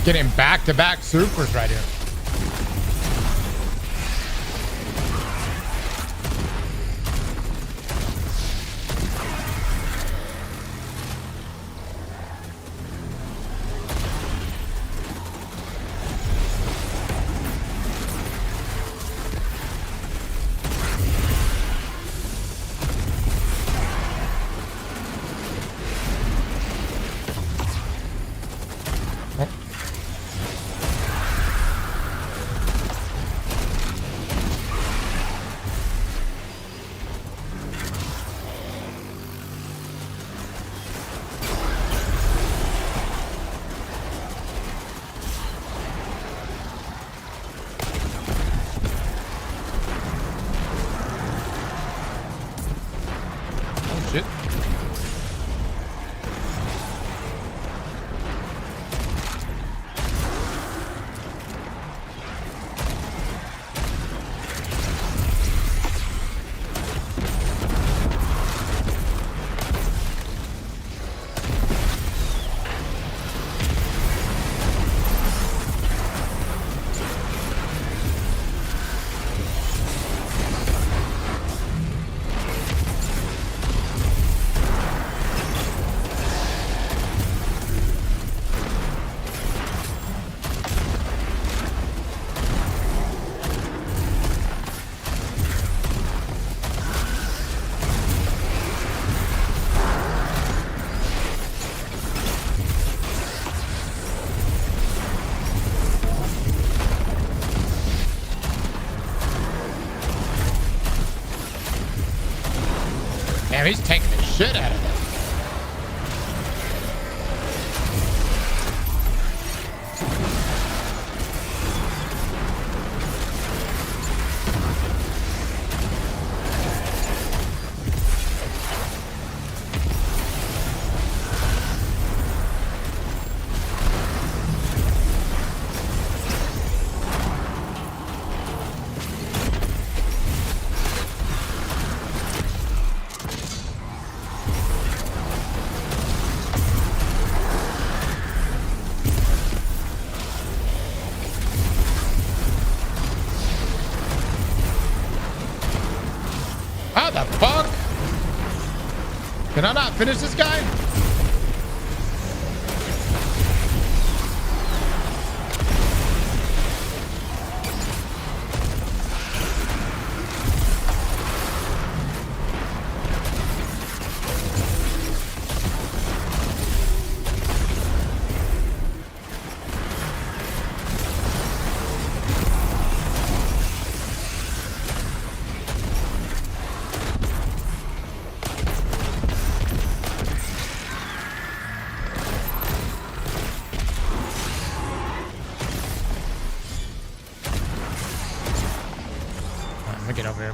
Getting back-to-back supers right here. Damn, he's taking the shit out of them. How the fuck? Can I not finish this guy? Let me get over here.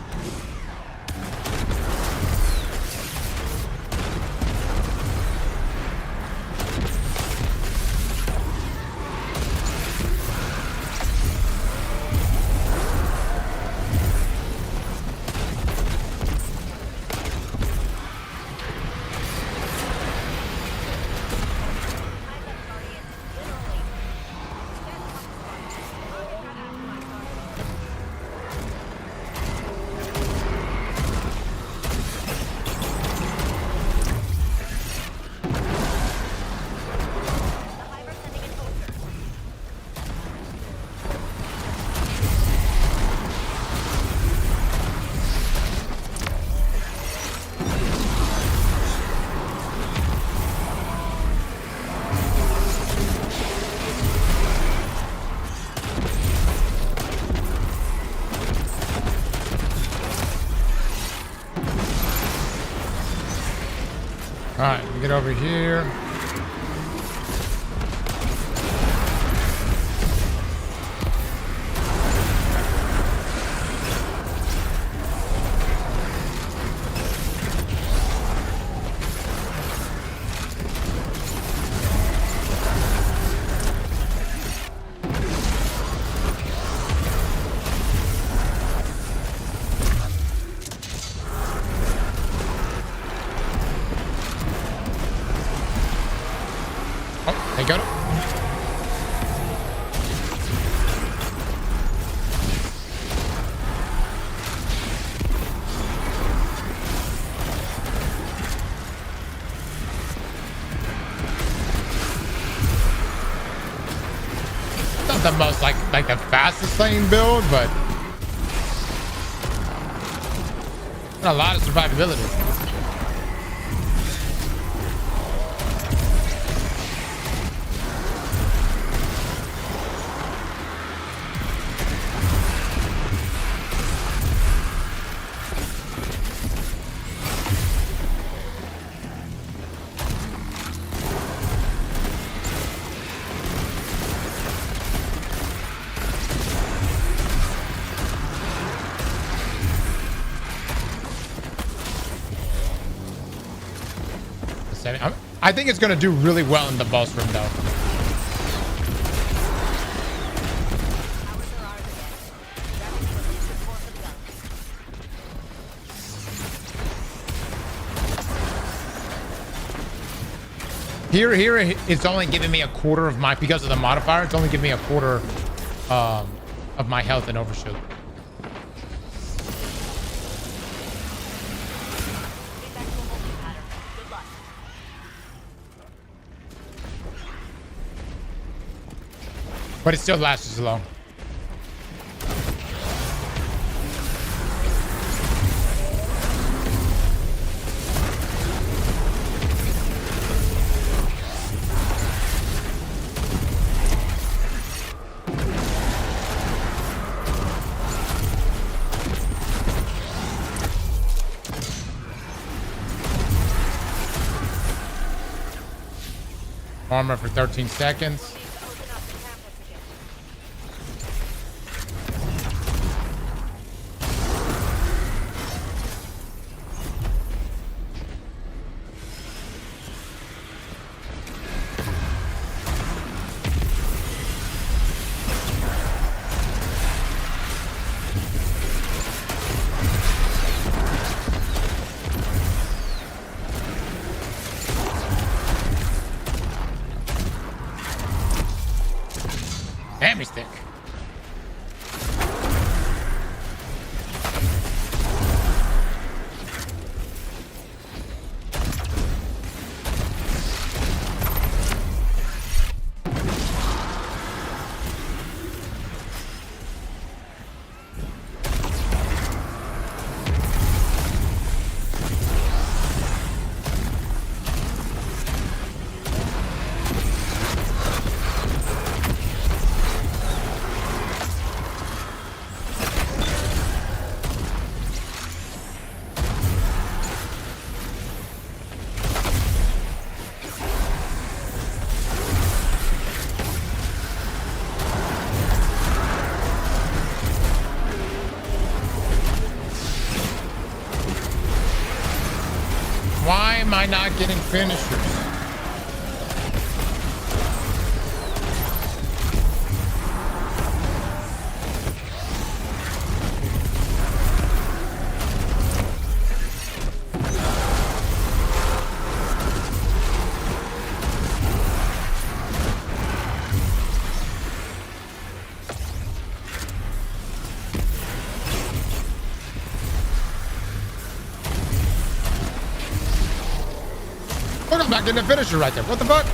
All right, we get over here. Oh, they got it. Not the most like the fastest playing build, but a lot of survivability. I think it's going to do really well in the boss room, though. Here, it's only giving me a quarter of my, because of the modifier, it's only giving me a quarter of my health and overshoot. But it still lasts as long. Armor for 13 seconds. Damn, he's thick. Why am I not getting finishers? Look, I'm not getting a finisher right there. What the fuck?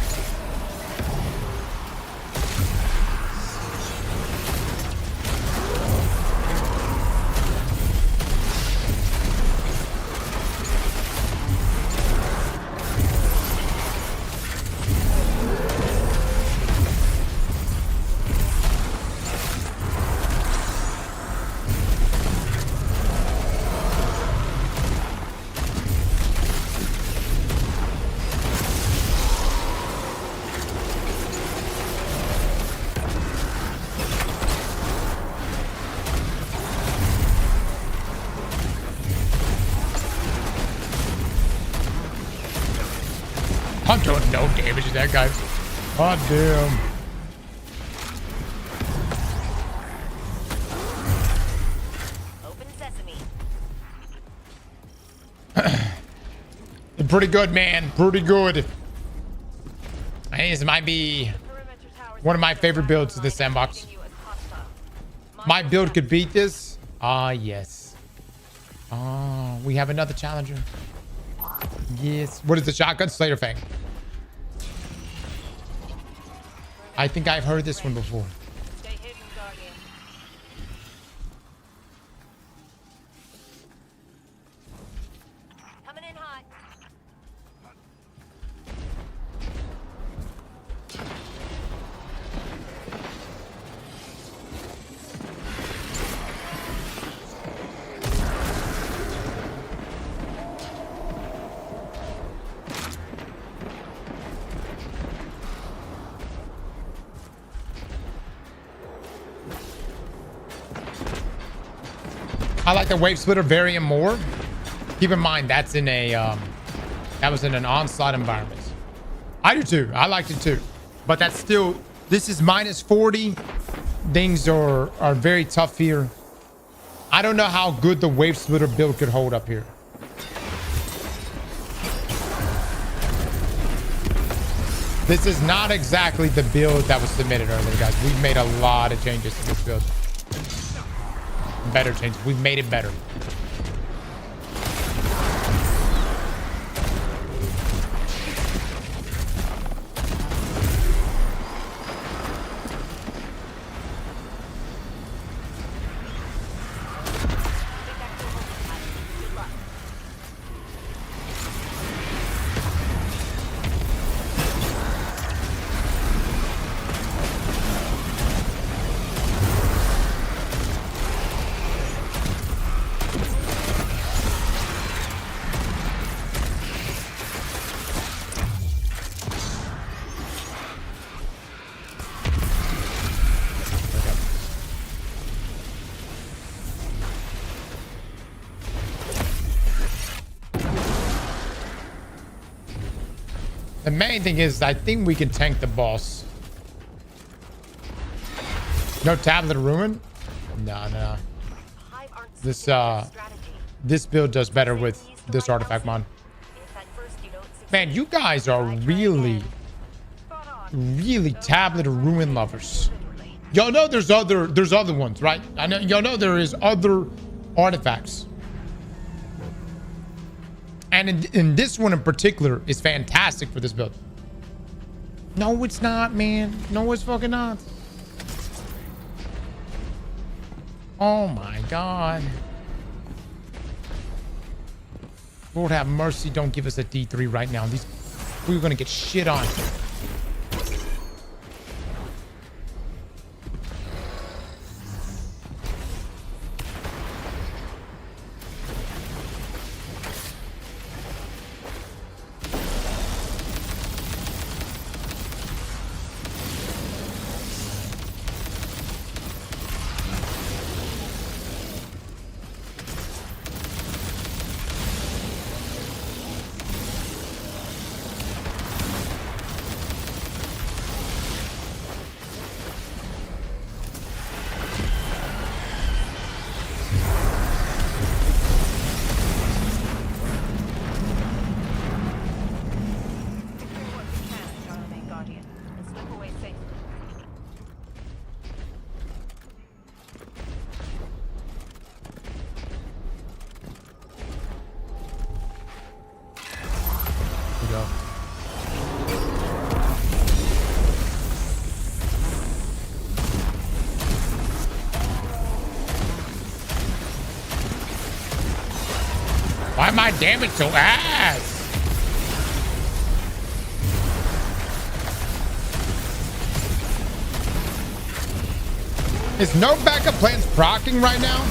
I'm doing no damage to that guy. God damn. Open sesame. Pretty good, man. Pretty good. I think this might be one of my favorite builds of this sandbox. My build could beat this. Ah, yes. Oh, we have another challenger. Yes. What is the shotgun? Slayer Fang. I think I've heard this one before. Stay hidden, Guardian. Coming in hot. I like the wave splitter variant more. Keep in mind that's in a that was in an onslaught environment. I do too. I liked it too. But that's still, this is minus 40. Things are very tough here. I don't know how good the wave splitter build could hold up here. This is not exactly the build that was submitted earlier, guys. We've made a lot of changes to this build. Better changes. We've made it better. The main thing is, I think we can tank the boss. No Tablet of Ruin? No. This build does better with this artifact mod. Man, you guys are really Tablet of Ruin lovers. Y'all know there's other ones, right? I know y'all know there is other artifacts. And in this one in particular is fantastic for this build. No, it's not, man. No, it's fucking not. Oh my God. Lord have mercy, don't give us a D3 right now. We're gonna get shit on. Why am I damage so ass? Is no backup plans proccing right now?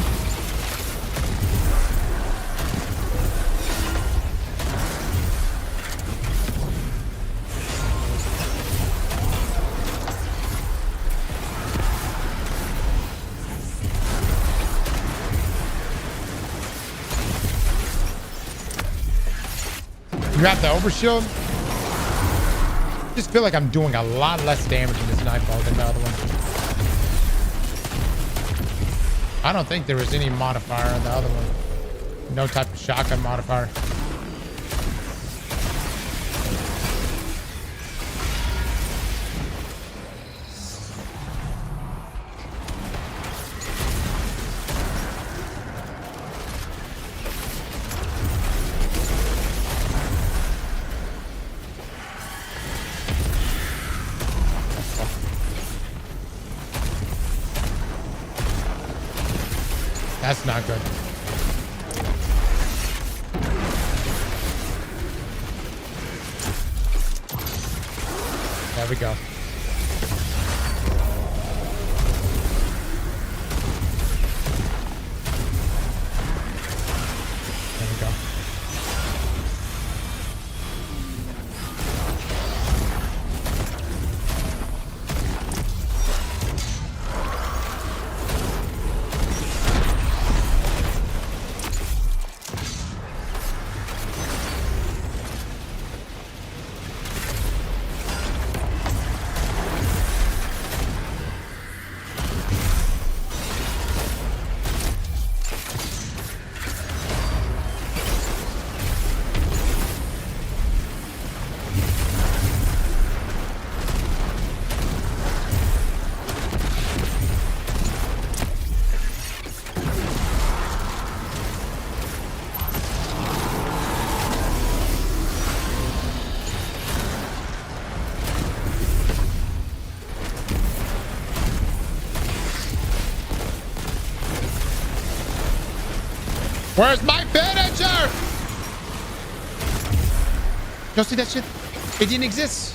You have the overshield? Just feel like I'm doing a lot less damage in this Nightfall than the other one. I don't think there was any modifier on the other one. No type of shotgun modifier. That's not good. There we go. There we go. Where's my finisher? Y'all see that shit? It didn't exist.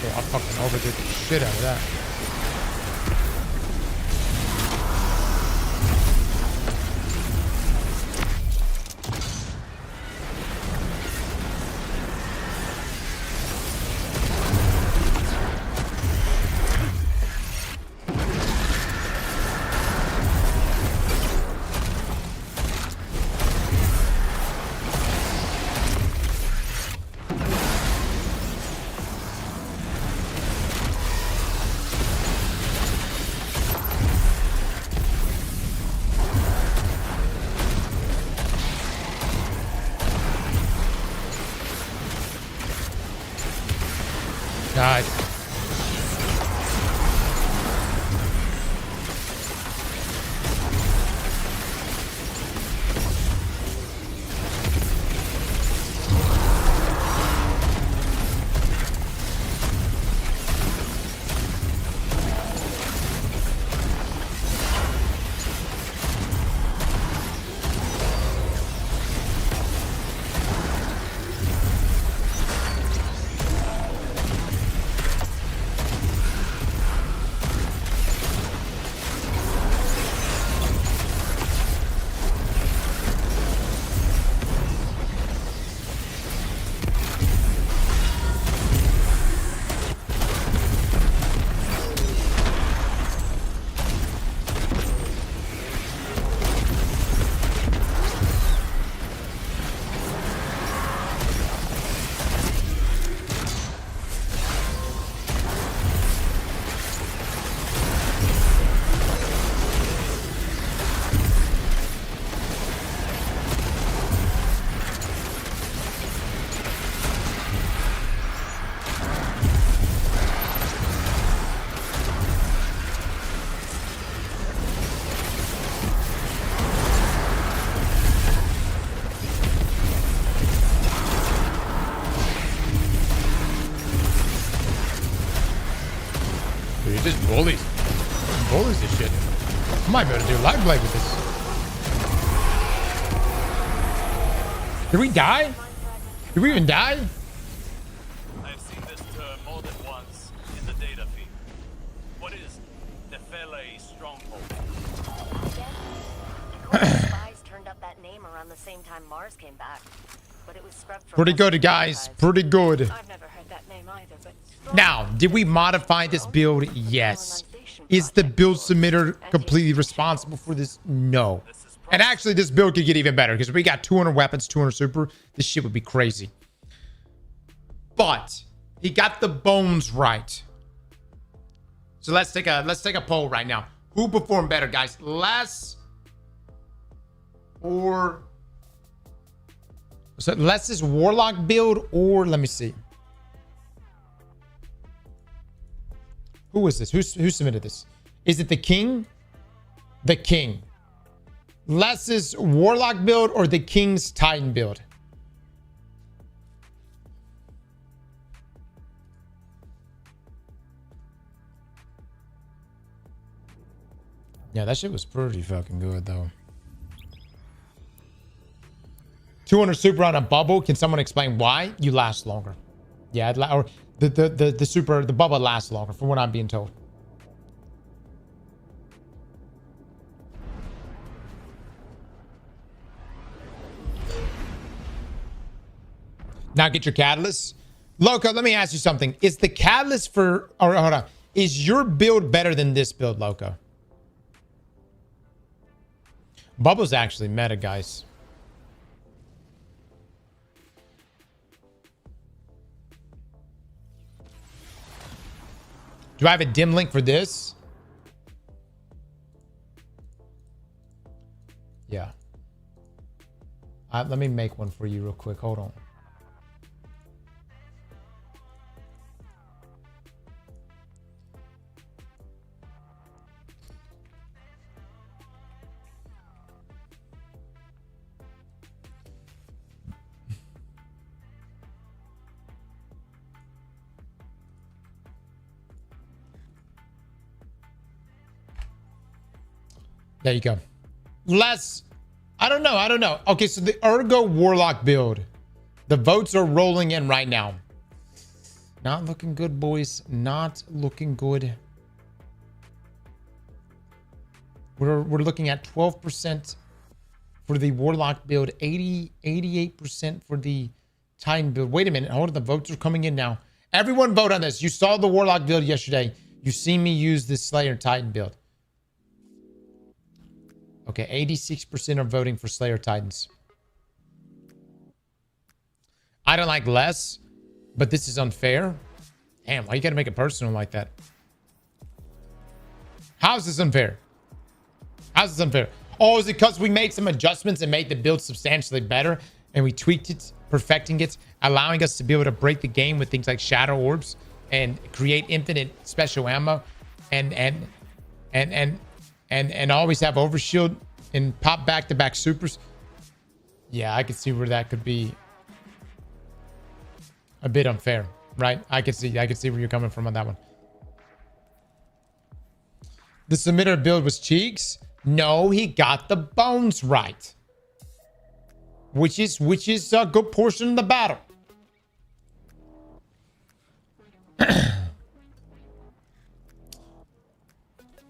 Oh, I fucking overdid the shit out of that. Alright. Dude, he just bullies. Bullies this shit. I might be able to do live blade with this. Did we die? Did we even die? I've seen this term more than once in the data feed. What is the Fele stronghold? Spies turned up that name around the same time Mars came back, but it was scrubbed from Pretty good, guys. Pretty good. I've never heard that name either, but Now, did we modify this build? Yes. Is the build submitter completely responsible for this? No. And actually, this build could get even better because we got 200 weapons, 200 super. This shit would be crazy. But he got the bones right. So let's take a poll right now. Who performed better, guys? Les or so Les's warlock build, or let me see. Who is this? Who submitted this? Is it the king? The king. Les's warlock build or the king's titan build? Yeah, that shit was pretty fucking good though. 200 super on a bubble. Can someone explain why? You last longer. Yeah, or the bubble lasts longer, from what I'm being told. Now get your catalyst. Loco, let me ask you something. Is the catalyst for, or hold on, is your build better than this build, Loco? Bubble's actually meta, guys. Do I have a dim link for this? Yeah. Let me make one for you real quick. Hold on. There you go. Less. I don't know. Okay, so the Ergo Warlock build. The votes are rolling in right now. Not looking good, boys. Not looking good. We're looking at 12% for the Warlock build. 88% for the Titan build. Wait a minute. Hold on. The votes are coming in now. Everyone vote on this. You saw the Warlock build yesterday. You see me use this Slayer Titan build. Okay, 86% are voting for Slayer Titans. I don't like less, but this is unfair. Damn, why you gotta make it personal like that? How is this unfair? How's this unfair? Oh, is it because we made some adjustments and made the build substantially better and we tweaked it, perfecting it, allowing us to be able to break the game with things like shadow orbs and create infinite special ammo and always have overshield and pop back-to-back supers. Yeah, I could see where that could be a bit unfair, right? I could see where you're coming from on that one. The submitter build was cheeks. No, he got the bones right, which is a good portion of the battle.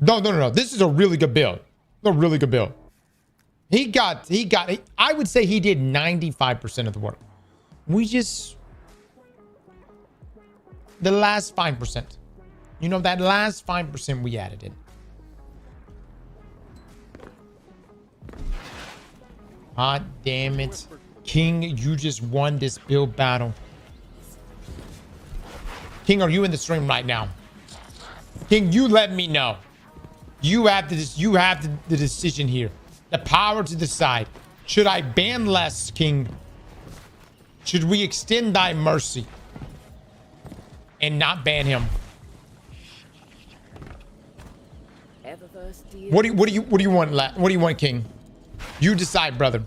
No. This is a really good build. A really good build. He got. I would say he did 95% of the work. We just the last 5%. You know, that last 5% we added in. God damn it. King, you just won this build battle. King, are you in the stream right now? King, you let me know. You have the decision here. The power to decide. Should I ban less, King? Should we extend thy mercy and not ban him? What do you want, what do you want, King? You decide, brother.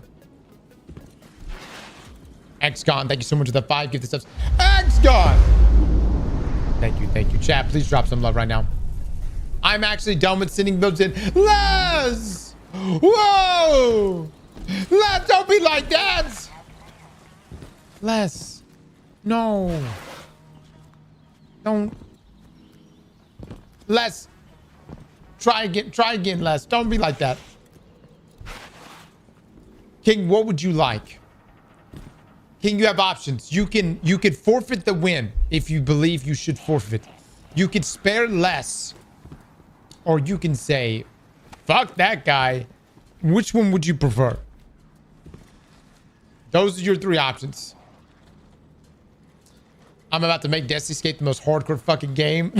XGone, thank you so much for the 5 gift subs. XGone! Thank you. Chat, please drop some love right now. I'm actually done with sending builds in. Les! Whoa! Les, don't be like that! Les. No. Don't. Les. Try again, Les. Don't be like that. King, what would you like? King, you have options. You can forfeit the win if you believe you should forfeit. You can spare less. Or you can say, fuck that guy. Which one would you prefer? Those are your 3 options. I'm about to make Destiny Escape the most hardcore fucking game.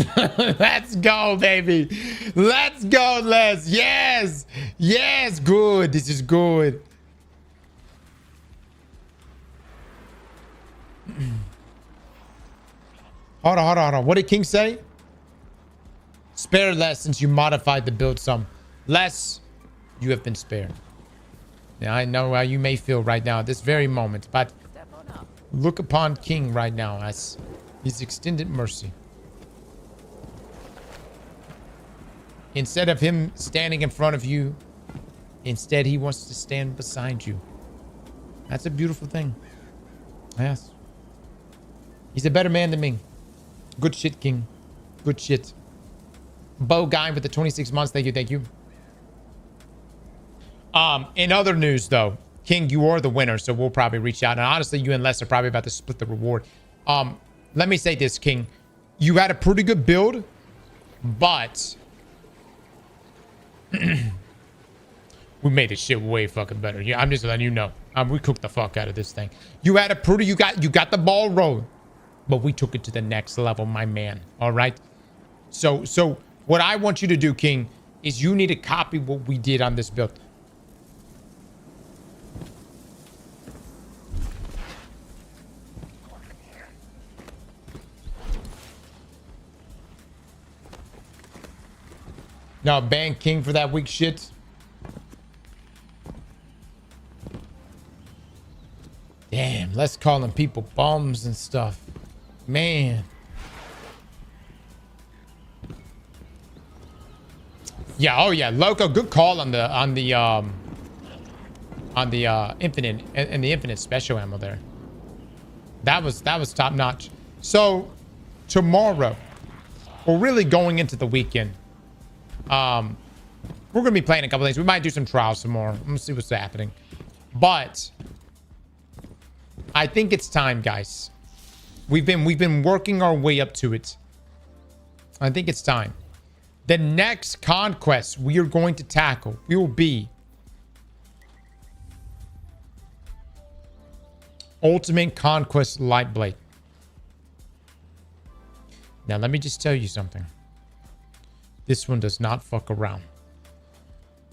Let's go, baby. Let's go, Les. Yes. Yes, good. This is good. Hold on. What did King say? Spare less since you modified the build some. Less, you have been spared. Now, I know how you may feel right now at this very moment, but look upon King right now as his extended mercy. Instead of him standing in front of you, instead he wants to stand beside you. That's a beautiful thing. Yes. He's a better man than me. Good shit, King. Good shit. Bo Guy with the 26 months. Thank you. In other news, though, King, you are the winner, so we'll probably reach out. And honestly, you and Les are probably about to split the reward. Let me say this, King. You had a pretty good build, but we made this shit way fucking better. Yeah, I'm just letting you know. We cooked the fuck out of this thing. You had a pretty, you got the ball rolling, but we took it to the next level, my man. All right. So what I want you to do, King, is you need to copy what we did on this build. Now ban King for that weak shit. Damn, let's calling people bums and stuff. Man. Yeah, oh yeah, Loco, good call on the infinite and the infinite special ammo there. That was top notch. So tomorrow, we're really going into the weekend. We're gonna be playing a couple things. We might do some trials some more. Let's see what's happening. But I think it's time, guys. We've been working our way up to it. I think it's time. The next conquest we are going to tackle will be Ultimate Conquest Lightblade. Now, let me just tell you something. This one does not fuck around.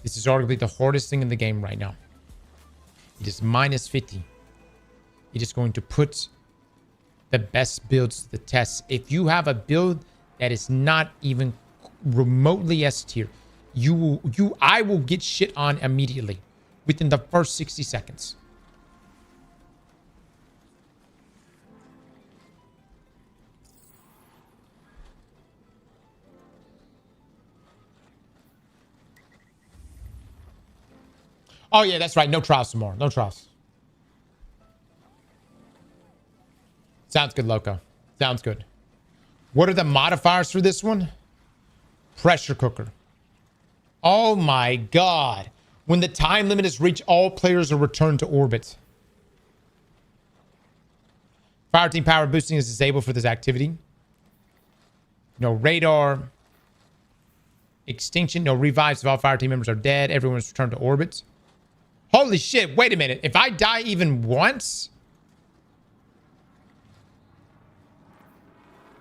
This is arguably the hardest thing in the game right now. It is minus 50. It is going to put the best builds to the test. If you have a build that is not even remotely S tier, I will get shit on immediately within the first 60 seconds. Oh, yeah, that's right. No trials tomorrow. No trials. Sounds good, Loco. Sounds good. What are the modifiers for this one? Pressure cooker. Oh, my God. When the time limit is reached, all players are returned to orbit. Fire team power boosting is disabled for this activity. No radar. Extinction. No revives if all fire team members are dead. Everyone's returned to orbit. Holy shit, wait a minute. If I die even once...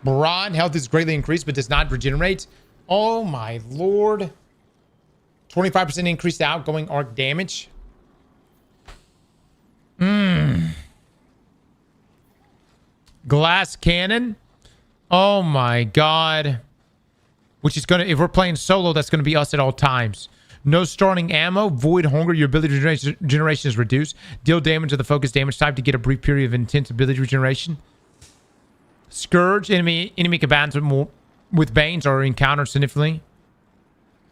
Brawn health is greatly increased but does not regenerate. Oh my lord. 25% increased outgoing arc damage. Glass cannon. Oh my god. Which is gonna... If we're playing solo, that's gonna be us at all times. No starting ammo. Void hunger. Your ability regeneration is reduced. Deal damage to the focus damage type to get a brief period of intense ability regeneration. Scourge. Enemy combatants with Banes are encountered significantly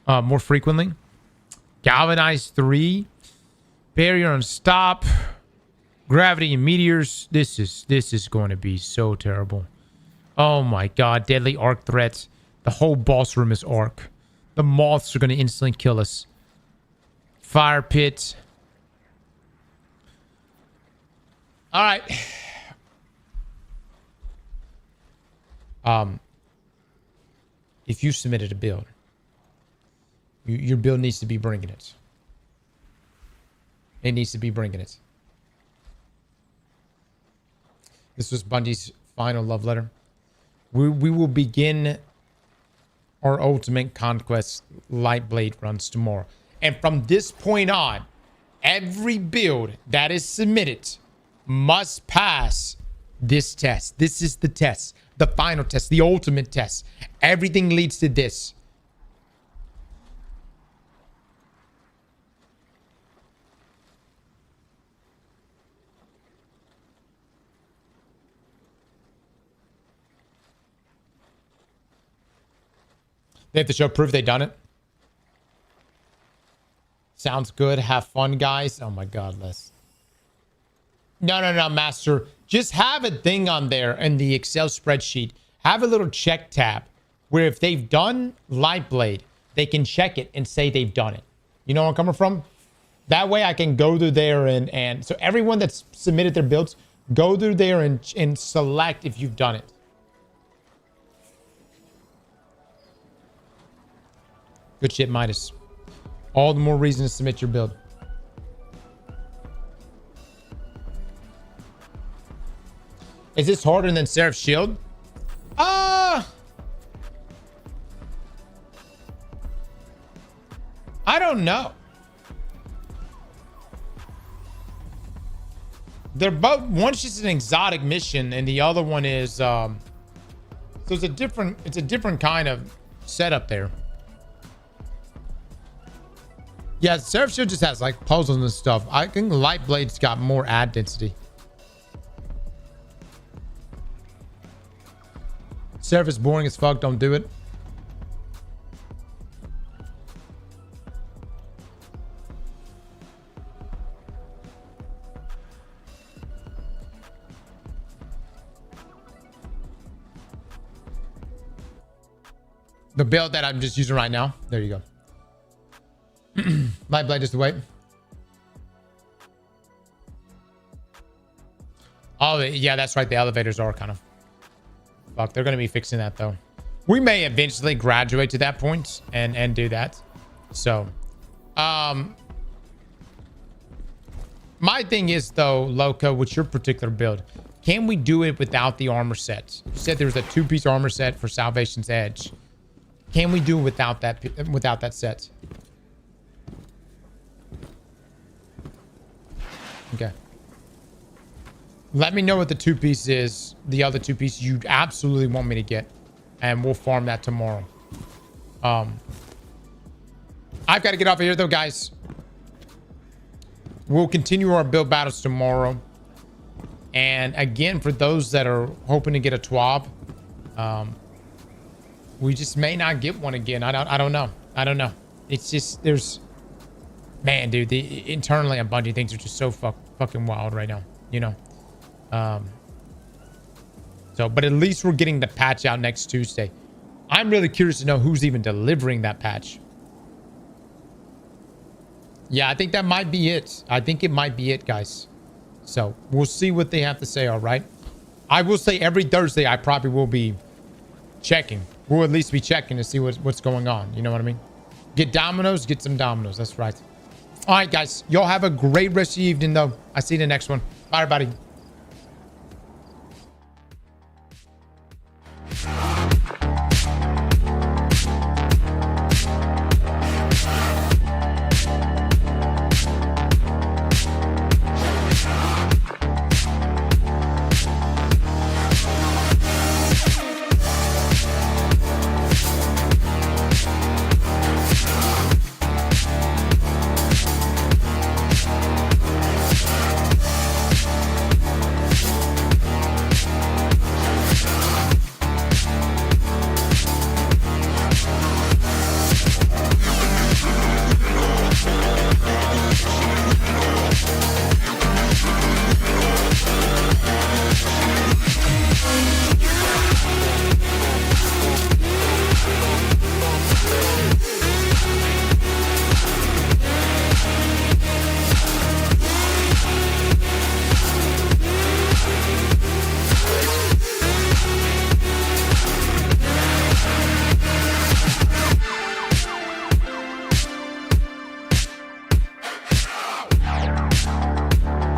more frequently. Galvanize 3. Barrier on stop. Gravity and meteors. This is going to be so terrible. Oh my god. Deadly arc threats. The whole boss room is arc. The moths are going to instantly kill us. Fire pit. All right. If you submitted a build, your build needs to be bringing it. It needs to be bringing it. This was Bungie's final love letter. We will begin our Ultimate Conquest Lightblade runs tomorrow. And from this point on, every build that is submitted must pass this test. This is the test. The final test. The ultimate test. Everything leads to this. They have to show proof they done it. Sounds good. Have fun, guys. Oh my god, Les. No, Master. Just have a thing on there in the Excel spreadsheet. Have a little check tab where if they've done Lightblade, they can check it and say they've done it. You know where I'm coming from? That way I can go through there and so everyone that's submitted their builds, go through there and select if you've done it. Good shit, Midas. All the more reason to submit your build. Is this harder than Seraph's Shield? I don't know. They're both... One's just an exotic mission, and the other one is... So it's a different kind of setup there. Yeah, Seraph Shield just has like puzzles and stuff. I think Lightblade's got more ad density. Seraph is boring as fuck. Don't do it. The build that I'm just using right now. There you go. Lightblade is the way. Oh, yeah, that's right. The elevators are kind of... Fuck, they're going to be fixing that, though. We may eventually graduate to that point and do that. So, my thing is, though, Loco, with your particular build, can we do it without the armor set? You said there was a 2-piece armor set for Salvation's Edge. Can we do it without that set? Okay. Let me know what the 2-piece is, the other 2-piece you absolutely want me to get, and we'll farm that tomorrow. I've got to get off of here though, guys. We'll continue our build battles tomorrow. And again, for those that are hoping to get a TWAB, we just may not get one again. I don't know. It's just, man, dude, internally on Bungie, things are just so fucking wild right now, you know. But at least we're getting the patch out next Tuesday. I'm really curious to know who's even delivering that patch. Yeah, I think that might be it. I think it might be it, guys. So we'll see what they have to say. All right. I will say every Thursday, I probably will be checking. We'll at least be checking to see what's going on. You know what I mean? Get dominoes, get some dominoes. That's right. All right, guys. Y'all have a great rest of the evening, though. I see you in the next one. Bye, everybody.